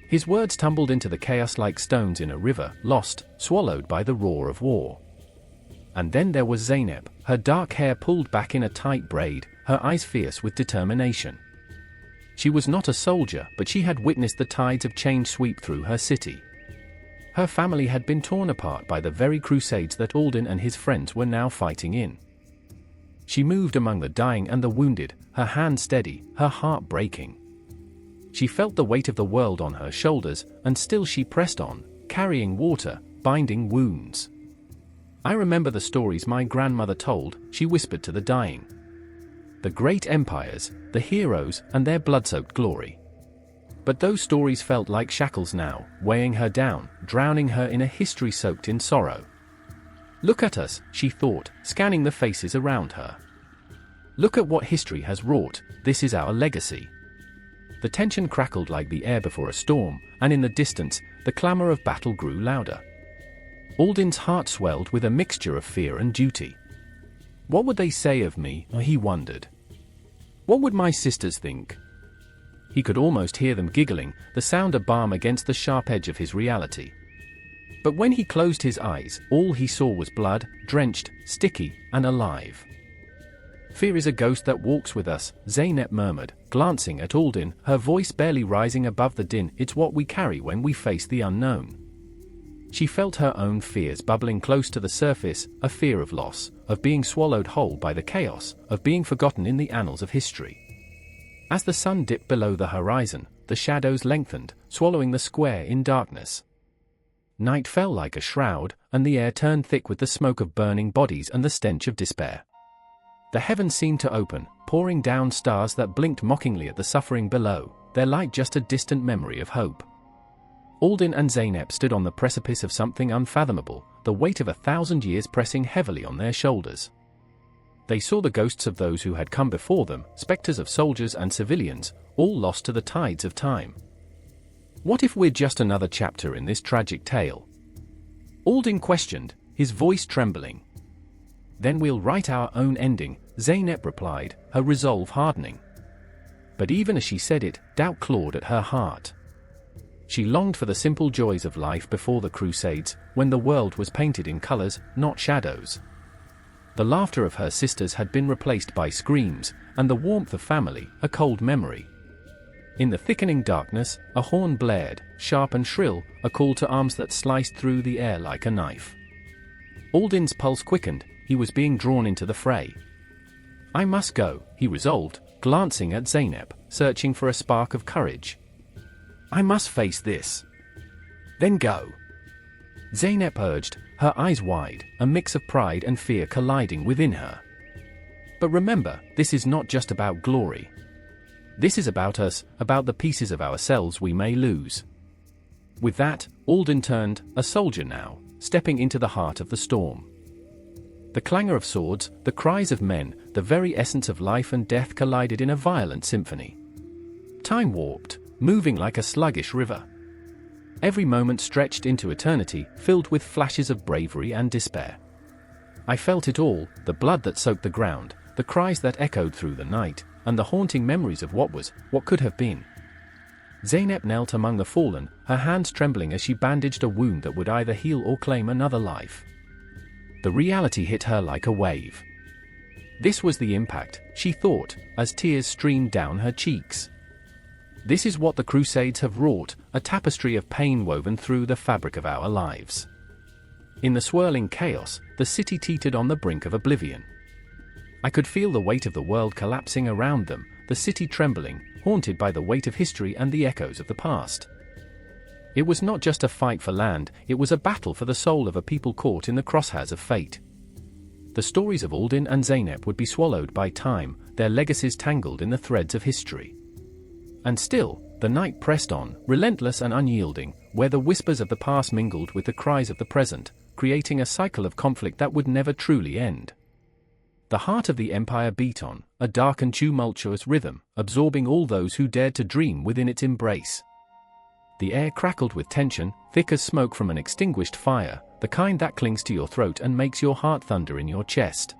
His words tumbled into the chaos like stones in a river, lost, swallowed by the roar of war. And then there was Zeynep, her dark hair pulled back in a tight braid, her eyes fierce with determination. She was not a soldier, but she had witnessed the tides of change sweep through her city. Her family had been torn apart by the very Crusades that Alden and his friends were now fighting in. She moved among the dying and the wounded, her hand steady, her heart breaking. She felt the weight of the world on her shoulders, and still she pressed on, carrying water, binding wounds. I remember the stories my grandmother told, she whispered to the dying. The great empires, the heroes, and their blood-soaked glory. But those stories felt like shackles now, weighing her down, drowning her in a history soaked in sorrow. Look at us, she thought, scanning the faces around her. Look at what history has wrought, this is our legacy. The tension crackled like the air before a storm, and in the distance, the clamor of battle grew louder. Alden's heart swelled with a mixture of fear and duty. What would they say of me, he wondered. What would my sisters think? He could almost hear them giggling, the sound a balm against the sharp edge of his reality. But when he closed his eyes, all he saw was blood, drenched, sticky, and alive. Fear is a ghost that walks with us, Zeynep murmured, glancing at Alden, her voice barely rising above the din. It's what we carry when we face the unknown. She felt her own fears bubbling close to the surface, a fear of loss, of being swallowed whole by the chaos, of being forgotten in the annals of history. As the sun dipped below the horizon, the shadows lengthened, swallowing the square in darkness. Night fell like a shroud, and the air turned thick with the smoke of burning bodies and the stench of despair. The heavens seemed to open, pouring down stars that blinked mockingly at the suffering below, their light just a distant memory of hope. Alden and Zeynep stood on the precipice of something unfathomable, the weight of 1,000 years pressing heavily on their shoulders. They saw the ghosts of those who had come before them, specters of soldiers and civilians, all lost to the tides of time. What if we're just another chapter in this tragic tale? Alden questioned, his voice trembling. Then we'll write our own ending, Zeynep replied, her resolve hardening. But even as she said it, doubt clawed at her heart. She longed for the simple joys of life before the Crusades, when the world was painted in colors, not shadows. The laughter of her sisters had been replaced by screams, and the warmth of family, a cold memory. In the thickening darkness, a horn blared, sharp and shrill, a call to arms that sliced through the air like a knife. Alden's pulse quickened, he was being drawn into the fray. I must go, he resolved, glancing at Zeynep, searching for a spark of courage. I must face this. Then go. Zeynep urged, her eyes wide, a mix of pride and fear colliding within her. But remember, this is not just about glory. This is about us, about the pieces of ourselves we may lose. With that, Alden turned, a soldier now, stepping into the heart of the storm. The clangor of swords, the cries of men, the very essence of life and death collided in a violent symphony. Time warped, moving like a sluggish river. Every moment stretched into eternity, filled with flashes of bravery and despair. I felt it all, the blood that soaked the ground, the cries that echoed through the night, and the haunting memories of what was, what could have been. Zeynep knelt among the fallen, her hands trembling as she bandaged a wound that would either heal or claim another life. The reality hit her like a wave. This was the impact, she thought, as tears streamed down her cheeks. This is what the Crusades have wrought, a tapestry of pain woven through the fabric of our lives. In the swirling chaos, the city teetered on the brink of oblivion. I could feel the weight of the world collapsing around them, the city trembling, haunted by the weight of history and the echoes of the past. It was not just a fight for land, it was a battle for the soul of a people caught in the crosshairs of fate. The stories of Alden and Zeynep would be swallowed by time, their legacies tangled in the threads of history. And still, the night pressed on, relentless and unyielding, where the whispers of the past mingled with the cries of the present, creating a cycle of conflict that would never truly end. The heart of the empire beat on, a dark and tumultuous rhythm, absorbing all those who dared to dream within its embrace. The air crackled with tension, thick as smoke from an extinguished fire, the kind that clings to your throat and makes your heart thunder in your chest.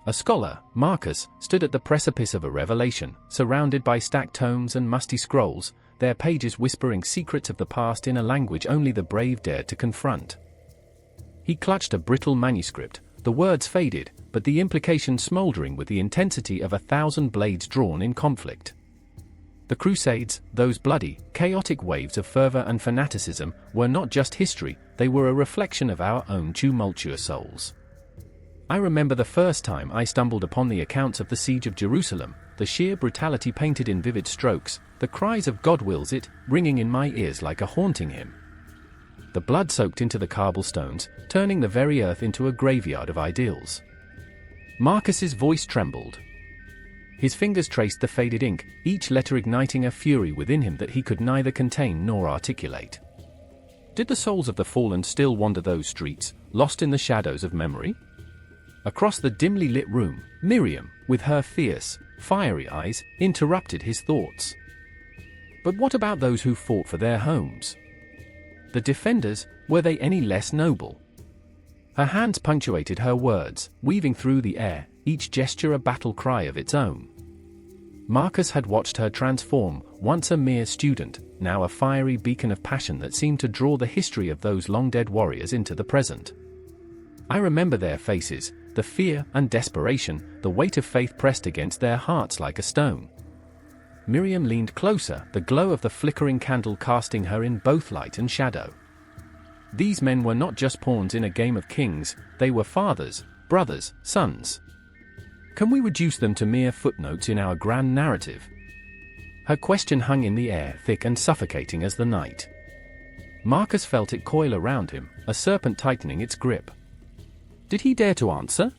A scholar, Marcus, stood at the precipice of a revelation, surrounded by stacked tomes and musty scrolls, their pages whispering secrets of the past in a language only the brave dared to confront. He clutched a brittle manuscript, the words faded, but the implications smoldering with the intensity of 1,000 blades drawn in conflict. The Crusades, those bloody, chaotic waves of fervor and fanaticism, were not just history, they were a reflection of our own tumultuous souls. I remember the first time I stumbled upon the accounts of the siege of Jerusalem, the sheer brutality painted in vivid strokes, the cries of "God wills it," ringing in my ears like a haunting hymn. The blood soaked into the cobblestones, turning the very earth into a graveyard of ideals. Marcus's voice trembled. His fingers traced the faded ink, each letter igniting a fury within him that he could neither contain nor articulate. Did the souls of the fallen still wander those streets, lost in the shadows of memory? Across the dimly lit room, Miriam, with her fierce, fiery eyes, interrupted his thoughts. But what about those who fought for their homes? The defenders, were they any less noble? Her hands punctuated her words, weaving through the air, each gesture a battle cry of its own. Marcus had watched her transform, once a mere student, now a fiery beacon of passion that seemed to draw the history of those long-dead warriors into the present. I remember their faces, the fear and desperation, the weight of faith pressed against their hearts like a stone. Miriam leaned closer, the glow of the flickering candle casting her in both light and shadow. These men were not just pawns in a game of kings, they were fathers, brothers, sons. Can we reduce them to mere footnotes in our grand narrative? Her question hung in the air, thick and suffocating as the night. Marcus felt it coil around him, a serpent tightening its grip. Did he dare to answer?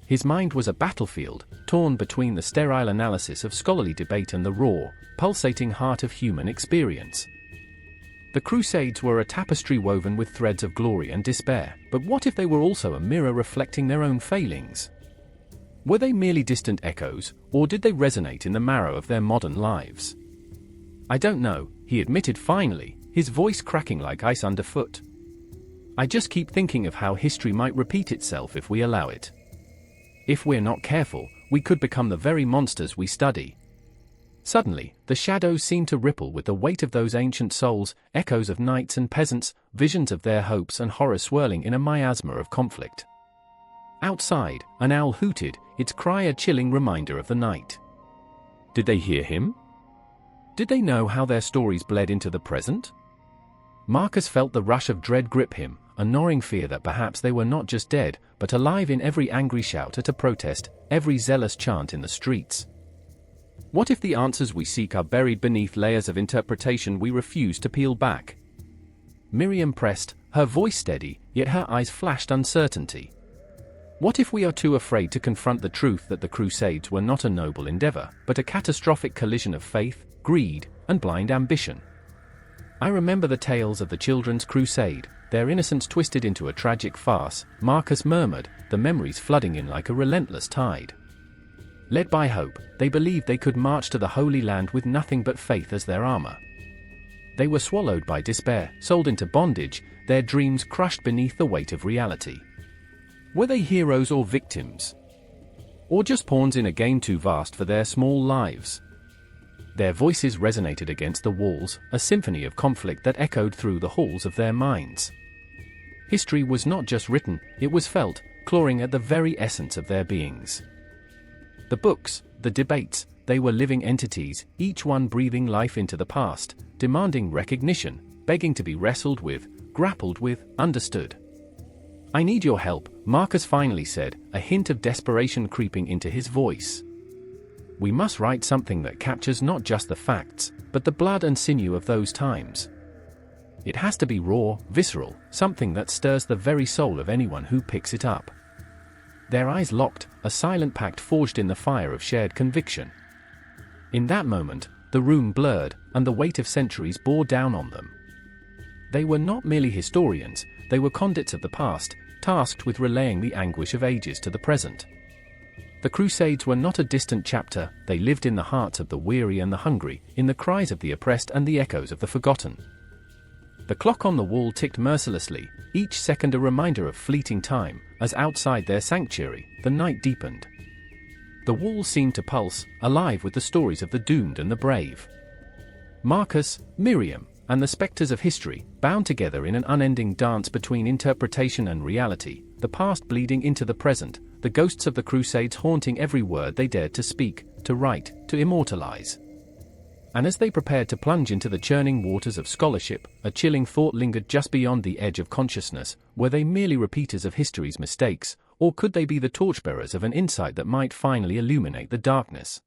His mind was a battlefield, torn between the sterile analysis of scholarly debate and the raw, pulsating heart of human experience. The Crusades were a tapestry woven with threads of glory and despair, but what if they were also a mirror reflecting their own failings? Were they merely distant echoes, or did they resonate in the marrow of their modern lives? I don't know, he admitted finally, his voice cracking like ice underfoot. I just keep thinking of how history might repeat itself if we allow it. If we're not careful, we could become the very monsters we study. Suddenly, the shadows seemed to ripple with the weight of those ancient souls, echoes of knights and peasants, visions of their hopes and horrors swirling in a miasma of conflict. Outside, an owl hooted, its cry a chilling reminder of the night. Did they hear him? Did they know how their stories bled into the present? Marcus felt the rush of dread grip him, a gnawing fear that perhaps they were not just dead, but alive in every angry shout at a protest, every zealous chant in the streets. What if the answers we seek are buried beneath layers of interpretation we refuse to peel back? Miriam pressed, her voice steady, yet her eyes flashed uncertainty. What if we are too afraid to confront the truth that the Crusades were not a noble endeavor, but a catastrophic collision of faith, greed, and blind ambition? I remember the tales of the Children's Crusade, their innocence twisted into a tragic farce, Marcus murmured, the memories flooding in like a relentless tide. Led by hope, they believed they could march to the Holy Land with nothing but faith as their armor. They were swallowed by despair, sold into bondage, their dreams crushed beneath the weight of reality. Were they heroes or victims? Or just pawns in a game too vast for their small lives? Their voices resonated against the walls, a symphony of conflict that echoed through the halls of their minds. History was not just written, it was felt, clawing at the very essence of their beings. The books, the debates, they were living entities, each one breathing life into the past, demanding recognition, begging to be wrestled with, grappled with, understood. I need your help, Marcus finally said, a hint of desperation creeping into his voice. we must write something that captures not just the facts, but the blood and sinew of those times. It has to be raw, visceral, something that stirs the very soul of anyone who picks it up. Their eyes locked, a silent pact forged in the fire of shared conviction. In that moment, the room blurred, and the weight of centuries bore down on them. They were not merely historians, they were conduits of the past, tasked with relaying the anguish of ages to the present. The Crusades were not a distant chapter, they lived in the hearts of the weary and the hungry, in the cries of the oppressed and the echoes of the forgotten. The clock on the wall ticked mercilessly, each second a reminder of fleeting time, as outside their sanctuary, the night deepened. The walls seemed to pulse, alive with the stories of the doomed and the brave. Marcus, Miriam, and the specters of history, bound together in an unending dance between interpretation and reality, the past bleeding into the present, the ghosts of the Crusades haunting every word they dared to speak, to write, to immortalize. And as they prepared to plunge into the churning waters of scholarship, a chilling thought lingered just beyond the edge of consciousness. Were they merely repeaters of history's mistakes, or could they be the torchbearers of an insight that might finally illuminate the darkness?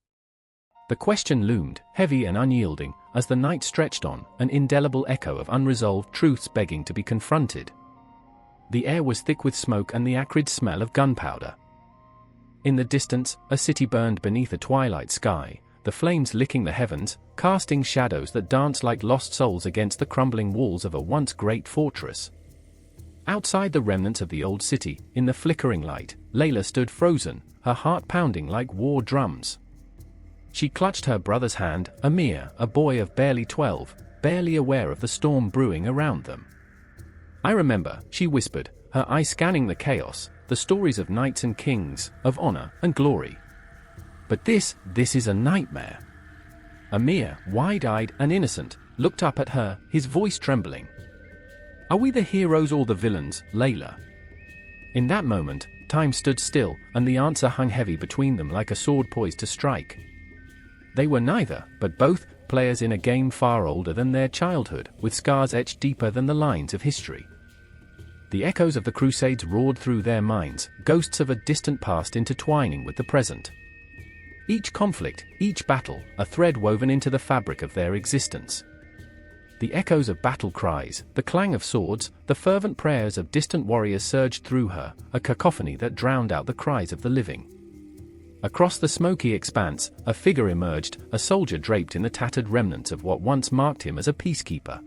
The question loomed, heavy and unyielding, as the night stretched on, an indelible echo of unresolved truths begging to be confronted. The air was thick with smoke and the acrid smell of gunpowder. In the distance, a city burned beneath a twilight sky, the flames licking the heavens, casting shadows that danced like lost souls against the crumbling walls of a once great fortress. Outside the remnants of the old city, in the flickering light, Layla stood frozen, her heart pounding like war drums. She clutched her brother's hand, Amir, a boy of barely 12, barely aware of the storm brewing around them. "I remember," she whispered, her eyes scanning the chaos, "the stories of knights and kings, of honor and glory. But this is a nightmare." Amir, wide-eyed and innocent, looked up at her, his voice trembling. "Are we the heroes or the villains, Layla?" In that moment, time stood still, and the answer hung heavy between them like a sword poised to strike. They were neither, but both, players in a game far older than their childhood, with scars etched deeper than the lines of history. The echoes of the Crusades roared through their minds, ghosts of a distant past intertwining with the present. Each conflict, each battle, a thread woven into the fabric of their existence. The echoes of battle cries, the clang of swords, the fervent prayers of distant warriors surged through her, a cacophony that drowned out the cries of the living. Across the smoky expanse, a figure emerged, a soldier draped in the tattered remnants of what once marked him as a peacekeeper.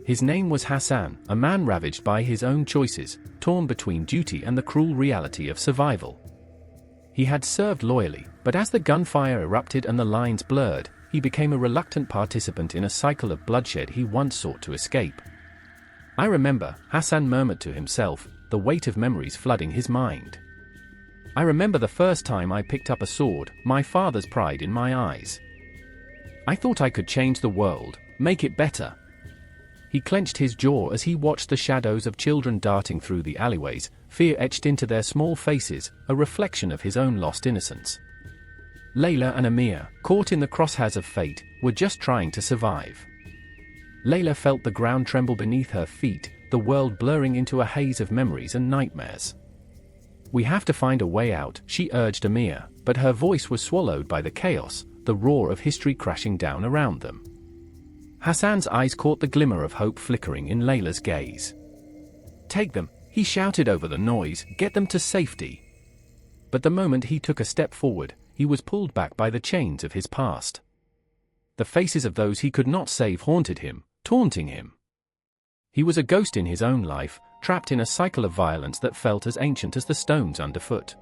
His name was Hassan, a man ravaged by his own choices, torn between duty and the cruel reality of survival. He had served loyally, but as the gunfire erupted and the lines blurred, he became a reluctant participant in a cycle of bloodshed he once sought to escape. "I remember," Hassan murmured to himself, the weight of memories flooding his mind. "I remember the first time I picked up a sword, my father's pride in my eyes. I thought I could change the world, make it better." He clenched his jaw as he watched the shadows of children darting through the alleyways, fear etched into their small faces, a reflection of his own lost innocence. Layla and Amir, caught in the crosshairs of fate, were just trying to survive. Layla felt the ground tremble beneath her feet, the world blurring into a haze of memories and nightmares. "We have to find a way out," she urged Amir, but her voice was swallowed by the chaos, the roar of history crashing down around them. Hassan's eyes caught the glimmer of hope flickering in Layla's gaze. "Take them," he shouted over the noise, "get them to safety." But the moment he took a step forward, he was pulled back by the chains of his past. The faces of those he could not save haunted him, taunting him. He was a ghost in his own life, trapped in a cycle of violence that felt as ancient as the stones underfoot.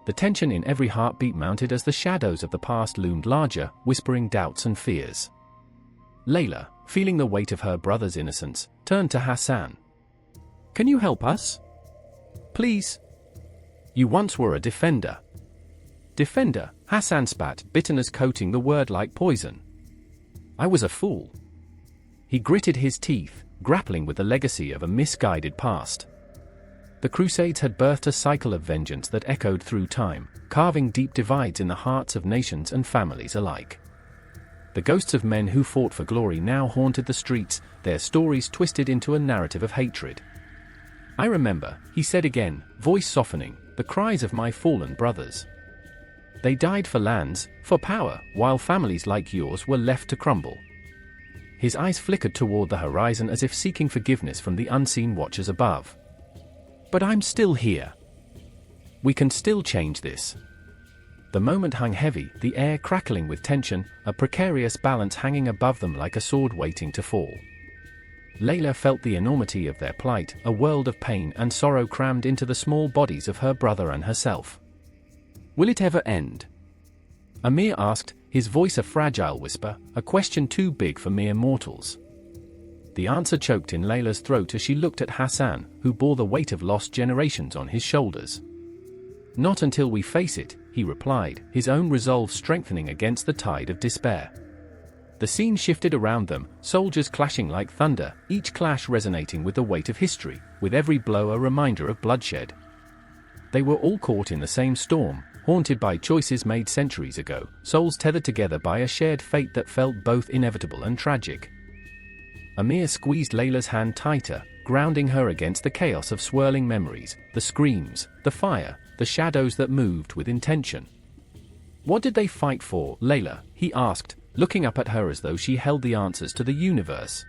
The tension in every heartbeat mounted as the shadows of the past loomed larger, whispering doubts and fears. Layla, feeling the weight of her brother's innocence, turned to Hassan. "Can you help us? Please? You once were a defender." "Defender," Hassan spat, bitterness coating the word like poison. "I was a fool." He gritted his teeth, grappling with the legacy of a misguided past. The Crusades had birthed a cycle of vengeance that echoed through time, carving deep divides in the hearts of nations and families alike. The ghosts of men who fought for glory now haunted the streets, their stories twisted into a narrative of hatred. "I remember," he said again, voice softening, "the cries of my fallen brothers. They died for lands, for power, while families like yours were left to crumble. His eyes flickered toward the horizon as if seeking forgiveness from the unseen watchers above. But I'm still here. We can still change this. The moment hung heavy, the air crackling with tension, a precarious balance hanging above them like a sword waiting to fall. Layla felt the enormity of their plight, a world of pain and sorrow crammed into the small bodies of her brother and herself. Will it ever end? Amir asked, his voice a fragile whisper, a question too big for mere mortals. The answer choked in Layla's throat as she looked at Hassan, who bore the weight of lost generations on his shoulders. Not until we face it, he replied, his own resolve strengthening against the tide of despair. The scene shifted around them, soldiers clashing like thunder, each clash resonating with the weight of history, with every blow a reminder of bloodshed. They were all caught in the same storm, haunted by choices made centuries ago, souls tethered together by a shared fate that felt both inevitable and tragic. Amir squeezed Layla's hand tighter, grounding her against the chaos of swirling memories, the screams, the fire, the shadows that moved with intention. What did they fight for, Layla? He asked, looking up at her as though she held the answers to the universe.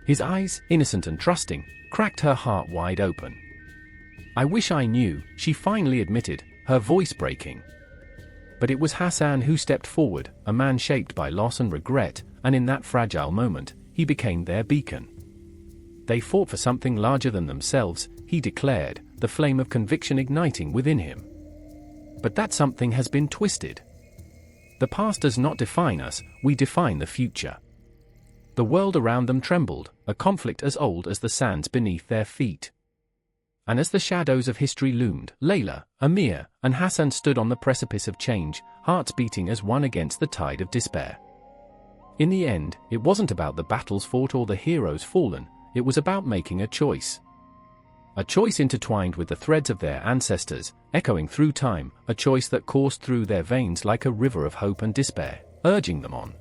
His eyes, innocent and trusting, cracked her heart wide open. I wish I knew, she finally admitted, her voice breaking. But it was Hassan who stepped forward, a man shaped by loss and regret, and in that fragile moment, he became their beacon. They fought for something larger than themselves, he declared, the flame of conviction igniting within him. But that something has been twisted. The past does not define us, we define the future. The world around them trembled, a conflict as old as the sands beneath their feet. And as the shadows of history loomed, Layla, Amir, and Hassan stood on the precipice of change, hearts beating as one against the tide of despair. In the end, it wasn't about the battles fought or the heroes fallen, it was about making a choice. A choice intertwined with the threads of their ancestors, echoing through time, a choice that coursed through their veins like a river of hope and despair, urging them on.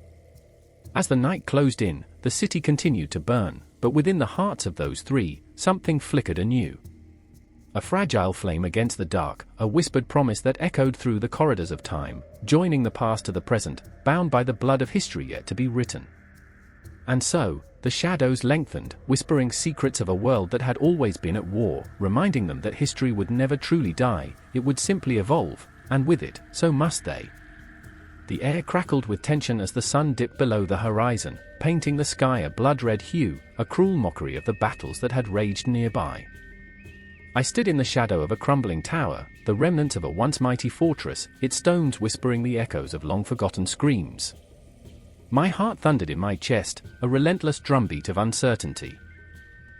As the night closed in, the city continued to burn, but within the hearts of those three, something flickered anew. A fragile flame against the dark, a whispered promise that echoed through the corridors of time, joining the past to the present, bound by the blood of history yet to be written. And so, the shadows lengthened, whispering secrets of a world that had always been at war, reminding them that history would never truly die, it would simply evolve, and with it, so must they. The air crackled with tension as the sun dipped below the horizon, painting the sky a blood-red hue, a cruel mockery of the battles that had raged nearby. I stood in the shadow of a crumbling tower, the remnant of a once mighty fortress, its stones whispering the echoes of long-forgotten screams. My heart thundered in my chest, a relentless drumbeat of uncertainty.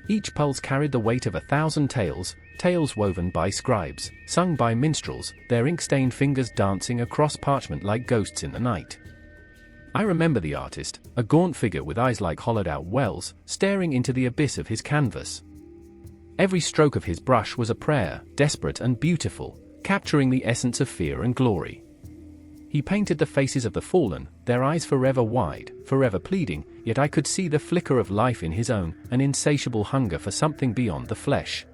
Each pulse carried the weight of 1,000 tales, tales woven by scribes, sung by minstrels, their ink-stained fingers dancing across parchment like ghosts in the night. I remember the artist, a gaunt figure with eyes like hollowed-out wells, staring into the abyss of his canvas. Every stroke of his brush was a prayer, desperate and beautiful, capturing the essence of fear and glory. He painted the faces of the fallen, their eyes forever wide, forever pleading, yet I could see the flicker of life in his own, an insatiable hunger for something beyond the flesh.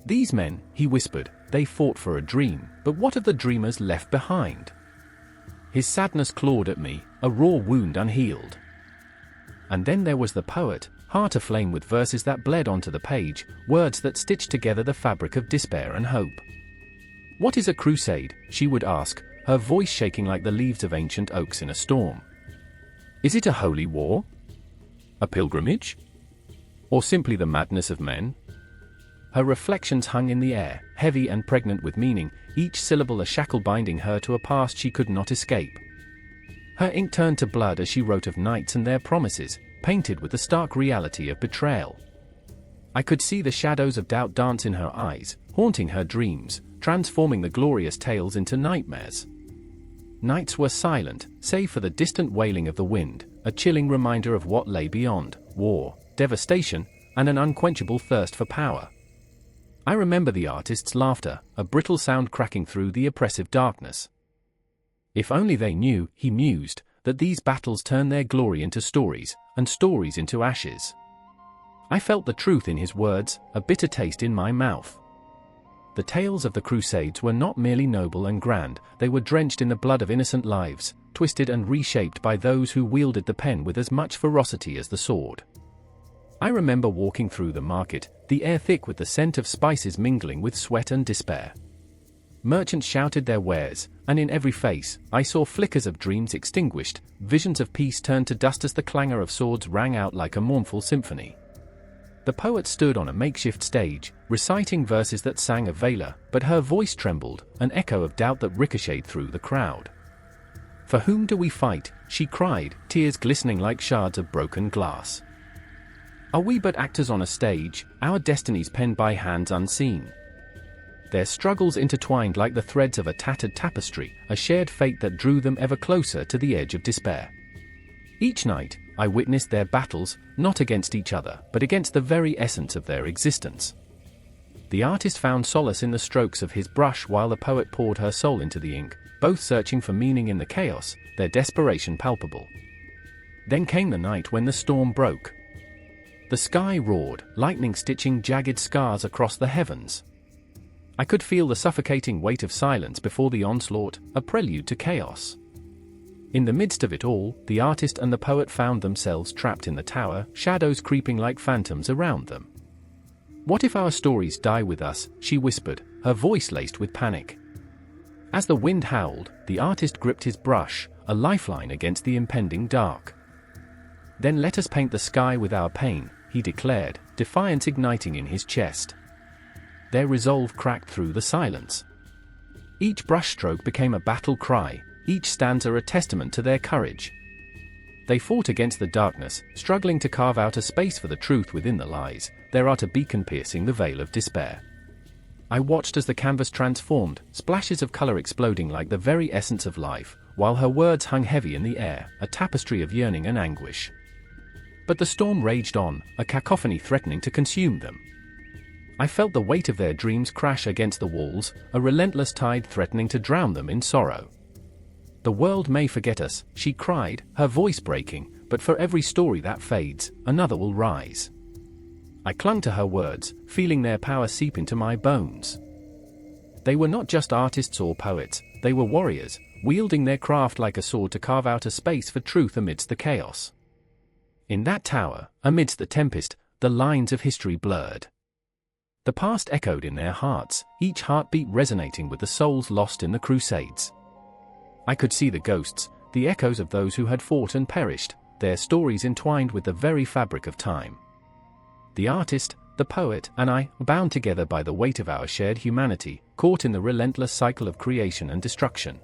These men, he whispered, they fought for a dream, but what of the dreamers left behind? His sadness clawed at me, a raw wound unhealed. And then there was the poet, heart aflame with verses that bled onto the page, words that stitched together the fabric of despair and hope. What is a crusade? She would ask, her voice shaking like the leaves of ancient oaks in a storm. Is it a holy war? A pilgrimage? Or simply the madness of men? Her reflections hung in the air, heavy and pregnant with meaning, each syllable a shackle binding her to a past she could not escape. Her ink turned to blood as she wrote of knights and their promises, painted with the stark reality of betrayal. I could see the shadows of doubt dance in her eyes, haunting her dreams, transforming the glorious tales into nightmares. Nights were silent, save for the distant wailing of the wind, a chilling reminder of what lay beyond: war, devastation, and an unquenchable thirst for power. I remember the artist's laughter, a brittle sound cracking through the oppressive darkness. If only they knew, he mused, that these battles turn their glory into stories, and stories into ashes. I felt the truth in his words, a bitter taste in my mouth. The tales of the Crusades were not merely noble and grand, they were drenched in the blood of innocent lives, twisted and reshaped by those who wielded the pen with as much ferocity as the sword. I remember walking through the market, the air thick with the scent of spices mingling with sweat and despair. Merchants shouted their wares, and in every face, I saw flickers of dreams extinguished, visions of peace turned to dust as the clangor of swords rang out like a mournful symphony. The poet stood on a makeshift stage, reciting verses that sang of valor, but her voice trembled, an echo of doubt that ricocheted through the crowd. "For whom do we fight?" she cried, tears glistening like shards of broken glass. "Are we but actors on a stage, our destinies penned by hands unseen?" Their struggles intertwined like the threads of a tattered tapestry, a shared fate that drew them ever closer to the edge of despair. Each night, I witnessed their battles, not against each other, but against the very essence of their existence. The artist found solace in the strokes of his brush while the poet poured her soul into the ink, both searching for meaning in the chaos, their desperation palpable. Then came the night when the storm broke. The sky roared, lightning stitching jagged scars across the heavens. I could feel the suffocating weight of silence before the onslaught, a prelude to chaos. In the midst of it all, the artist and the poet found themselves trapped in the tower, shadows creeping like phantoms around them. "What if our stories die with us?" she whispered, her voice laced with panic. As the wind howled, the artist gripped his brush, a lifeline against the impending dark. "Then let us paint the sky with our pain," he declared, defiance igniting in his chest. Their resolve cracked through the silence. Each brushstroke became a battle cry, each stanza a testament to their courage. They fought against the darkness, struggling to carve out a space for the truth within the lies, their art a beacon piercing the veil of despair. I watched as the canvas transformed, splashes of color exploding like the very essence of life, while her words hung heavy in the air, a tapestry of yearning and anguish. But the storm raged on, a cacophony threatening to consume them. I felt the weight of their dreams crash against the walls, a relentless tide threatening to drown them in sorrow. "The world may forget us," she cried, her voice breaking, "but for every story that fades, another will rise." I clung to her words, feeling their power seep into my bones. They were not just artists or poets, they were warriors, wielding their craft like a sword to carve out a space for truth amidst the chaos. In that tower, amidst the tempest, the lines of history blurred. The past echoed in their hearts, each heartbeat resonating with the souls lost in the Crusades. I could see the ghosts, the echoes of those who had fought and perished, their stories entwined with the very fabric of time. The artist, the poet, and I, bound together by the weight of our shared humanity, caught in the relentless cycle of creation and destruction.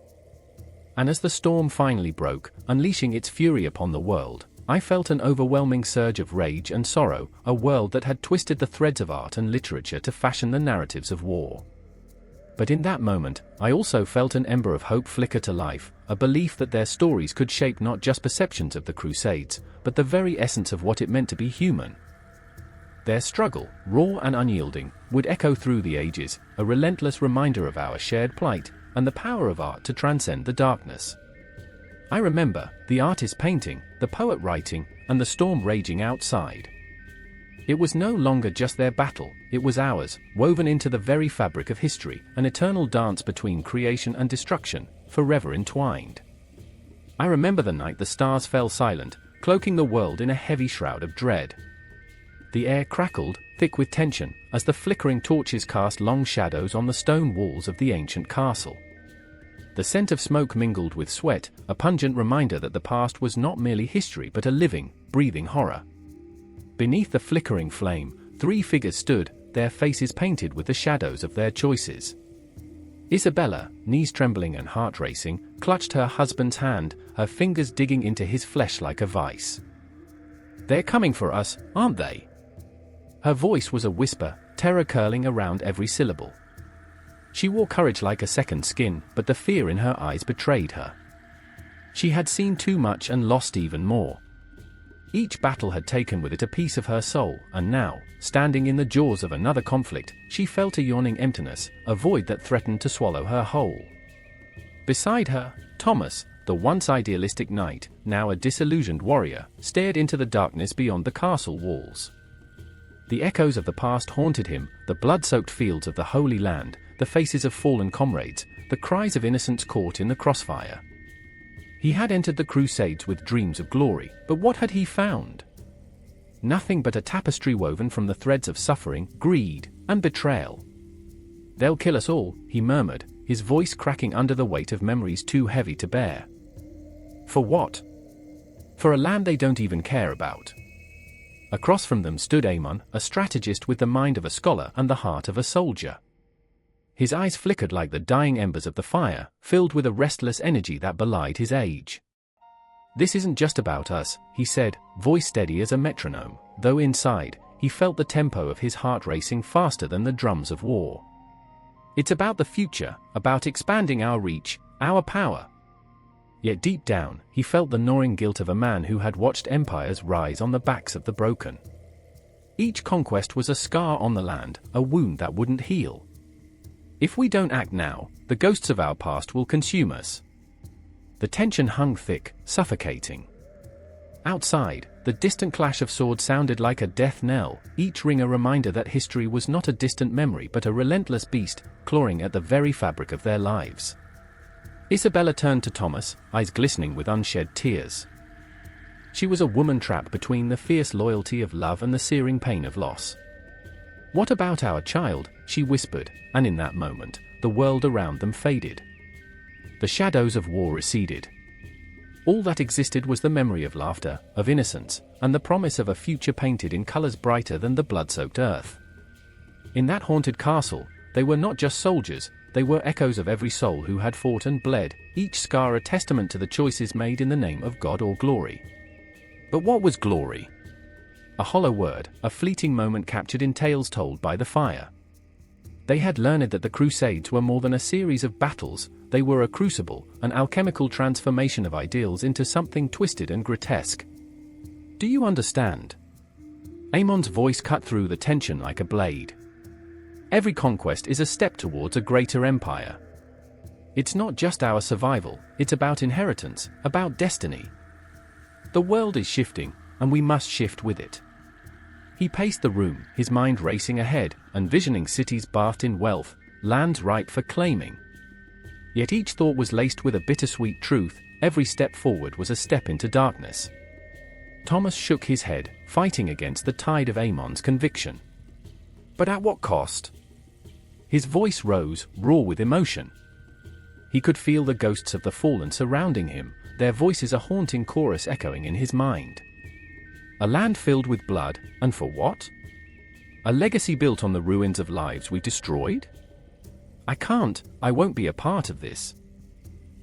And as the storm finally broke, unleashing its fury upon the world, I felt an overwhelming surge of rage and sorrow, a world that had twisted the threads of art and literature to fashion the narratives of war. But in that moment, I also felt an ember of hope flicker to life, a belief that their stories could shape not just perceptions of the Crusades, but the very essence of what it meant to be human. Their struggle, raw and unyielding, would echo through the ages, a relentless reminder of our shared plight, and the power of art to transcend the darkness. I remember, the artist painting, the poet writing, and the storm raging outside. It was no longer just their battle, it was ours, woven into the very fabric of history, an eternal dance between creation and destruction, forever entwined. I remember the night the stars fell silent, cloaking the world in a heavy shroud of dread. The air crackled, thick with tension, as the flickering torches cast long shadows on the stone walls of the ancient castle. The scent of smoke mingled with sweat, a pungent reminder that the past was not merely history but a living, breathing horror. Beneath the flickering flame, 3 figures stood, their faces painted with the shadows of their choices. Isabella, knees trembling and heart racing, clutched her husband's hand, her fingers digging into his flesh like a vice. "They're coming for us, aren't they?" Her voice was a whisper, terror curling around every syllable. She wore courage like a second skin, but the fear in her eyes betrayed her. She had seen too much and lost even more. Each battle had taken with it a piece of her soul, and now, standing in the jaws of another conflict, she felt a yawning emptiness, a void that threatened to swallow her whole. Beside her, Thomas, the once idealistic knight, now a disillusioned warrior, stared into the darkness beyond the castle walls. The echoes of the past haunted him, the blood-soaked fields of the Holy Land, the faces of fallen comrades, the cries of innocents caught in the crossfire. He had entered the Crusades with dreams of glory, but what had he found? Nothing but a tapestry woven from the threads of suffering, greed, and betrayal. "They'll kill us all," he murmured, his voice cracking under the weight of memories too heavy to bear. For what? For a land they don't even care about. Across from them stood Amon, a strategist with the mind of a scholar and the heart of a soldier. His eyes flickered like the dying embers of the fire, filled with a restless energy that belied his age. "This isn't just about us," he said, voice steady as a metronome, though inside, he felt the tempo of his heart racing faster than the drums of war. "It's about the future, about expanding our reach, our power." Yet deep down, he felt the gnawing guilt of a man who had watched empires rise on the backs of the broken. Each conquest was a scar on the land, a wound that wouldn't heal. If we don't act now, the ghosts of our past will consume us. The tension hung thick, suffocating. Outside, the distant clash of swords sounded like a death knell, each ring a reminder that history was not a distant memory but a relentless beast, clawing at the very fabric of their lives. Isabella turned to Thomas, eyes glistening with unshed tears. She was a woman trapped between the fierce loyalty of love and the searing pain of loss. "What about our child?" she whispered, and in that moment, the world around them faded. The shadows of war receded. All that existed was the memory of laughter, of innocence, and the promise of a future painted in colors brighter than the blood-soaked earth. In that haunted castle, they were not just soldiers, they were echoes of every soul who had fought and bled, each scar a testament to the choices made in the name of God or glory. But what was glory? A hollow word, a fleeting moment captured in tales told by the fire. They had learned that the Crusades were more than a series of battles, they were a crucible, an alchemical transformation of ideals into something twisted and grotesque. "Do you understand?" Amon's voice cut through the tension like a blade. "Every conquest is a step towards a greater empire. It's not just our survival, it's about inheritance, about destiny. The world is shifting, and we must shift with it." He paced the room, his mind racing ahead, envisioning cities bathed in wealth, lands ripe for claiming. Yet each thought was laced with a bittersweet truth: every step forward was a step into darkness. Thomas shook his head, fighting against the tide of Amon's conviction. "But at what cost?" His voice rose, raw with emotion. He could feel the ghosts of the fallen surrounding him, their voices a haunting chorus echoing in his mind. A land filled with blood, and for what? A legacy built on the ruins of lives we destroyed? I won't be a part of this."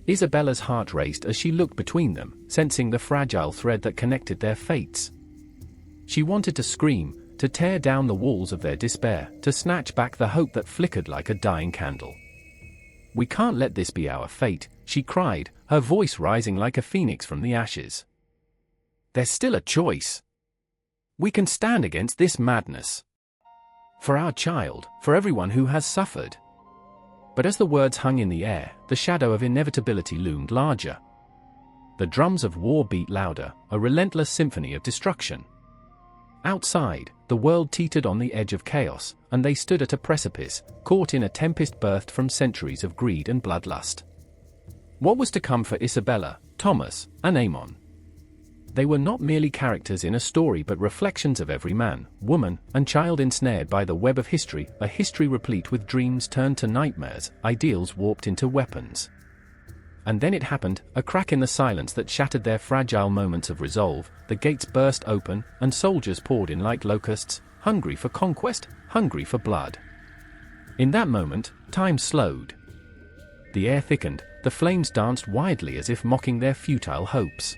Isabella's heart raced as she looked between them, sensing the fragile thread that connected their fates. She wanted to scream, to tear down the walls of their despair, to snatch back the hope that flickered like a dying candle. "We can't let this be our fate," she cried, her voice rising like a phoenix from the ashes. "There's still a choice. We can stand against this madness. For our child, for everyone who has suffered." But as the words hung in the air, the shadow of inevitability loomed larger. The drums of war beat louder, a relentless symphony of destruction. Outside, the world teetered on the edge of chaos, and they stood at a precipice, caught in a tempest birthed from centuries of greed and bloodlust. What was to come for Isabella, Thomas, and Amon? They were not merely characters in a story but reflections of every man, woman, and child ensnared by the web of history, a history replete with dreams turned to nightmares, ideals warped into weapons. And then it happened, a crack in the silence that shattered their fragile moments of resolve. The gates burst open, and soldiers poured in like locusts, hungry for conquest, hungry for blood. In that moment, time slowed. The air thickened, the flames danced wildly as if mocking their futile hopes.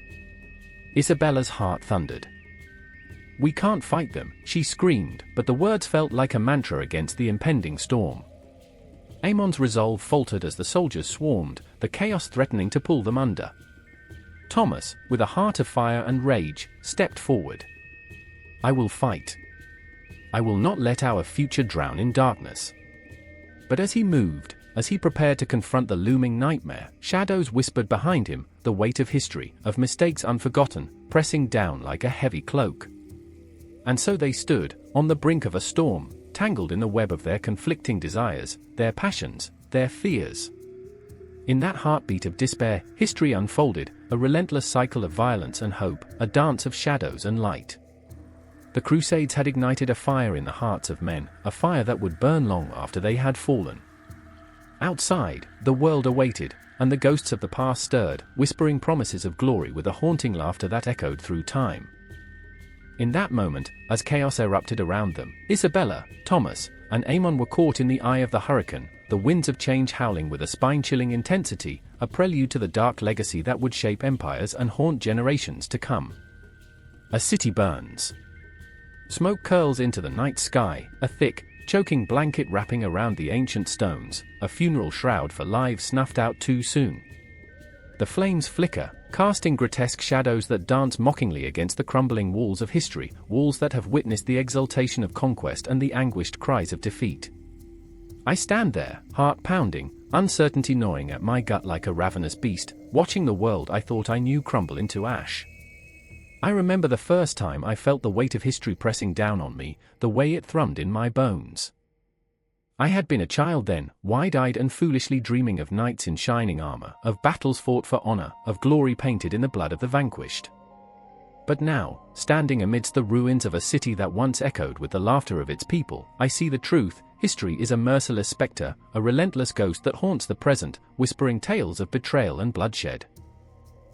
Isabella's heart thundered. "We can't fight them," she screamed, but the words felt like a mantra against the impending storm. Amon's resolve faltered as the soldiers swarmed, the chaos threatening to pull them under. Thomas, with a heart of fire and rage, stepped forward. "I will fight. I will not let our future drown in darkness." But as he moved, as he prepared to confront the looming nightmare, shadows whispered behind him, the weight of history, of mistakes unforgotten, pressing down like a heavy cloak. And so they stood, on the brink of a storm, tangled in the web of their conflicting desires, their passions, their fears. In that heartbeat of despair, history unfolded, a relentless cycle of violence and hope, a dance of shadows and light. The Crusades had ignited a fire in the hearts of men, a fire that would burn long after they had fallen. Outside, the world awaited, and the ghosts of the past stirred, whispering promises of glory with a haunting laughter that echoed through time. In that moment, as chaos erupted around them, Isabella, Thomas, and Amon were caught in the eye of the hurricane, the winds of change howling with a spine-chilling intensity, a prelude to the dark legacy that would shape empires and haunt generations to come. A city burns. Smoke curls into the night sky, a thick, choking blanket wrapping around the ancient stones, a funeral shroud for lives snuffed out too soon. The flames flicker, casting grotesque shadows that dance mockingly against the crumbling walls of history, walls that have witnessed the exultation of conquest and the anguished cries of defeat. I stand there, heart pounding, uncertainty gnawing at my gut like a ravenous beast, watching the world I thought I knew crumble into ash. I remember the first time I felt the weight of history pressing down on me, the way it thrummed in my bones. I had been a child then, wide-eyed and foolishly dreaming of knights in shining armor, of battles fought for honor, of glory painted in the blood of the vanquished. But now, standing amidst the ruins of a city that once echoed with the laughter of its people, I see the truth. History is a merciless specter, a relentless ghost that haunts the present, whispering tales of betrayal and bloodshed.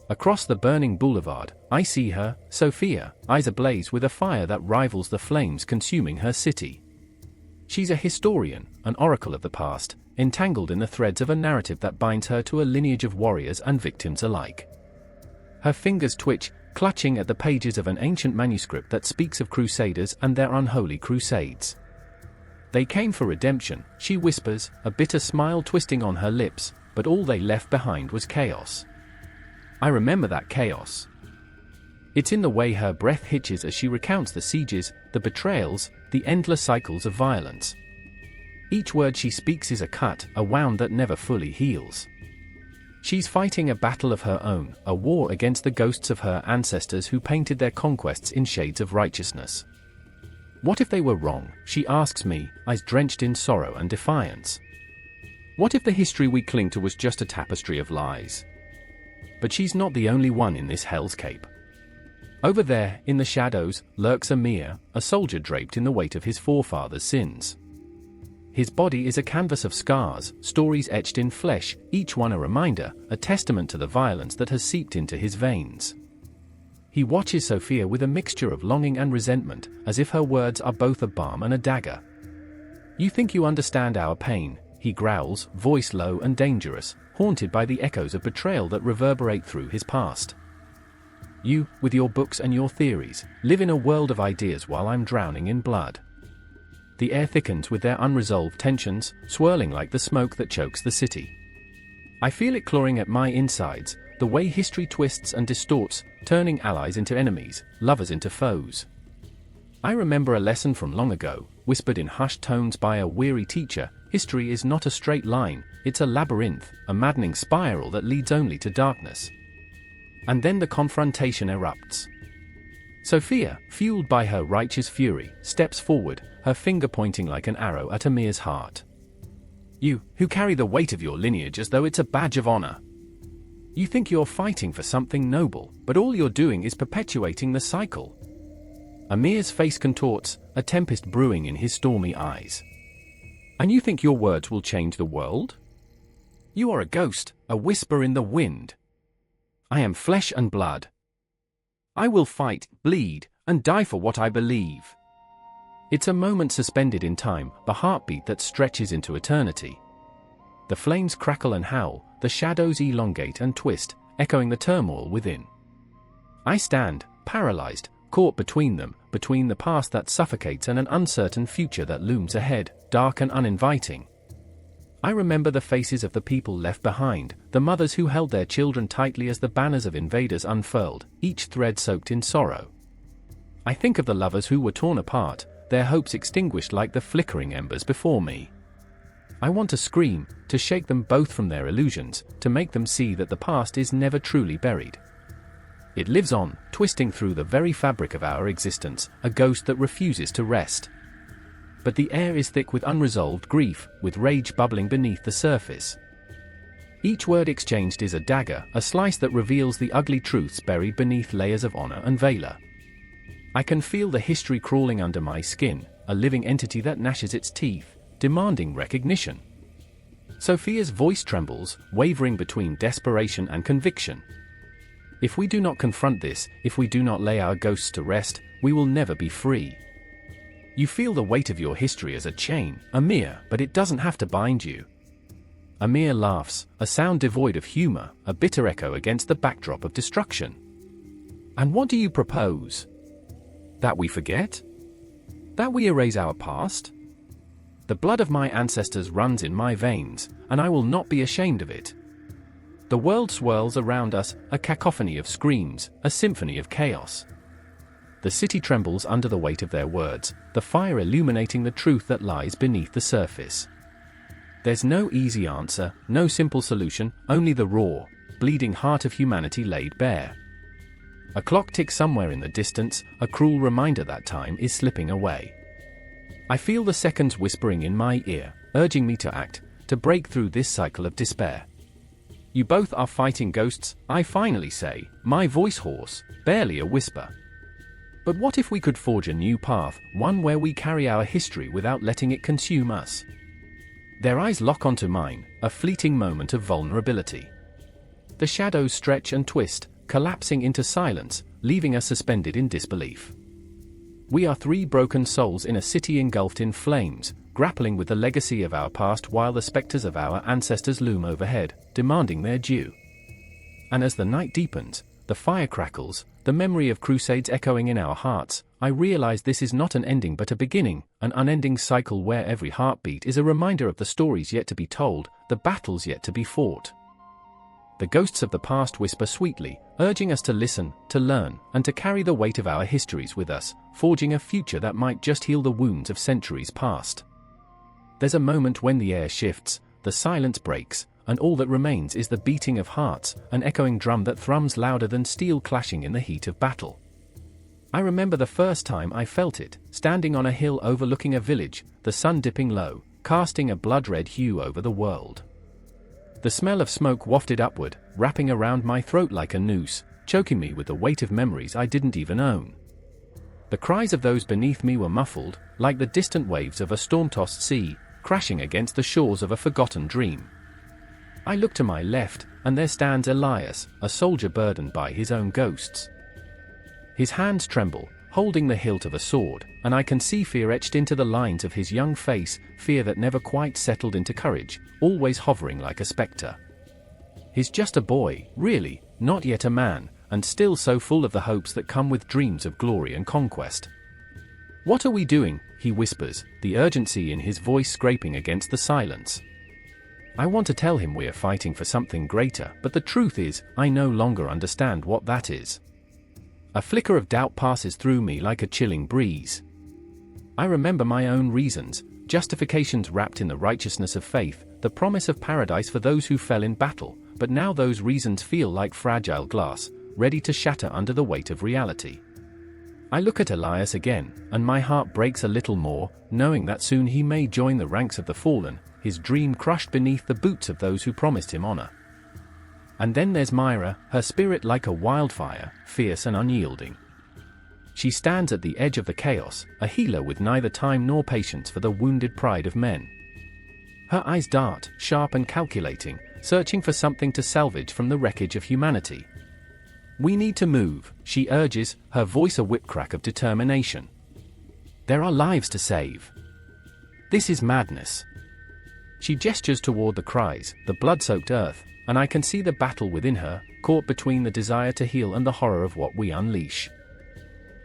Across the burning boulevard, I see her, Sophia, eyes ablaze with a fire that rivals the flames consuming her city. She's a historian, an oracle of the past, entangled in the threads of a narrative that binds her to a lineage of warriors and victims alike. Her fingers twitch, clutching at the pages of an ancient manuscript that speaks of crusaders and their unholy crusades. They came for redemption, she whispers, a bitter smile twisting on her lips, but all they left behind was chaos. I remember that chaos. It's in the way her breath hitches as she recounts the sieges, the betrayals, the endless cycles of violence. Each word she speaks is a cut, a wound that never fully heals. She's fighting a battle of her own, a war against the ghosts of her ancestors who painted their conquests in shades of righteousness. What if they were wrong, she asks me, eyes drenched in sorrow and defiance. What if the history we cling to was just a tapestry of lies? But she's not the only one in this hellscape. Over there, in the shadows, lurks Amir, a soldier draped in the weight of his forefathers' sins. His body is a canvas of scars, stories etched in flesh, each one a reminder, a testament to the violence that has seeped into his veins. He watches Sophia with a mixture of longing and resentment, as if her words are both a balm and a dagger. "You think you understand our pain," he growls, voice low and dangerous, haunted by the echoes of betrayal that reverberate through his past. "You, with your books and your theories, live in a world of ideas while I'm drowning in blood." The air thickens with their unresolved tensions, swirling like the smoke that chokes the city. I feel it clawing at my insides, the way history twists and distorts, turning allies into enemies, lovers into foes. I remember a lesson from long ago, whispered in hushed tones by a weary teacher: history is not a straight line, it's a labyrinth, a maddening spiral that leads only to darkness. And then the confrontation erupts. Sophia, fueled by her righteous fury, steps forward, her finger pointing like an arrow at Amir's heart. "You, who carry the weight of your lineage as though it's a badge of honor. You think you're fighting for something noble, but all you're doing is perpetuating the cycle." Amir's face contorts, a tempest brewing in his stormy eyes. "And you think your words will change the world? You are a ghost, a whisper in the wind. I am flesh and blood. I will fight, bleed, and die for what I believe." It's a moment suspended in time, the heartbeat that stretches into eternity. The flames crackle and howl, the shadows elongate and twist, echoing the turmoil within. I stand, paralyzed, caught between them, between the past that suffocates and an uncertain future that looms ahead, dark and uninviting. I remember the faces of the people left behind, the mothers who held their children tightly as the banners of invaders unfurled, each thread soaked in sorrow. I think of the lovers who were torn apart, their hopes extinguished like the flickering embers before me. I want to scream, to shake them both from their illusions, to make them see that the past is never truly buried. It lives on, twisting through the very fabric of our existence, a ghost that refuses to rest. but the air is thick with unresolved grief, with rage bubbling beneath the surface. Each word exchanged is a dagger, a slice that reveals the ugly truths buried beneath layers of honor and valor. I can feel the history crawling under my skin, a living entity that gnashes its teeth, demanding recognition. Sophia's voice trembles, wavering between desperation and conviction. If we do not confront this, if we do not lay our ghosts to rest, we will never be free. You feel the weight of your history as a chain, Amir, but it doesn't have to bind you. Amir laughs, a sound devoid of humor, a bitter echo against the backdrop of destruction. And what do you propose? That we forget? That we erase our past? The blood of my ancestors runs in my veins, and I will not be ashamed of it. The world swirls around us, a cacophony of screams, a symphony of chaos. The city trembles under the weight of their words, the fire illuminating the truth that lies beneath the surface. There's no easy answer, no simple solution, only the raw, bleeding heart of humanity laid bare. A clock ticks somewhere in the distance, a cruel reminder that time is slipping away. I feel the seconds whispering in my ear, urging me to act, to break through this cycle of despair. You both are fighting ghosts, I finally say, my voice hoarse, barely a whisper. But what if we could forge a new path, one where we carry our history without letting it consume us? Their eyes lock onto mine, a fleeting moment of vulnerability. The shadows stretch and twist, collapsing into silence, leaving us suspended in disbelief. We are three broken souls in a city engulfed in flames, grappling with the legacy of our past while the specters of our ancestors loom overhead, demanding their due. And as the night deepens, the fire crackles, the memory of Crusades echoing in our hearts, I realize this is not an ending but a beginning, an unending cycle where every heartbeat is a reminder of the stories yet to be told, the battles yet to be fought. The ghosts of the past whisper sweetly, urging us to listen, to learn, and to carry the weight of our histories with us, forging a future that might just heal the wounds of centuries past. There's a moment when the air shifts, the silence breaks, and all that remains is the beating of hearts, an echoing drum that thrums louder than steel clashing in the heat of battle. I remember the first time I felt it, standing on a hill overlooking a village, the sun dipping low, casting a blood-red hue over the world. The smell of smoke wafted upward, wrapping around my throat like a noose, choking me with the weight of memories I didn't even own. The cries of those beneath me were muffled, like the distant waves of a storm-tossed sea, crashing against the shores of a forgotten dream. I look to my left, and there stands Elias, a soldier burdened by his own ghosts. His hands tremble, holding the hilt of a sword, and I can see fear etched into the lines of his young face, fear that never quite settled into courage, always hovering like a spectre. He's just a boy, really, not yet a man, and still so full of the hopes that come with dreams of glory and conquest. "What are we doing?" he whispers, the urgency in his voice scraping against the silence. I want to tell him we're fighting for something greater, but the truth is, I no longer understand what that is. A flicker of doubt passes through me like a chilling breeze. I remember my own reasons, justifications wrapped in the righteousness of faith, the promise of paradise for those who fell in battle, but now those reasons feel like fragile glass, ready to shatter under the weight of reality. I look at Elias again, and my heart breaks a little more, knowing that soon he may join the ranks of the fallen, his dream crushed beneath the boots of those who promised him honor. And then there's Myra, her spirit like a wildfire, fierce and unyielding. She stands at the edge of the chaos, a healer with neither time nor patience for the wounded pride of men. Her eyes dart, sharp and calculating, searching for something to salvage from the wreckage of humanity. "We need to move," she urges, her voice a whipcrack of determination. "There are lives to save. This is madness." She gestures toward the cries, the blood-soaked earth, and I can see the battle within her, caught between the desire to heal and the horror of what we unleash.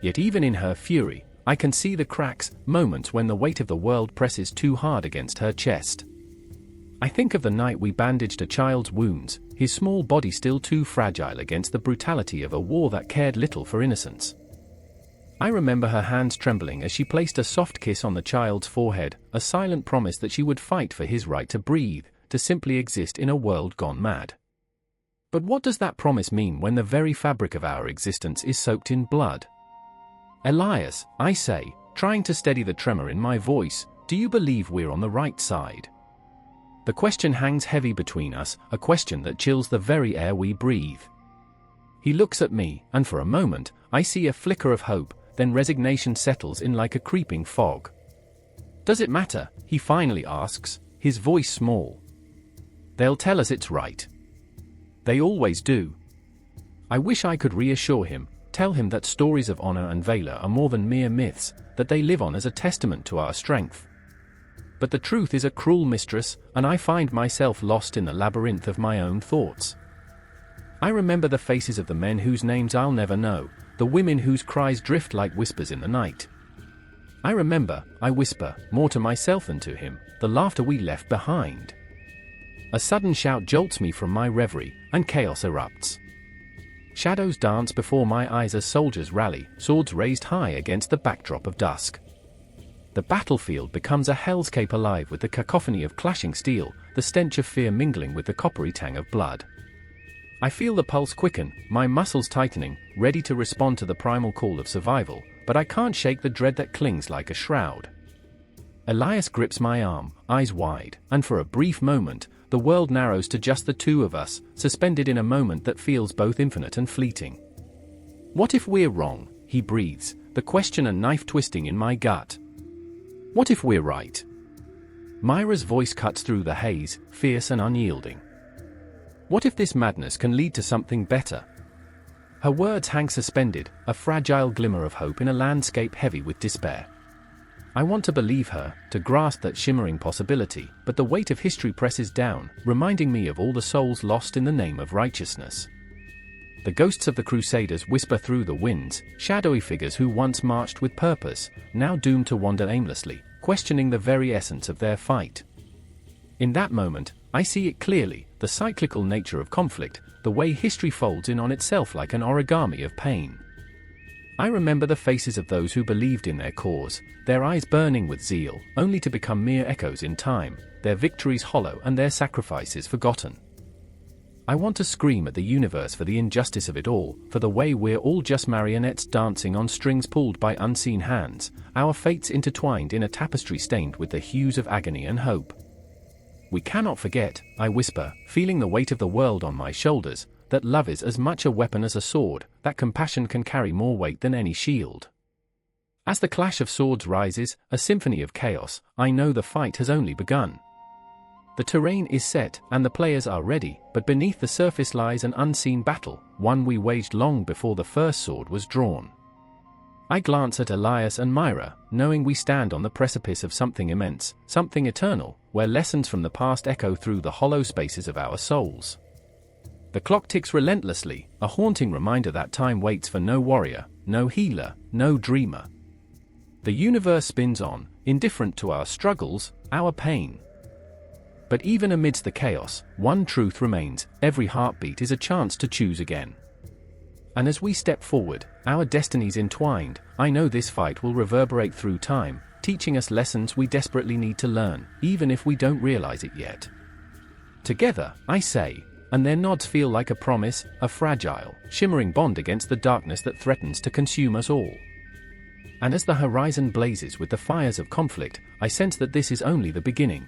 Yet even in her fury, I can see the cracks, moments when the weight of the world presses too hard against her chest. I think of the night we bandaged a child's wounds, his small body still too fragile against the brutality of a war that cared little for innocence. I remember her hands trembling as she placed a soft kiss on the child's forehead, a silent promise that she would fight for his right to breathe, to simply exist in a world gone mad. But what does that promise mean when the very fabric of our existence is soaked in blood? "Elias," I say, trying to steady the tremor in my voice. Do you believe we're on the right side? The question hangs heavy between us, a question that chills the very air we breathe. He looks at me, and for a moment, I see a flicker of hope, then resignation settles in like a creeping fog. Does it matter? He finally asks, his voice small. They'll tell us it's right. They always do. I wish I could reassure him, tell him that stories of honor and valor are more than mere myths, that they live on as a testament to our strength. But the truth is a cruel mistress, and I find myself lost in the labyrinth of my own thoughts. I remember the faces of the men whose names I'll never know, the women whose cries drift like whispers in the night. I whisper, more to myself than to him, the laughter we left behind. A sudden shout jolts me from my reverie, and chaos erupts. Shadows dance before my eyes as soldiers rally, swords raised high against the backdrop of dusk. The battlefield becomes a hellscape alive with the cacophony of clashing steel, the stench of fear mingling with the coppery tang of blood. I feel the pulse quicken, my muscles tightening, ready to respond to the primal call of survival, but I can't shake the dread that clings like a shroud. Elias grips my arm, eyes wide, and for a brief moment, the world narrows to just the two of us, suspended in a moment that feels both infinite and fleeting. What if we're wrong? He breathes, the question a knife twisting in my gut. What if we're right? Myra's voice cuts through the haze, fierce and unyielding. What if this madness can lead to something better? Her words hang suspended, a fragile glimmer of hope in a landscape heavy with despair. I want to believe her, to grasp that shimmering possibility, but the weight of history presses down, reminding me of all the souls lost in the name of righteousness. The ghosts of the Crusaders whisper through the winds, shadowy figures who once marched with purpose, now doomed to wander aimlessly, questioning the very essence of their fight. In that moment, I see it clearly, the cyclical nature of conflict, the way history folds in on itself like an origami of pain. I remember the faces of those who believed in their cause, their eyes burning with zeal, only to become mere echoes in time, their victories hollow and their sacrifices forgotten. I want to scream at the universe for the injustice of it all, for the way we're all just marionettes dancing on strings pulled by unseen hands, our fates intertwined in a tapestry stained with the hues of agony and hope. We cannot forget, I whisper, feeling the weight of the world on my shoulders, that love is as much a weapon as a sword, that compassion can carry more weight than any shield. As the clash of swords rises, a symphony of chaos, I know the fight has only begun. The terrain is set, and the players are ready, but beneath the surface lies an unseen battle, one we waged long before the first sword was drawn. I glance at Elias and Myra, knowing we stand on the precipice of something immense, something eternal, where lessons from the past echo through the hollow spaces of our souls. The clock ticks relentlessly, a haunting reminder that time waits for no warrior, no healer, no dreamer. The universe spins on, indifferent to our struggles, our pain. But even amidst the chaos, one truth remains: every heartbeat is a chance to choose again. And as we step forward, our destinies entwined, I know this fight will reverberate through time, teaching us lessons we desperately need to learn, even if we don't realize it yet. Together, I say, and their nods feel like a promise, a fragile, shimmering bond against the darkness that threatens to consume us all. And as the horizon blazes with the fires of conflict, I sense that this is only the beginning.